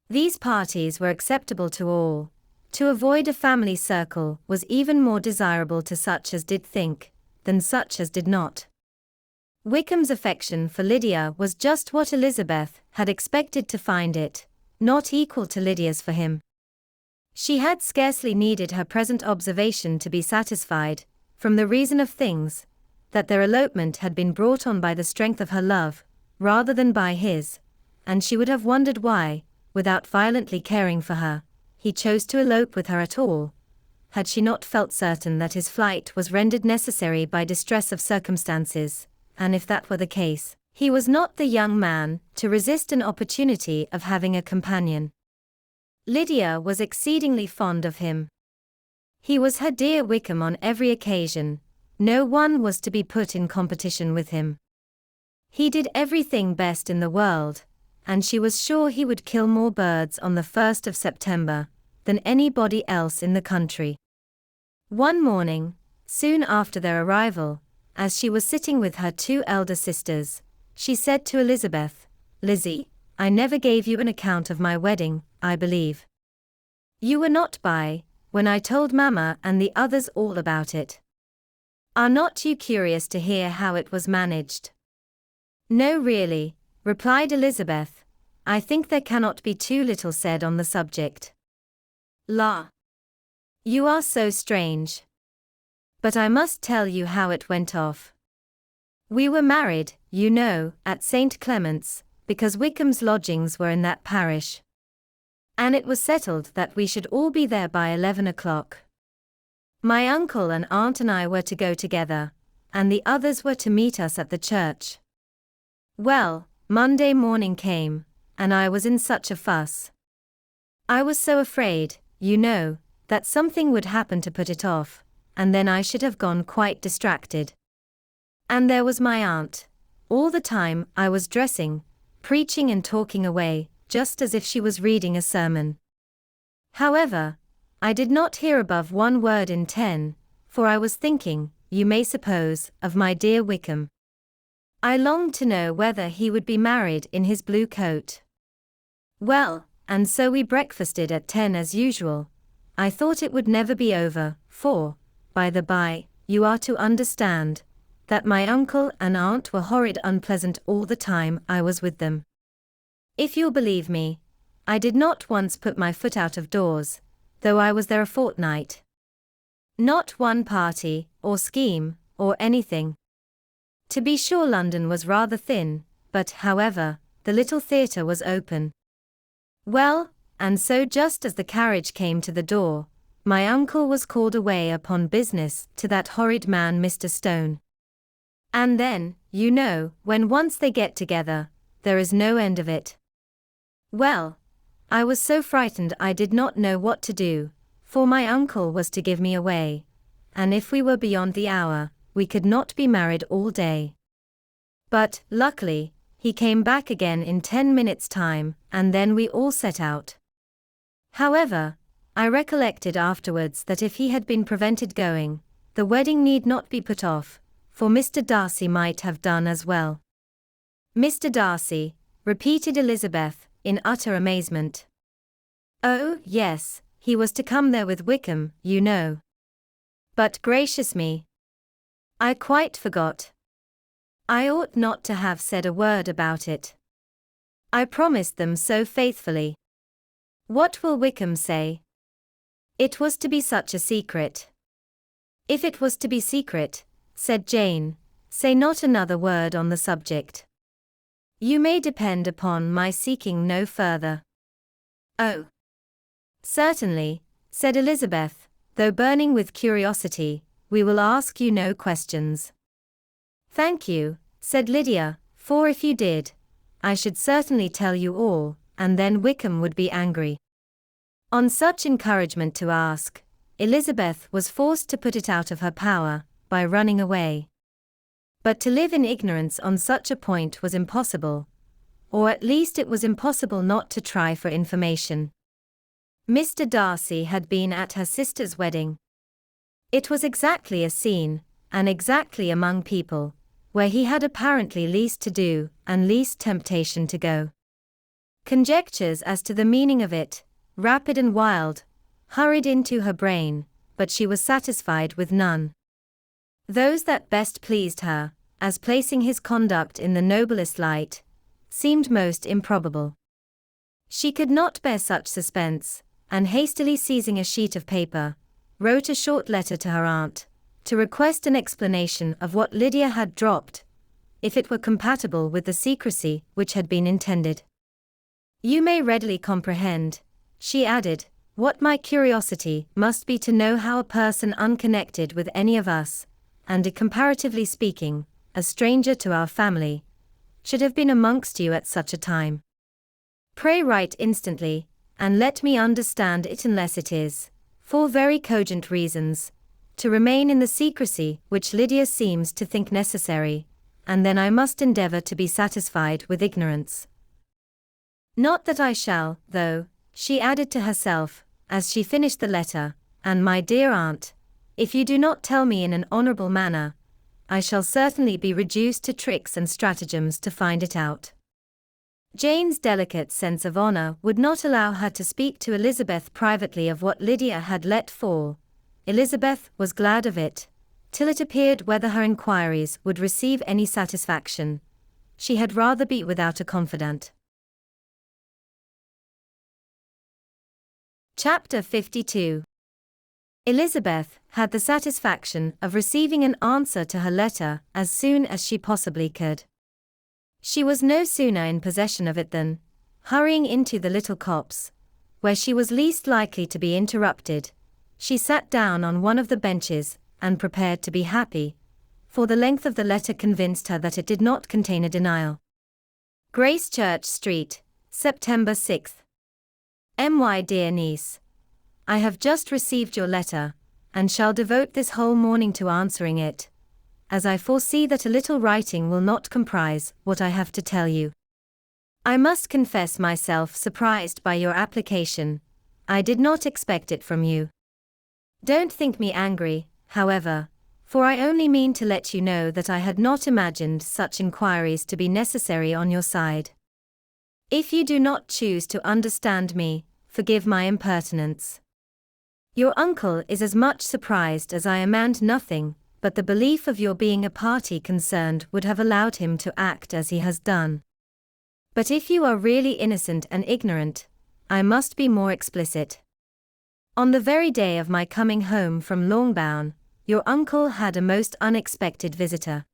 These parties were acceptable to all. To avoid a family circle was even more desirable to such as did think, than such as did not. Wickham's affection for Lydia was just what Elizabeth had expected to find it, not equal to Lydia's for him. She had scarcely needed her present observation to be satisfied, from the reason of things, that their elopement had been brought on by the strength of her love, rather than by his, and she would have wondered why, without violently caring for her, he chose to elope with her at all, had she not felt certain that his flight was rendered necessary by distress of circumstances, and if that were the case, he was not the young man to resist an opportunity of having a companion. Lydia was exceedingly fond of him. He was her dear Wickham on every occasion, no one was to be put in competition with him. He did everything best in the world, and she was sure he would kill more birds on the 1st of September than anybody else in the country. One morning, soon after their arrival, as she was sitting with her two elder sisters, she said to Elizabeth, "Lizzie, I never gave you an account of my wedding, I believe. You were not by, when I told Mamma and the others all about it. Are not you curious to hear how it was managed?" "No, really," replied Elizabeth. "I think there cannot be too little said on the subject." "La! You are so strange. But I must tell you how it went off. We were married, you know, at St. Clement's, because Wickham's lodgings were in that parish. And it was settled that we should all be there by 11 o'clock. My uncle and aunt and I were to go together, and the others were to meet us at the church. Well, Monday morning came, and I was in such a fuss. I was so afraid, you know, that something would happen to put it off, and then I should have gone quite distracted. And there was my aunt. All the time I was dressing, preaching and talking away, just as if she was reading a sermon. However, I did not hear above 1 word in 10, for I was thinking, you may suppose, of my dear Wickham. I longed to know whether he would be married in his blue coat. Well, and so we breakfasted at 10 as usual. I thought it would never be over, for, by the by, you are to understand, that my uncle and aunt were horrid unpleasant all the time I was with them. If you'll believe me, I did not once put my foot out of doors, though I was there a fortnight. Not one party, or scheme, or anything. To be sure London was rather thin, but, however, the little theatre was open. Well, and so just as the carriage came to the door, my uncle was called away upon business to that horrid man Mr. Stone. And then, you know, when once they get together, there is no end of it. Well, I was so frightened I did not know what to do, for my uncle was to give me away, and if we were beyond the hour, we could not be married all day. But, luckily, he came back again in 10 minutes' time, and then we all set out. However, I recollected afterwards that if he had been prevented going, the wedding need not be put off, for Mr. Darcy might have done as well. Mr. Darcy, repeated Elizabeth, in utter amazement. Oh, yes, he was to come there with Wickham, you know. But gracious me! I quite forgot. I ought not to have said a word about it. I promised them so faithfully. What will Wickham say? It was to be such a secret. If it was to be secret, said Jane, say not another word on the subject. You may depend upon my seeking no further. Oh! Certainly, said Elizabeth, though burning with curiosity, we will ask you no questions. Thank you, said Lydia, for if you did, I should certainly tell you all, and then Wickham would be angry. On such encouragement to ask, Elizabeth was forced to put it out of her power, by running away. But to live in ignorance on such a point was impossible, or at least it was impossible not to try for information. Mr. Darcy had been at her sister's wedding. It was exactly a scene, and exactly among people, where he had apparently least to do, and least temptation to go. Conjectures as to the meaning of it, rapid and wild, hurried into her brain, but she was satisfied with none. Those that best pleased her, as placing his conduct in the noblest light, seemed most improbable. She could not bear such suspense, and hastily seizing a sheet of paper, wrote a short letter to her aunt, to request an explanation of what Lydia had dropped, if it were compatible with the secrecy which had been intended. You may readily comprehend, she added, what my curiosity must be to know how a person unconnected with any of us, and comparatively speaking, a stranger to our family, should have been amongst you at such a time. Pray write instantly, and let me understand it unless it is, for very cogent reasons, to remain in the secrecy which Lydia seems to think necessary, and then I must endeavor to be satisfied with ignorance. Not that I shall, though, she added to herself, as she finished the letter, and my dear aunt, if you do not tell me in an honorable manner, I shall certainly be reduced to tricks and stratagems to find it out. Jane's delicate sense of honor would not allow her to speak to Elizabeth privately of what Lydia had let fall. Elizabeth was glad of it, till it appeared whether her inquiries would receive any satisfaction. She had rather be without a confidant. Chapter 52. Elizabeth had the satisfaction of receiving an answer to her letter as soon as she possibly could. She was no sooner in possession of it than, hurrying into the little copse, where she was least likely to be interrupted, she sat down on one of the benches and prepared to be happy, for the length of the letter convinced her that it did not contain a denial. Gracechurch Street, September 6. My dear niece, I have just received your letter, and shall devote this whole morning to answering it, as I foresee that a little writing will not comprise what I have to tell you. I must confess myself surprised by your application, I did not expect it from you. Don't think me angry, however, for I only mean to let you know that I had not imagined such inquiries to be necessary on your side. If you do not choose to understand me, forgive my impertinence. Your uncle is as much surprised as I am, and nothing but the belief of your being a party concerned would have allowed him to act as he has done. But if you are really innocent and ignorant, I must be more explicit. On the very day of my coming home from Longbourn, your uncle had a most unexpected visitor.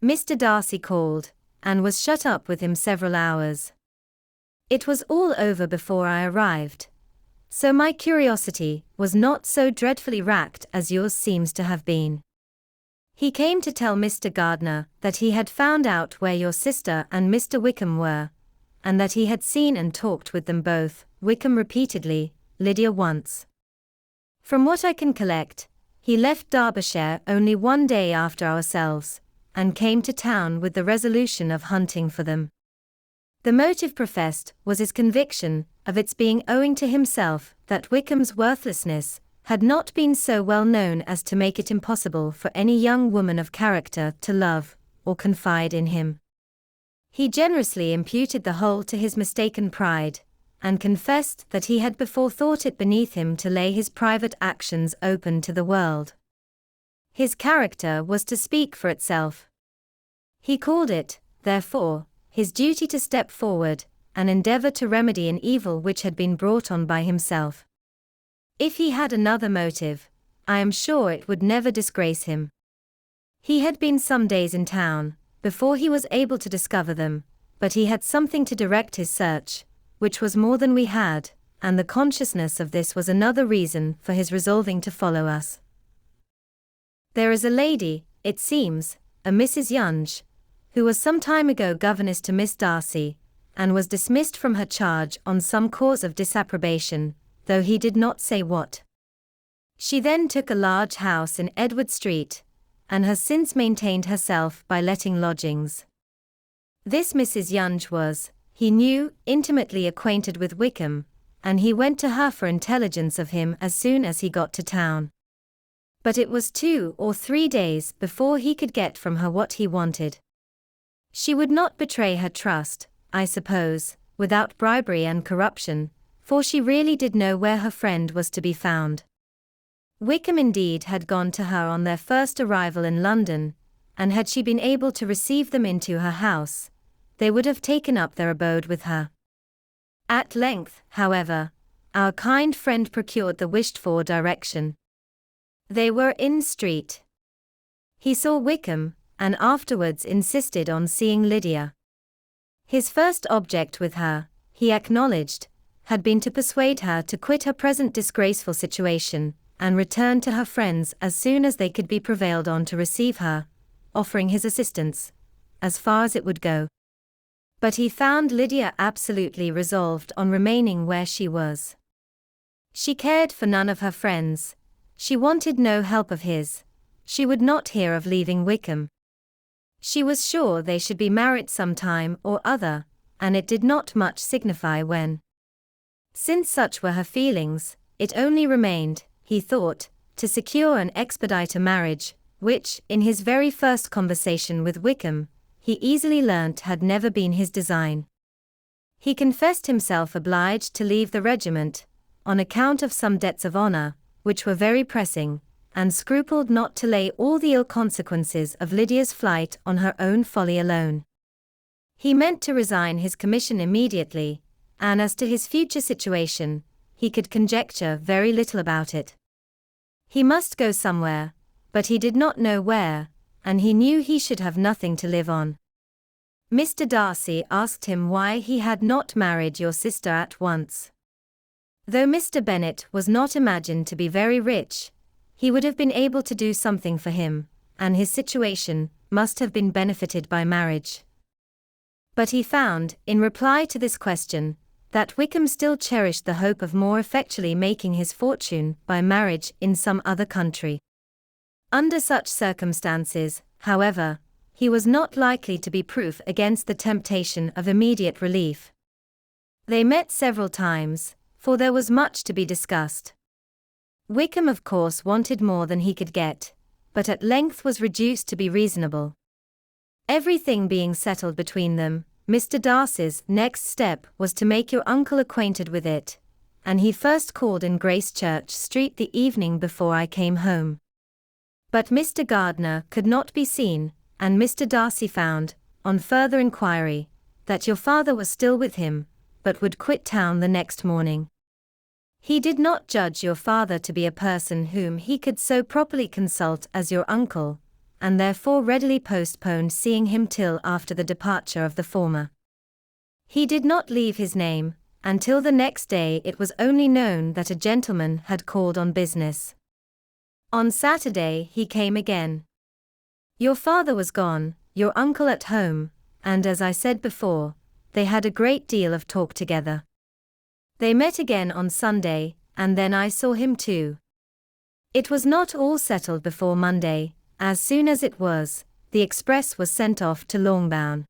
Mr. Darcy called, and was shut up with him several hours. It was all over before I arrived, so my curiosity was not so dreadfully racked as yours seems to have been. He came to tell Mr. Gardiner that he had found out where your sister and Mr. Wickham were, and that he had seen and talked with them both, Wickham repeatedly, Lydia once. From what I can collect, he left Derbyshire only one day after ourselves, and came to town with the resolution of hunting for them. The motive professed was his conviction of its being owing to himself that Wickham's worthlessness had not been so well known as to make it impossible for any young woman of character to love or confide in him. He generously imputed the whole to his mistaken pride, and confessed that he had before thought it beneath him to lay his private actions open to the world. His character was to speak for itself. He called it, therefore, his duty to step forward, and endeavor to remedy an evil which had been brought on by himself. If he had another motive, I am sure it would never disgrace him. He had been some days in town, before he was able to discover them, but he had something to direct his search, which was more than we had, and the consciousness of this was another reason for his resolving to follow us. There is a lady, it seems, a Mrs. Yonge, who was some time ago governess to Miss Darcy, and was dismissed from her charge on some cause of disapprobation, though he did not say what. She then took a large house in Edward Street, and has since maintained herself by letting lodgings. This Mrs. Yonge was, he knew, intimately acquainted with Wickham, and he went to her for intelligence of him as soon as he got to town. But it was 2 or 3 days before he could get from her what he wanted. She would not betray her trust, I suppose, without bribery and corruption, for she really did know where her friend was to be found. Wickham indeed had gone to her on their first arrival in London, and had she been able to receive them into her house, they would have taken up their abode with her. At length, however, our kind friend procured the wished-for direction. They were in street. He saw Wickham, and afterwards insisted on seeing Lydia. His first object with her, he acknowledged, had been to persuade her to quit her present disgraceful situation, and return to her friends as soon as they could be prevailed on to receive her, offering his assistance, as far as it would go. But he found Lydia absolutely resolved on remaining where she was. She cared for none of her friends, she wanted no help of his, she would not hear of leaving Wickham. She was sure they should be married some time or other, and it did not much signify when. Since such were her feelings, it only remained, he thought, to secure and expedite a marriage, which, in his very first conversation with Wickham, he easily learnt had never been his design. He confessed himself obliged to leave the regiment, on account of some debts of honour, which were very pressing, and scrupled not to lay all the ill consequences of Lydia's flight on her own folly alone. He meant to resign his commission immediately, and as to his future situation, he could conjecture very little about it. He must go somewhere, but he did not know where, and he knew he should have nothing to live on. Mr. Darcy asked him why he had not married your sister at once. Though Mr. Bennet was not imagined to be very rich, he would have been able to do something for him, and his situation must have been benefited by marriage. But he found, in reply to this question, that Wickham still cherished the hope of more effectually making his fortune by marriage in some other country. Under such circumstances, however, he was not likely to be proof against the temptation of immediate relief. They met several times, for there was much to be discussed. Wickham of course wanted more than he could get, but at length was reduced to be reasonable. Everything being settled between them, Mr. Darcy's next step was to make your uncle acquainted with it, and he first called in Gracechurch Street the evening before I came home. But Mr. Gardiner could not be seen, and Mr. Darcy found, on further inquiry, that your father was still with him, but would quit town the next morning. He did not judge your father to be a person whom he could so properly consult as your uncle, and therefore readily postponed seeing him till after the departure of the former. He did not leave his name, until the next day it was only known that a gentleman had called on business. On Saturday he came again. Your father was gone, your uncle at home, and as I said before, they had a great deal of talk together. They met again on Sunday, and then I saw him too. It was not all settled before Monday. As soon as it was, the express was sent off to Longbourn.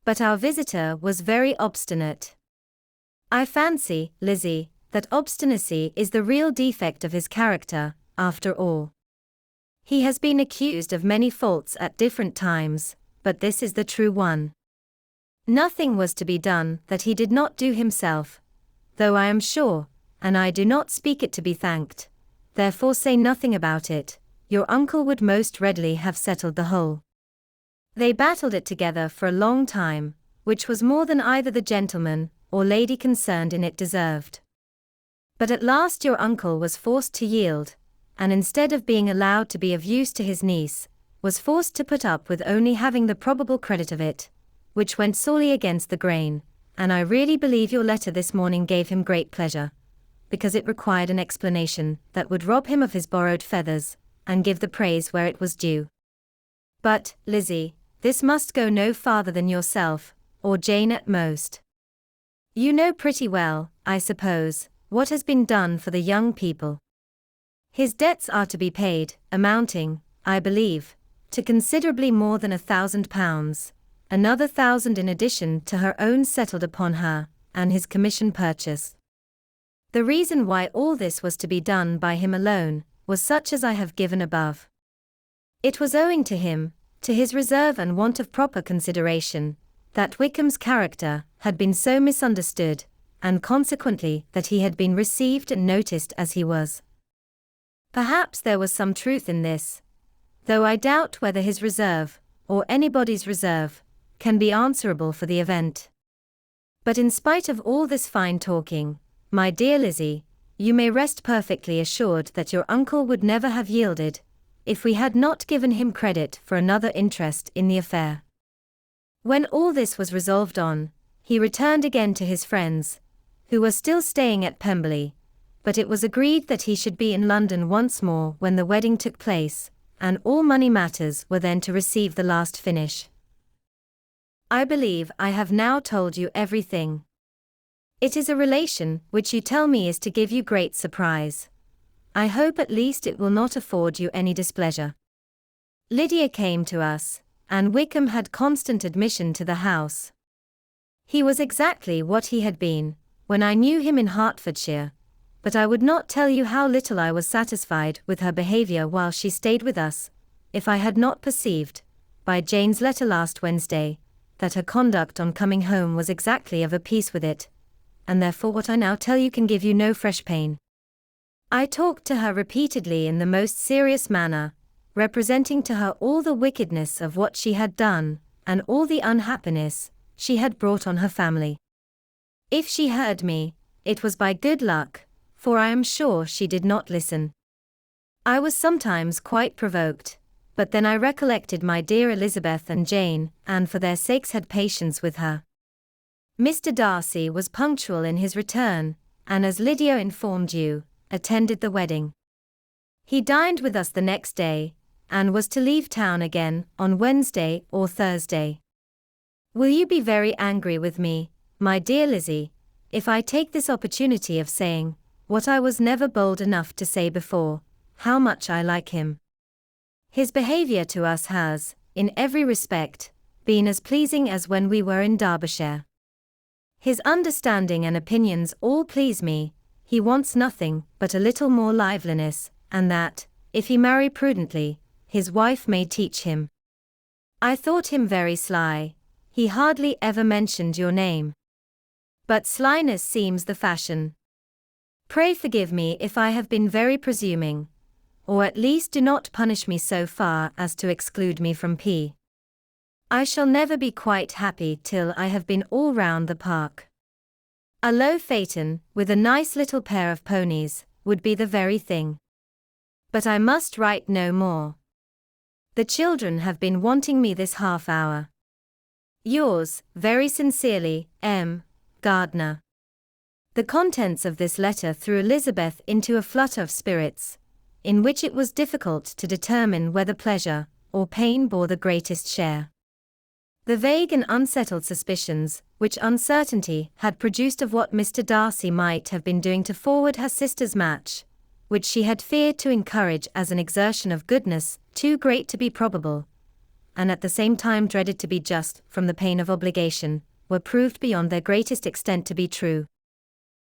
But our visitor was very obstinate. I fancy, Lizzie, that obstinacy is the real defect of his character, after all. He has been accused of many faults at different times, but this is the true one. Nothing was to be done that he did not do himself, though I am sure, and I do not speak it to be thanked, therefore say nothing about it, your uncle would most readily have settled the whole. They battled it together for a long time, which was more than either the gentleman or lady concerned in it deserved. But at last your uncle was forced to yield, and instead of being allowed to be of use to his niece, was forced to put up with only having the probable credit of it, which went sorely against the grain, and I really believe your letter this morning gave him great pleasure, because it required an explanation that would rob him of his borrowed feathers, and give the praise where it was due. But, Lizzie, this must go no farther than yourself, or Jane at most. You know pretty well, I suppose, what has been done for the young people. His debts are to be paid, amounting, I believe, to considerably more than £1,000, another 1,000 in addition to her own settled upon her, and his commission purchase. The reason why all this was to be done by him alone, was such as I have given above. It was owing to him, to his reserve and want of proper consideration, that Wickham's character had been so misunderstood, and consequently that he had been received and noticed as he was. Perhaps there was some truth in this, though I doubt whether his reserve, or anybody's reserve, can be answerable for the event. But in spite of all this fine talking, my dear Lizzie, you may rest perfectly assured that your uncle would never have yielded, if we had not given him credit for another interest in the affair. When all this was resolved on, he returned again to his friends, who were still staying at Pemberley, but it was agreed that he should be in London once more when the wedding took place, and all money matters were then to receive the last finish. I believe I have now told you everything. It is a relation which you tell me is to give you great surprise. I hope at least it will not afford you any displeasure. Lydia came to us, and Wickham had constant admission to the house. He was exactly what he had been, when I knew him in Hertfordshire, but I would not tell you how little I was satisfied with her behaviour while she stayed with us, if I had not perceived, by Jane's letter last Wednesday, that her conduct on coming home was exactly of a piece with it, and therefore what I now tell you can give you no fresh pain. I talked to her repeatedly in the most serious manner, representing to her all the wickedness of what she had done, and all the unhappiness she had brought on her family. If she heard me, it was by good luck, for I am sure she did not listen. I was sometimes quite provoked, but then I recollected my dear Elizabeth and Jane, and for their sakes had patience with her. Mr. Darcy was punctual in his return, and as Lydia informed you, attended the wedding. He dined with us the next day, and was to leave town again on Wednesday or Thursday. Will you be very angry with me, my dear Lizzie, if I take this opportunity of saying, what I was never bold enough to say before, how much I like him? His behaviour to us has, in every respect, been as pleasing as when we were in Derbyshire. His understanding and opinions all please me. He wants nothing but a little more liveliness, and that, if he marry prudently, his wife may teach him. I thought him very sly. He hardly ever mentioned your name. But slyness seems the fashion. Pray forgive me if I have been very presuming, or at least do not punish me so far as to exclude me from P. I shall never be quite happy till I have been all round the park. A low phaeton, with a nice little pair of ponies, would be the very thing. But I must write no more. The children have been wanting me this half hour. Yours, very sincerely, M. Gardner. The contents of this letter threw Elizabeth into a flutter of spirits, in which it was difficult to determine whether pleasure or pain bore the greatest share. The vague and unsettled suspicions, which uncertainty had produced of what Mr. Darcy might have been doing to forward her sister's match, which she had feared to encourage as an exertion of goodness too great to be probable, and at the same time dreaded to be just from the pain of obligation, were proved beyond their greatest extent to be true.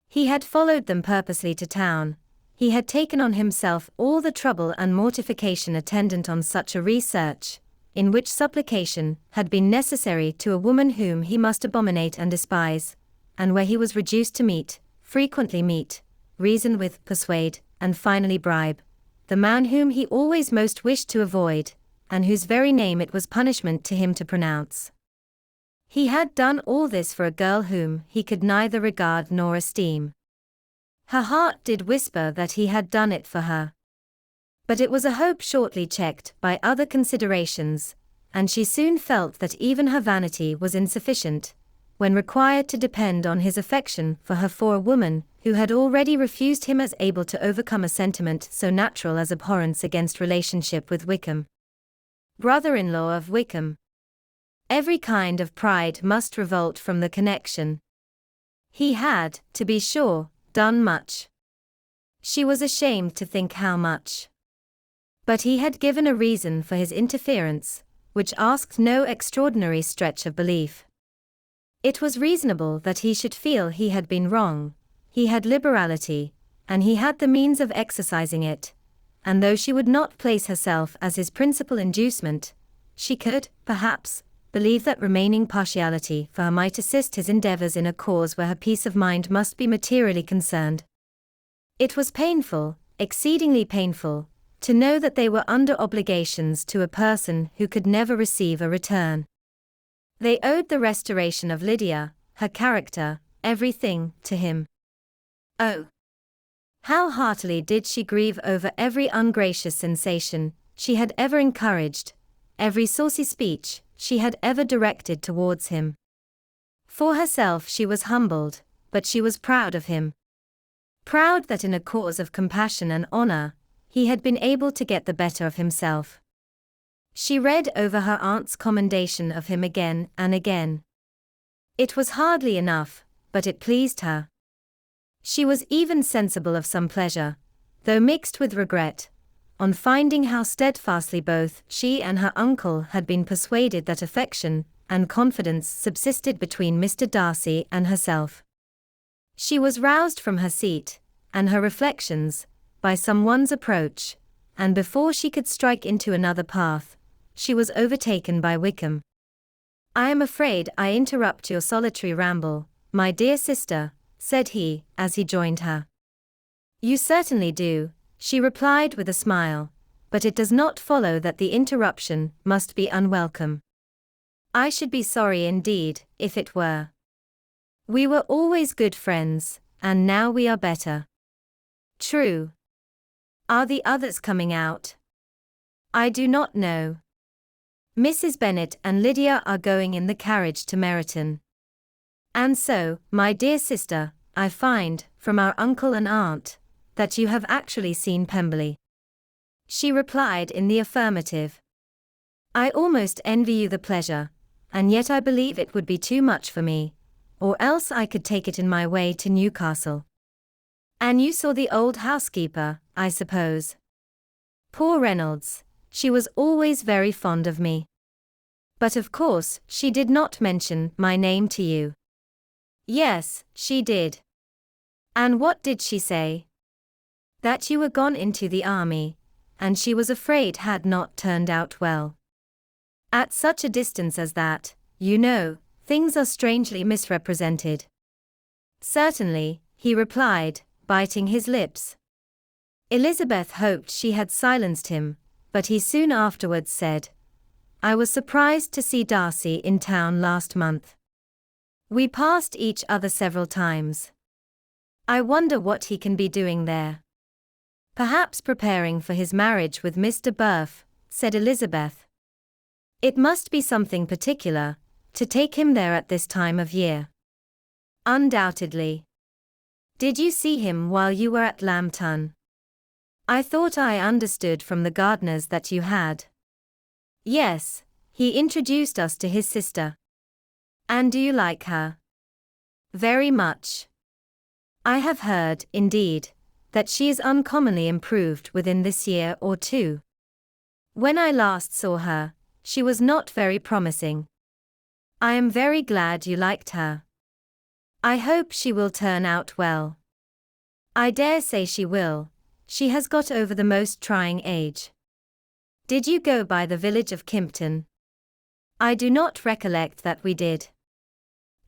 He had followed them purposely to town. He had taken on himself all the trouble and mortification attendant on such a research, in which supplication had been necessary to a woman whom he must abominate and despise, and where he was reduced to meet, frequently meet, reason with, persuade, and finally bribe, the man whom he always most wished to avoid, and whose very name it was punishment to him to pronounce. He had done all this for a girl whom he could neither regard nor esteem. Her heart did whisper that he had done it for her. But it was a hope shortly checked by other considerations, and she soon felt that even her vanity was insufficient, when required to depend on his affection for her for a woman who had already refused him as able to overcome a sentiment so natural as abhorrence against relationship with Wickham. Brother-in-law of Wickham. Every kind of pride must revolt from the connection. He had, to be sure, done much. She was ashamed to think how much. But he had given a reason for his interference, which asked no extraordinary stretch of belief. It was reasonable that he should feel he had been wrong. He had liberality, and he had the means of exercising it, and though she would not place herself as his principal inducement, she could, perhaps, believe that remaining partiality for her might assist his endeavors in a cause where her peace of mind must be materially concerned. It was painful, exceedingly painful, to know that they were under obligations to a person who could never receive a return. They owed the restoration of Lydia, her character, everything, to him. Oh! How heartily did she grieve over every ungracious sensation she had ever encouraged, every saucy speech she had ever directed towards him. For herself she was humbled, but she was proud of him. Proud that in a cause of compassion and honor, he had been able to get the better of himself. She read over her aunt's commendation of him again and again. It was hardly enough, but it pleased her. She was even sensible of some pleasure, though mixed with regret, on finding how steadfastly both she and her uncle had been persuaded that affection and confidence subsisted between Mr. Darcy and herself. She was roused from her seat, and her reflections, by someone's approach, and before she could strike into another path, she was overtaken by Wickham. "I am afraid I interrupt your solitary ramble, my dear sister," said he, as he joined her. "You certainly do," she replied with a smile, "but it does not follow that the interruption must be unwelcome. I should be sorry indeed, if it were. We were always good friends, and now we are better." "True. Are the others coming out?" "I do not know. Mrs. Bennet and Lydia are going in the carriage to Meryton. And so, my dear sister, I find, from our uncle and aunt, that you have actually seen Pemberley." She replied in the affirmative. "I almost envy you the pleasure, and yet I believe it would be too much for me, or else I could take it in my way to Newcastle." "And you saw the old housekeeper, I suppose?" "Poor Reynolds, she was always very fond of me. But of course she did not mention my name to you." Yes, she did. And what did she say? That you were gone into the army, and she was afraid had not turned out well. At such a distance as that, you know, things are strangely misrepresented. Certainly, he replied, biting his lips. Elizabeth hoped she had silenced him, but he soon afterwards said, I was surprised to see Darcy in town last month. We passed each other several times. I wonder what he can be doing there. Perhaps preparing for his marriage with Mr. Burf, said Elizabeth. It must be something particular, to take him there at this time of year. Undoubtedly. Did you see him while you were at Lambton? I thought I understood from the gardeners that you had. Yes, he introduced us to his sister. And do you like her? Very much. I have heard, indeed, that she is uncommonly improved within this year or two. When I last saw her, she was not very promising. I am very glad you liked her. I hope she will turn out well. I dare say she will. She has got over the most trying age. Did you go by the village of Kimpton? I do not recollect that we did.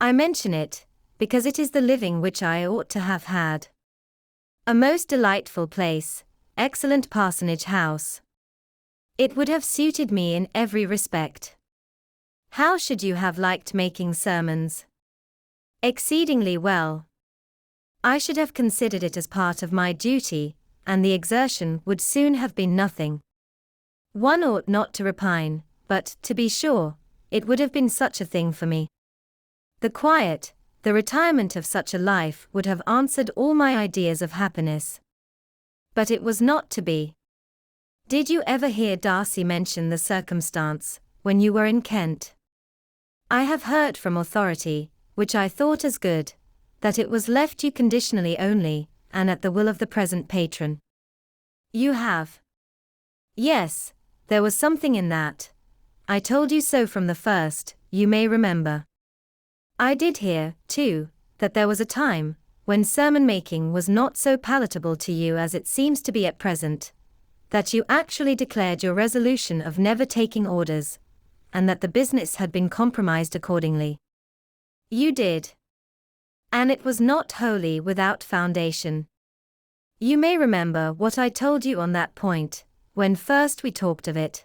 I mention it, because it is the living which I ought to have had. A most delightful place, excellent parsonage house. It would have suited me in every respect. How should you have liked making sermons? Exceedingly well. I should have considered it as part of my duty, and the exertion would soon have been nothing. One ought not to repine, but, to be sure, it would have been such a thing for me. The quiet, the retirement of such a life would have answered all my ideas of happiness. But it was not to be. Did you ever hear Darcy mention the circumstance, when you were in Kent? I have heard from authority, which I thought as good, that it was left you conditionally only, and at the will of the present patron. You have? Yes, there was something in that. I told you so from the first, you may remember. I did hear, too, that there was a time, when sermon-making was not so palatable to you as it seems to be at present, that you actually declared your resolution of never taking orders, and that the business had been compromised accordingly. You did. And it was not wholly without foundation. You may remember what I told you on that point, when first we talked of it.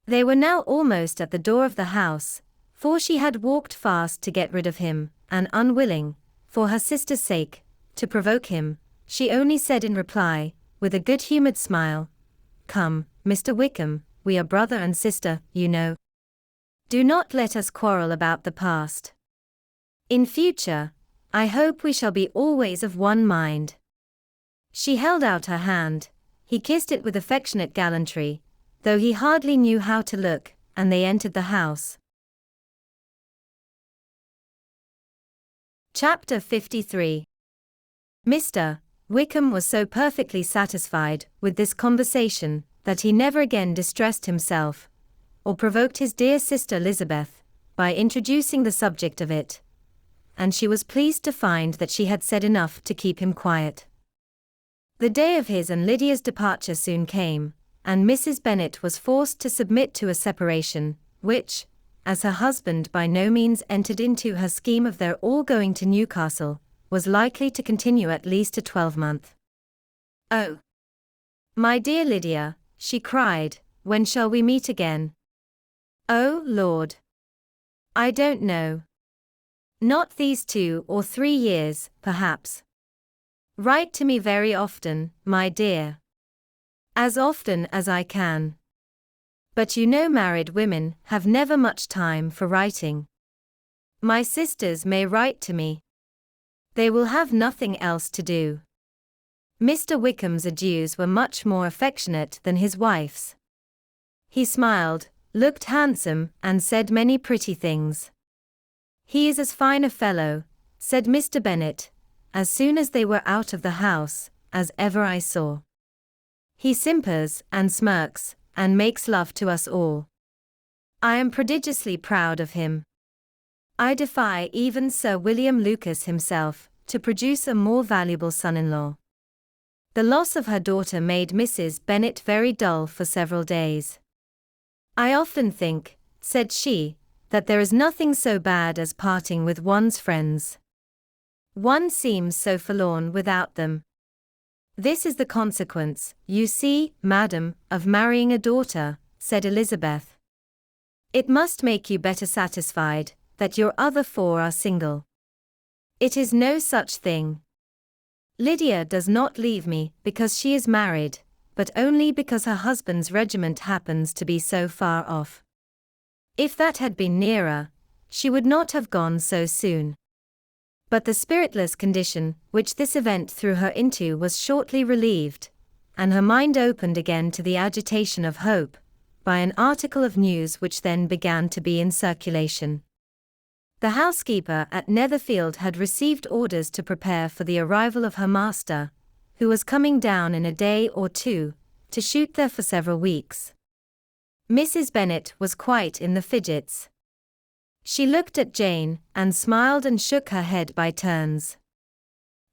They were now almost at the door of the house, for she had walked fast to get rid of him, and unwilling, for her sister's sake, to provoke him, she only said in reply, with a good-humoured smile, Come, Mr. Wickham, we are brother and sister, you know. Do not let us quarrel about the past. In future, I hope we shall be always of one mind. She held out her hand, he kissed it with affectionate gallantry, though he hardly knew how to look, and they entered the house. Chapter 53. Mr. Wickham was so perfectly satisfied with this conversation that he never again distressed himself, or provoked his dear sister Elizabeth, by introducing the subject of it, and she was pleased to find that she had said enough to keep him quiet. The day of his and Lydia's departure soon came, and Mrs. Bennet was forced to submit to a separation, which, as her husband by no means entered into her scheme of their all going to Newcastle, was likely to continue at least a 12-month. Oh, my dear Lydia, she cried, when shall we meet again? Oh, Lord! I don't know. Not these 2 or 3 years, perhaps. Write to me very often, my dear. As often as I can. But you know married women have never much time for writing. My sisters may write to me. They will have nothing else to do. Mr. Wickham's adieus were much more affectionate than his wife's. He smiled, looked handsome, and said many pretty things. He is as fine a fellow, said Mr. Bennet, as soon as they were out of the house, as ever I saw. He simpers and smirks, and makes love to us all. I am prodigiously proud of him. I defy even Sir William Lucas himself to produce a more valuable son-in-law. The loss of her daughter made Mrs. Bennet very dull for several days. I often think, said she, that there is nothing so bad as parting with one's friends. One seems so forlorn without them. This is the consequence, you see, madam, of marrying a daughter, said Elizabeth. It must make you better satisfied that your other four are single. It is no such thing. Lydia does not leave me because she is married, but only because her husband's regiment happens to be so far off. If that had been nearer, she would not have gone so soon. But the spiritless condition which this event threw her into was shortly relieved, and her mind opened again to the agitation of hope, by an article of news which then began to be in circulation. The housekeeper at Netherfield had received orders to prepare for the arrival of her master, who was coming down in a day or two, to shoot there for several weeks. Mrs. Bennet was quite in the fidgets. She looked at Jane, and smiled and shook her head by turns.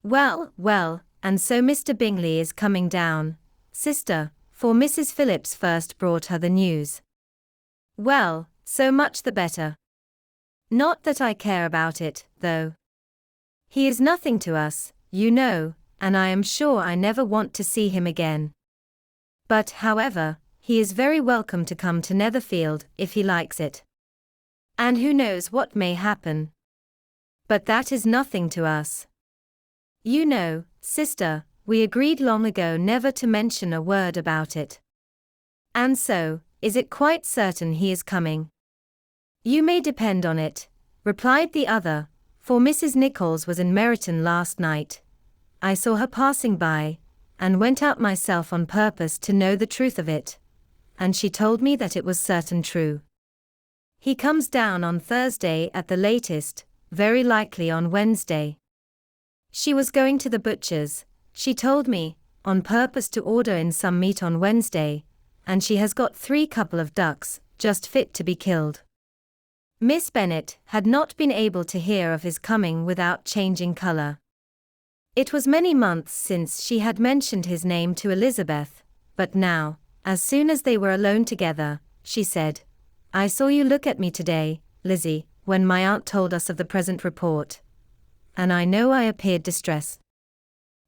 Well, well, and so Mr. Bingley is coming down, sister, for Mrs. Phillips first brought her the news. Well, so much the better. Not that I care about it, though. He is nothing to us, you know, and I am sure I never want to see him again. But, however, he is very welcome to come to Netherfield if he likes it. And who knows what may happen? But that is nothing to us. You know, sister, we agreed long ago never to mention a word about it. And so, is it quite certain he is coming? You may depend on it, replied the other, for Mrs. Nichols was in Meryton last night. I saw her passing by, and went out myself on purpose to know the truth of it, and she told me that it was certain true. He comes down on Thursday at the latest, very likely on Wednesday. She was going to the butcher's, she told me, on purpose to order in some meat on Wednesday, and she has got 3 couple of ducks, just fit to be killed. Miss Bennet had not been able to hear of his coming without changing colour. It was many months since she had mentioned his name to Elizabeth, but now, as soon as they were alone together, she said, I saw you look at me today, Lizzie, when my aunt told us of the present report. And I know I appeared distressed.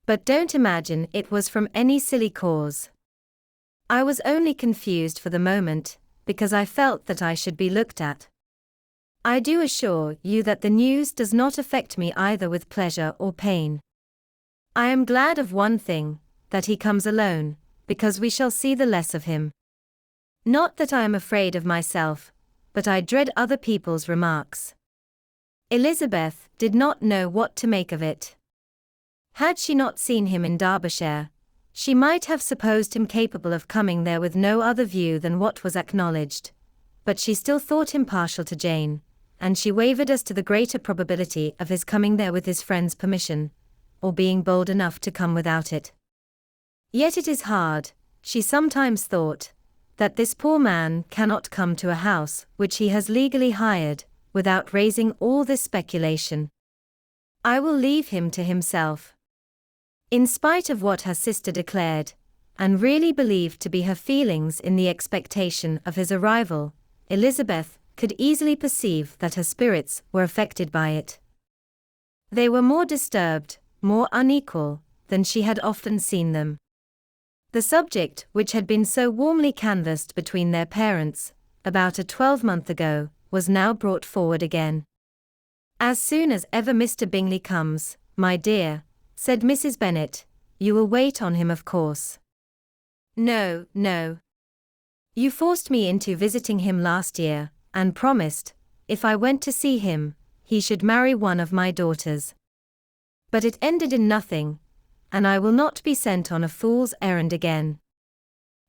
But don't imagine it was from any silly cause. I was only confused for the moment, because I felt that I should be looked at. I do assure you that the news does not affect me either with pleasure or pain. I am glad of one thing, that he comes alone, because we shall see the less of him. Not that I am afraid of myself, but I dread other people's remarks. Elizabeth did not know what to make of it. Had she not seen him in Derbyshire, she might have supposed him capable of coming there with no other view than what was acknowledged, but she still thought him partial to Jane, and she wavered as to the greater probability of his coming there with his friend's permission, or being bold enough to come without it. Yet it is hard, she sometimes thought, that this poor man cannot come to a house which he has legally hired, without raising all this speculation. I will leave him to himself. In spite of what her sister declared, and really believed to be her feelings in the expectation of his arrival, Elizabeth could easily perceive that her spirits were affected by it. They were more disturbed, more unequal, than she had often seen them. The subject which had been so warmly canvassed between their parents, about a 12-month ago, was now brought forward again. As soon as ever Mr. Bingley comes, my dear, said Mrs. Bennet, you will wait on him of course. No, no. You forced me into visiting him last year, and promised, if I went to see him, he should marry one of my daughters. But it ended in nothing, and I will not be sent on a fool's errand again.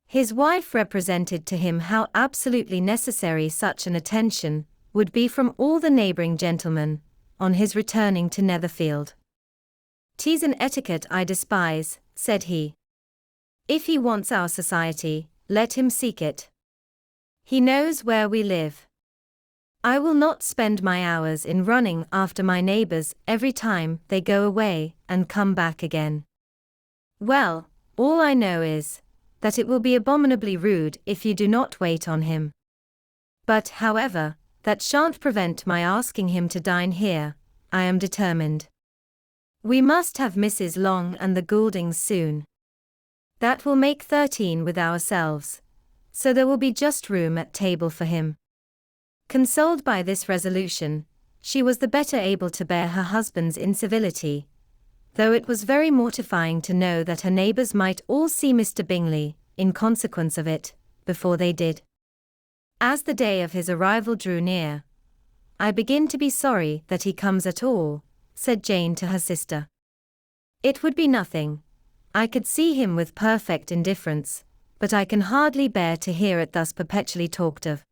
His wife represented to him how absolutely necessary such an attention would be from all the neighbouring gentlemen, on his returning to Netherfield. "'Tis an etiquette I despise," said he. "If he wants our society, let him seek it. He knows where we live. I will not spend my hours in running after my neighbors every time they go away and come back again. Well, all I know is that it will be abominably rude if you do not wait on him. But, however, that shan't prevent my asking him to dine here. I am determined. We must have Mrs. Long and the Gouldings soon. That will make 13 with ourselves, so there will be just room at table for him. Consoled by this resolution, she was the better able to bear her husband's incivility, though it was very mortifying to know that her neighbors might all see Mr. Bingley, in consequence of it, before they did. As the day of his arrival drew near, "I begin to be sorry that he comes at all," said Jane to her sister. "It would be nothing. I could see him with perfect indifference, but I can hardly bear to hear it thus perpetually talked of.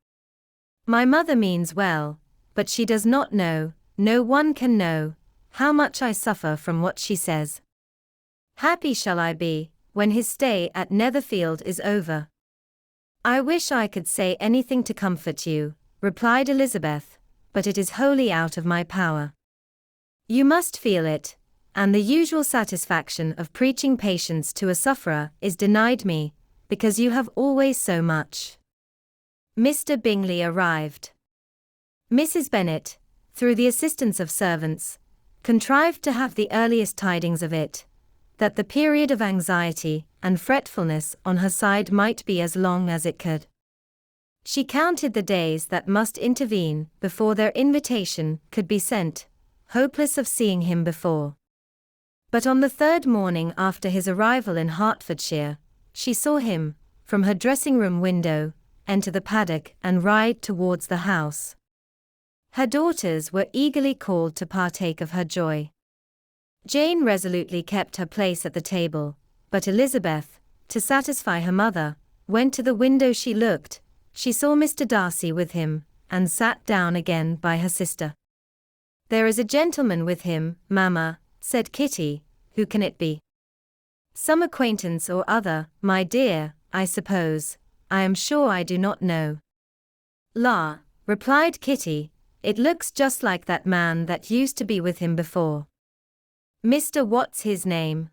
My mother means well, but she does not know, no one can know, how much I suffer from what she says. Happy shall I be, when his stay at Netherfield is over." "I wish I could say anything to comfort you," replied Elizabeth, "but it is wholly out of my power. You must feel it, and the usual satisfaction of preaching patience to a sufferer is denied me, because you have always so much." Mr. Bingley arrived. Mrs. Bennet, through the assistance of servants, contrived to have the earliest tidings of it, that the period of anxiety and fretfulness on her side might be as long as it could. She counted the days that must intervene before their invitation could be sent, hopeless of seeing him before. But on the third morning after his arrival in Hertfordshire, she saw him, from her dressing-room window, enter the paddock and ride towards the house. Her daughters were eagerly called to partake of her joy. Jane resolutely kept her place at the table, but Elizabeth, to satisfy her mother, went to the window. She saw Mr. Darcy with him, and sat down again by her sister. "There is a gentleman with him, mamma," said Kitty. "Who can it be?" "Some acquaintance or other, my dear, I suppose. I am sure I do not know." "La," replied Kitty, "it looks just like that man that used to be with him before. Mr. What's his name?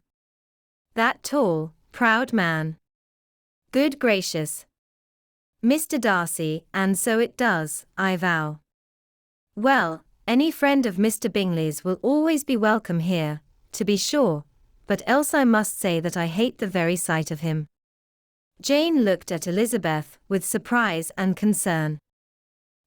That tall, proud man. Good gracious. Mr. Darcy, and so it does, I vow. Well, any friend of Mr. Bingley's will always be welcome here, to be sure, but else I must say that I hate the very sight of him." Jane looked at Elizabeth with surprise and concern.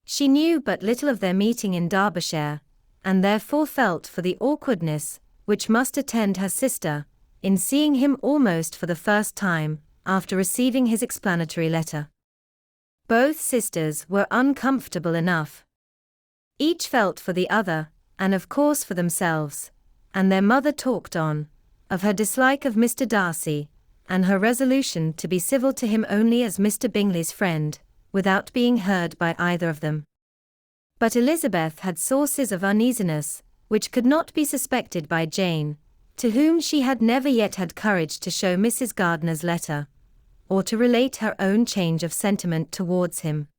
She knew but little of their meeting in Derbyshire, and therefore felt for the awkwardness which must attend her sister in seeing him almost for the first time after receiving his explanatory letter. Both sisters were uncomfortable enough. Each felt for the other, and of course for themselves, and their mother talked on, of her dislike of Mr. Darcy, and her resolution to be civil to him only as Mr. Bingley's friend, without being heard by either of them. But Elizabeth had sources of uneasiness, which could not be suspected by Jane, to whom she had never yet had courage to show Mrs. Gardiner's letter, or to relate her own change of sentiment towards him.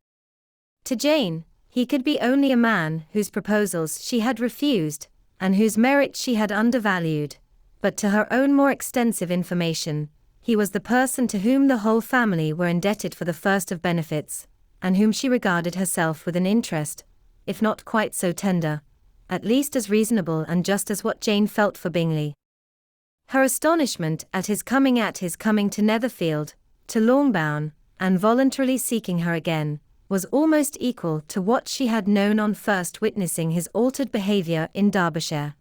To Jane, he could be only a man whose proposals she had refused, and whose merit she had undervalued, but to her own more extensive information, he was the person to whom the whole family were indebted for the first of benefits, and whom she regarded herself with an interest, if not quite so tender, at least as reasonable and just as what Jane felt for Bingley. Her astonishment at his coming to Netherfield, to Longbourn, and voluntarily seeking her again, was almost equal to what she had known on first witnessing his altered behaviour in Derbyshire.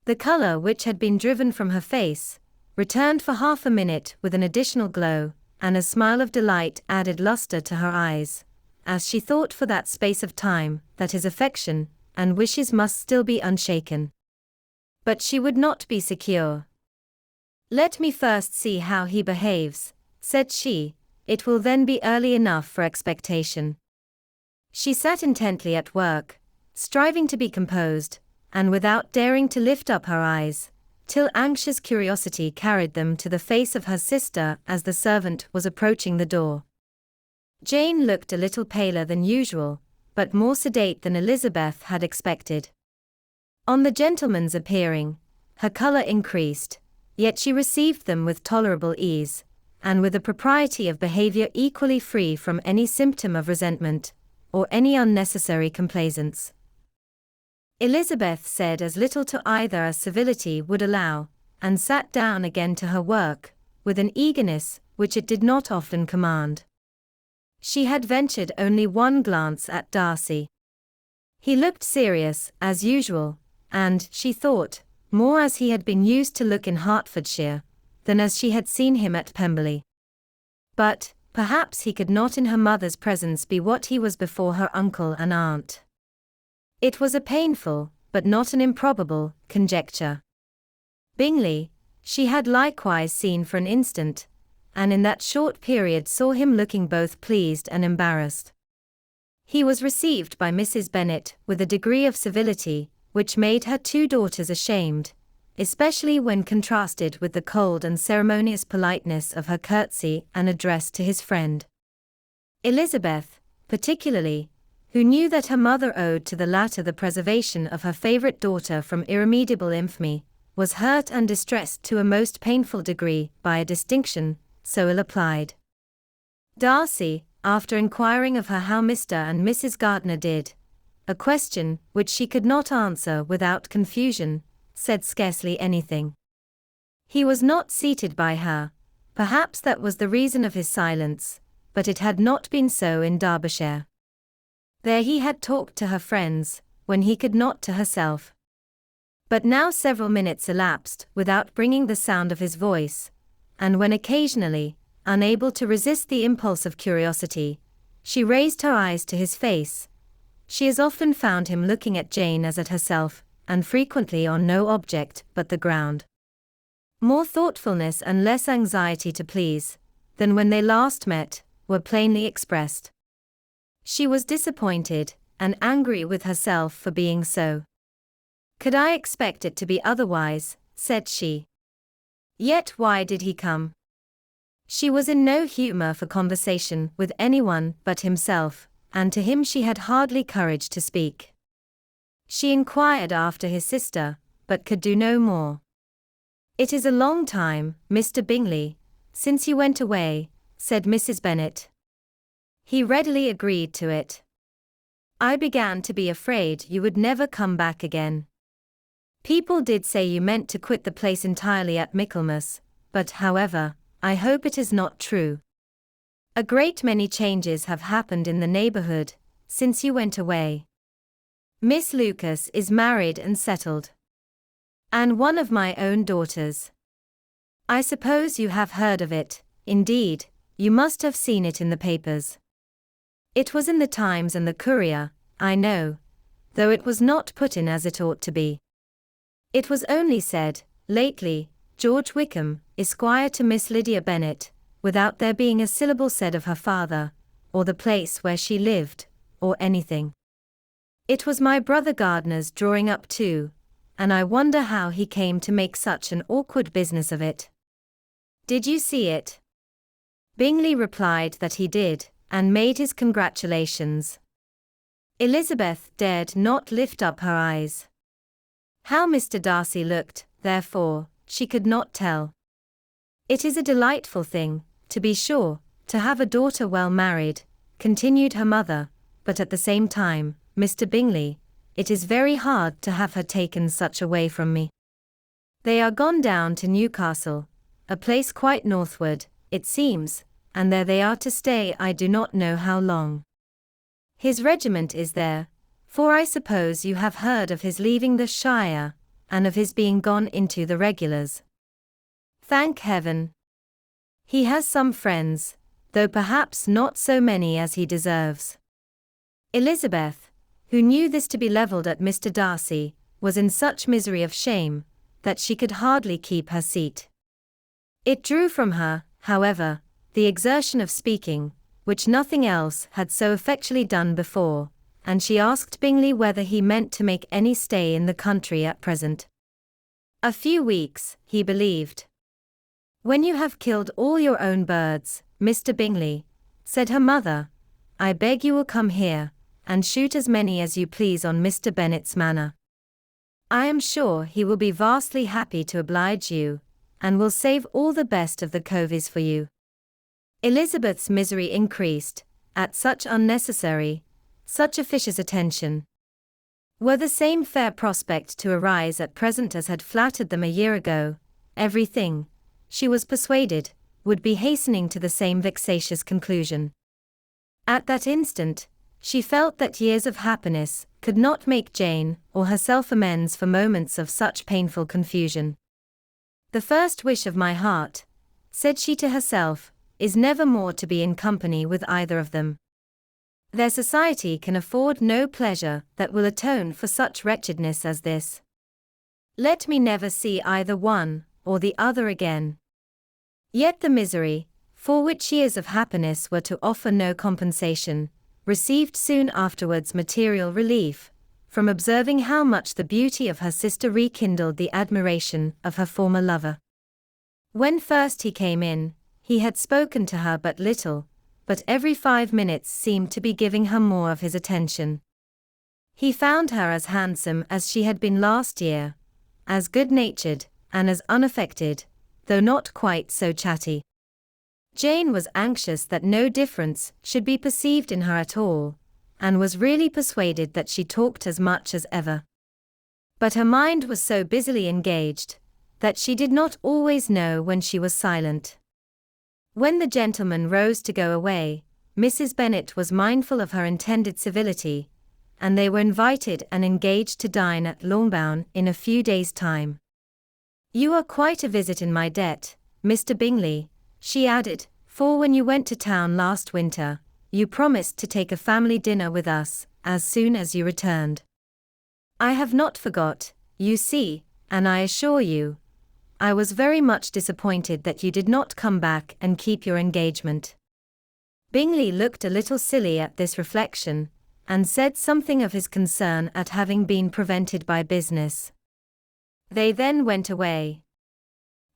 The colour which had been driven from her face returned for half a minute with an additional glow, and a smile of delight added lustre to her eyes, as she thought for that space of time that his affection and wishes must still be unshaken. But she would not be secure. "Let me first see how he behaves," said she, "it will then be early enough for expectation." She sat intently at work, striving to be composed, and without daring to lift up her eyes, till anxious curiosity carried them to the face of her sister as the servant was approaching the door. Jane looked a little paler than usual, but more sedate than Elizabeth had expected. On the gentleman's appearing, her colour increased, yet she received them with tolerable ease, and with a propriety of behaviour equally free from any symptom of resentment, or any unnecessary complaisance. Elizabeth said as little to either as civility would allow, and sat down again to her work, with an eagerness which it did not often command. She had ventured only one glance at Darcy. He looked serious, as usual, and, she thought, more as he had been used to look in Hertfordshire, than as she had seen him at Pemberley. But, perhaps he could not in her mother's presence be what he was before her uncle and aunt. It was a painful, but not an improbable, conjecture. Bingley, she had likewise seen for an instant, and in that short period saw him looking both pleased and embarrassed. He was received by Mrs. Bennet with a degree of civility which made her two daughters ashamed, especially when contrasted with the cold and ceremonious politeness of her curtsy and address to his friend. Elizabeth, particularly, who knew that her mother owed to the latter the preservation of her favourite daughter from irremediable infamy, was hurt and distressed to a most painful degree by a distinction so ill applied. Darcy, after inquiring of her how Mr. and Mrs. Gardiner did, a question which she could not answer without confusion, said scarcely anything. He was not seated by her, perhaps that was the reason of his silence, but it had not been so in Derbyshire. There he had talked to her friends, when he could not to herself. But now several minutes elapsed without bringing the sound of his voice, and when occasionally, unable to resist the impulse of curiosity, she raised her eyes to his face, she as often found him looking at Jane as at herself, and frequently on no object but the ground. More thoughtfulness and less anxiety to please, than when they last met, were plainly expressed. She was disappointed, and angry with herself for being so. "Could I expect it to be otherwise?" said she. "Yet why did he come?" She was in no humour for conversation with anyone but himself, and to him she had hardly courage to speak. She inquired after his sister, but could do no more. "It is a long time, Mr. Bingley, since you went away," said Mrs. Bennet. He readily agreed to it. "I began to be afraid you would never come back again. People did say you meant to quit the place entirely at Michaelmas, but however, I hope it is not true. A great many changes have happened in the neighbourhood since you went away. Miss Lucas is married and settled. And one of my own daughters. I suppose you have heard of it. Indeed, you must have seen it in the papers. It was in the Times and the Courier, I know, though it was not put in as it ought to be. It was only said, lately, George Wickham, Esquire to Miss Lydia Bennet, without there being a syllable said of her father, or the place where she lived, or anything. It was my brother Gardiner's drawing up too, and I wonder how he came to make such an awkward business of it. Did you see it?" Bingley replied that he did, and made his congratulations. Elizabeth dared not lift up her eyes. How Mr. Darcy looked, therefore, she could not tell. "It is a delightful thing, to be sure, to have a daughter well married," continued her mother, "but at the same time, Mr. Bingley, it is very hard to have her taken such away from me. They are gone down to Newcastle, a place quite northward, it seems, and there they are to stay I do not know how long. His regiment is there, for I suppose you have heard of his leaving the shire, and of his being gone into the regulars. Thank heaven! He has some friends, though perhaps not so many as he deserves." Elizabeth, who knew this to be levelled at Mr. Darcy, was in such misery of shame, that she could hardly keep her seat. It drew from her, however, the exertion of speaking, which nothing else had so effectually done before, and she asked Bingley whether he meant to make any stay in the country at present. "A few weeks, he believed." "When you have killed all your own birds, Mr. Bingley," said her mother, "I beg you will come here, and shoot as many as you please on Mr. Bennet's manor. I am sure he will be vastly happy to oblige you, and will save all the best of the coveys for you." Elizabeth's misery increased, at such unnecessary, such officious attention. Were the same fair prospect to arise at present as had flattered them a year ago, everything, she was persuaded, would be hastening to the same vexatious conclusion. At that instant, she felt that years of happiness could not make Jane or herself amends for moments of such painful confusion. "The first wish of my heart," said she to herself, "is never more to be in company with either of them. Their society can afford no pleasure that will atone for such wretchedness as this. Let me never see either one or the other again." Yet the misery, for which years of happiness were to offer no compensation, received soon afterwards material relief, from observing how much the beauty of her sister rekindled the admiration of her former lover. When first he came in, he had spoken to her but little, but every 5 minutes seemed to be giving her more of his attention. He found her as handsome as she had been last year, as good-natured, and as unaffected, though not quite so chatty. Jane was anxious that no difference should be perceived in her at all, and was really persuaded that she talked as much as ever. But her mind was so busily engaged, that she did not always know when she was silent. When the gentleman rose to go away, Mrs. Bennet was mindful of her intended civility, and they were invited and engaged to dine at Longbourn in a few days' time. "You are quite a visit in my debt, Mr. Bingley," she added, "for when you went to town last winter, you promised to take a family dinner with us as soon as you returned. I have not forgot, you see, and I assure you, I was very much disappointed that you did not come back and keep your engagement." Bingley looked a little silly at this reflection, and said something of his concern at having been prevented by business. They then went away.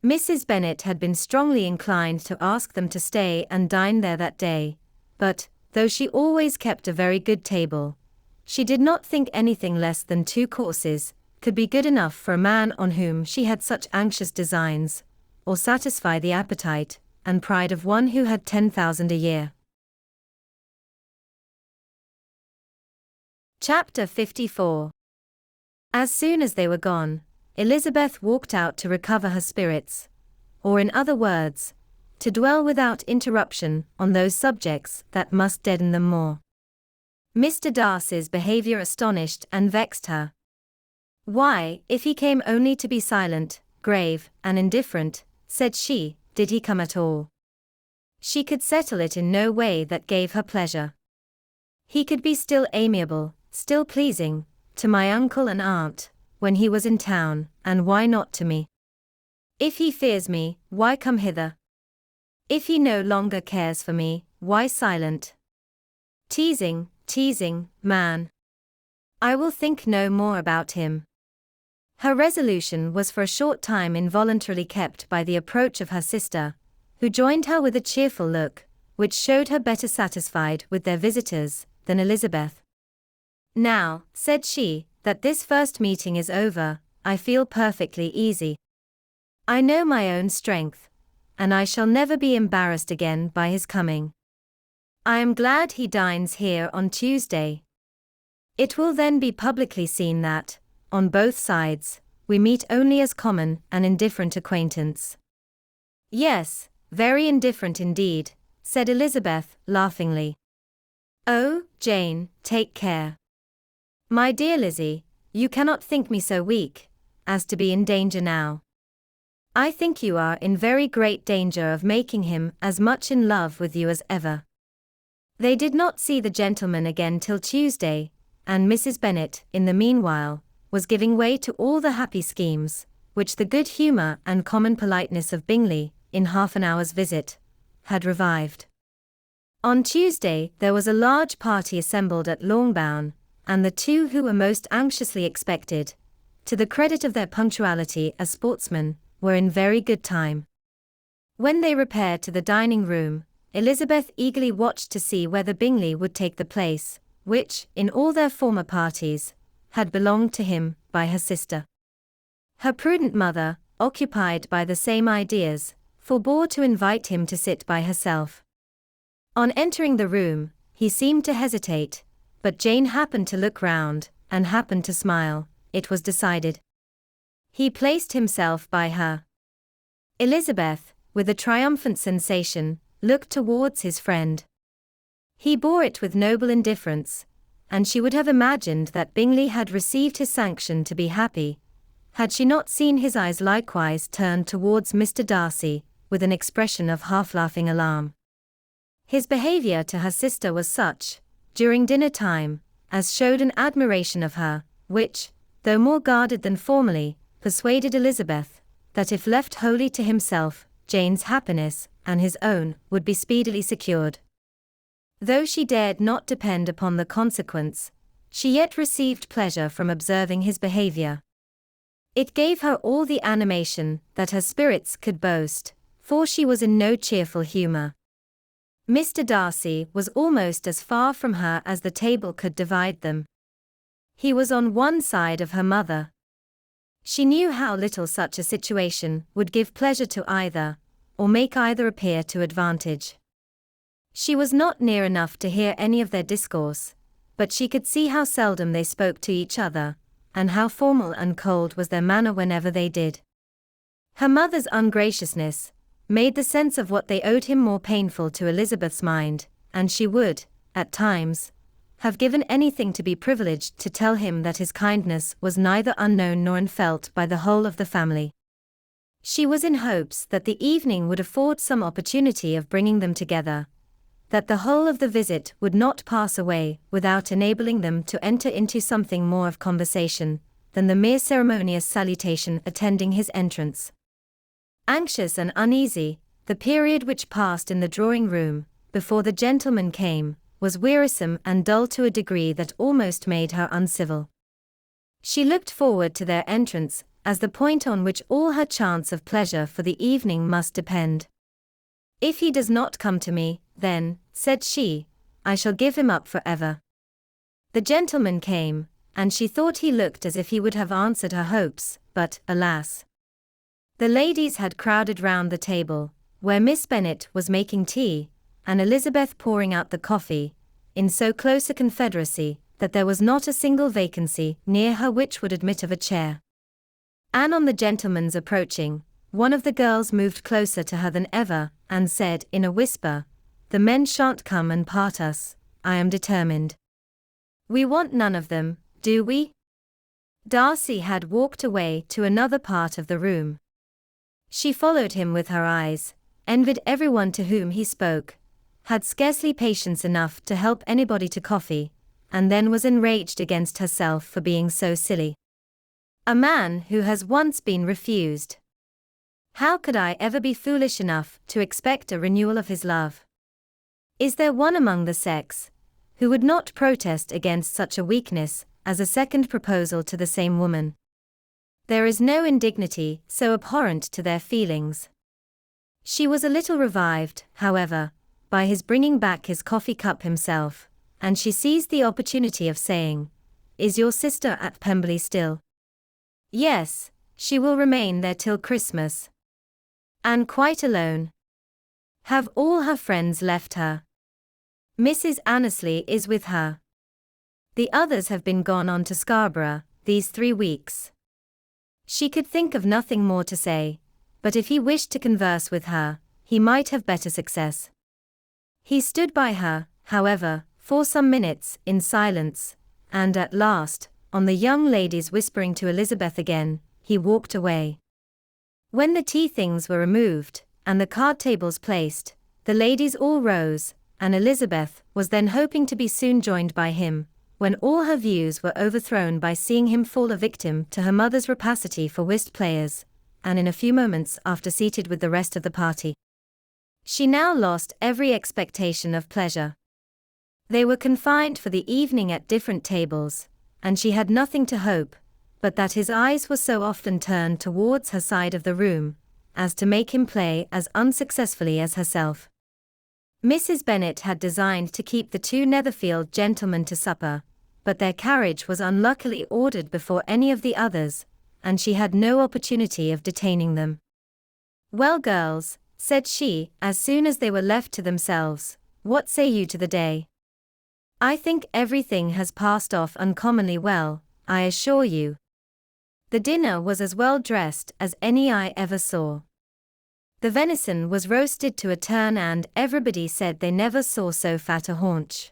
Mrs. Bennet had been strongly inclined to ask them to stay and dine there that day, but, though she always kept a very good table, she did not think anything less than 2 courses could be good enough for a man on whom she had such anxious designs, or satisfy the appetite and pride of one who had 10,000 a year. Chapter 54. As soon as they were gone, Elizabeth walked out to recover her spirits, or in other words, to dwell without interruption on those subjects that must deaden them more. Mr. Darcy's behavior astonished and vexed her. "Why, if he came only to be silent, grave, and indifferent," said she, "did he come at all? She could settle it in no way that gave her pleasure. He could be still amiable, still pleasing, to my uncle and aunt, when he was in town, and why not to me? If he fears me, why come hither? If he no longer cares for me, why silent? Teasing, man. I will think no more about him." Her resolution was for a short time involuntarily kept by the approach of her sister, who joined her with a cheerful look, which showed her better satisfied with their visitors than Elizabeth. "Now," said she, "that this first meeting is over, I feel perfectly easy. I know my own strength, and I shall never be embarrassed again by his coming. I am glad he dines here on Tuesday. It will then be publicly seen that, on both sides, we meet only as common and indifferent acquaintance." "Yes, very indifferent indeed," said Elizabeth, laughingly. "Oh, Jane, take care. My dear Lizzie, you cannot think me so weak as to be in danger now. I think you are in very great danger of making him as much in love with you as ever." They did not see the gentleman again till Tuesday, and Mrs. Bennet, in the meanwhile, was giving way to all the happy schemes, which the good humour and common politeness of Bingley, in half an hour's visit, had revived. On Tuesday there was a large party assembled at Longbourn, and the 2 who were most anxiously expected, to the credit of their punctuality as sportsmen, were in very good time. When they repaired to the dining-room, Elizabeth eagerly watched to see whether Bingley would take the place, which, in all their former parties, had belonged to him by her sister. Her prudent mother, occupied by the same ideas, forbore to invite him to sit by herself. On entering the room, he seemed to hesitate, but Jane happened to look round, and happened to smile. It was decided. He placed himself by her. Elizabeth, with a triumphant sensation, looked towards his friend. He bore it with noble indifference, and she would have imagined that Bingley had received his sanction to be happy, had she not seen his eyes likewise turned towards Mr. Darcy, with an expression of half-laughing alarm. His behaviour to her sister was such, during dinner time, as showed an admiration of her, which, though more guarded than formerly, persuaded Elizabeth, that if left wholly to himself, Jane's happiness, and his own, would be speedily secured. Though she dared not depend upon the consequence, she yet received pleasure from observing his behaviour. It gave her all the animation that her spirits could boast, for she was in no cheerful humour. Mr. Darcy was almost as far from her as the table could divide them. He was on one side of her mother. She knew how little such a situation would give pleasure to either, or make either appear to advantage. She was not near enough to hear any of their discourse, but she could see how seldom they spoke to each other, and how formal and cold was their manner whenever they did. Her mother's ungraciousness made the sense of what they owed him more painful to Elizabeth's mind, and she would, at times, have given anything to be privileged to tell him that his kindness was neither unknown nor unfelt by the whole of the family. She was in hopes that the evening would afford some opportunity of bringing them together, that the whole of the visit would not pass away without enabling them to enter into something more of conversation than the mere ceremonious salutation attending his entrance. Anxious and uneasy, the period which passed in the drawing-room, before the gentlemen came, was wearisome and dull to a degree that almost made her uncivil. She looked forward to their entrance as the point on which all her chance of pleasure for the evening must depend. "If he does not come to me, then," said she, "I shall give him up for ever." The gentleman came, and she thought he looked as if he would have answered her hopes, but, alas! The ladies had crowded round the table, where Miss Bennet was making tea, and Elizabeth pouring out the coffee, in so close a confederacy, that there was not a single vacancy near her which would admit of a chair. And on the gentleman's approaching, one of the girls moved closer to her than ever, and said in a whisper, "The men shan't come and part us, I am determined. We want none of them, do we?" Darcy had walked away to another part of the room. She followed him with her eyes, envied everyone to whom he spoke, had scarcely patience enough to help anybody to coffee, and then was enraged against herself for being so silly. A man who has once been refused. How could I ever be foolish enough to expect a renewal of his love? Is there one among the sex who would not protest against such a weakness as a second proposal to the same woman? There is no indignity so abhorrent to their feelings. She was a little revived, however, by his bringing back his coffee cup himself, and she seized the opportunity of saying, "Is your sister at Pemberley still?" "Yes, she will remain there till Christmas." "And quite alone?" "Have all her friends left her?" "Mrs. Annesley is with her. The others have been gone on to Scarborough these 3 weeks." She could think of nothing more to say, but if he wished to converse with her, he might have better success. He stood by her, however, for some minutes in silence, and at last, on the young lady's whispering to Elizabeth again, he walked away. When the tea things were removed, and the card tables placed, the ladies all rose, and Elizabeth was then hoping to be soon joined by him, when all her views were overthrown by seeing him fall a victim to her mother's rapacity for whist players, and in a few moments after seated with the rest of the party. She now lost every expectation of pleasure. They were confined for the evening at different tables, and she had nothing to hope, but that his eyes were so often turned towards her side of the room, as to make him play as unsuccessfully as herself. Mrs. Bennet had designed to keep the two Netherfield gentlemen to supper, but their carriage was unluckily ordered before any of the others, and she had no opportunity of detaining them. "Well, girls," said she, as soon as they were left to themselves, "what say you to the day? I think everything has passed off uncommonly well, I assure you. The dinner was as well dressed as any I ever saw. The venison was roasted to a turn and everybody said they never saw so fat a haunch.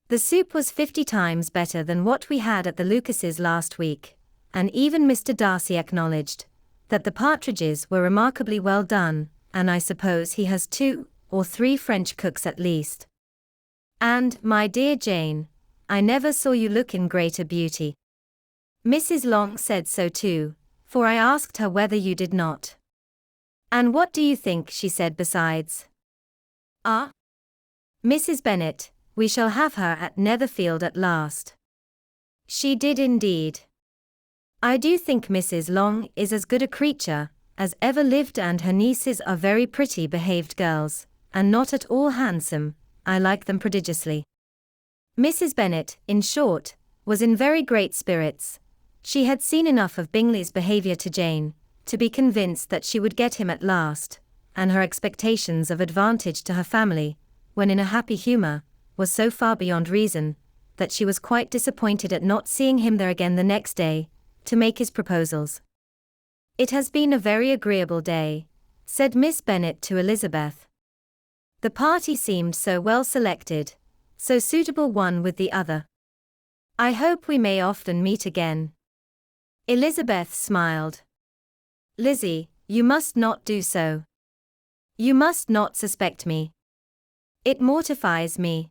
The soup was 50 times better than what we had at the Lucases last week, and even Mr. Darcy acknowledged that the partridges were remarkably well done, and I suppose he has 2 or 3 French cooks at least. And, my dear Jane, I never saw you look in greater beauty. Mrs. Long said so too, for I asked her whether you did not. And what do you think she said besides? Ah? Mrs. Bennet, we shall have her at Netherfield at last. She did indeed. I do think Mrs. Long is as good a creature as ever lived, and her nieces are very pretty behaved girls, and not at all handsome. I like them prodigiously. Mrs. Bennet, in short, was in very great spirits. She had seen enough of Bingley's behaviour to Jane to be convinced that she would get him at last, and her expectations of advantage to her family, when in a happy humour, was so far beyond reason, that she was quite disappointed at not seeing him there again the next day, to make his proposals. "It has been a very agreeable day," said Miss Bennet to Elizabeth. "The party seemed so well selected, so suitable one with the other. I hope we may often meet again." Elizabeth smiled. "Lizzie, you must not do so. You must not suspect me. It mortifies me.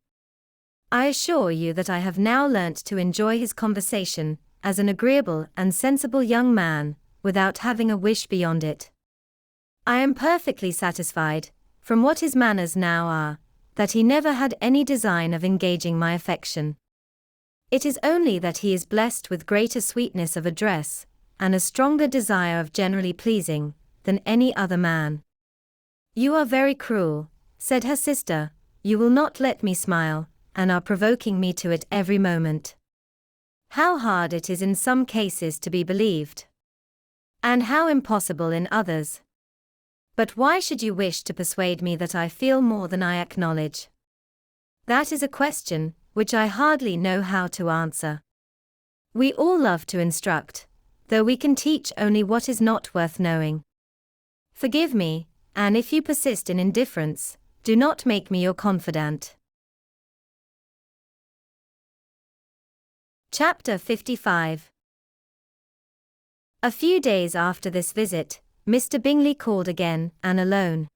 I assure you that I have now learnt to enjoy his conversation, as an agreeable and sensible young man, without having a wish beyond it. I am perfectly satisfied, from what his manners now are, that he never had any design of engaging my affection. It is only that he is blessed with greater sweetness of address, and a stronger desire of generally pleasing, than any other man." "You are very cruel," said her sister, "you will not let me smile, and are provoking me to it every moment. How hard it is in some cases to be believed, and how impossible in others. But why should you wish to persuade me that I feel more than I acknowledge? That is a question which I hardly know how to answer. We all love to instruct, though we can teach only what is not worth knowing. Forgive me, and if you persist in indifference, do not make me your confidant." Chapter 55. A few days after this visit, Mr. Bingley called again, and alone.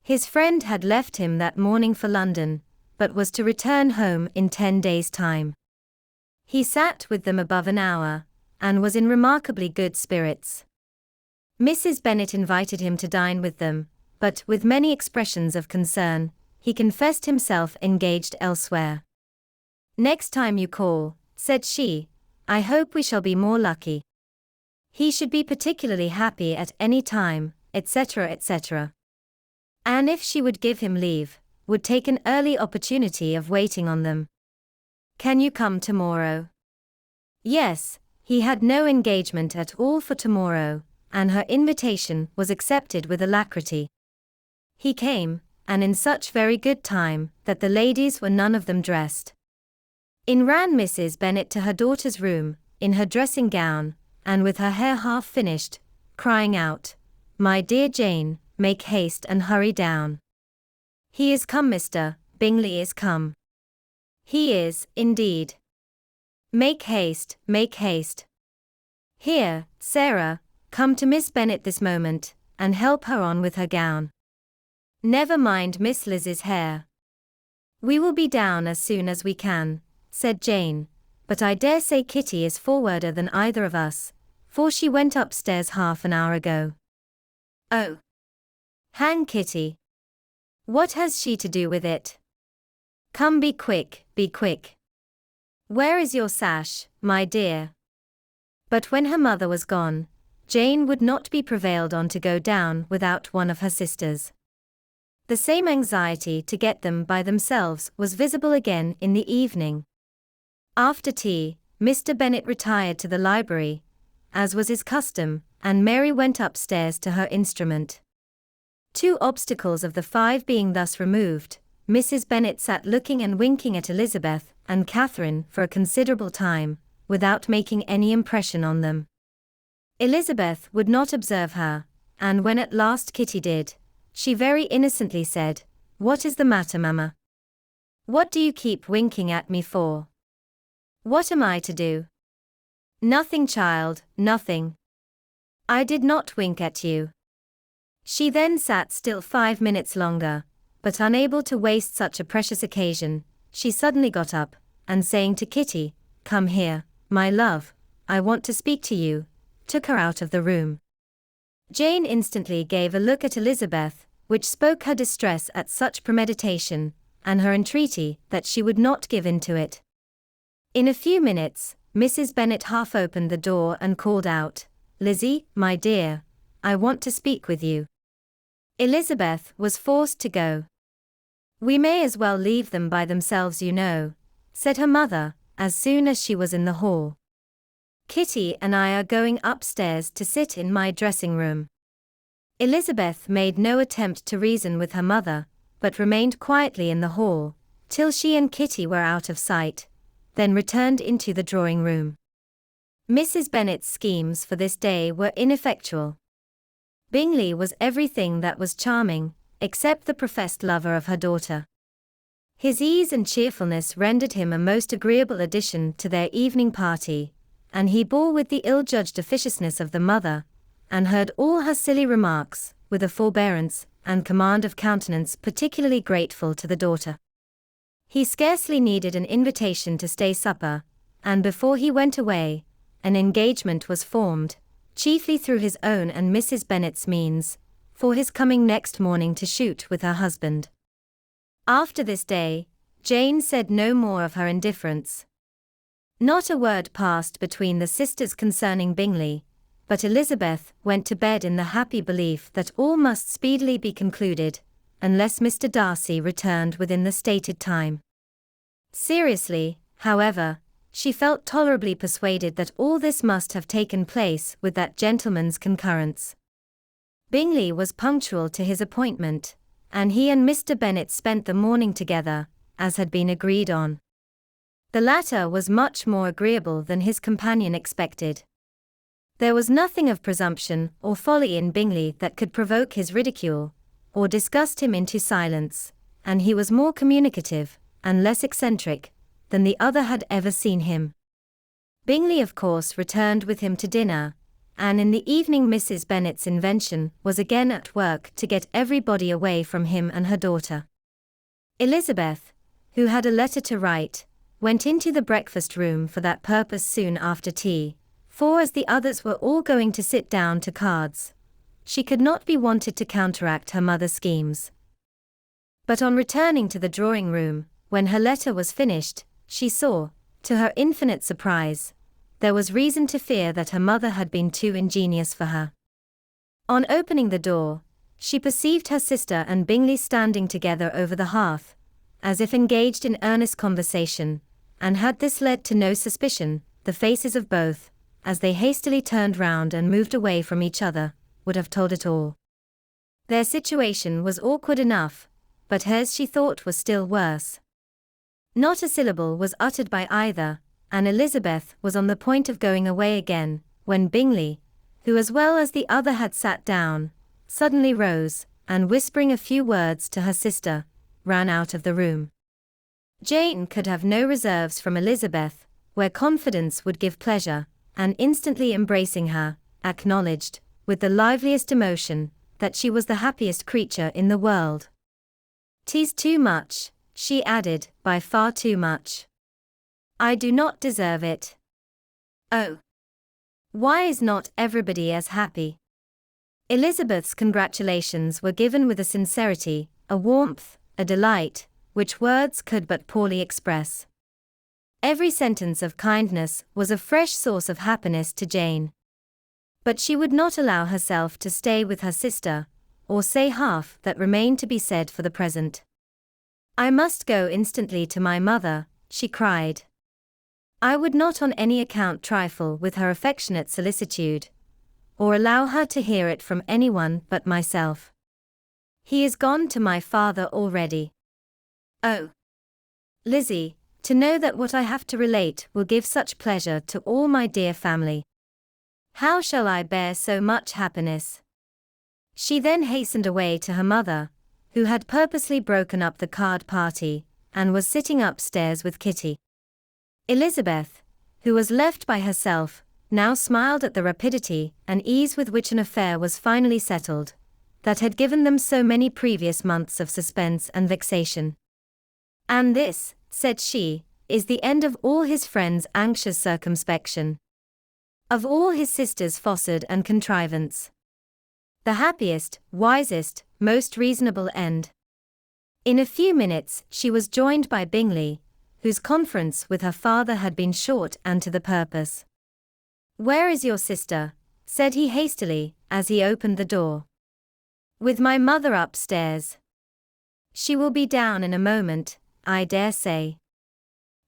His friend had left him that morning for London, but was to return home in 10 days' time. He sat with them above an hour, and was in remarkably good spirits. Mrs. Bennet invited him to dine with them, but, with many expressions of concern, he confessed himself engaged elsewhere. "Next time you call," said she, "I hope we shall be more lucky. He should be particularly happy at any time, etc., etc." And if she would give him leave, would take an early opportunity of waiting on them. "Can you come tomorrow?" Yes, he had no engagement at all for tomorrow, and her invitation was accepted with alacrity. He came, and in such very good time that the ladies were none of them dressed. In ran Mrs. Bennet to her daughter's room, in her dressing gown, and with her hair half finished, crying out, "My dear Jane, make haste and hurry down. He is come, Mr. Bingley is come. He is, indeed. Make haste, make haste. Here, Sarah, come to Miss Bennet this moment, and help her on with her gown. Never mind Miss Liz's hair. We will be down as soon as we can," said Jane, "but I dare say Kitty is forwarder than either of us, for she went upstairs half an hour ago." "Oh, hang Kitty. What has she to do with it? Come, be quick, be quick. Where is your sash, my dear?" But when her mother was gone, Jane would not be prevailed on to go down without one of her sisters. The same anxiety to get them by themselves was visible again in the evening. After tea, Mr. Bennet retired to the library, as was his custom, and Mary went upstairs to her instrument. 2 obstacles of the 5 being thus removed, Mrs. Bennet sat looking and winking at Elizabeth and Catherine for a considerable time, without making any impression on them. Elizabeth would not observe her, and when at last Kitty did, she very innocently said, "What is the matter, mamma? What do you keep winking at me for? What am I to do?" "Nothing, child, nothing. I did not wink at you." She then sat still 5 minutes longer, but unable to waste such a precious occasion, she suddenly got up, and saying to Kitty, "Come here, my love, I want to speak to you," took her out of the room. Jane instantly gave a look at Elizabeth, which spoke her distress at such premeditation, and her entreaty that she would not give in to it. In a few minutes, Mrs. Bennet half opened the door and called out, "Lizzie, my dear, I want to speak with you." Elizabeth was forced to go. "We may as well leave them by themselves, you know," said her mother, as soon as she was in the hall. "Kitty and I are going upstairs to sit in my dressing room." Elizabeth made no attempt to reason with her mother, but remained quietly in the hall, till she and Kitty were out of sight, then returned into the drawing room. Mrs. Bennet's schemes for this day were ineffectual. Bingley was everything that was charming, except the professed lover of her daughter. His ease and cheerfulness rendered him a most agreeable addition to their evening party, and he bore with the ill-judged officiousness of the mother, and heard all her silly remarks, with a forbearance and command of countenance particularly grateful to the daughter. He scarcely needed an invitation to stay supper, and before he went away, an engagement was formed, chiefly through his own and Mrs. Bennet's means, for his coming next morning to shoot with her husband. After this day, Jane said no more of her indifference. Not a word passed between the sisters concerning Bingley, but Elizabeth went to bed in the happy belief that all must speedily be concluded, unless Mr. Darcy returned within the stated time. Seriously, however, she felt tolerably persuaded that all this must have taken place with that gentleman's concurrence. Bingley was punctual to his appointment, and he and Mr. Bennet spent the morning together, as had been agreed on. The latter was much more agreeable than his companion expected. There was nothing of presumption or folly in Bingley that could provoke his ridicule, or disgust him into silence, and he was more communicative, and less eccentric, than the other had ever seen him. Bingley of course returned with him to dinner, and in the evening Mrs. Bennet's invention was again at work to get everybody away from him and her daughter. Elizabeth, who had a letter to write, went into the breakfast room for that purpose soon after tea, for as the others were all going to sit down to cards, she could not be wanted to counteract her mother's schemes. But on returning to the drawing room, when her letter was finished, she saw, to her infinite surprise, there was reason to fear that her mother had been too ingenious for her. On opening the door, she perceived her sister and Bingley standing together over the hearth, as if engaged in earnest conversation, and had this led to no suspicion, the faces of both, as they hastily turned round and moved away from each other, would have told it all. Their situation was awkward enough, but hers she thought was still worse. Not a syllable was uttered by either, and Elizabeth was on the point of going away again, when Bingley, who as well as the other had sat down, suddenly rose, and whispering a few words to her sister, ran out of the room. Jane could have no reserves from Elizabeth, where confidence would give pleasure, and instantly embracing her, acknowledged, with the liveliest emotion, that she was the happiest creature in the world. "'Tis too much," she added, "by far too much. I do not deserve it. Oh! Why is not everybody as happy?" Elizabeth's congratulations were given with a sincerity, a warmth, a delight, which words could but poorly express. Every sentence of kindness was a fresh source of happiness to Jane. But she would not allow herself to stay with her sister, or say half that remained to be said for the present. "I must go instantly to my mother," she cried. "I would not on any account trifle with her affectionate solicitude, or allow her to hear it from anyone but myself. He is gone to my father already. Oh, Lizzie, to know that what I have to relate will give such pleasure to all my dear family. How shall I bear so much happiness?" She then hastened away to her mother, who had purposely broken up the card party, and was sitting upstairs with Kitty. Elizabeth, who was left by herself, now smiled at the rapidity and ease with which an affair was finally settled, that had given them so many previous months of suspense and vexation. "And this," said she, "is the end of all his friends' anxious circumspection. Of all his sisters' fossard and contrivance. The happiest, wisest, most reasonable end." In a few minutes she was joined by Bingley, whose conference with her father had been short and to the purpose. "Where is your sister?" said he hastily, as he opened the door. "With my mother upstairs. She will be down in a moment, I dare say."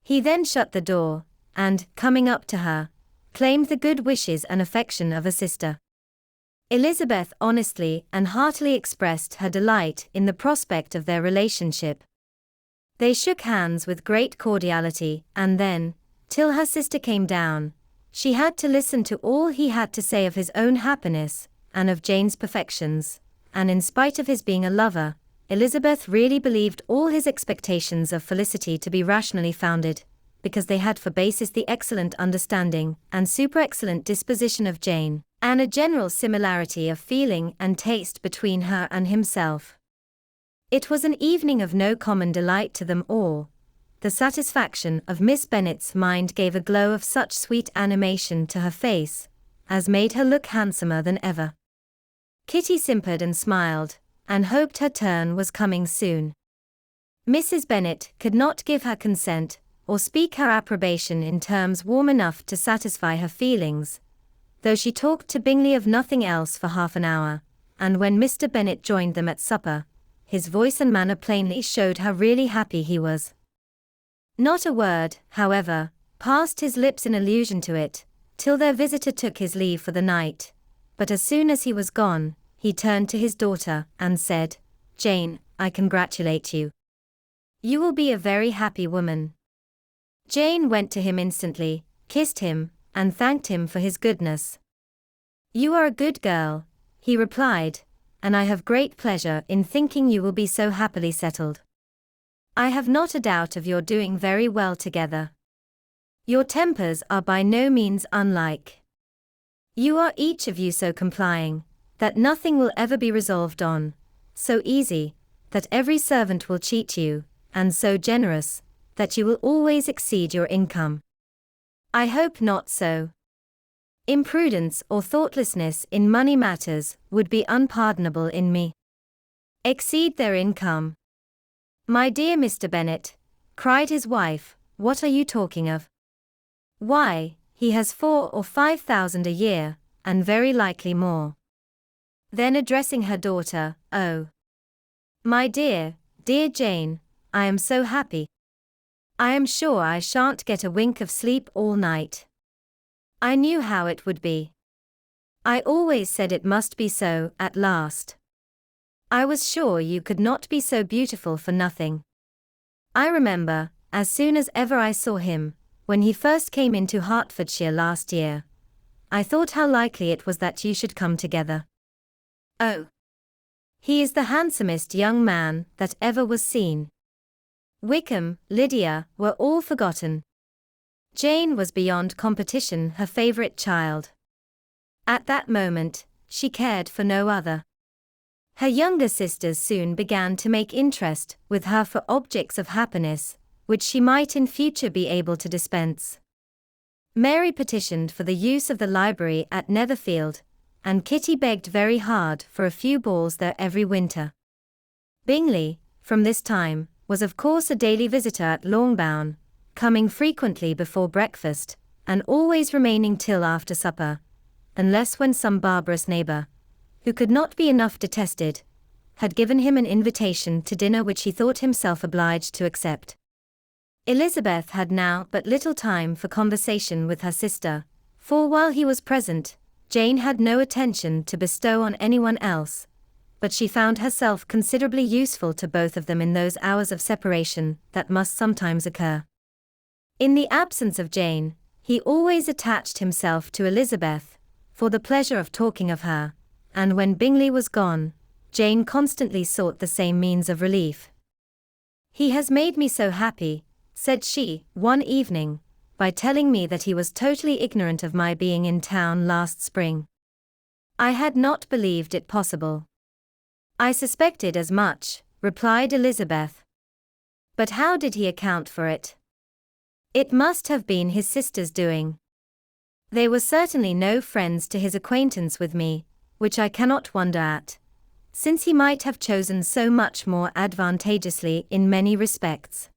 He then shut the door, and, coming up to her, claimed the good wishes and affection of a sister. Elizabeth honestly and heartily expressed her delight in the prospect of their relationship. They shook hands with great cordiality, and then, till her sister came down, she had to listen to all he had to say of his own happiness, and of Jane's perfections, and in spite of his being a lover, Elizabeth really believed all his expectations of felicity to be rationally founded, because they had for basis the excellent understanding and super-excellent disposition of Jane, and a general similarity of feeling and taste between her and himself. It was an evening of no common delight to them all. The satisfaction of Miss Bennet's mind gave a glow of such sweet animation to her face, as made her look handsomer than ever. Kitty simpered and smiled, and hoped her turn was coming soon. Mrs. Bennet could not give her consent, or speak her approbation in terms warm enough to satisfy her feelings, though she talked to Bingley of nothing else for half an hour, and when Mr. Bennet joined them at supper, his voice and manner plainly showed how really happy he was. Not a word, however, passed his lips in allusion to it, till their visitor took his leave for the night, but as soon as he was gone, he turned to his daughter, and said, "Jane, I congratulate you. You will be a very happy woman." Jane went to him instantly, kissed him, and thanked him for his goodness. "You are a good girl," he replied, "and I have great pleasure in thinking you will be so happily settled. I have not a doubt of your doing very well together. Your tempers are by no means unlike. You are each of you so complying, that nothing will ever be resolved on, so easy, that every servant will cheat you, and so generous, that you will always exceed your income. I hope not so. Imprudence or thoughtlessness in money matters would be unpardonable in me. Exceed their income. My dear Mr. Bennet," cried his wife, "what are you talking of? Why, he has 4,000 or 5,000 a year, and very likely more." Then addressing her daughter, "Oh, my dear, dear Jane, I am so happy. I am sure I shan't get a wink of sleep all night. I knew how it would be. I always said it must be so, at last. I was sure you could not be so beautiful for nothing. I remember, as soon as ever I saw him, when he first came into Hertfordshire last year, I thought how likely it was that you should come together. Oh, he is the handsomest young man that ever was seen." Wickham, Lydia, were all forgotten. Jane was beyond competition her favourite child. At that moment, she cared for no other. Her younger sisters soon began to make interest with her for objects of happiness, which she might in future be able to dispense. Mary petitioned for the use of the library at Netherfield, and Kitty begged very hard for a few balls there every winter. Bingley, from this time, was of course a daily visitor at Longbourn, coming frequently before breakfast, and always remaining till after supper, unless when some barbarous neighbour, who could not be enough detested, had given him an invitation to dinner which he thought himself obliged to accept. Elizabeth had now but little time for conversation with her sister, for while he was present, Jane had no attention to bestow on anyone else, but she found herself considerably useful to both of them in those hours of separation that must sometimes occur. In the absence of Jane, he always attached himself to Elizabeth, for the pleasure of talking of her, and when Bingley was gone, Jane constantly sought the same means of relief. "He has made me so happy," said she, one evening, by telling me that he was totally ignorant of my being in town last spring. "I had not believed it possible." "I suspected as much," replied Elizabeth. "But how did he account for it?" "It must have been his sister's doing. They were certainly no friends to his acquaintance with me, which I cannot wonder at, since he might have chosen so much more advantageously in many respects.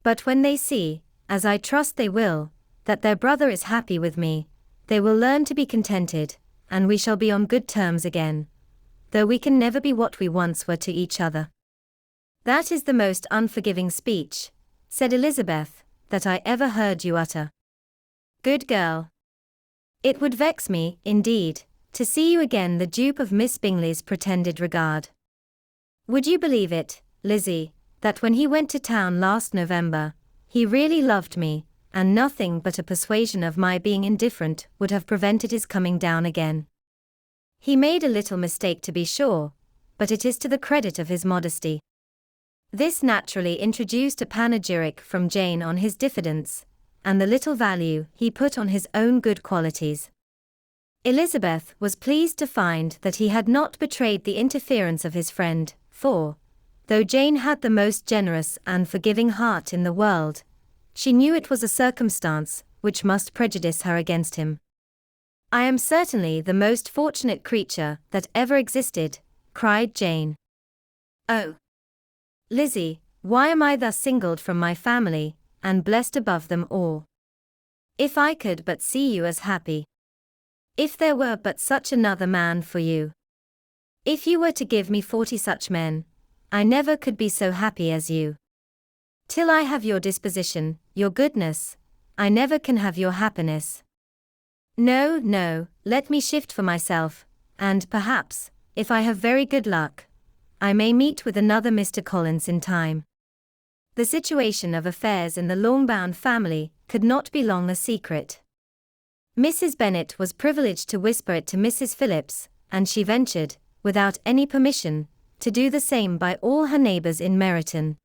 But when they see, as I trust they will, that their brother is happy with me, they will learn to be contented, and we shall be on good terms again, though we can never be what we once were to each other." "That is the most unforgiving speech," said Elizabeth, "that I ever heard you utter. Good girl. It would vex me, indeed, to see you again the dupe of Miss Bingley's pretended regard. Would you believe it, Lizzie, that when he went to town last November, he really loved me, and nothing but a persuasion of my being indifferent would have prevented his coming down again. He made a little mistake to be sure, but it is to the credit of his modesty." This naturally introduced a panegyric from Jane on his diffidence, and the little value he put on his own good qualities. Elizabeth was pleased to find that he had not betrayed the interference of his friend, for, though Jane had the most generous and forgiving heart in the world, she knew it was a circumstance which must prejudice her against him. "I am certainly the most fortunate creature that ever existed," cried Jane. "Oh, Lizzie, why am I thus singled from my family, and blessed above them all? If I could but see you as happy. If there were but such another man for you. If you were to give me 40 such men, I never could be so happy as you. Till I have your disposition, your goodness, I never can have your happiness. No, no, let me shift for myself, and perhaps, if I have very good luck, I may meet with another Mr. Collins in time." The situation of affairs in the Longbourn family could not be long a secret. Mrs. Bennet was privileged to whisper it to Mrs. Phillips, and she ventured, without any permission, to do the same by all her neighbours in Meryton.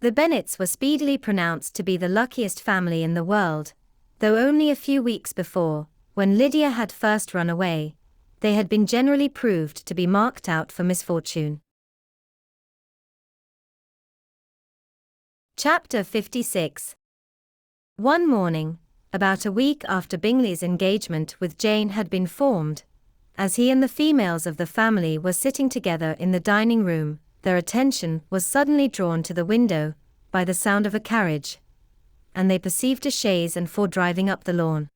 The Bennets were speedily pronounced to be the luckiest family in the world, though only a few weeks before, when Lydia had first run away, they had been generally proved to be marked out for misfortune. Chapter 56. One morning, about a week after Bingley's engagement with Jane had been formed, as he and the females of the family were sitting together in the dining room, their attention was suddenly drawn to the window by the sound of a carriage, and they perceived a chaise and four driving up the lawn.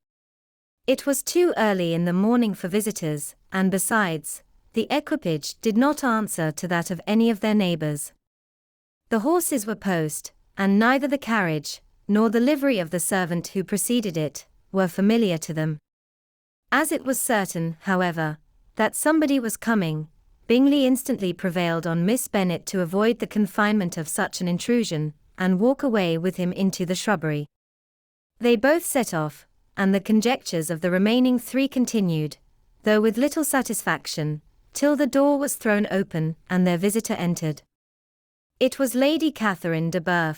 It was too early in the morning for visitors, and besides, the equipage did not answer to that of any of their neighbours. The horses were post, and neither the carriage, nor the livery of the servant who preceded it, were familiar to them. As it was certain, however, that somebody was coming, Bingley instantly prevailed on Miss Bennet to avoid the confinement of such an intrusion, and walk away with him into the shrubbery. They both set off, and the conjectures of the remaining three continued, though with little satisfaction, till the door was thrown open and their visitor entered. It was Lady Catherine de Bourgh.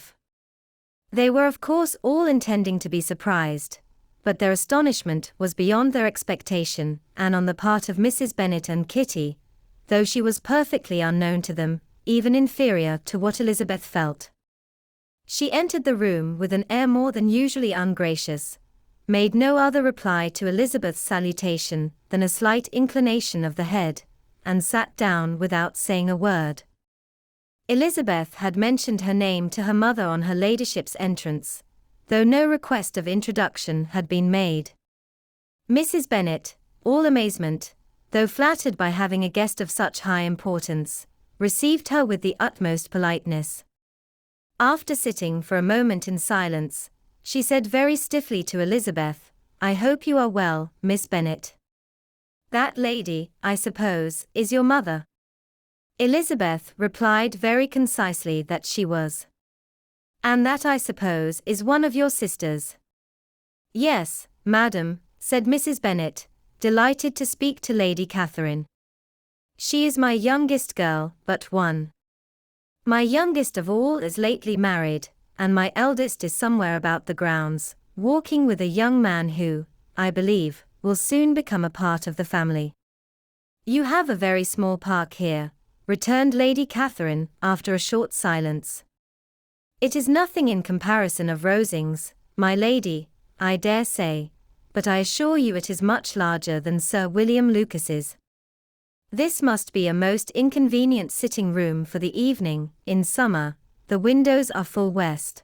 They were of course all intending to be surprised, but their astonishment was beyond their expectation, and on the part of Mrs. Bennet and Kitty, though she was perfectly unknown to them, even inferior to what Elizabeth felt. She entered the room with an air more than usually ungracious, made no other reply to Elizabeth's salutation than a slight inclination of the head, and sat down without saying a word. Elizabeth had mentioned her name to her mother on her ladyship's entrance, though no request of introduction had been made. Mrs. Bennet, all amazement, though flattered by having a guest of such high importance, received her with the utmost politeness. After sitting for a moment in silence, she said very stiffly to Elizabeth, "I hope you are well, Miss Bennet. That lady, I suppose, is your mother?" Elizabeth replied very concisely that she was. "And that, I suppose, is one of your sisters?" "Yes, madam," said Mrs. Bennet, delighted to speak to Lady Catherine. "She is my youngest girl, but one. My youngest of all is lately married, and my eldest is somewhere about the grounds, walking with a young man who, I believe, will soon become a part of the family." "You have a very small park here," returned Lady Catherine, after a short silence. "It is nothing in comparison of Rosings, my lady, I dare say, but I assure you it is much larger than Sir William Lucas's. This must be a most inconvenient sitting room for the evening. In summer, the windows are full west."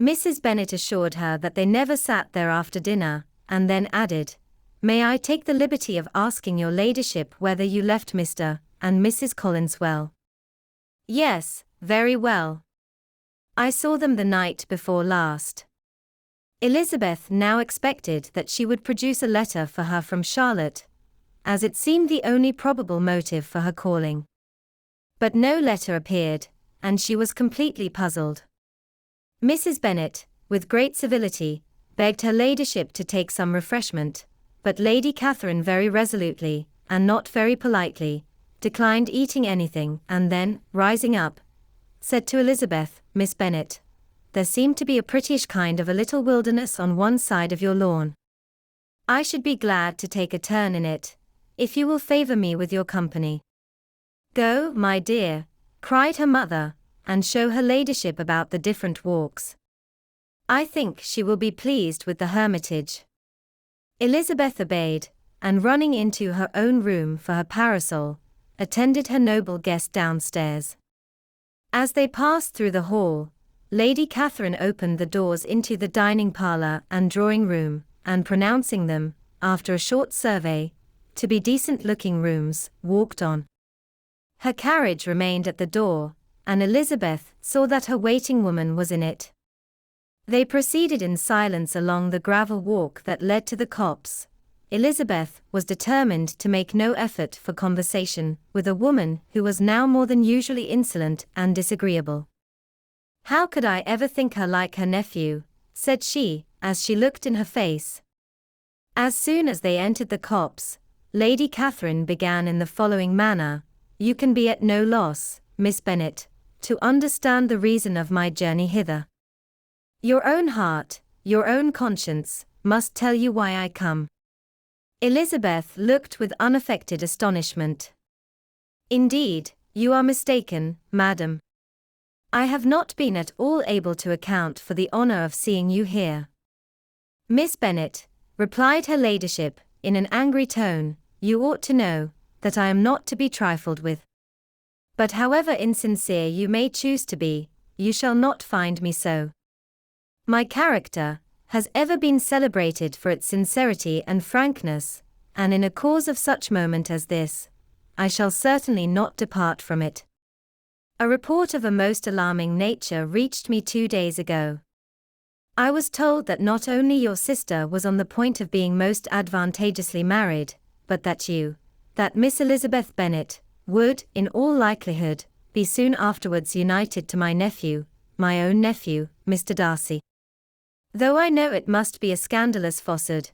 Mrs. Bennet assured her that they never sat there after dinner, and then added, "May I take the liberty of asking your ladyship whether you left Mr. and Mrs. Collins well?" "Yes, very well. I saw them the night before last." Elizabeth now expected that she would produce a letter for her from Charlotte, as it seemed the only probable motive for her calling. But no letter appeared, and she was completely puzzled. Mrs. Bennet, with great civility, begged her ladyship to take some refreshment, but Lady Catherine very resolutely, and not very politely, declined eating anything, and then, rising up, said to Elizabeth, "Miss Bennet, there seemed to be a prettyish kind of a little wilderness on one side of your lawn. I should be glad to take a turn in it, if you will favor me with your company." "Go, my dear," cried her mother, "and show her ladyship about the different walks. I think she will be pleased with the hermitage." Elizabeth obeyed, and running into her own room for her parasol, attended her noble guest downstairs. As they passed through the hall, Lady Catherine opened the doors into the dining parlour and drawing room, and pronouncing them, after a short survey, to be decent-looking rooms, walked on. Her carriage remained at the door, and Elizabeth saw that her waiting woman was in it. They proceeded in silence along the gravel walk that led to the copse. Elizabeth was determined to make no effort for conversation with a woman who was now more than usually insolent and disagreeable. "How could I ever think her like her nephew?" said she, as she looked in her face. As soon as they entered the copse, Lady Catherine began in the following manner: "You can be at no loss, Miss Bennet, to understand the reason of my journey hither. Your own heart, your own conscience, must tell you why I come." Elizabeth looked with unaffected astonishment. "Indeed, you are mistaken, madam. I have not been at all able to account for the honor of seeing you here." "Miss Bennet," replied her ladyship, in an angry tone, "you ought to know that I am not to be trifled with. But however insincere you may choose to be, you shall not find me so. My character has ever been celebrated for its sincerity and frankness, and in a cause of such moment as this, I shall certainly not depart from it. A report of a most alarming nature reached me 2 days ago. I was told that not only your sister was on the point of being most advantageously married, but that you, that Miss Elizabeth Bennet, would, in all likelihood, be soon afterwards united to my nephew, my own nephew, Mr. Darcy. Though I know it must be a scandalous falsehood,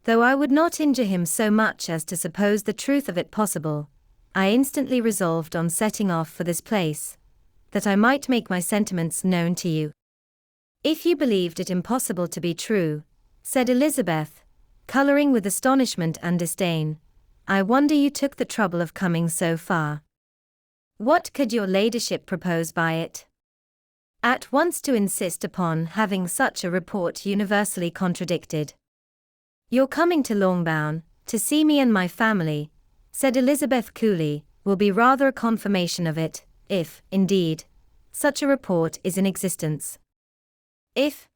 though I would not injure him so much as to suppose the truth of it possible, I instantly resolved on setting off for this place, that I might make my sentiments known to you." "If you believed it impossible to be true," said Elizabeth, coloring with astonishment and disdain, "I wonder you took the trouble of coming so far. What could your ladyship propose by it? At once to insist upon having such a report universally contradicted." "Your coming to Longbourn, to see me and my family," said Elizabeth coolly, "will be rather a confirmation of it, if, indeed, such a report is in existence." "If?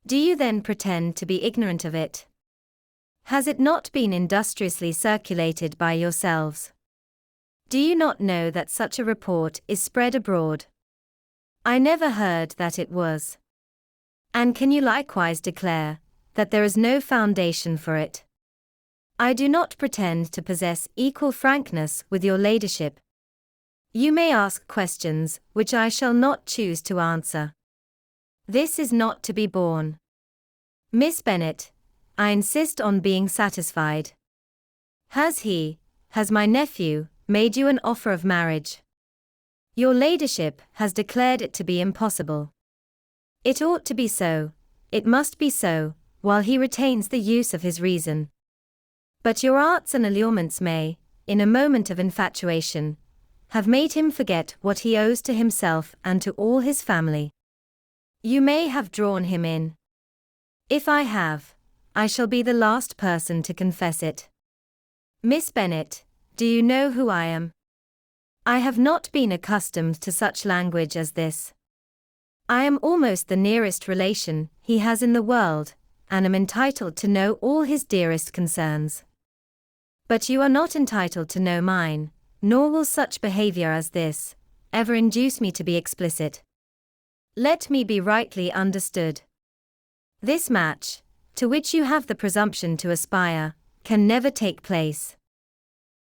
Do you then pretend to be ignorant of it? Has it not been industriously circulated by yourselves? Do you not know that such a report is spread abroad? I never heard that it was. And can you likewise declare that there is no foundation for it? I do not pretend to possess equal frankness with your ladyship. You may ask questions which I shall not choose to answer. This is not to be borne. Miss Bennet, I insist on being satisfied. Has my nephew, made you an offer of marriage? Your ladyship has declared it to be impossible. It ought to be so, it must be so, while he retains the use of his reason. But your arts and allurements may, in a moment of infatuation, have made him forget what he owes to himself and to all his family. You may have drawn him in. If I have, I shall be the last person to confess it. Miss Bennet, do you know who I am? I have not been accustomed to such language as this. I am almost the nearest relation he has in the world, and am entitled to know all his dearest concerns. But you are not entitled to know mine, nor will such behavior as this ever induce me to be explicit. Let me be rightly understood. This match, to which you have the presumption to aspire, can never take place.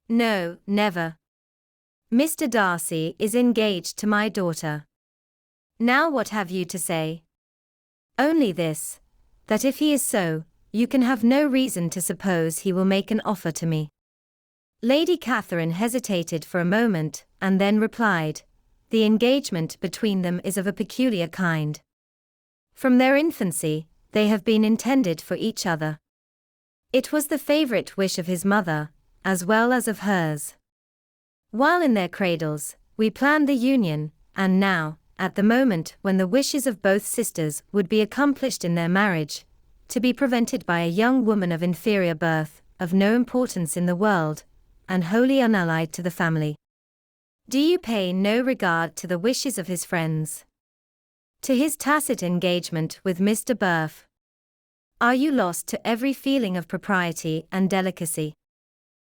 No, never. Mr. Darcy is engaged to my daughter. Now what have you to say? Only this, that if he is so, you can have no reason to suppose he will make an offer to me. Lady Catherine hesitated for a moment, and then replied, the engagement between them is of a peculiar kind. From their infancy, they have been intended for each other. It was the favourite wish of his mother, as well as of hers. While in their cradles, we planned the union, and now, at the moment when the wishes of both sisters would be accomplished in their marriage, to be prevented by a young woman of inferior birth, of no importance in the world, and wholly unallied to the family. Do you pay no regard to the wishes of his friends? To his tacit engagement with Mr. Burf? Are you lost to every feeling of propriety and delicacy?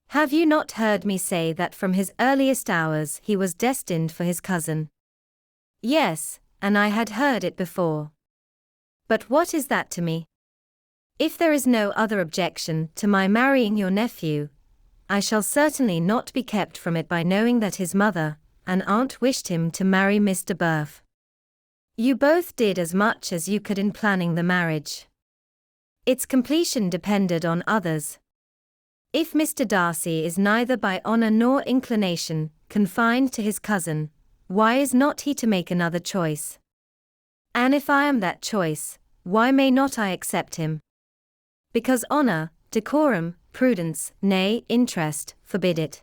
Have you not heard me say that from his earliest hours he was destined for his cousin? Yes, and I had heard it before. But what is that to me? If there is no other objection to my marrying your nephew, I shall certainly not be kept from it by knowing that his mother and aunt wished him to marry Mr. Burf. You both did as much as you could in planning the marriage. Its completion depended on others. If Mr. Darcy is neither by honour nor inclination confined to his cousin, why is not he to make another choice? And if I am that choice, why may not I accept him? Because honour, decorum, prudence, nay, interest, forbid it.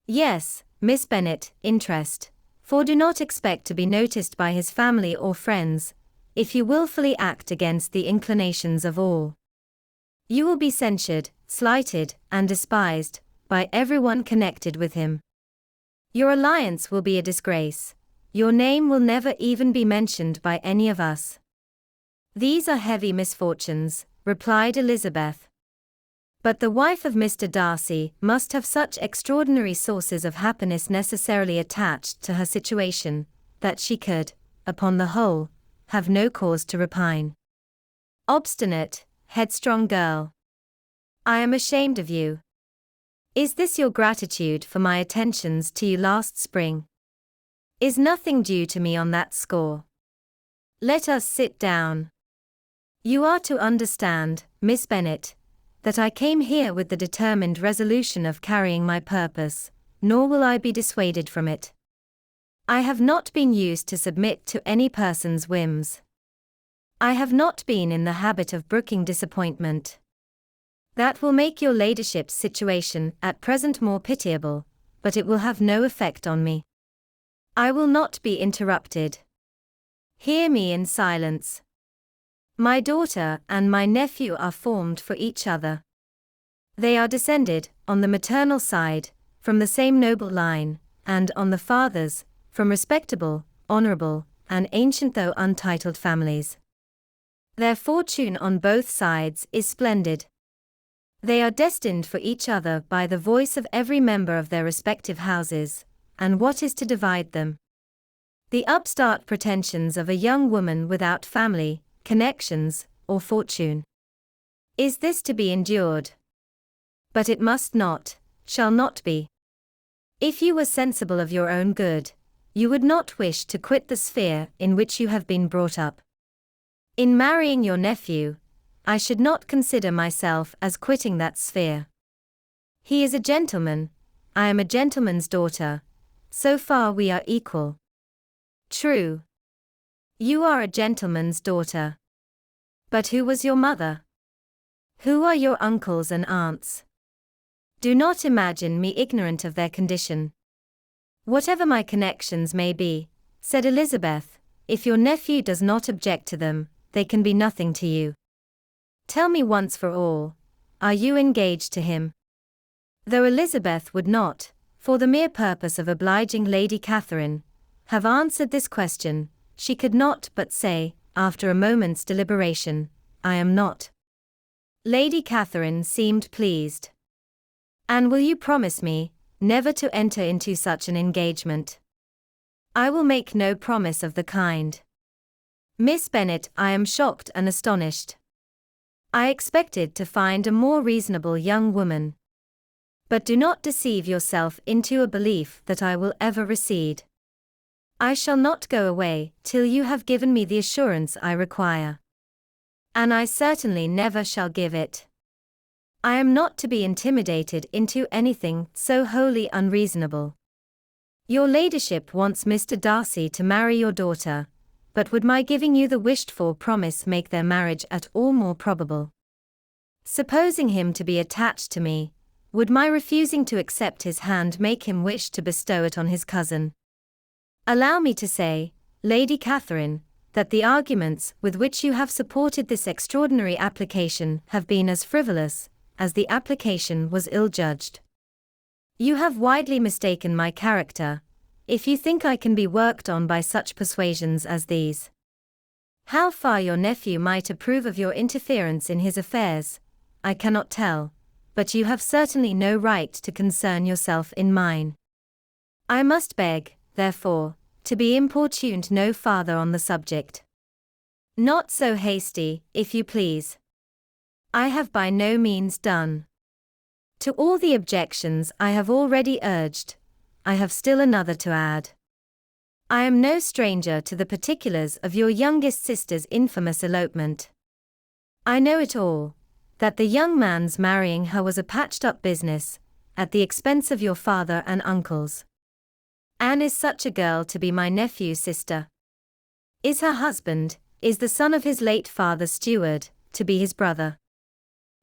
Yes, Miss Bennet, interest, for do not expect to be noticed by his family or friends, if you wilfully act against the inclinations of all. You will be censured, slighted, and despised by everyone connected with him. Your alliance will be a disgrace. Your name will never even be mentioned by any of us. These are heavy misfortunes, replied Elizabeth. But the wife of Mr. Darcy must have such extraordinary sources of happiness necessarily attached to her situation, that she could, upon the whole, have no cause to repine. Obstinate, headstrong girl! I am ashamed of you. Is this your gratitude for my attentions to you last spring? Is nothing due to me on that score? Let us sit down. You are to understand, Miss Bennet, that I came here with the determined resolution of carrying my purpose, nor will I be dissuaded from it. I have not been used to submit to any person's whims. I have not been in the habit of brooking disappointment. That will make your ladyship's situation at present more pitiable, but it will have no effect on me. I will not be interrupted. Hear me in silence. My daughter and my nephew are formed for each other. They are descended, on the maternal side, from the same noble line, and on the father's, from respectable, honourable, and ancient though untitled families. Their fortune on both sides is splendid. They are destined for each other by the voice of every member of their respective houses, and what is to divide them? The upstart pretensions of a young woman without family, connections, or fortune. Is this to be endured? But it must not, shall not be. If you were sensible of your own good, you would not wish to quit the sphere in which you have been brought up. In marrying your nephew, I should not consider myself as quitting that sphere. He is a gentleman, I am a gentleman's daughter, so far we are equal. True. You are a gentleman's daughter. But who was your mother? Who are your uncles and aunts? Do not imagine me ignorant of their condition. Whatever my connections may be, said Elizabeth, if your nephew does not object to them, they can be nothing to you. Tell me once for all, are you engaged to him? Though Elizabeth would not, for the mere purpose of obliging Lady Catherine, have answered this question, she could not but say, after a moment's deliberation, I am not. Lady Catherine seemed pleased. And will you promise me, never to enter into such an engagement? I will make no promise of the kind. Miss Bennet, I am shocked and astonished. I expected to find a more reasonable young woman. But do not deceive yourself into a belief that I will ever recede. I shall not go away till you have given me the assurance I require. And I certainly never shall give it. I am not to be intimidated into anything so wholly unreasonable. Your ladyship wants Mr. Darcy to marry your daughter, but would my giving you the wished-for promise make their marriage at all more probable? Supposing him to be attached to me, would my refusing to accept his hand make him wish to bestow it on his cousin? Allow me to say, Lady Catherine, that the arguments with which you have supported this extraordinary application have been as frivolous as the application was ill-judged. You have widely mistaken my character, if you think I can be worked on by such persuasions as these. How far your nephew might approve of your interference in his affairs, I cannot tell, but you have certainly no right to concern yourself in mine. I must beg, therefore, to be importuned no farther on the subject. Not so hasty, if you please. I have by no means done. To all the objections I have already urged, I have still another to add. I am no stranger to the particulars of your youngest sister's infamous elopement. I know it all, that the young man's marrying her was a patched-up business, at the expense of your father and uncles. Anne is such a girl to be my nephew's sister. Is her husband, is the son of his late father's steward, to be his brother.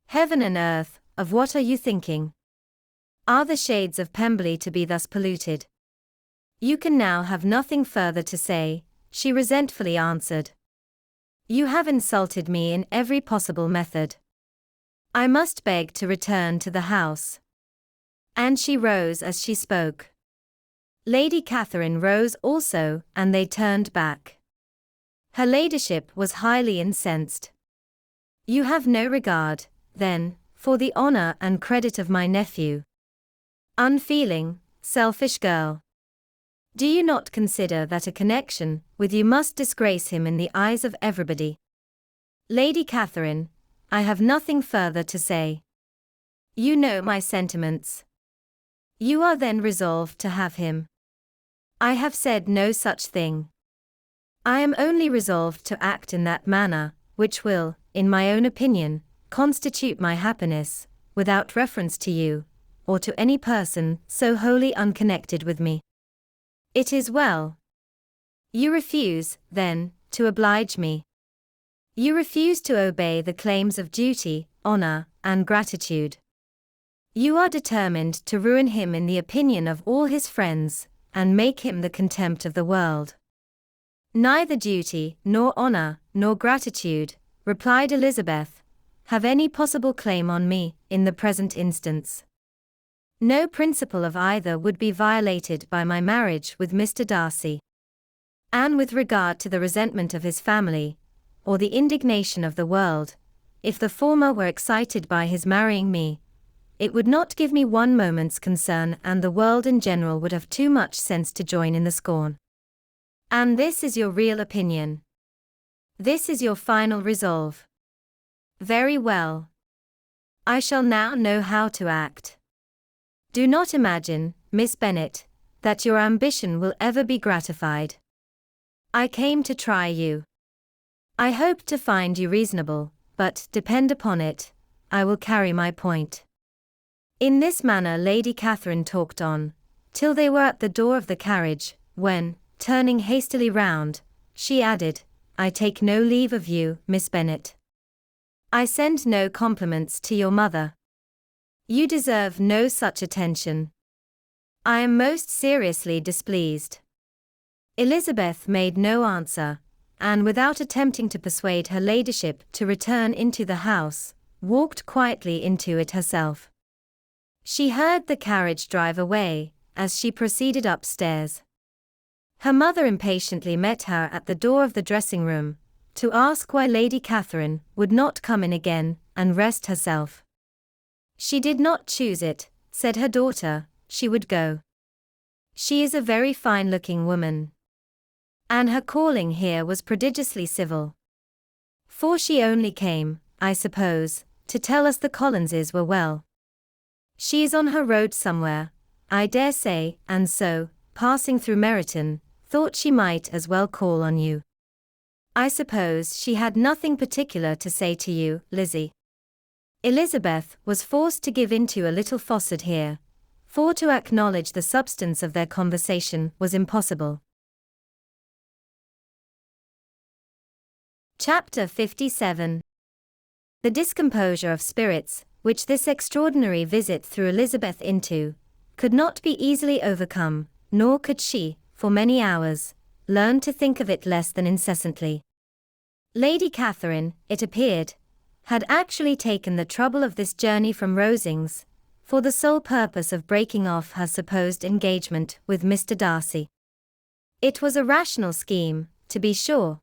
Heaven and earth, of what are you thinking? Are the shades of Pemberley to be thus polluted? You can now have nothing further to say, she resentfully answered. You have insulted me in every possible method. I must beg to return to the house. And she rose as she spoke. Lady Catherine rose also, and they turned back. Her ladyship was highly incensed. You have no regard, then, for the honor and credit of my nephew. Unfeeling, selfish girl. Do you not consider that a connection with you must disgrace him in the eyes of everybody? Lady Catherine, I have nothing further to say. You know my sentiments. You are then resolved to have him. I have said no such thing. I am only resolved to act in that manner, which will, in my own opinion, constitute my happiness, without reference to you, or to any person so wholly unconnected with me. It is well. You refuse, then, to oblige me. You refuse to obey the claims of duty, honor, and gratitude. You are determined to ruin him in the opinion of all his friends, and make him the contempt of the world. Neither duty, nor honor, nor gratitude, replied Elizabeth, have any possible claim on me, in the present instance. No principle of either would be violated by my marriage with Mr. Darcy. And with regard to the resentment of his family, or the indignation of the world, if the former were excited by his marrying me, it would not give me one moment's concern, and the world in general would have too much sense to join in the scorn. And this is your real opinion? This is your final resolve? Very well. I shall now know how to act. Do not imagine, Miss Bennet, that your ambition will ever be gratified. I came to try you. I hoped to find you reasonable, but, depend upon it, I will carry my point. In this manner Lady Catherine talked on, till they were at the door of the carriage, when, turning hastily round, she added, I take no leave of you, Miss Bennet. I send no compliments to your mother. You deserve no such attention. I am most seriously displeased. Elizabeth made no answer, and without attempting to persuade her ladyship to return into the house, walked quietly into it herself. She heard the carriage drive away, as she proceeded upstairs. Her mother impatiently met her at the door of the dressing-room, to ask why Lady Catherine would not come in again and rest herself. She did not choose it, said her daughter, she would go. She is a very fine-looking woman. And her calling here was prodigiously civil. For she only came, I suppose, to tell us the Collinses were well. She is on her road somewhere, I dare say, and so, passing through Meryton, thought she might as well call on you. I suppose she had nothing particular to say to you, Lizzie. Elizabeth was forced to give into a little falsehood here, for to acknowledge the substance of their conversation was impossible. Chapter 57. The discomposure of spirits, which this extraordinary visit threw Elizabeth into, could not be easily overcome, nor could she, for many hours, learn to think of it less than incessantly. Lady Catherine, it appeared, had actually taken the trouble of this journey from Rosings, for the sole purpose of breaking off her supposed engagement with Mr. Darcy. It was a rational scheme, to be sure.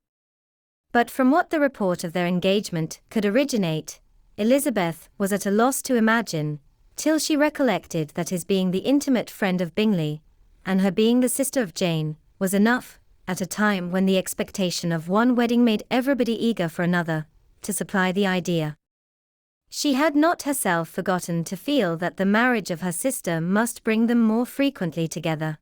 But from what the report of their engagement could originate, Elizabeth was at a loss to imagine, till she recollected that his being the intimate friend of Bingley, and her being the sister of Jane, was enough, at a time when the expectation of one wedding made everybody eager for another, to supply the idea. She had not herself forgotten to feel that the marriage of her sister must bring them more frequently together.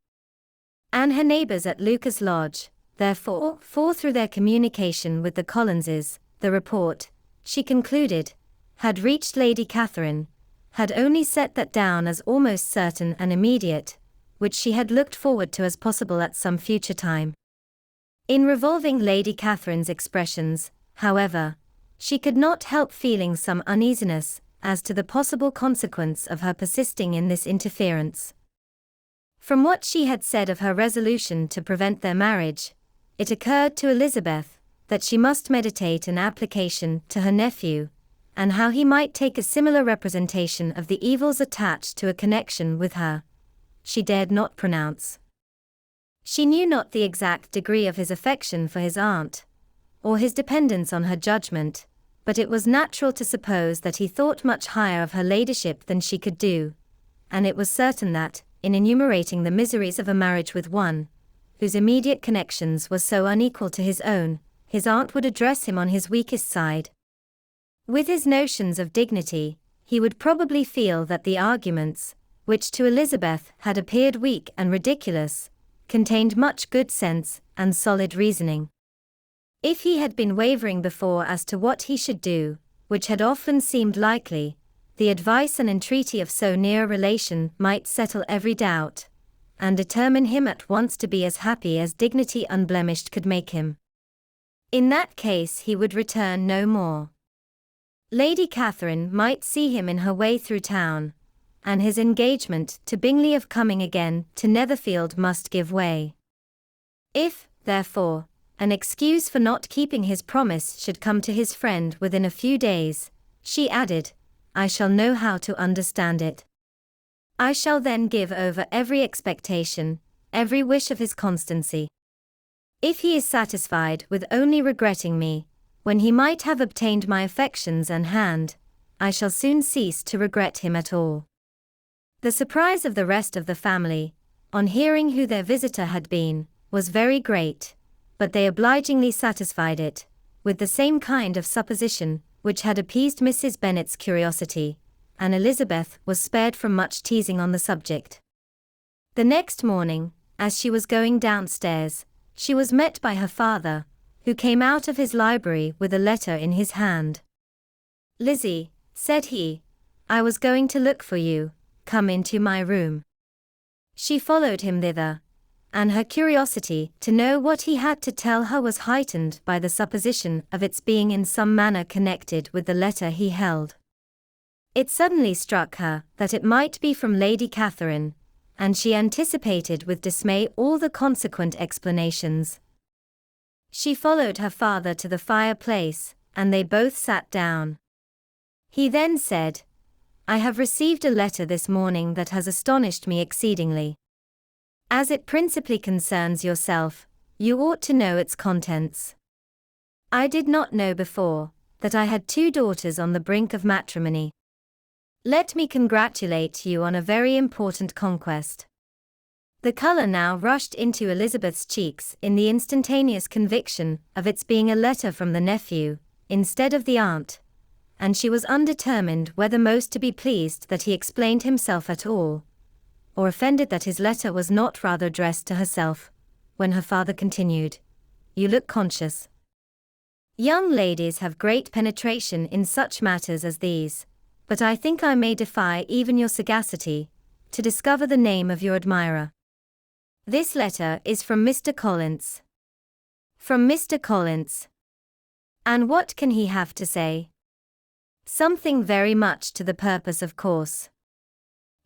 And her neighbours at Lucas Lodge, therefore, for through their communication with the Collinses, the report, she concluded, had reached Lady Catherine, had only set that down as almost certain and immediate, which she had looked forward to as possible at some future time. In revolving Lady Catherine's expressions, however, she could not help feeling some uneasiness as to the possible consequence of her persisting in this interference. From what she had said of her resolution to prevent their marriage, it occurred to Elizabeth that she must meditate an application to her nephew, and how he might take a similar representation of the evils attached to a connection with her. She dared not pronounce. She knew not the exact degree of his affection for his aunt, or his dependence on her judgment, but it was natural to suppose that he thought much higher of her ladyship than she could do, and it was certain that, in enumerating the miseries of a marriage with one, whose immediate connections were so unequal to his own, his aunt would address him on his weakest side. With his notions of dignity, he would probably feel that the arguments, which to Elizabeth had appeared weak and ridiculous, contained much good sense and solid reasoning. If he had been wavering before as to what he should do, which had often seemed likely, the advice and entreaty of so near a relation might settle every doubt, and determine him at once to be as happy as dignity unblemished could make him. In that case he would return no more. Lady Catherine might see him in her way through town, and his engagement to Bingley of coming again to Netherfield must give way. If, therefore, an excuse for not keeping his promise should come to his friend within a few days, she added, I shall know how to understand it. I shall then give over every expectation, every wish of his constancy. If he is satisfied with only regretting me, when he might have obtained my affections and hand, I shall soon cease to regret him at all. The surprise of the rest of the family, on hearing who their visitor had been, was very great, but they obligingly satisfied it, with the same kind of supposition which had appeased Mrs. Bennet's curiosity, and Elizabeth was spared from much teasing on the subject. The next morning, as she was going downstairs, she was met by her father, who came out of his library with a letter in his hand. "Lizzie," said he, "I was going to look for you, come into my room." She followed him thither, and her curiosity to know what he had to tell her was heightened by the supposition of its being in some manner connected with the letter he held. It suddenly struck her that it might be from Lady Catherine, and she anticipated with dismay all the consequent explanations. She followed her father to the fireplace, and they both sat down. He then said, "I have received a letter this morning that has astonished me exceedingly. As it principally concerns yourself, you ought to know its contents. I did not know before that I had 2 daughters on the brink of matrimony. Let me congratulate you on a very important conquest." The color now rushed into Elizabeth's cheeks in the instantaneous conviction of its being a letter from the nephew, instead of the aunt, and she was undetermined whether most to be pleased that he explained himself at all, or offended that his letter was not rather addressed to herself, when her father continued, "You look conscious. Young ladies have great penetration in such matters as these, but I think I may defy even your sagacity to discover the name of your admirer. This letter is from Mr. Collins." "From Mr. Collins? And what can he have to say?" "Something very much to the purpose, of course.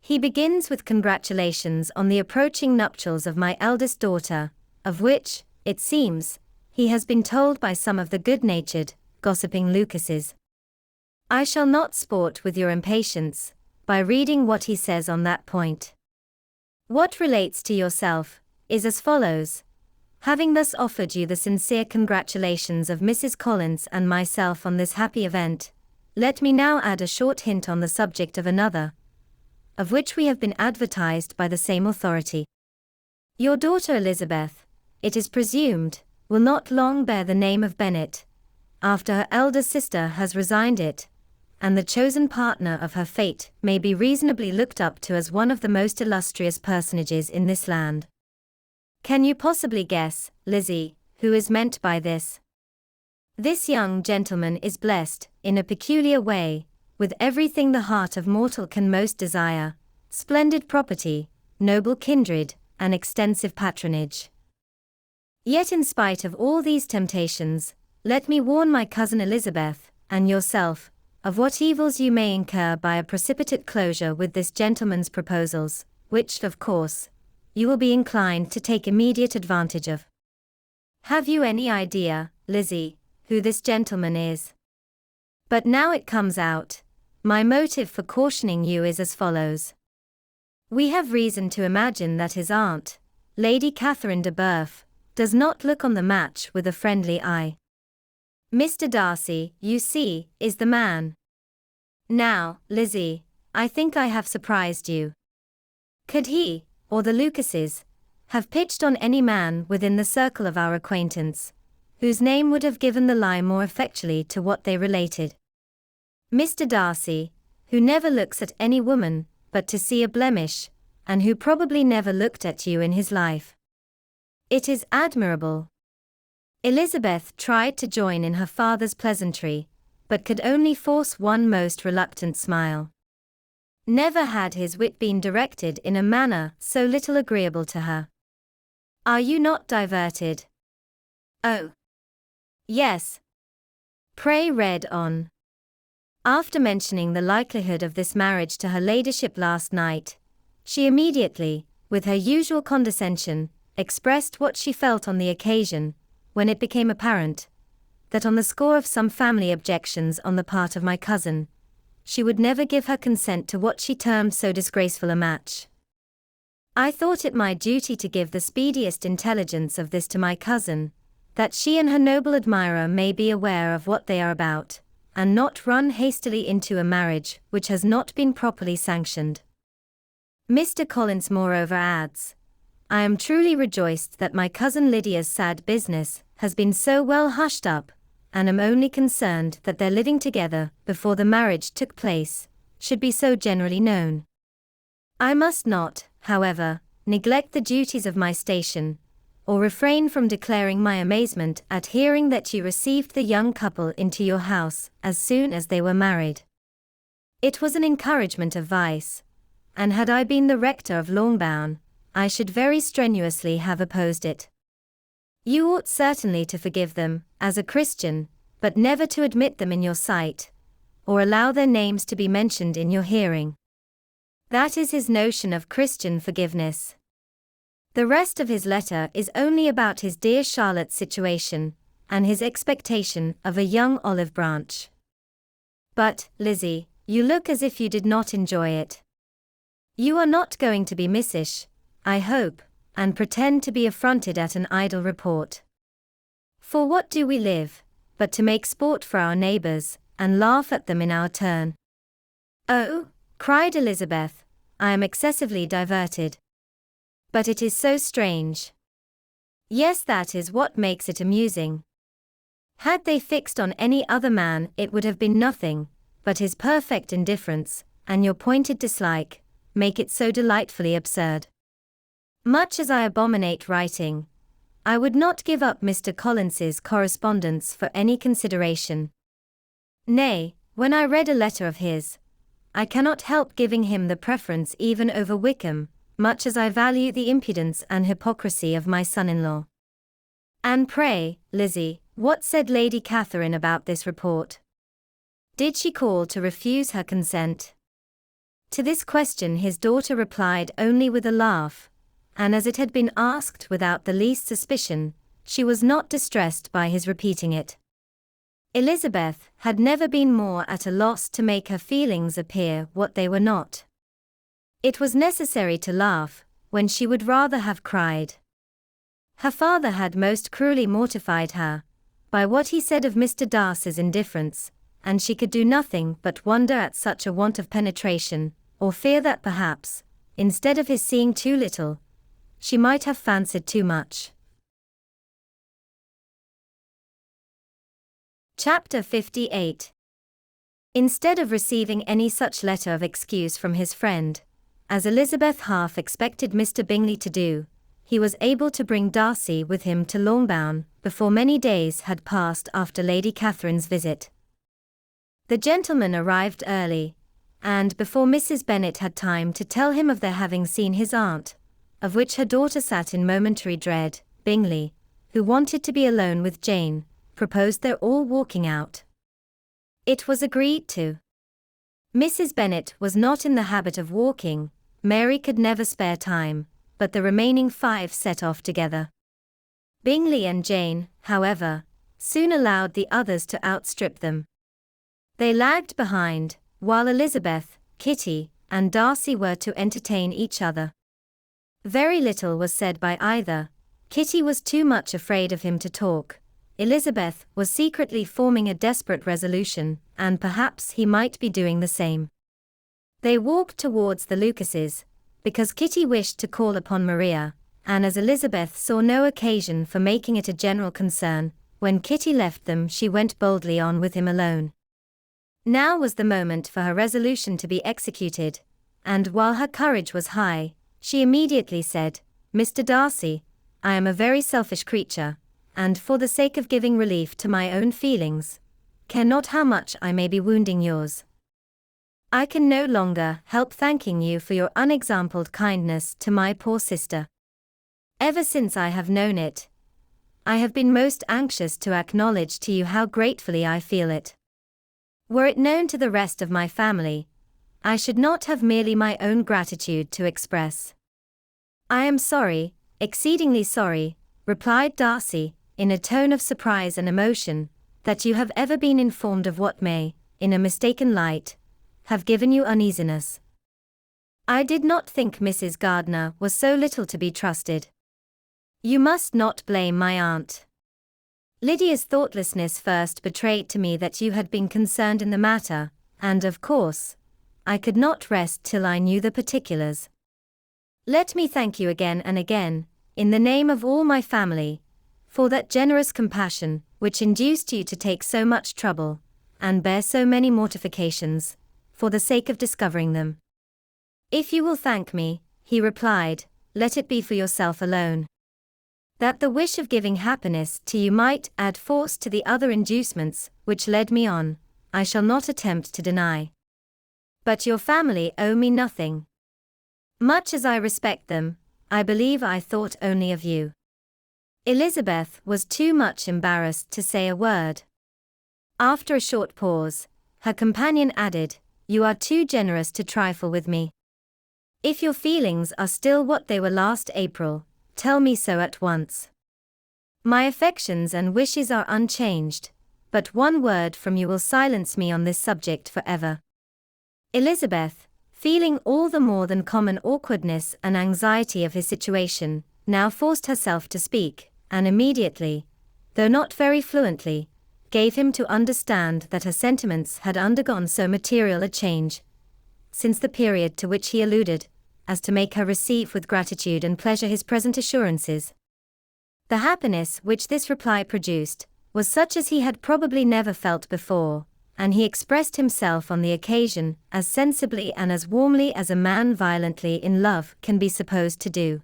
He begins with congratulations on the approaching nuptials of my eldest daughter, of which, it seems, he has been told by some of the good-natured, gossiping Lucases. I shall not sport with your impatience by reading what he says on that point. What relates to yourself is as follows. Having thus offered you the sincere congratulations of Mrs. Collins and myself on this happy event, let me now add a short hint on the subject of another, of which we have been advertised by the same authority. Your daughter Elizabeth, it is presumed, will not long bear the name of Bennet, after her elder sister has resigned it, and the chosen partner of her fate may be reasonably looked up to as one of the most illustrious personages in this land. Can you possibly guess, Lizzie, who is meant by this? This young gentleman is blessed, in a peculiar way, with everything the heart of mortal can most desire: splendid property, noble kindred, and extensive patronage. Yet in spite of all these temptations, let me warn my cousin Elizabeth, and yourself, of what evils you may incur by a precipitate closure with this gentleman's proposals, which, of course, you will be inclined to take immediate advantage of. Have you any idea, Lizzie, who this gentleman is? But now it comes out, my motive for cautioning you is as follows. We have reason to imagine that his aunt, Lady Catherine de Bourgh, does not look on the match with a friendly eye. Mr. Darcy, you see, is the man. Now, Lizzie, I think I have surprised you. Could he, or the Lucases, have pitched on any man within the circle of our acquaintance, whose name would have given the lie more effectually to what they related? Mr. Darcy, who never looks at any woman but to see a blemish, and who probably never looked at you in his life. It is admirable. Elizabeth tried to join in her father's pleasantry, but could only force one most reluctant smile. Never had his wit been directed in a manner so little agreeable to her. Are you not diverted? Oh. Yes. Pray read on. After mentioning the likelihood of this marriage to her ladyship last night, she immediately, with her usual condescension, expressed what she felt on the occasion, when it became apparent that on the score of some family objections on the part of my cousin, she would never give her consent to what she termed so disgraceful a match. I thought it my duty to give the speediest intelligence of this to my cousin, that she and her noble admirer may be aware of what they are about, and not run hastily into a marriage which has not been properly sanctioned. Mr. Collins moreover adds, I am truly rejoiced that my cousin Lydia's sad business has been so well hushed up, and am only concerned that their living together, before the marriage took place, should be so generally known. I must not, however, neglect the duties of my station, or refrain from declaring my amazement at hearing that you received the young couple into your house as soon as they were married. It was an encouragement of vice, and had I been the rector of Longbourn, I should very strenuously have opposed it. You ought certainly to forgive them, as a Christian, but never to admit them in your sight, or allow their names to be mentioned in your hearing. That is his notion of Christian forgiveness. The rest of his letter is only about his dear Charlotte's situation, and his expectation of a young olive branch. But, Lizzie, you look as if you did not enjoy it. You are not going to be missish, I hope, and pretend to be affronted at an idle report. For what do we live, but to make sport for our neighbours, and laugh at them in our turn? Oh, cried Elizabeth, I am excessively diverted. But it is so strange. Yes, that is what makes it amusing. Had they fixed on any other man it would have been nothing, but his perfect indifference, and your pointed dislike, make it so delightfully absurd. Much as I abominate writing, I would not give up Mr. Collins's correspondence for any consideration. Nay, when I read a letter of his, I cannot help giving him the preference even over Wickham, much as I value the impudence and hypocrisy of my son-in-law. And pray, Lizzie, what said Lady Catherine about this report? Did she call to refuse her consent? To this question his daughter replied only with a laugh, and as it had been asked without the least suspicion, she was not distressed by his repeating it. Elizabeth had never been more at a loss to make her feelings appear what they were not. It was necessary to laugh, when she would rather have cried. Her father had most cruelly mortified her, by what he said of Mr. Darcy's indifference, and she could do nothing but wonder at such a want of penetration, or fear that perhaps, instead of his seeing too little, she might have fancied too much. Chapter 58. Instead of receiving any such letter of excuse from his friend, as Elizabeth half expected Mr. Bingley to do, he was able to bring Darcy with him to Longbourn before many days had passed after Lady Catherine's visit. The gentleman arrived early, and before Mrs. Bennet had time to tell him of their having seen his aunt, of which her daughter sat in momentary dread, Bingley, who wanted to be alone with Jane, proposed their all walking out. It was agreed to. Mrs. Bennet was not in the habit of walking, Mary could never spare time, but the remaining 5 set off together. Bingley and Jane, however, soon allowed the others to outstrip them. They lagged behind, while Elizabeth, Kitty, and Darcy were to entertain each other. Very little was said by either. Kitty was too much afraid of him to talk. Elizabeth was secretly forming a desperate resolution, and perhaps he might be doing the same. They walked towards the Lucases, because Kitty wished to call upon Maria, and as Elizabeth saw no occasion for making it a general concern, when Kitty left them she went boldly on with him alone. Now was the moment for her resolution to be executed, and while her courage was high, she immediately said, Mr. Darcy, I am a very selfish creature, and for the sake of giving relief to my own feelings, care not how much I may be wounding yours. I can no longer help thanking you for your unexampled kindness to my poor sister. Ever since I have known it, I have been most anxious to acknowledge to you how gratefully I feel it. Were it known to the rest of my family, I should not have merely my own gratitude to express. I am sorry, exceedingly sorry, replied Darcy, in a tone of surprise and emotion, that you have ever been informed of what may, in a mistaken light, have given you uneasiness. I did not think Mrs. Gardiner was so little to be trusted. You must not blame my aunt. Lydia's thoughtlessness first betrayed to me that you had been concerned in the matter, and of course, I could not rest till I knew the particulars. Let me thank you again and again, in the name of all my family, for that generous compassion, which induced you to take so much trouble, and bear so many mortifications, for the sake of discovering them. If you will thank me, he replied, let it be for yourself alone. That the wish of giving happiness to you might add force to the other inducements which led me on, I shall not attempt to deny. But your family owe me nothing. Much as I respect them, I believe I thought only of you. Elizabeth was too much embarrassed to say a word. After a short pause, her companion added, you are too generous to trifle with me. If your feelings are still what they were last April, tell me so at once. My affections and wishes are unchanged, but one word from you will silence me on this subject forever. Elizabeth, feeling all the more than common awkwardness and anxiety of his situation, now forced herself to speak, and immediately, though not very fluently, gave him to understand that her sentiments had undergone so material a change since the period to which he alluded, as to make her receive with gratitude and pleasure his present assurances. The happiness which this reply produced was such as he had probably never felt before, and he expressed himself on the occasion as sensibly and as warmly as a man violently in love can be supposed to do.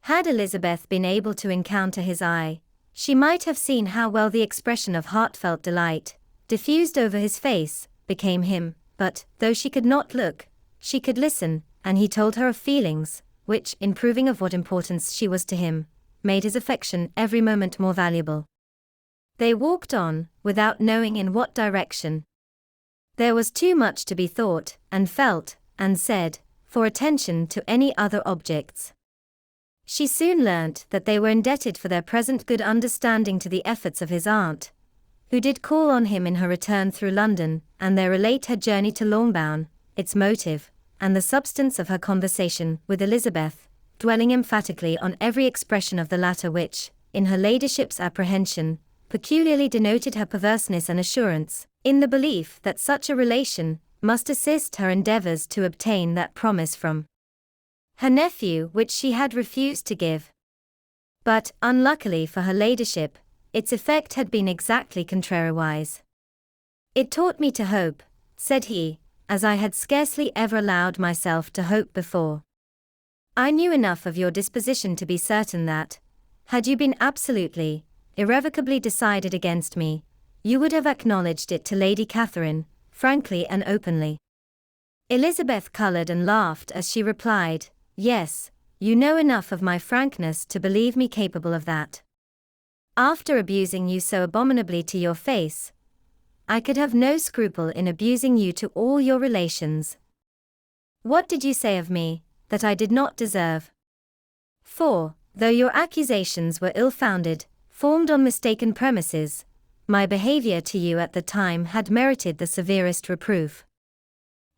Had Elizabeth been able to encounter his eye, she might have seen how well the expression of heartfelt delight, diffused over his face, became him, but, though she could not look, she could listen, and he told her of feelings, which, in proving of what importance she was to him, made his affection every moment more valuable. They walked on, without knowing in what direction. There was too much to be thought, and felt, and said, for attention to any other objects. She soon learnt that they were indebted for their present good understanding to the efforts of his aunt, who did call on him in her return through London, and there relate her journey to Longbourn, its motive, and the substance of her conversation with Elizabeth, dwelling emphatically on every expression of the latter which, in her ladyship's apprehension, peculiarly denoted her perverseness and assurance, in the belief that such a relation must assist her endeavours to obtain that promise from her nephew which she had refused to give. But, unluckily for her ladyship, its effect had been exactly contrariwise. It taught me to hope, said he, as I had scarcely ever allowed myself to hope before. I knew enough of your disposition to be certain that, had you been absolutely, irrevocably decided against me, you would have acknowledged it to Lady Catherine, frankly and openly. Elizabeth coloured and laughed as she replied, yes, you know enough of my frankness to believe me capable of that. After abusing you so abominably to your face, I could have no scruple in abusing you to all your relations. What did you say of me, that I did not deserve? For, though your accusations were ill-founded, formed on mistaken premises, my behaviour to you at the time had merited the severest reproof.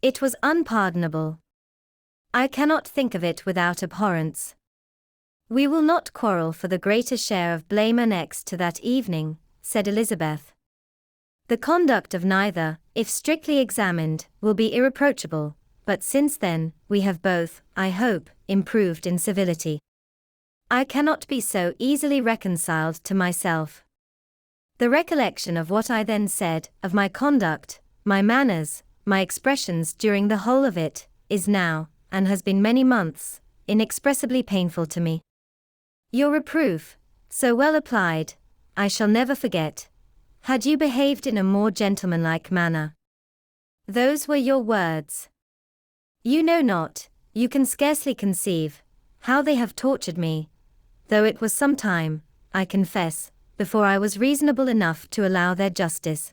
It was unpardonable. I cannot think of it without abhorrence. We will not quarrel for the greater share of blame annexed to that evening, said Elizabeth. The conduct of neither, if strictly examined, will be irreproachable, but since then, we have both, I hope, improved in civility. I cannot be so easily reconciled to myself. The recollection of what I then said, of my conduct, my manners, my expressions during the whole of it, is now, and has been many months, inexpressibly painful to me. Your reproof, so well applied, I shall never forget. Had you behaved in a more gentlemanlike manner? Those were your words. You know not, you can scarcely conceive, how they have tortured me, though it was some time, I confess, before I was reasonable enough to allow their justice.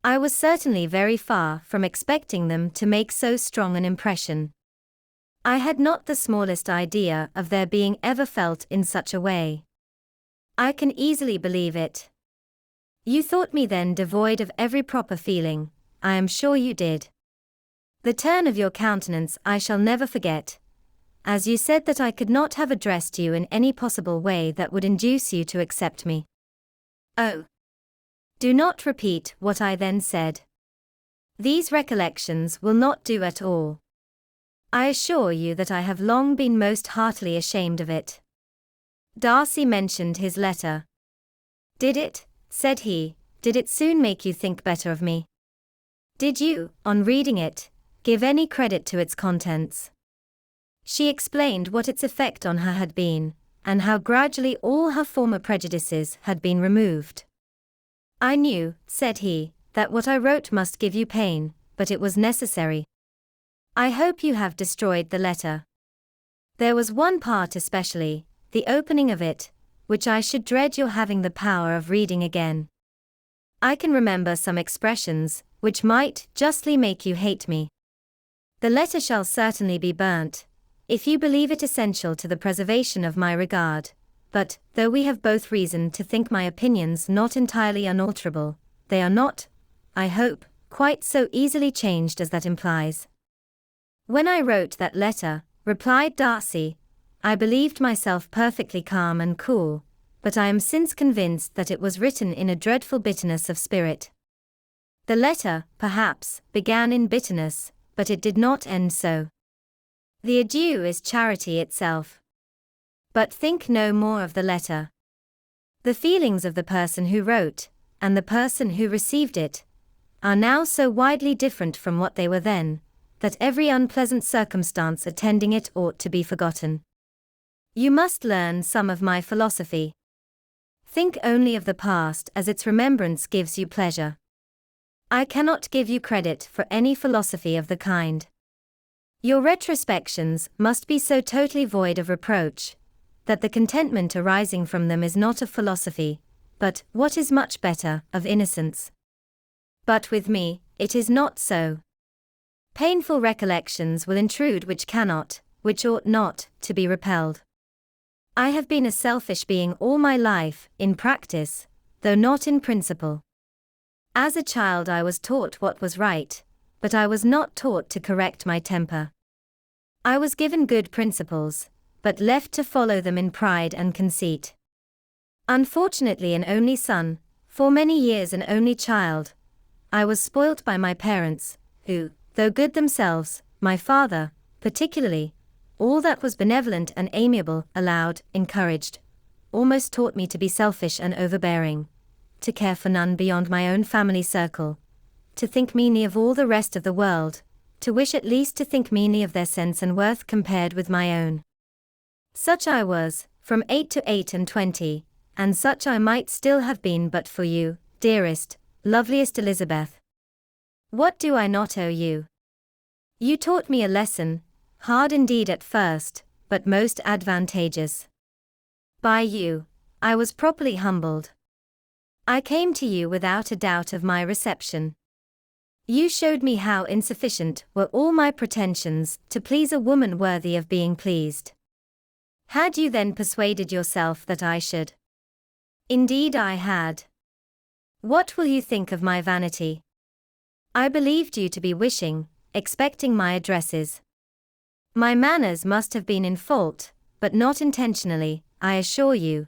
I was certainly very far from expecting them to make so strong an impression. I had not the smallest idea of their being ever felt in such a way. I can easily believe it. You thought me then devoid of every proper feeling, I am sure you did. The turn of your countenance I shall never forget, as you said that I could not have addressed you in any possible way that would induce you to accept me. Oh. Do not repeat what I then said. These recollections will not do at all. I assure you that I have long been most heartily ashamed of it. Darcy mentioned his letter. Did it, said he, did it soon make you think better of me? Did you, on reading it, give any credit to its contents? She explained what its effect on her had been, and how gradually all her former prejudices had been removed. I knew, said he, that what I wrote must give you pain, but it was necessary. I hope you have destroyed the letter. There was one part especially, the opening of it, which I should dread your having the power of reading again. I can remember some expressions, which might justly make you hate me. The letter shall certainly be burnt, if you believe it essential to the preservation of my regard, but, though we have both reason to think my opinions not entirely unalterable, they are not, I hope, quite so easily changed as that implies. When I wrote that letter, replied Darcy, I believed myself perfectly calm and cool, but I am since convinced that it was written in a dreadful bitterness of spirit. The letter, perhaps, began in bitterness, but it did not end so. The adieu is charity itself. But think no more of the letter. The feelings of the person who wrote, and the person who received it, are now so widely different from what they were then, that every unpleasant circumstance attending it ought to be forgotten. You must learn some of my philosophy. Think only of the past as its remembrance gives you pleasure. I cannot give you credit for any philosophy of the kind. Your retrospections must be so totally void of reproach, that the contentment arising from them is not of philosophy, but, what is much better, of innocence. But with me, it is not so. Painful recollections will intrude which cannot, which ought not, to be repelled. I have been a selfish being all my life, in practice, though not in principle. As a child I was taught what was right, but I was not taught to correct my temper. I was given good principles, but left to follow them in pride and conceit. Unfortunately an only son, for many years an only child, I was spoilt by my parents, who, though good themselves, my father, particularly, all that was benevolent and amiable, allowed, encouraged, almost taught me to be selfish and overbearing, to care for none beyond my own family circle, to think meanly of all the rest of the world, to wish at least to think meanly of their sense and worth compared with my own. Such I was, from 8 to 28, and such I might still have been but for you, dearest, loveliest Elizabeth. What do I not owe you? You taught me a lesson, hard indeed at first, but most advantageous. By you, I was properly humbled. I came to you without a doubt of my reception. You showed me how insufficient were all my pretensions to please a woman worthy of being pleased. Had you then persuaded yourself that I should? Indeed I had. What will you think of my vanity? I believed you to be wishing, expecting my addresses. My manners must have been in fault, but not intentionally, I assure you.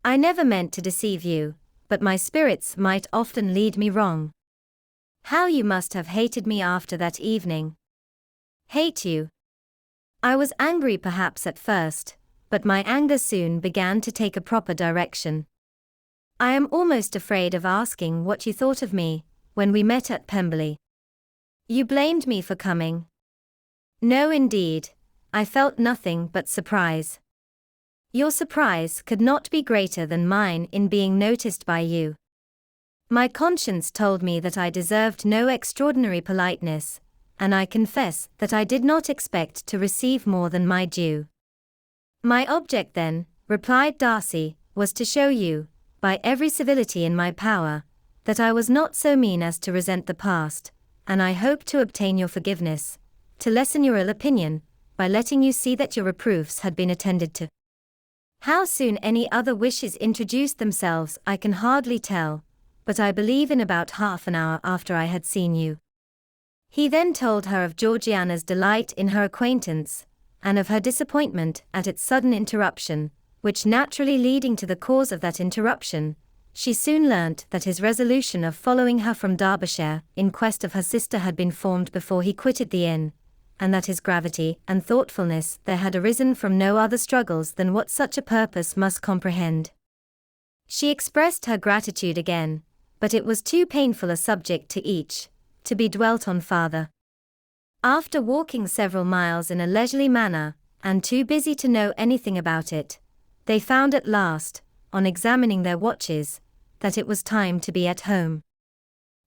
I never meant to deceive you, but my spirits might often lead me wrong. How you must have hated me after that evening. Hate you? I was angry perhaps at first, but my anger soon began to take a proper direction. I am almost afraid of asking what you thought of me, when we met at Pemberley. You blamed me for coming. No indeed, I felt nothing but surprise. Your surprise could not be greater than mine in being noticed by you. My conscience told me that I deserved no extraordinary politeness, and I confess that I did not expect to receive more than my due. My object then, replied Darcy, was to show you, by every civility in my power, that I was not so mean as to resent the past, and I hope to obtain your forgiveness, to lessen your ill opinion, by letting you see that your reproofs had been attended to. How soon any other wishes introduced themselves I can hardly tell, but I believe in about half an hour after I had seen you. He then told her of Georgiana's delight in her acquaintance, and of her disappointment at its sudden interruption, which naturally leading to the cause of that interruption, she soon learnt that his resolution of following her from Derbyshire in quest of her sister had been formed before he quitted the inn, and that his gravity and thoughtfulness there had arisen from no other struggles than what such a purpose must comprehend. She expressed her gratitude again, but it was too painful a subject to each to be dwelt on farther. After walking several miles in a leisurely manner, and too busy to know anything about it, they found at last, on examining their watches, that it was time to be at home.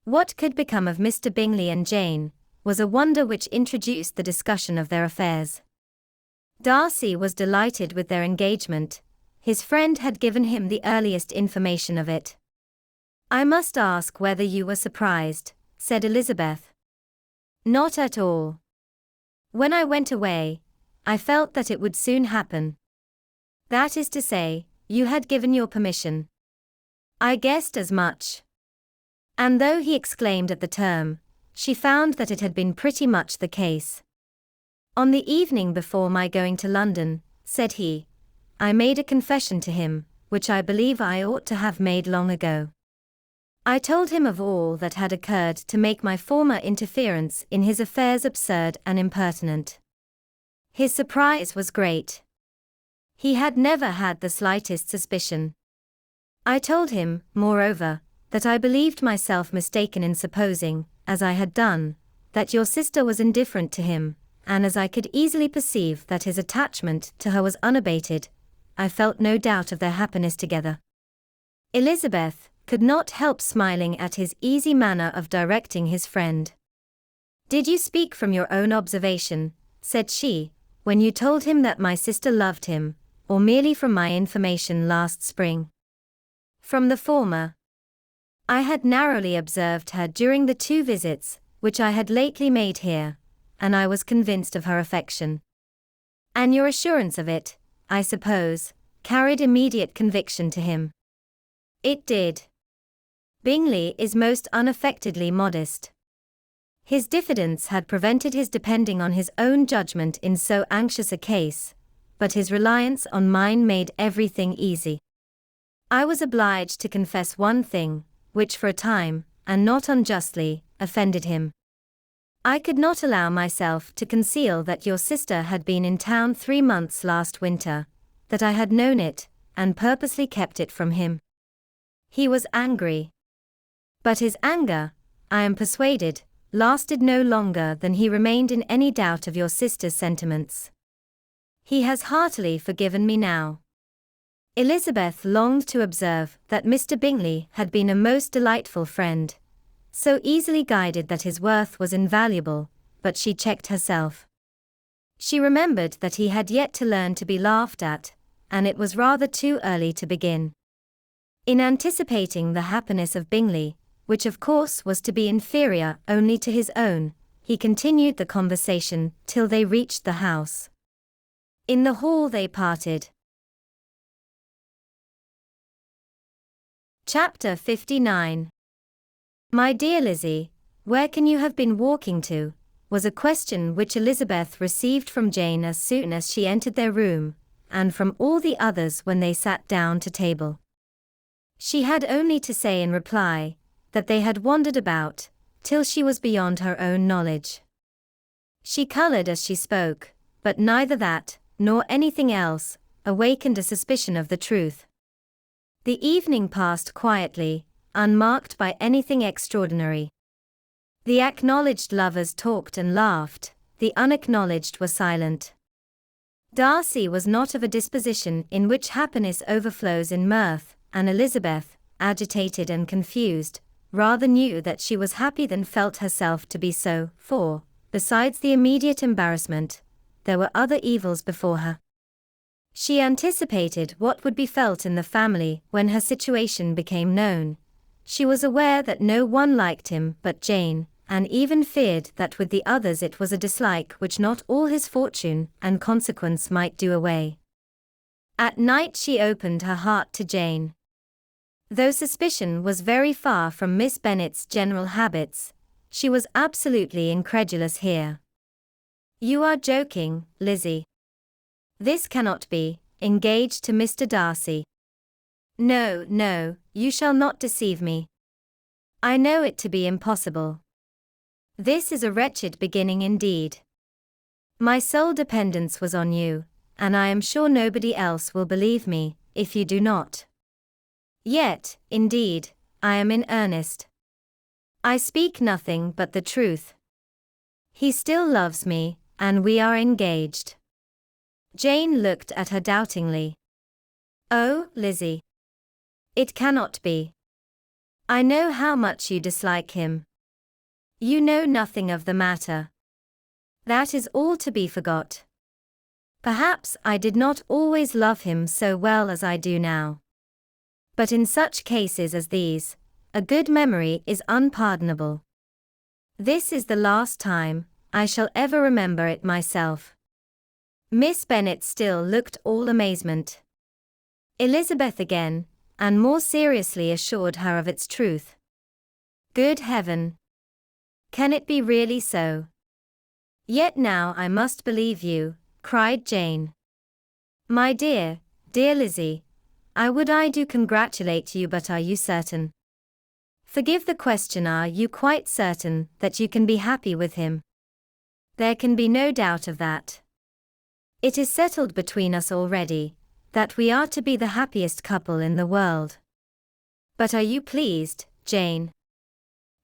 What could become of Mr. Bingley and Jane was a wonder which introduced the discussion of their affairs. Darcy was delighted with their engagement. His friend had given him the earliest information of it. "I must ask whether you were surprised," said Elizabeth. "Not at all. When I went away, I felt that it would soon happen. That is to say, you had given your permission. I guessed as much." And though he exclaimed at the term, she found that it had been pretty much the case. "On the evening before my going to London," said he, "I made a confession to him, which I believe I ought to have made long ago. I told him of all that had occurred to make my former interference in his affairs absurd and impertinent. His surprise was great. He had never had the slightest suspicion. I told him, moreover, that I believed myself mistaken in supposing, as I had done, that your sister was indifferent to him, and as I could easily perceive that his attachment to her was unabated, I felt no doubt of their happiness together." Elizabeth could not help smiling at his easy manner of directing his friend. "Did you speak from your own observation," said she, "when you told him that my sister loved him, or merely from my information last spring?" "From the former. I had narrowly observed her during the 2 visits which I had lately made here, and I was convinced of her affection." "And your assurance of it, I suppose, carried immediate conviction to him?" "It did. Bingley is most unaffectedly modest. His diffidence had prevented his depending on his own judgment in so anxious a case, but his reliance on mine made everything easy. I was obliged to confess one thing, which for a time, and not unjustly, offended him. I could not allow myself to conceal that your sister had been in town 3 months last winter, that I had known it, and purposely kept it from him. He was angry. But his anger, I am persuaded, lasted no longer than he remained in any doubt of your sister's sentiments. He has heartily forgiven me now." Elizabeth longed to observe that Mr. Bingley had been a most delightful friend, so easily guided that his worth was invaluable, but she checked herself. She remembered that he had yet to learn to be laughed at, and it was rather too early to begin. In anticipating the happiness of Bingley, which of course was to be inferior only to his own, he continued the conversation till they reached the house. In the hall they parted. Chapter 59. "My dear Lizzie, where can you have been walking to?" was a question which Elizabeth received from Jane as soon as she entered their room, and from all the others when they sat down to table. She had only to say in reply, that they had wandered about, till she was beyond her own knowledge. She colored as she spoke, but neither that, nor anything else, awakened a suspicion of the truth. The evening passed quietly, unmarked by anything extraordinary. The acknowledged lovers talked and laughed, the unacknowledged were silent. Darcy was not of a disposition in which happiness overflows in mirth, and Elizabeth, agitated and confused, rather knew that she was happy than felt herself to be so, for, besides the immediate embarrassment, there were other evils before her. She anticipated what would be felt in the family when her situation became known. She was aware that no one liked him but Jane, and even feared that with the others it was a dislike which not all his fortune and consequence might do away. At night she opened her heart to Jane. Though suspicion was very far from Miss Bennet's general habits, she was absolutely incredulous here. "You are joking, Lizzie. This cannot be, engaged to Mr. Darcy." No, no, you shall not deceive me. I know it to be impossible. This is a wretched beginning indeed. My sole dependence was on you, and I am sure nobody else will believe me, if you do not. Yet, indeed, I am in earnest. I speak nothing but the truth. He still loves me, and we are engaged. Jane looked at her doubtingly. Oh, Lizzie. It cannot be. I know how much you dislike him. You know nothing of the matter. That is all to be forgot. Perhaps I did not always love him so well as I do now. But in such cases as these, a good memory is unpardonable. This is the last time I shall ever remember it myself. Miss Bennet still looked all amazement. Elizabeth again, and more seriously assured her of its truth. Good heaven! Can it be really so? Yet now I must believe you, cried Jane. My dear, dear Lizzie, I do congratulate you, but are you certain? Forgive the question, are you quite certain that you can be happy with him? There can be no doubt of that. It is settled between us already, that we are to be the happiest couple in the world. But are you pleased, Jane?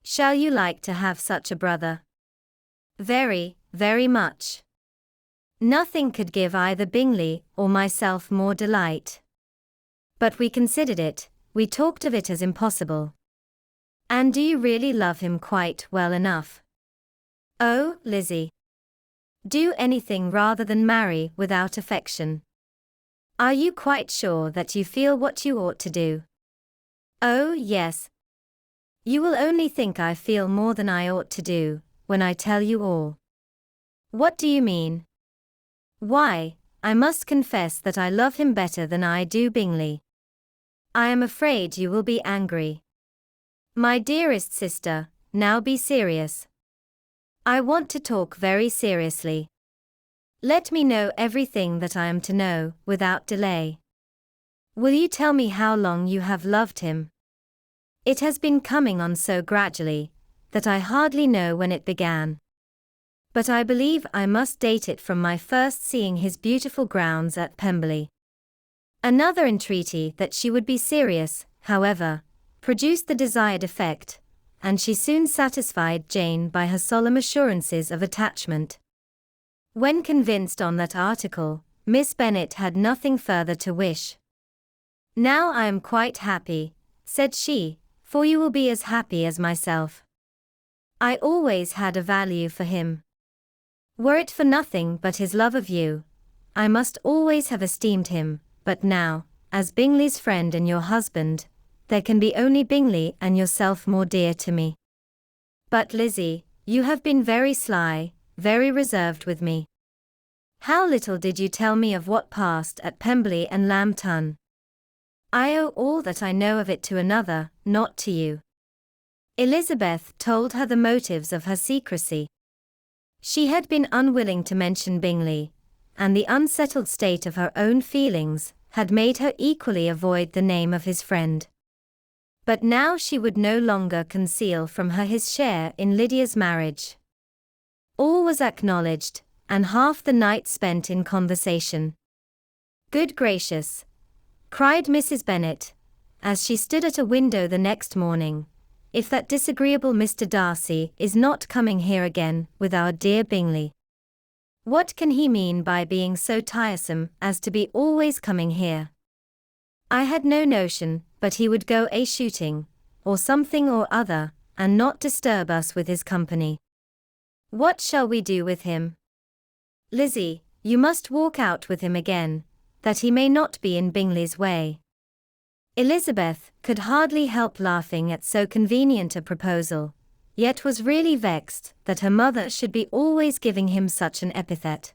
Shall you like to have such a brother? Very, very much. Nothing could give either Bingley or myself more delight. But we considered it, we talked of it as impossible. And do you really love him quite well enough? Oh, Lizzie. Do anything rather than marry without affection. Are you quite sure that you feel what you ought to do? Oh, yes. You will only think I feel more than I ought to do, when I tell you all. What do you mean? Why, I must confess that I love him better than I do Bingley. I am afraid you will be angry. My dearest sister, now be serious. I want to talk very seriously. Let me know everything that I am to know, without delay. Will you tell me how long you have loved him? It has been coming on so gradually, that I hardly know when it began. But I believe I must date it from my first seeing his beautiful grounds at Pemberley. Another entreaty that she would be serious, however, produced the desired effect, and she soon satisfied Jane by her solemn assurances of attachment. When convinced on that article, Miss Bennet had nothing further to wish. Now I am quite happy, said she, for you will be as happy as myself. I always had a value for him. Were it for nothing but his love of you, I must always have esteemed him, but now, as Bingley's friend and your husband, there can be only Bingley and yourself more dear to me. But Lizzie, you have been very sly, very reserved with me. How little did you tell me of what passed at Pemberley and Lambton? I owe all that I know of it to another, not to you. Elizabeth told her the motives of her secrecy. She had been unwilling to mention Bingley, and the unsettled state of her own feelings had made her equally avoid the name of his friend. But now she would no longer conceal from her his share in Lydia's marriage. All was acknowledged, and half the night spent in conversation. Good gracious! Cried Mrs. Bennet, as she stood at a window the next morning, if that disagreeable Mr. Darcy is not coming here again with our dear Bingley. What can he mean by being so tiresome as to be always coming here? I had no notion but he would go a-shooting, or something or other, and not disturb us with his company. What shall we do with him? Lizzie, you must walk out with him again, that he may not be in Bingley's way. Elizabeth could hardly help laughing at so convenient a proposal, yet was really vexed that her mother should be always giving him such an epithet.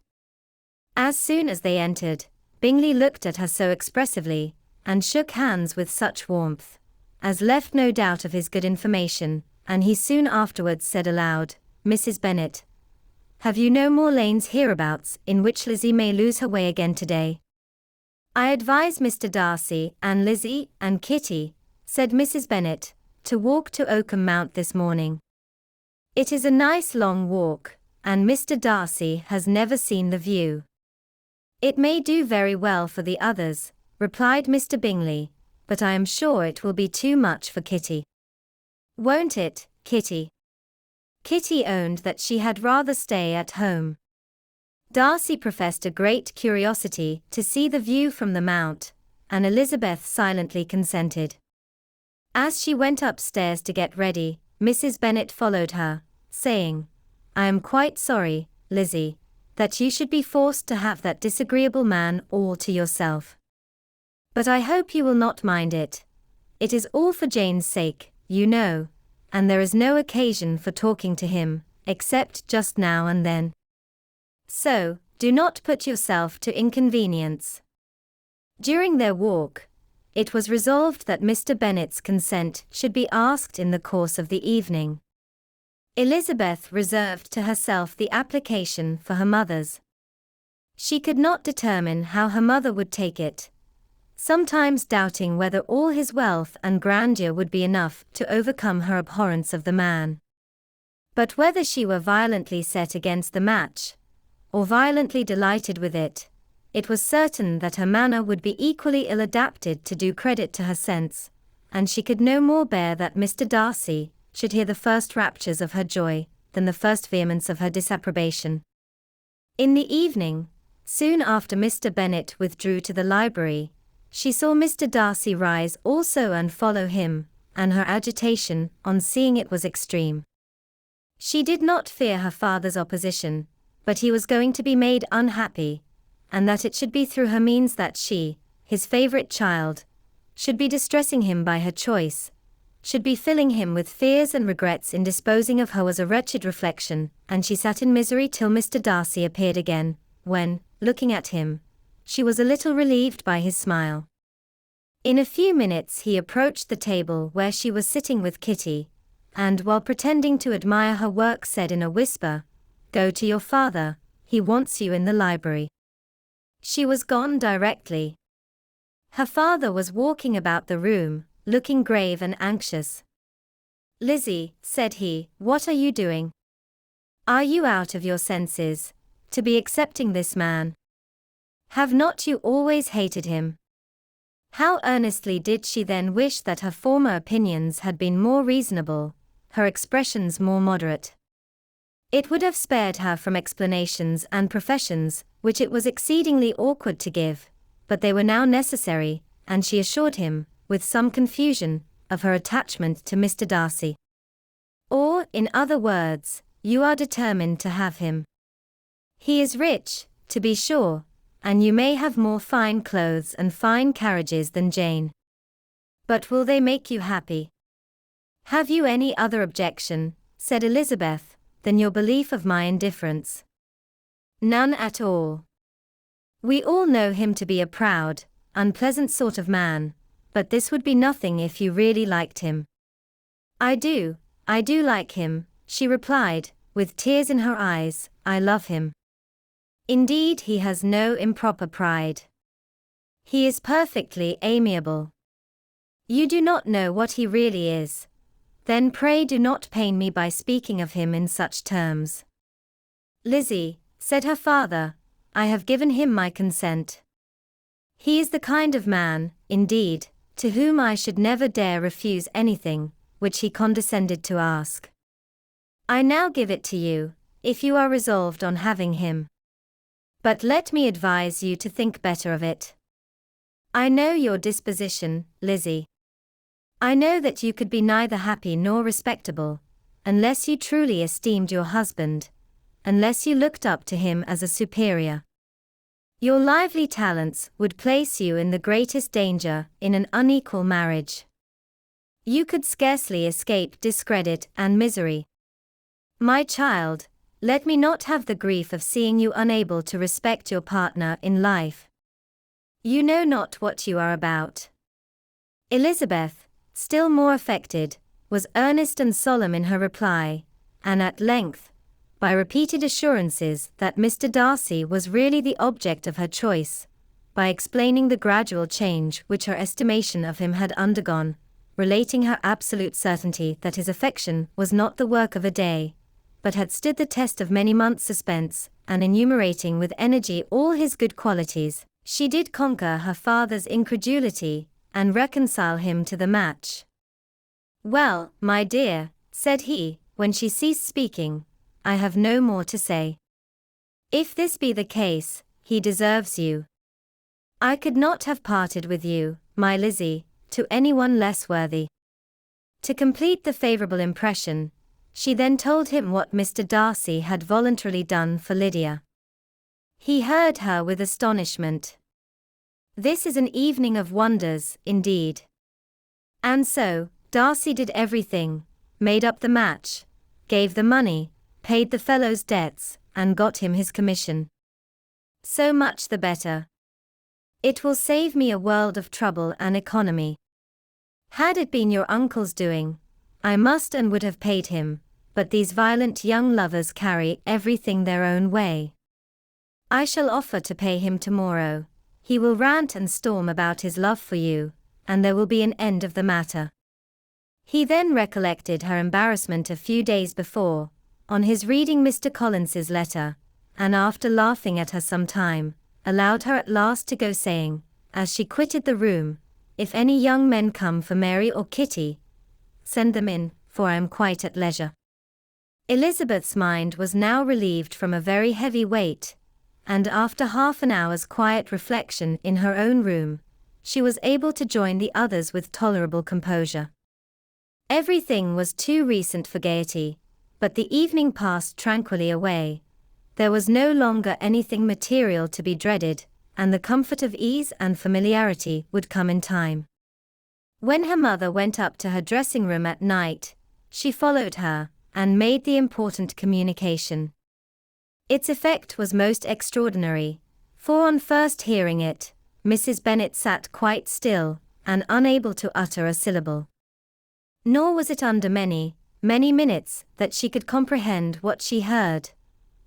As soon as they entered, Bingley looked at her so expressively, and shook hands with such warmth, as left no doubt of his good information, and he soon afterwards said aloud, Mrs. Bennet, have you no more lanes hereabouts in which Lizzie may lose her way again today? I advise Mr. Darcy and Lizzie and Kitty, said Mrs. Bennet, to walk to Oakham Mount this morning. It is a nice long walk, and Mr. Darcy has never seen the view. It may do very well for the others, replied Mr. Bingley, but I am sure it will be too much for Kitty. Won't it, Kitty? Kitty owned that she had rather stay at home. Darcy professed a great curiosity to see the view from the mount, and Elizabeth silently consented. As she went upstairs to get ready, Mrs. Bennet followed her, saying, I am quite sorry, Lizzie, that you should be forced to have that disagreeable man all to yourself. But I hope you will not mind it. It is all for Jane's sake, you know, and there is no occasion for talking to him, except just now and then. So, do not put yourself to inconvenience. During their walk, it was resolved that Mr. Bennet's consent should be asked in the course of the evening. Elizabeth reserved to herself the application for her mother's. She could not determine how her mother would take it, sometimes doubting whether all his wealth and grandeur would be enough to overcome her abhorrence of the man. But whether she were violently set against the match, or violently delighted with it, it was certain that her manner would be equally ill adapted to do credit to her sense, and she could no more bear that Mr. Darcy should hear the first raptures of her joy, than the first vehemence of her disapprobation. In the evening, soon after Mr. Bennet withdrew to the library, she saw Mr. Darcy rise also and follow him, and her agitation on seeing it was extreme. She did not fear her father's opposition, but he was going to be made unhappy, and that it should be through her means that she, his favourite child, should be distressing him by her choice, should be filling him with fears and regrets in disposing of her was a wretched reflection, and she sat in misery till Mr. Darcy appeared again, when, looking at him, she was a little relieved by his smile. In a few minutes he approached the table where she was sitting with Kitty, and while pretending to admire her work said in a whisper, Go to your father, he wants you in the library. She was gone directly. Her father was walking about the room, looking grave and anxious. Lizzie, said he, what are you doing? Are you out of your senses, to be accepting this man? Have not you always hated him? How earnestly did she then wish that her former opinions had been more reasonable, her expressions more moderate. It would have spared her from explanations and professions, which it was exceedingly awkward to give, but they were now necessary, and she assured him, with some confusion, of her attachment to Mr. Darcy. Or, in other words, you are determined to have him. He is rich, to be sure, and you may have more fine clothes and fine carriages than Jane. But will they make you happy? Have you any other objection, said Elizabeth, than your belief of my indifference? None at all. We all know him to be a proud, unpleasant sort of man, but this would be nothing if you really liked him. I do like him, she replied, with tears in her eyes, I love him. Indeed, he has no improper pride. He is perfectly amiable. You do not know what he really is. Then pray do not pain me by speaking of him in such terms. Lizzie, said her father, I have given him my consent. He is the kind of man, indeed, to whom I should never dare refuse anything, which he condescended to ask. I now give it to you, if you are resolved on having him. But let me advise you to think better of it. I know your disposition, Lizzie. I know that you could be neither happy nor respectable, unless you truly esteemed your husband, unless you looked up to him as a superior. Your lively talents would place you in the greatest danger in an unequal marriage. You could scarcely escape discredit and misery. My child, let me not have the grief of seeing you unable to respect your partner in life. You know not what you are about. Elizabeth, still more affected, was earnest and solemn in her reply, and at length, by repeated assurances that Mr. Darcy was really the object of her choice, by explaining the gradual change which her estimation of him had undergone, relating her absolute certainty that his affection was not the work of a day, but had stood the test of many months' suspense, and enumerating with energy all his good qualities, she did conquer her father's incredulity, and reconcile him to the match. "Well, my dear," said he, when she ceased speaking, "I have no more to say. If this be the case, he deserves you. I could not have parted with you, my Lizzie, to anyone less worthy." To complete the favourable impression, she then told him what Mr. Darcy had voluntarily done for Lydia. He heard her with astonishment. This is an evening of wonders, indeed. And so, Darcy did everything, made up the match, gave the money, paid the fellow's debts, and got him his commission. So much the better. It will save me a world of trouble and economy. Had it been your uncle's doing, I must and would have paid him, but these violent young lovers carry everything their own way. I shall offer to pay him tomorrow. He will rant and storm about his love for you, and there will be an end of the matter. He then recollected her embarrassment a few days before, on his reading Mr. Collins's letter, and after laughing at her some time, allowed her at last to go, saying, as she quitted the room, "If any young men come for Mary or Kitty, send them in, for I am quite at leisure." Elizabeth's mind was now relieved from a very heavy weight, and after half an hour's quiet reflection in her own room, she was able to join the others with tolerable composure. Everything was too recent for gaiety, but the evening passed tranquilly away. There was no longer anything material to be dreaded, and the comfort of ease and familiarity would come in time. When her mother went up to her dressing room at night, she followed her, and made the important communication. Its effect was most extraordinary, for on first hearing it, Mrs. Bennet sat quite still, and unable to utter a syllable. Nor was it under many minutes that she could comprehend what she heard,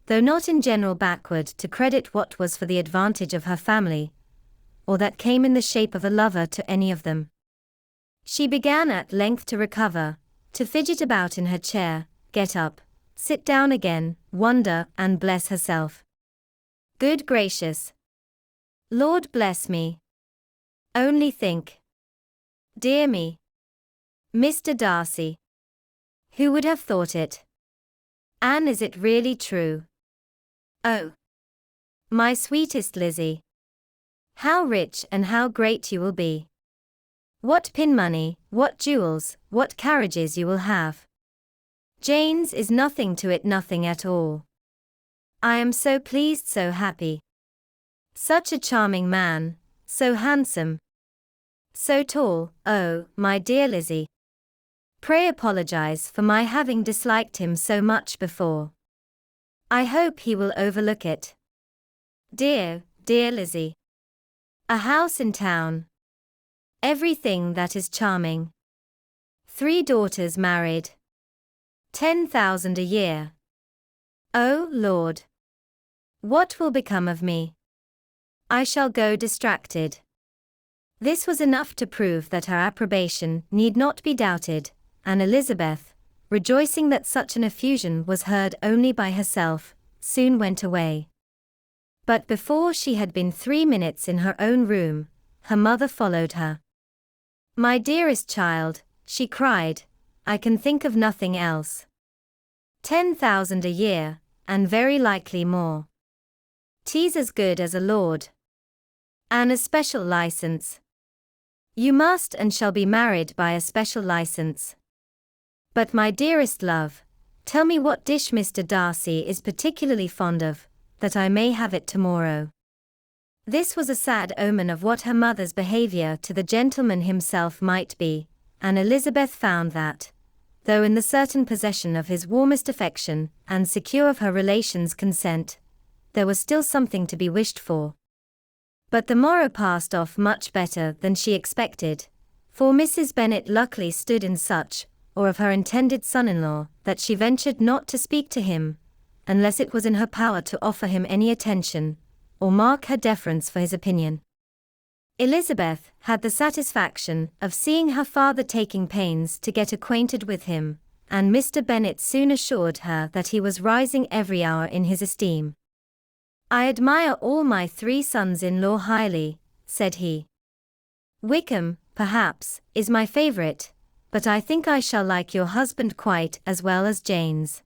though not in general backward to credit what was for the advantage of her family, or that came in the shape of a lover to any of them. She began at length to recover, to fidget about in her chair, get up, sit down again, wonder and bless herself. Good gracious! Lord bless me! Only think! Dear me! Mr. Darcy! Who would have thought it? Anne, is it really true? Oh! My sweetest Lizzie! How rich and how great you will be! What pin money, what jewels, what carriages you will have! Jane's is nothing to it, nothing at all. I am so pleased, so happy. Such a charming man, so handsome, so tall. Oh, my dear Lizzie! Pray apologize for my having disliked him so much before. I hope he will overlook it. Dear, dear Lizzie! A house in town. Everything that is charming. 3 daughters married. 10,000 a year. Oh, Lord! What will become of me? I shall go distracted. This was enough to prove that her approbation need not be doubted, and Elizabeth, rejoicing that such an effusion was heard only by herself, soon went away. But before she had been 3 minutes in her own room, her mother followed her. "My dearest child," she cried, "I can think of nothing else. 10,000 a year, and very likely more. 'Tis as good as a lord. And a special license. You must and shall be married by a special license. But my dearest love, tell me what dish Mr. Darcy is particularly fond of, that I may have it tomorrow." This was a sad omen of what her mother's behavior to the gentleman himself might be, and Elizabeth found that, though in the certain possession of his warmest affection, and secure of her relations' consent, there was still something to be wished for. But the morrow passed off much better than she expected, for Mrs. Bennet luckily stood in such awe of her intended son-in-law that she ventured not to speak to him, unless it was in her power to offer him any attention, or mark her deference for his opinion. Elizabeth had the satisfaction of seeing her father taking pains to get acquainted with him, and Mr. Bennet soon assured her that he was rising every hour in his esteem. "I admire all my 3 sons-in-law highly," said he. "Wickham, perhaps, is my favourite, but I think I shall like your husband quite as well as Jane's."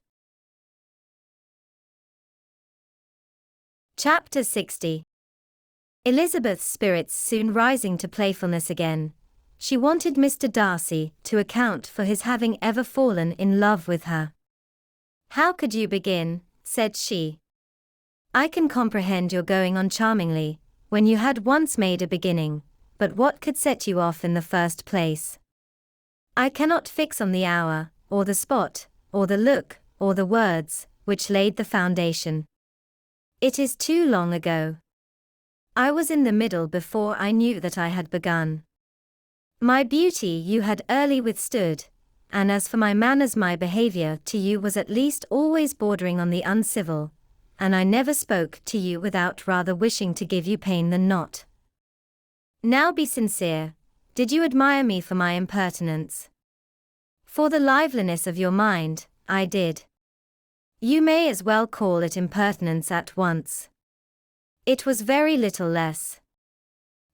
Chapter 60. Elizabeth's spirits soon rising to playfulness again, she wanted Mr. Darcy to account for his having ever fallen in love with her. "How could you begin?" said she. "I can comprehend your going on charmingly, when you had once made a beginning, but what could set you off in the first place? I cannot fix on the hour, or the spot, or the look, or the words, which laid the foundation. It is too long ago. I was in the middle before I knew that I had begun. My beauty you had early withstood, and as for my manners, my behavior to you was at least always bordering on the uncivil, and I never spoke to you without rather wishing to give you pain than not. Now be sincere, did you admire me for my impertinence? For the liveliness of your mind, I did. You may as well call it impertinence at once. It was very little less.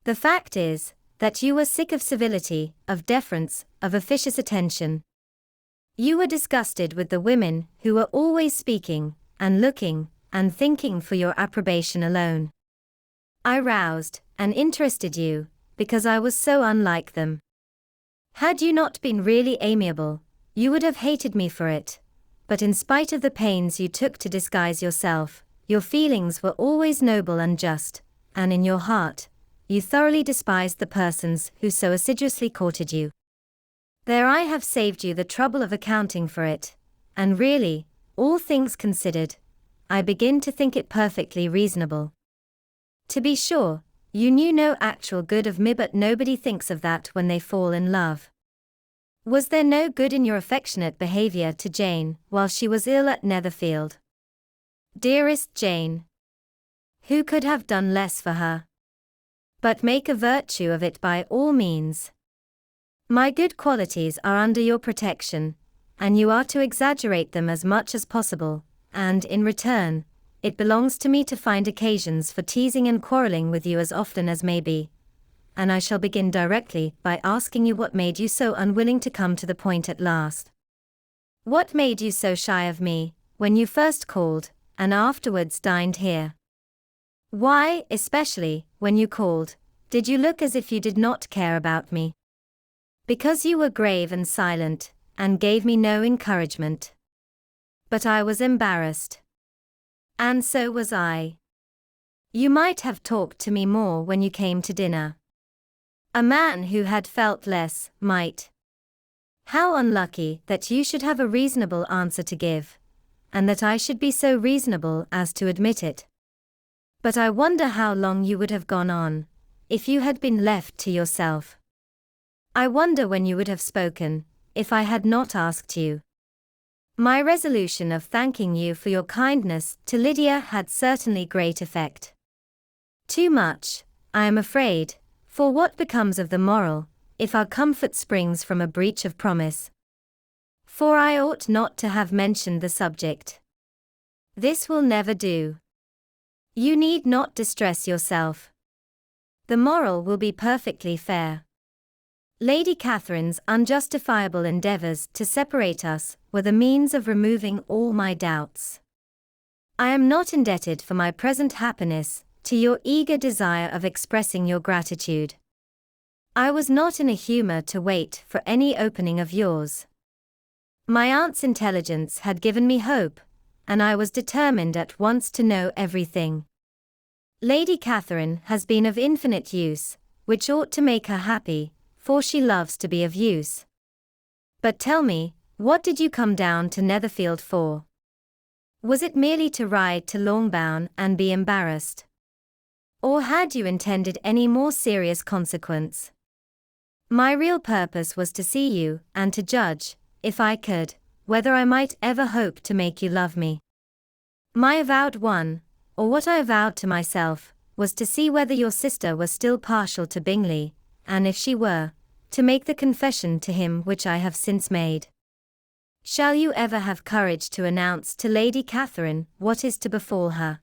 The fact is, that you were sick of civility, of deference, of officious attention. You were disgusted with the women who were always speaking, and looking, and thinking for your approbation alone. I roused and interested you, because I was so unlike them. Had you not been really amiable, you would have hated me for it, but in spite of the pains you took to disguise yourself, your feelings were always noble and just, and in your heart, you thoroughly despised the persons who so assiduously courted you. There I have saved you the trouble of accounting for it, and really, all things considered, I begin to think it perfectly reasonable. To be sure, you knew no actual good of me, but nobody thinks of that when they fall in love. Was there no good in your affectionate behavior to Jane while she was ill at Netherfield? Dearest Jane! Who could have done less for her? But make a virtue of it by all means. My good qualities are under your protection, and you are to exaggerate them as much as possible, and in return, it belongs to me to find occasions for teasing and quarreling with you as often as may be. And I shall begin directly by asking you what made you so unwilling to come to the point at last. What made you so shy of me, when you first called, and afterwards dined here? Why, especially, when you called, did you look as if you did not care about me? Because you were grave and silent, and gave me no encouragement. But I was embarrassed. And so was I. You might have talked to me more when you came to dinner. A man who had felt less, might. How unlucky that you should have a reasonable answer to give, and that I should be so reasonable as to admit it. But I wonder how long you would have gone on, if you had been left to yourself. I wonder when you would have spoken, if I had not asked you. My resolution of thanking you for your kindness to Lydia had certainly great effect. Too much, I am afraid, for what becomes of the moral, if our comfort springs from a breach of promise? For I ought not to have mentioned the subject. This will never do. You need not distress yourself. The moral will be perfectly fair. Lady Catherine's unjustifiable endeavours to separate us were the means of removing all my doubts. I am not indebted for my present happiness to your eager desire of expressing your gratitude. I was not in a humour to wait for any opening of yours. My aunt's intelligence had given me hope, and I was determined at once to know everything. Lady Catherine has been of infinite use, which ought to make her happy, for she loves to be of use. But tell me, what did you come down to Netherfield for? Was it merely to ride to Longbourn and be embarrassed? Or had you intended any more serious consequence? My real purpose was to see you, and to judge, if I could, whether I might ever hope to make you love me. My avowed one, or what I avowed to myself, was to see whether your sister was still partial to Bingley, and if she were, to make the confession to him which I have since made. Shall you ever have courage to announce to Lady Catherine what is to befall her?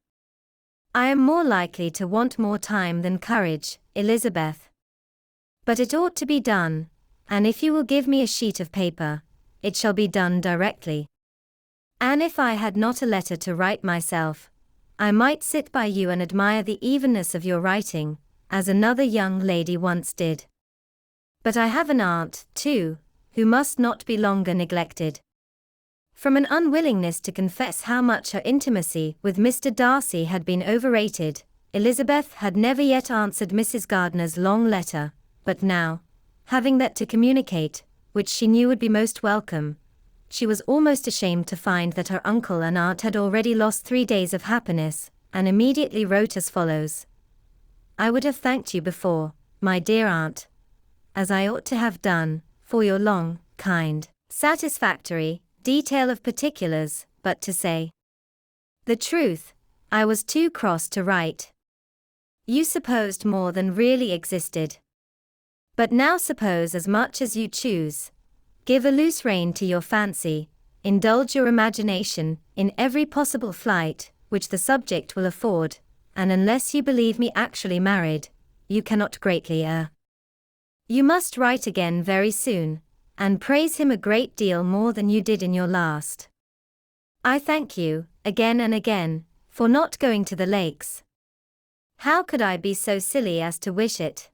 I am more likely to want more time than courage, Elizabeth. But it ought to be done, and if you will give me a sheet of paper, it shall be done directly. And if I had not a letter to write myself, I might sit by you and admire the evenness of your writing, as another young lady once did. But I have an aunt, too, who must not be longer neglected. From an unwillingness to confess how much her intimacy with Mr. Darcy had been overrated, Elizabeth had never yet answered Mrs. Gardiner's long letter, but now, having that to communicate, which she knew would be most welcome, she was almost ashamed to find that her uncle and aunt had already lost 3 days of happiness, and immediately wrote as follows: I would have thanked you before, my dear aunt, as I ought to have done, for your long, kind, satisfactory detail of particulars, but to say the truth, I was too cross to write. You supposed more than really existed. But now suppose as much as you choose. Give a loose rein to your fancy, indulge your imagination in every possible flight which the subject will afford, and unless you believe me actually married, you cannot greatly err. You must write again very soon, and praise him a great deal more than you did in your last. I thank you, again and again, for not going to the Lakes. How could I be so silly as to wish it?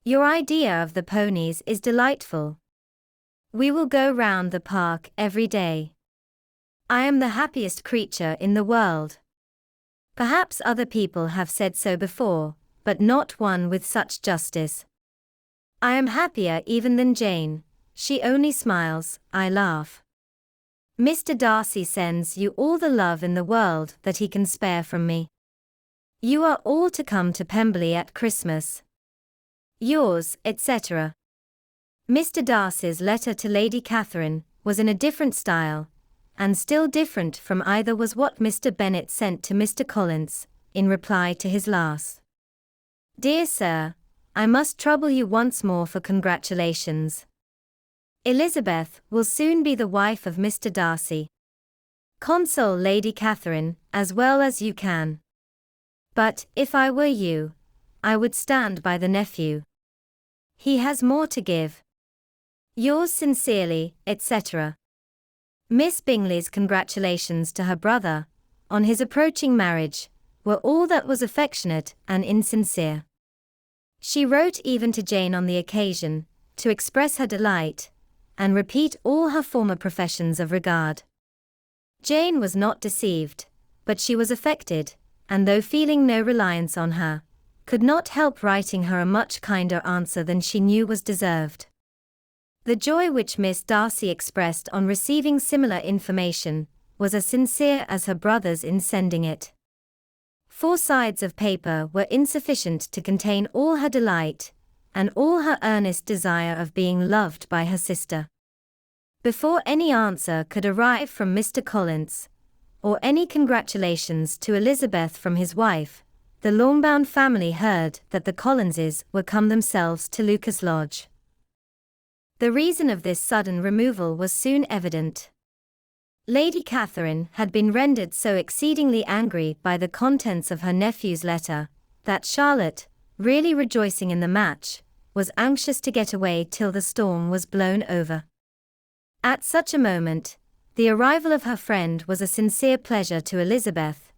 Your idea of the ponies is delightful. We will go round the park every day. I am the happiest creature in the world. Perhaps other people have said so before, but not one with such justice. I am happier even than Jane. She only smiles, I laugh. Mr. Darcy sends you all the love in the world that he can spare from me. You are all to come to Pemberley at Christmas. Yours, etc. Mr. Darcy's letter to Lady Catherine was in a different style, and still different from either was what Mr. Bennet sent to Mr. Collins, in reply to his last. Dear Sir, I must trouble you once more for congratulations. Elizabeth will soon be the wife of Mr. Darcy. Console Lady Catherine as well as you can. But, if I were you, I would stand by the nephew. He has more to give. Yours sincerely, etc. Miss Bingley's congratulations to her brother, on his approaching marriage, were all that was affectionate and insincere. She wrote even to Jane on the occasion, to express her delight, and repeat all her former professions of regard. Jane was not deceived, but she was affected, and though feeling no reliance on her, could not help writing her a much kinder answer than she knew was deserved. The joy which Miss Darcy expressed on receiving similar information was as sincere as her brother's in sending it. 4 sides of paper were insufficient to contain all her delight, and all her earnest desire of being loved by her sister. Before any answer could arrive from Mr. Collins, or any congratulations to Elizabeth from his wife, the Longbourn family heard that the Collinses were come themselves to Lucas Lodge. The reason of this sudden removal was soon evident. Lady Catherine had been rendered so exceedingly angry by the contents of her nephew's letter, that Charlotte, really rejoicing in the match, was anxious to get away till the storm was blown over. At such a moment, the arrival of her friend was a sincere pleasure to Elizabeth,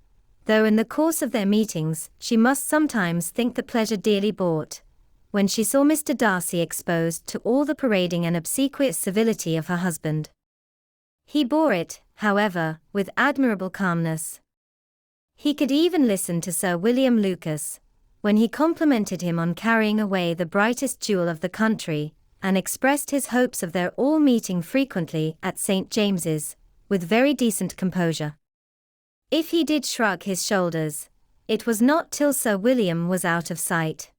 though in the course of their meetings she must sometimes think the pleasure dearly bought, when she saw Mr. Darcy exposed to all the parading and obsequious civility of her husband. He bore it, however, with admirable calmness. He could even listen to Sir William Lucas, when he complimented him on carrying away the brightest jewel of the country, and expressed his hopes of their all meeting frequently at St. James's, with very decent composure. If he did shrug his shoulders, it was not till Sir William was out of sight.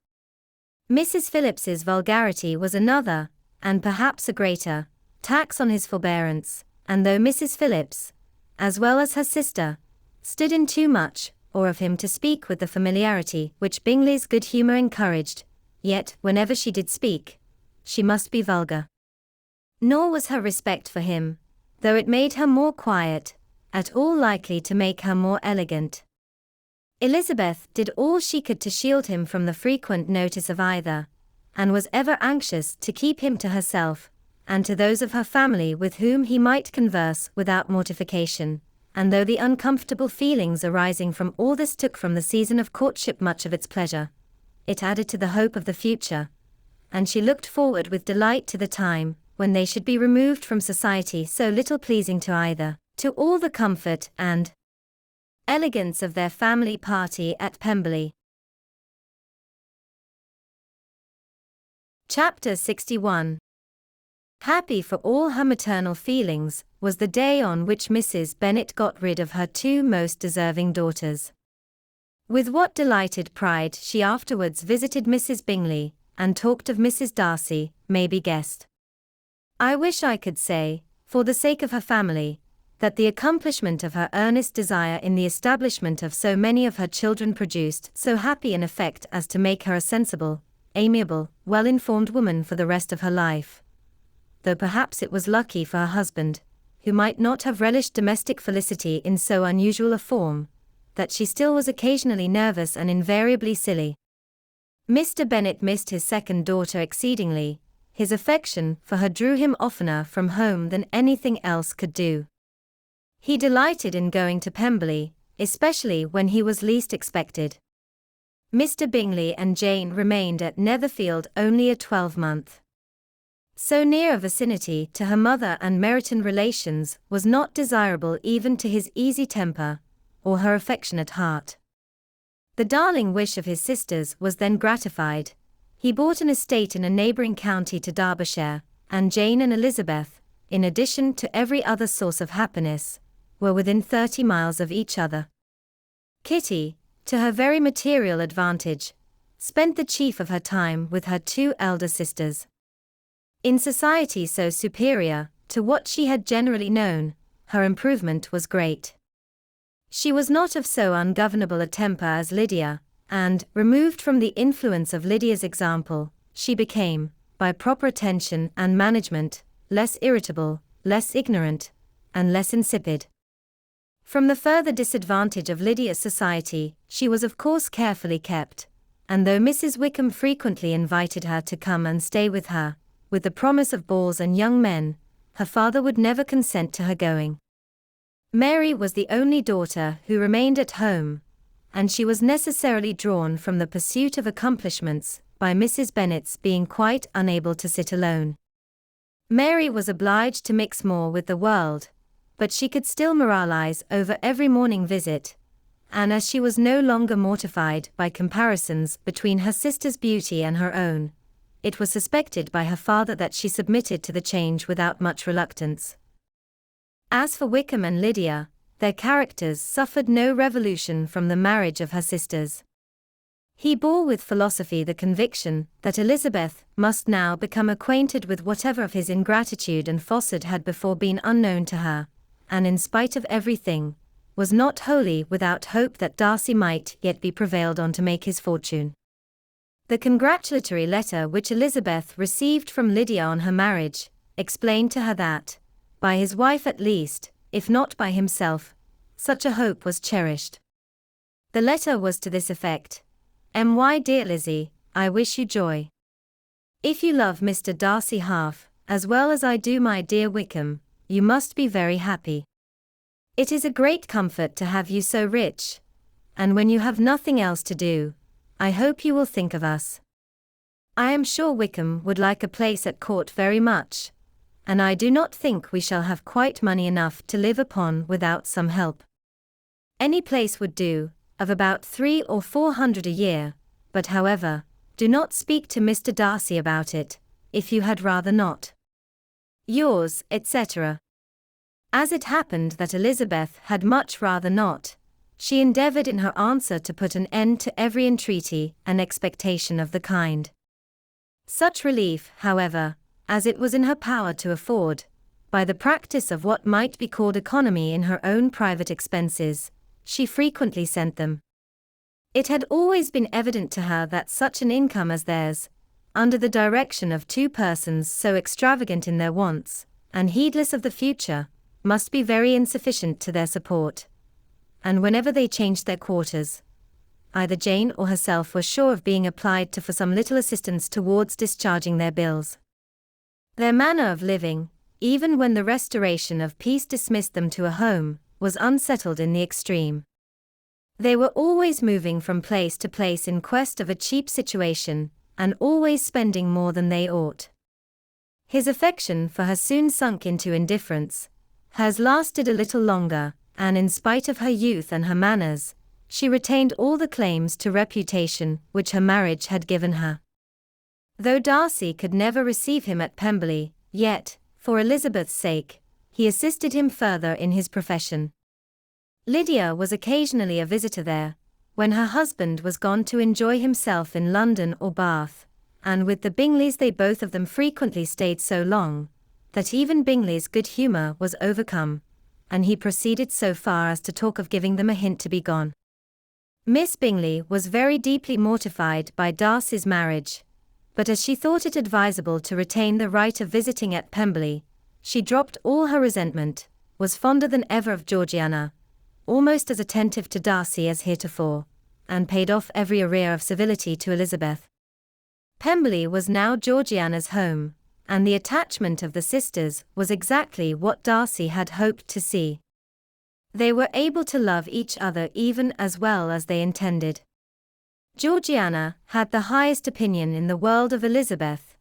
Mrs. Phillips's vulgarity was another, and perhaps a greater, tax on his forbearance, and though Mrs. Phillips, as well as her sister, stood in too much, or of him to speak with the familiarity which Bingley's good humour encouraged, yet, whenever she did speak, she must be vulgar. Nor was her respect for him, though it made her more quiet, at all likely to make her more elegant. Elizabeth did all she could to shield him from the frequent notice of either, and was ever anxious to keep him to herself, and to those of her family with whom he might converse without mortification, and though the uncomfortable feelings arising from all this took from the season of courtship much of its pleasure, it added to the hope of the future, and she looked forward with delight to the time when they should be removed from society so little pleasing to either, to all the comfort and elegance of their family party at Pemberley. Chapter 61. Happy for all her maternal feelings was the day on which Mrs. Bennet got rid of her two most deserving daughters. With what delighted pride she afterwards visited Mrs. Bingley, and talked of Mrs. Darcy, may be guessed. I wish I could say, for the sake of her family, that the accomplishment of her earnest desire in the establishment of so many of her children produced so happy an effect as to make her a sensible, amiable, well-informed woman for the rest of her life. Though perhaps it was lucky for her husband, who might not have relished domestic felicity in so unusual a form, that she still was occasionally nervous and invariably silly. Mr. Bennet missed his second daughter exceedingly. His affection for her drew him oftener from home than anything else could do. He delighted in going to Pemberley, especially when he was least expected. Mr. Bingley and Jane remained at Netherfield only a 12-month. So near a vicinity to her mother and Meryton relations was not desirable even to his easy temper, or her affectionate heart. The darling wish of his sisters was then gratified. He bought an estate in a neighbouring county to Derbyshire, and Jane and Elizabeth, in addition to every other source of happiness, were within 30 miles of each other. Kitty, to her very material advantage, spent the chief of her time with her two elder sisters. In society so superior to what she had generally known, her improvement was great. She was not of so ungovernable a temper as Lydia, and, removed from the influence of Lydia's example, she became, by proper attention and management, less irritable, less ignorant, and less insipid. From the further disadvantage of Lydia's society, she was of course carefully kept, and though Mrs. Wickham frequently invited her to come and stay with her, with the promise of balls and young men, her father would never consent to her going. Mary was the only daughter who remained at home, and she was necessarily drawn from the pursuit of accomplishments by Mrs. Bennet's being quite unable to sit alone. Mary was obliged to mix more with the world, but she could still moralize over every morning visit, and as she was no longer mortified by comparisons between her sister's beauty and her own, it was suspected by her father that she submitted to the change without much reluctance. As for Wickham and Lydia, their characters suffered no revolution from the marriage of her sisters. He bore with philosophy the conviction that Elizabeth must now become acquainted with whatever of his ingratitude and falsehood had before been unknown to her, and in spite of everything, was not wholly without hope that Darcy might yet be prevailed on to make his fortune. The congratulatory letter which Elizabeth received from Lydia on her marriage, explained to her that, by his wife at least, if not by himself, such a hope was cherished. The letter was to this effect: "My dear Lizzie, I wish you joy. If you love Mr. Darcy half, as well as I do my dear Wickham, you must be very happy. It is a great comfort to have you so rich, and when you have nothing else to do, I hope you will think of us. I am sure Wickham would like a place at court very much, and I do not think we shall have quite money enough to live upon without some help. Any place would do, of about 300 or 400 a year, but however, do not speak to Mr. Darcy about it, if you had rather not. Yours, etc." As it happened that Elizabeth had much rather not, she endeavoured in her answer to put an end to every entreaty and expectation of the kind. Such relief, however, as it was in her power to afford, by the practice of what might be called economy in her own private expenses, she frequently sent them. It had always been evident to her that such an income as theirs, under the direction of two persons so extravagant in their wants, and heedless of the future, must be very insufficient to their support. And whenever they changed their quarters, either Jane or herself were sure of being applied to for some little assistance towards discharging their bills. Their manner of living, even when the restoration of peace dismissed them to a home, was unsettled in the extreme. They were always moving from place to place in quest of a cheap situation, and always spending more than they ought. His affection for her soon sunk into indifference. Hers lasted a little longer, and in spite of her youth and her manners, she retained all the claims to reputation which her marriage had given her. Though Darcy could never receive him at Pemberley, yet, for Elizabeth's sake, he assisted him further in his profession. Lydia was occasionally a visitor there, when her husband was gone to enjoy himself in London or Bath, and with the Bingleys they both of them frequently stayed so long, that even Bingley's good humour was overcome, and he proceeded so far as to talk of giving them a hint to be gone. Miss Bingley was very deeply mortified by Darcy's marriage, but as she thought it advisable to retain the right of visiting at Pemberley, she dropped all her resentment, was fonder than ever of Georgiana, almost as attentive to Darcy as heretofore, and paid off every arrear of civility to Elizabeth. Pemberley was now Georgiana's home, and the attachment of the sisters was exactly what Darcy had hoped to see. They were able to love each other even as well as they intended. Georgiana had the highest opinion in the world of Elizabeth,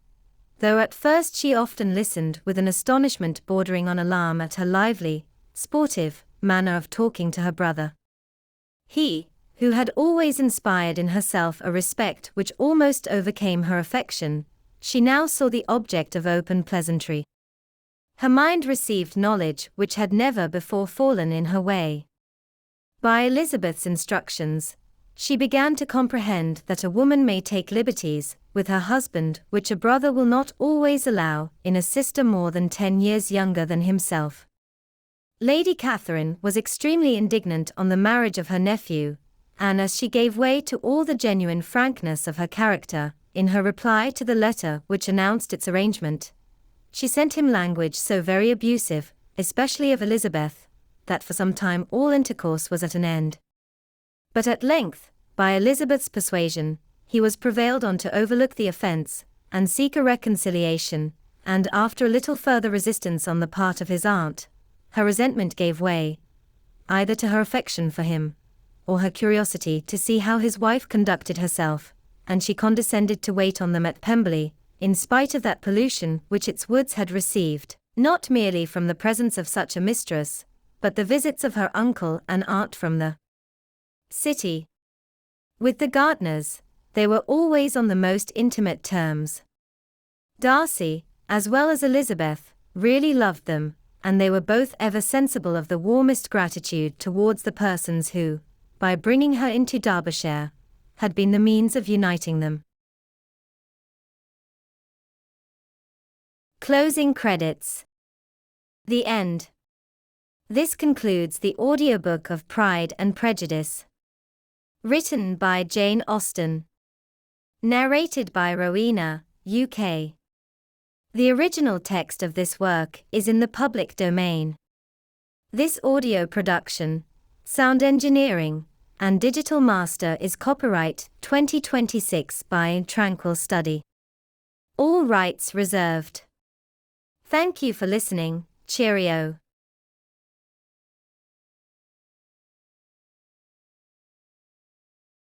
though at first she often listened with an astonishment bordering on alarm at her lively, sportive manner of talking to her brother. He, who had always inspired in herself a respect which almost overcame her affection, she now saw the object of open pleasantry. Her mind received knowledge which had never before fallen in her way. By Elizabeth's instructions, she began to comprehend that a woman may take liberties with her husband which a brother will not always allow in a sister more than 10 years younger than himself. Lady Catherine was extremely indignant on the marriage of her nephew, and as she gave way to all the genuine frankness of her character, in her reply to the letter which announced its arrangement, she sent him language so very abusive, especially of Elizabeth, that for some time all intercourse was at an end. But at length, by Elizabeth's persuasion, he was prevailed on to overlook the offence, and seek a reconciliation, and after a little further resistance on the part of his aunt, her resentment gave way, either to her affection for him, or her curiosity to see how his wife conducted herself, and she condescended to wait on them at Pemberley, in spite of that pollution which its woods had received, not merely from the presence of such a mistress, but the visits of her uncle and aunt from the city. With the Gardiners, they were always on the most intimate terms. Darcy, as well as Elizabeth, really loved them, and they were both ever sensible of the warmest gratitude towards the persons who, by bringing her into Derbyshire, had been the means of uniting them. Closing credits. The end. This concludes the audiobook of Pride and Prejudice. Written by Jane Austen. Narrated by Rowena, UK. The original text of this work is in the public domain. This audio production, sound engineering, and digital master is copyright 2026 by Tranquil Study. All rights reserved. Thank you for listening. Cheerio.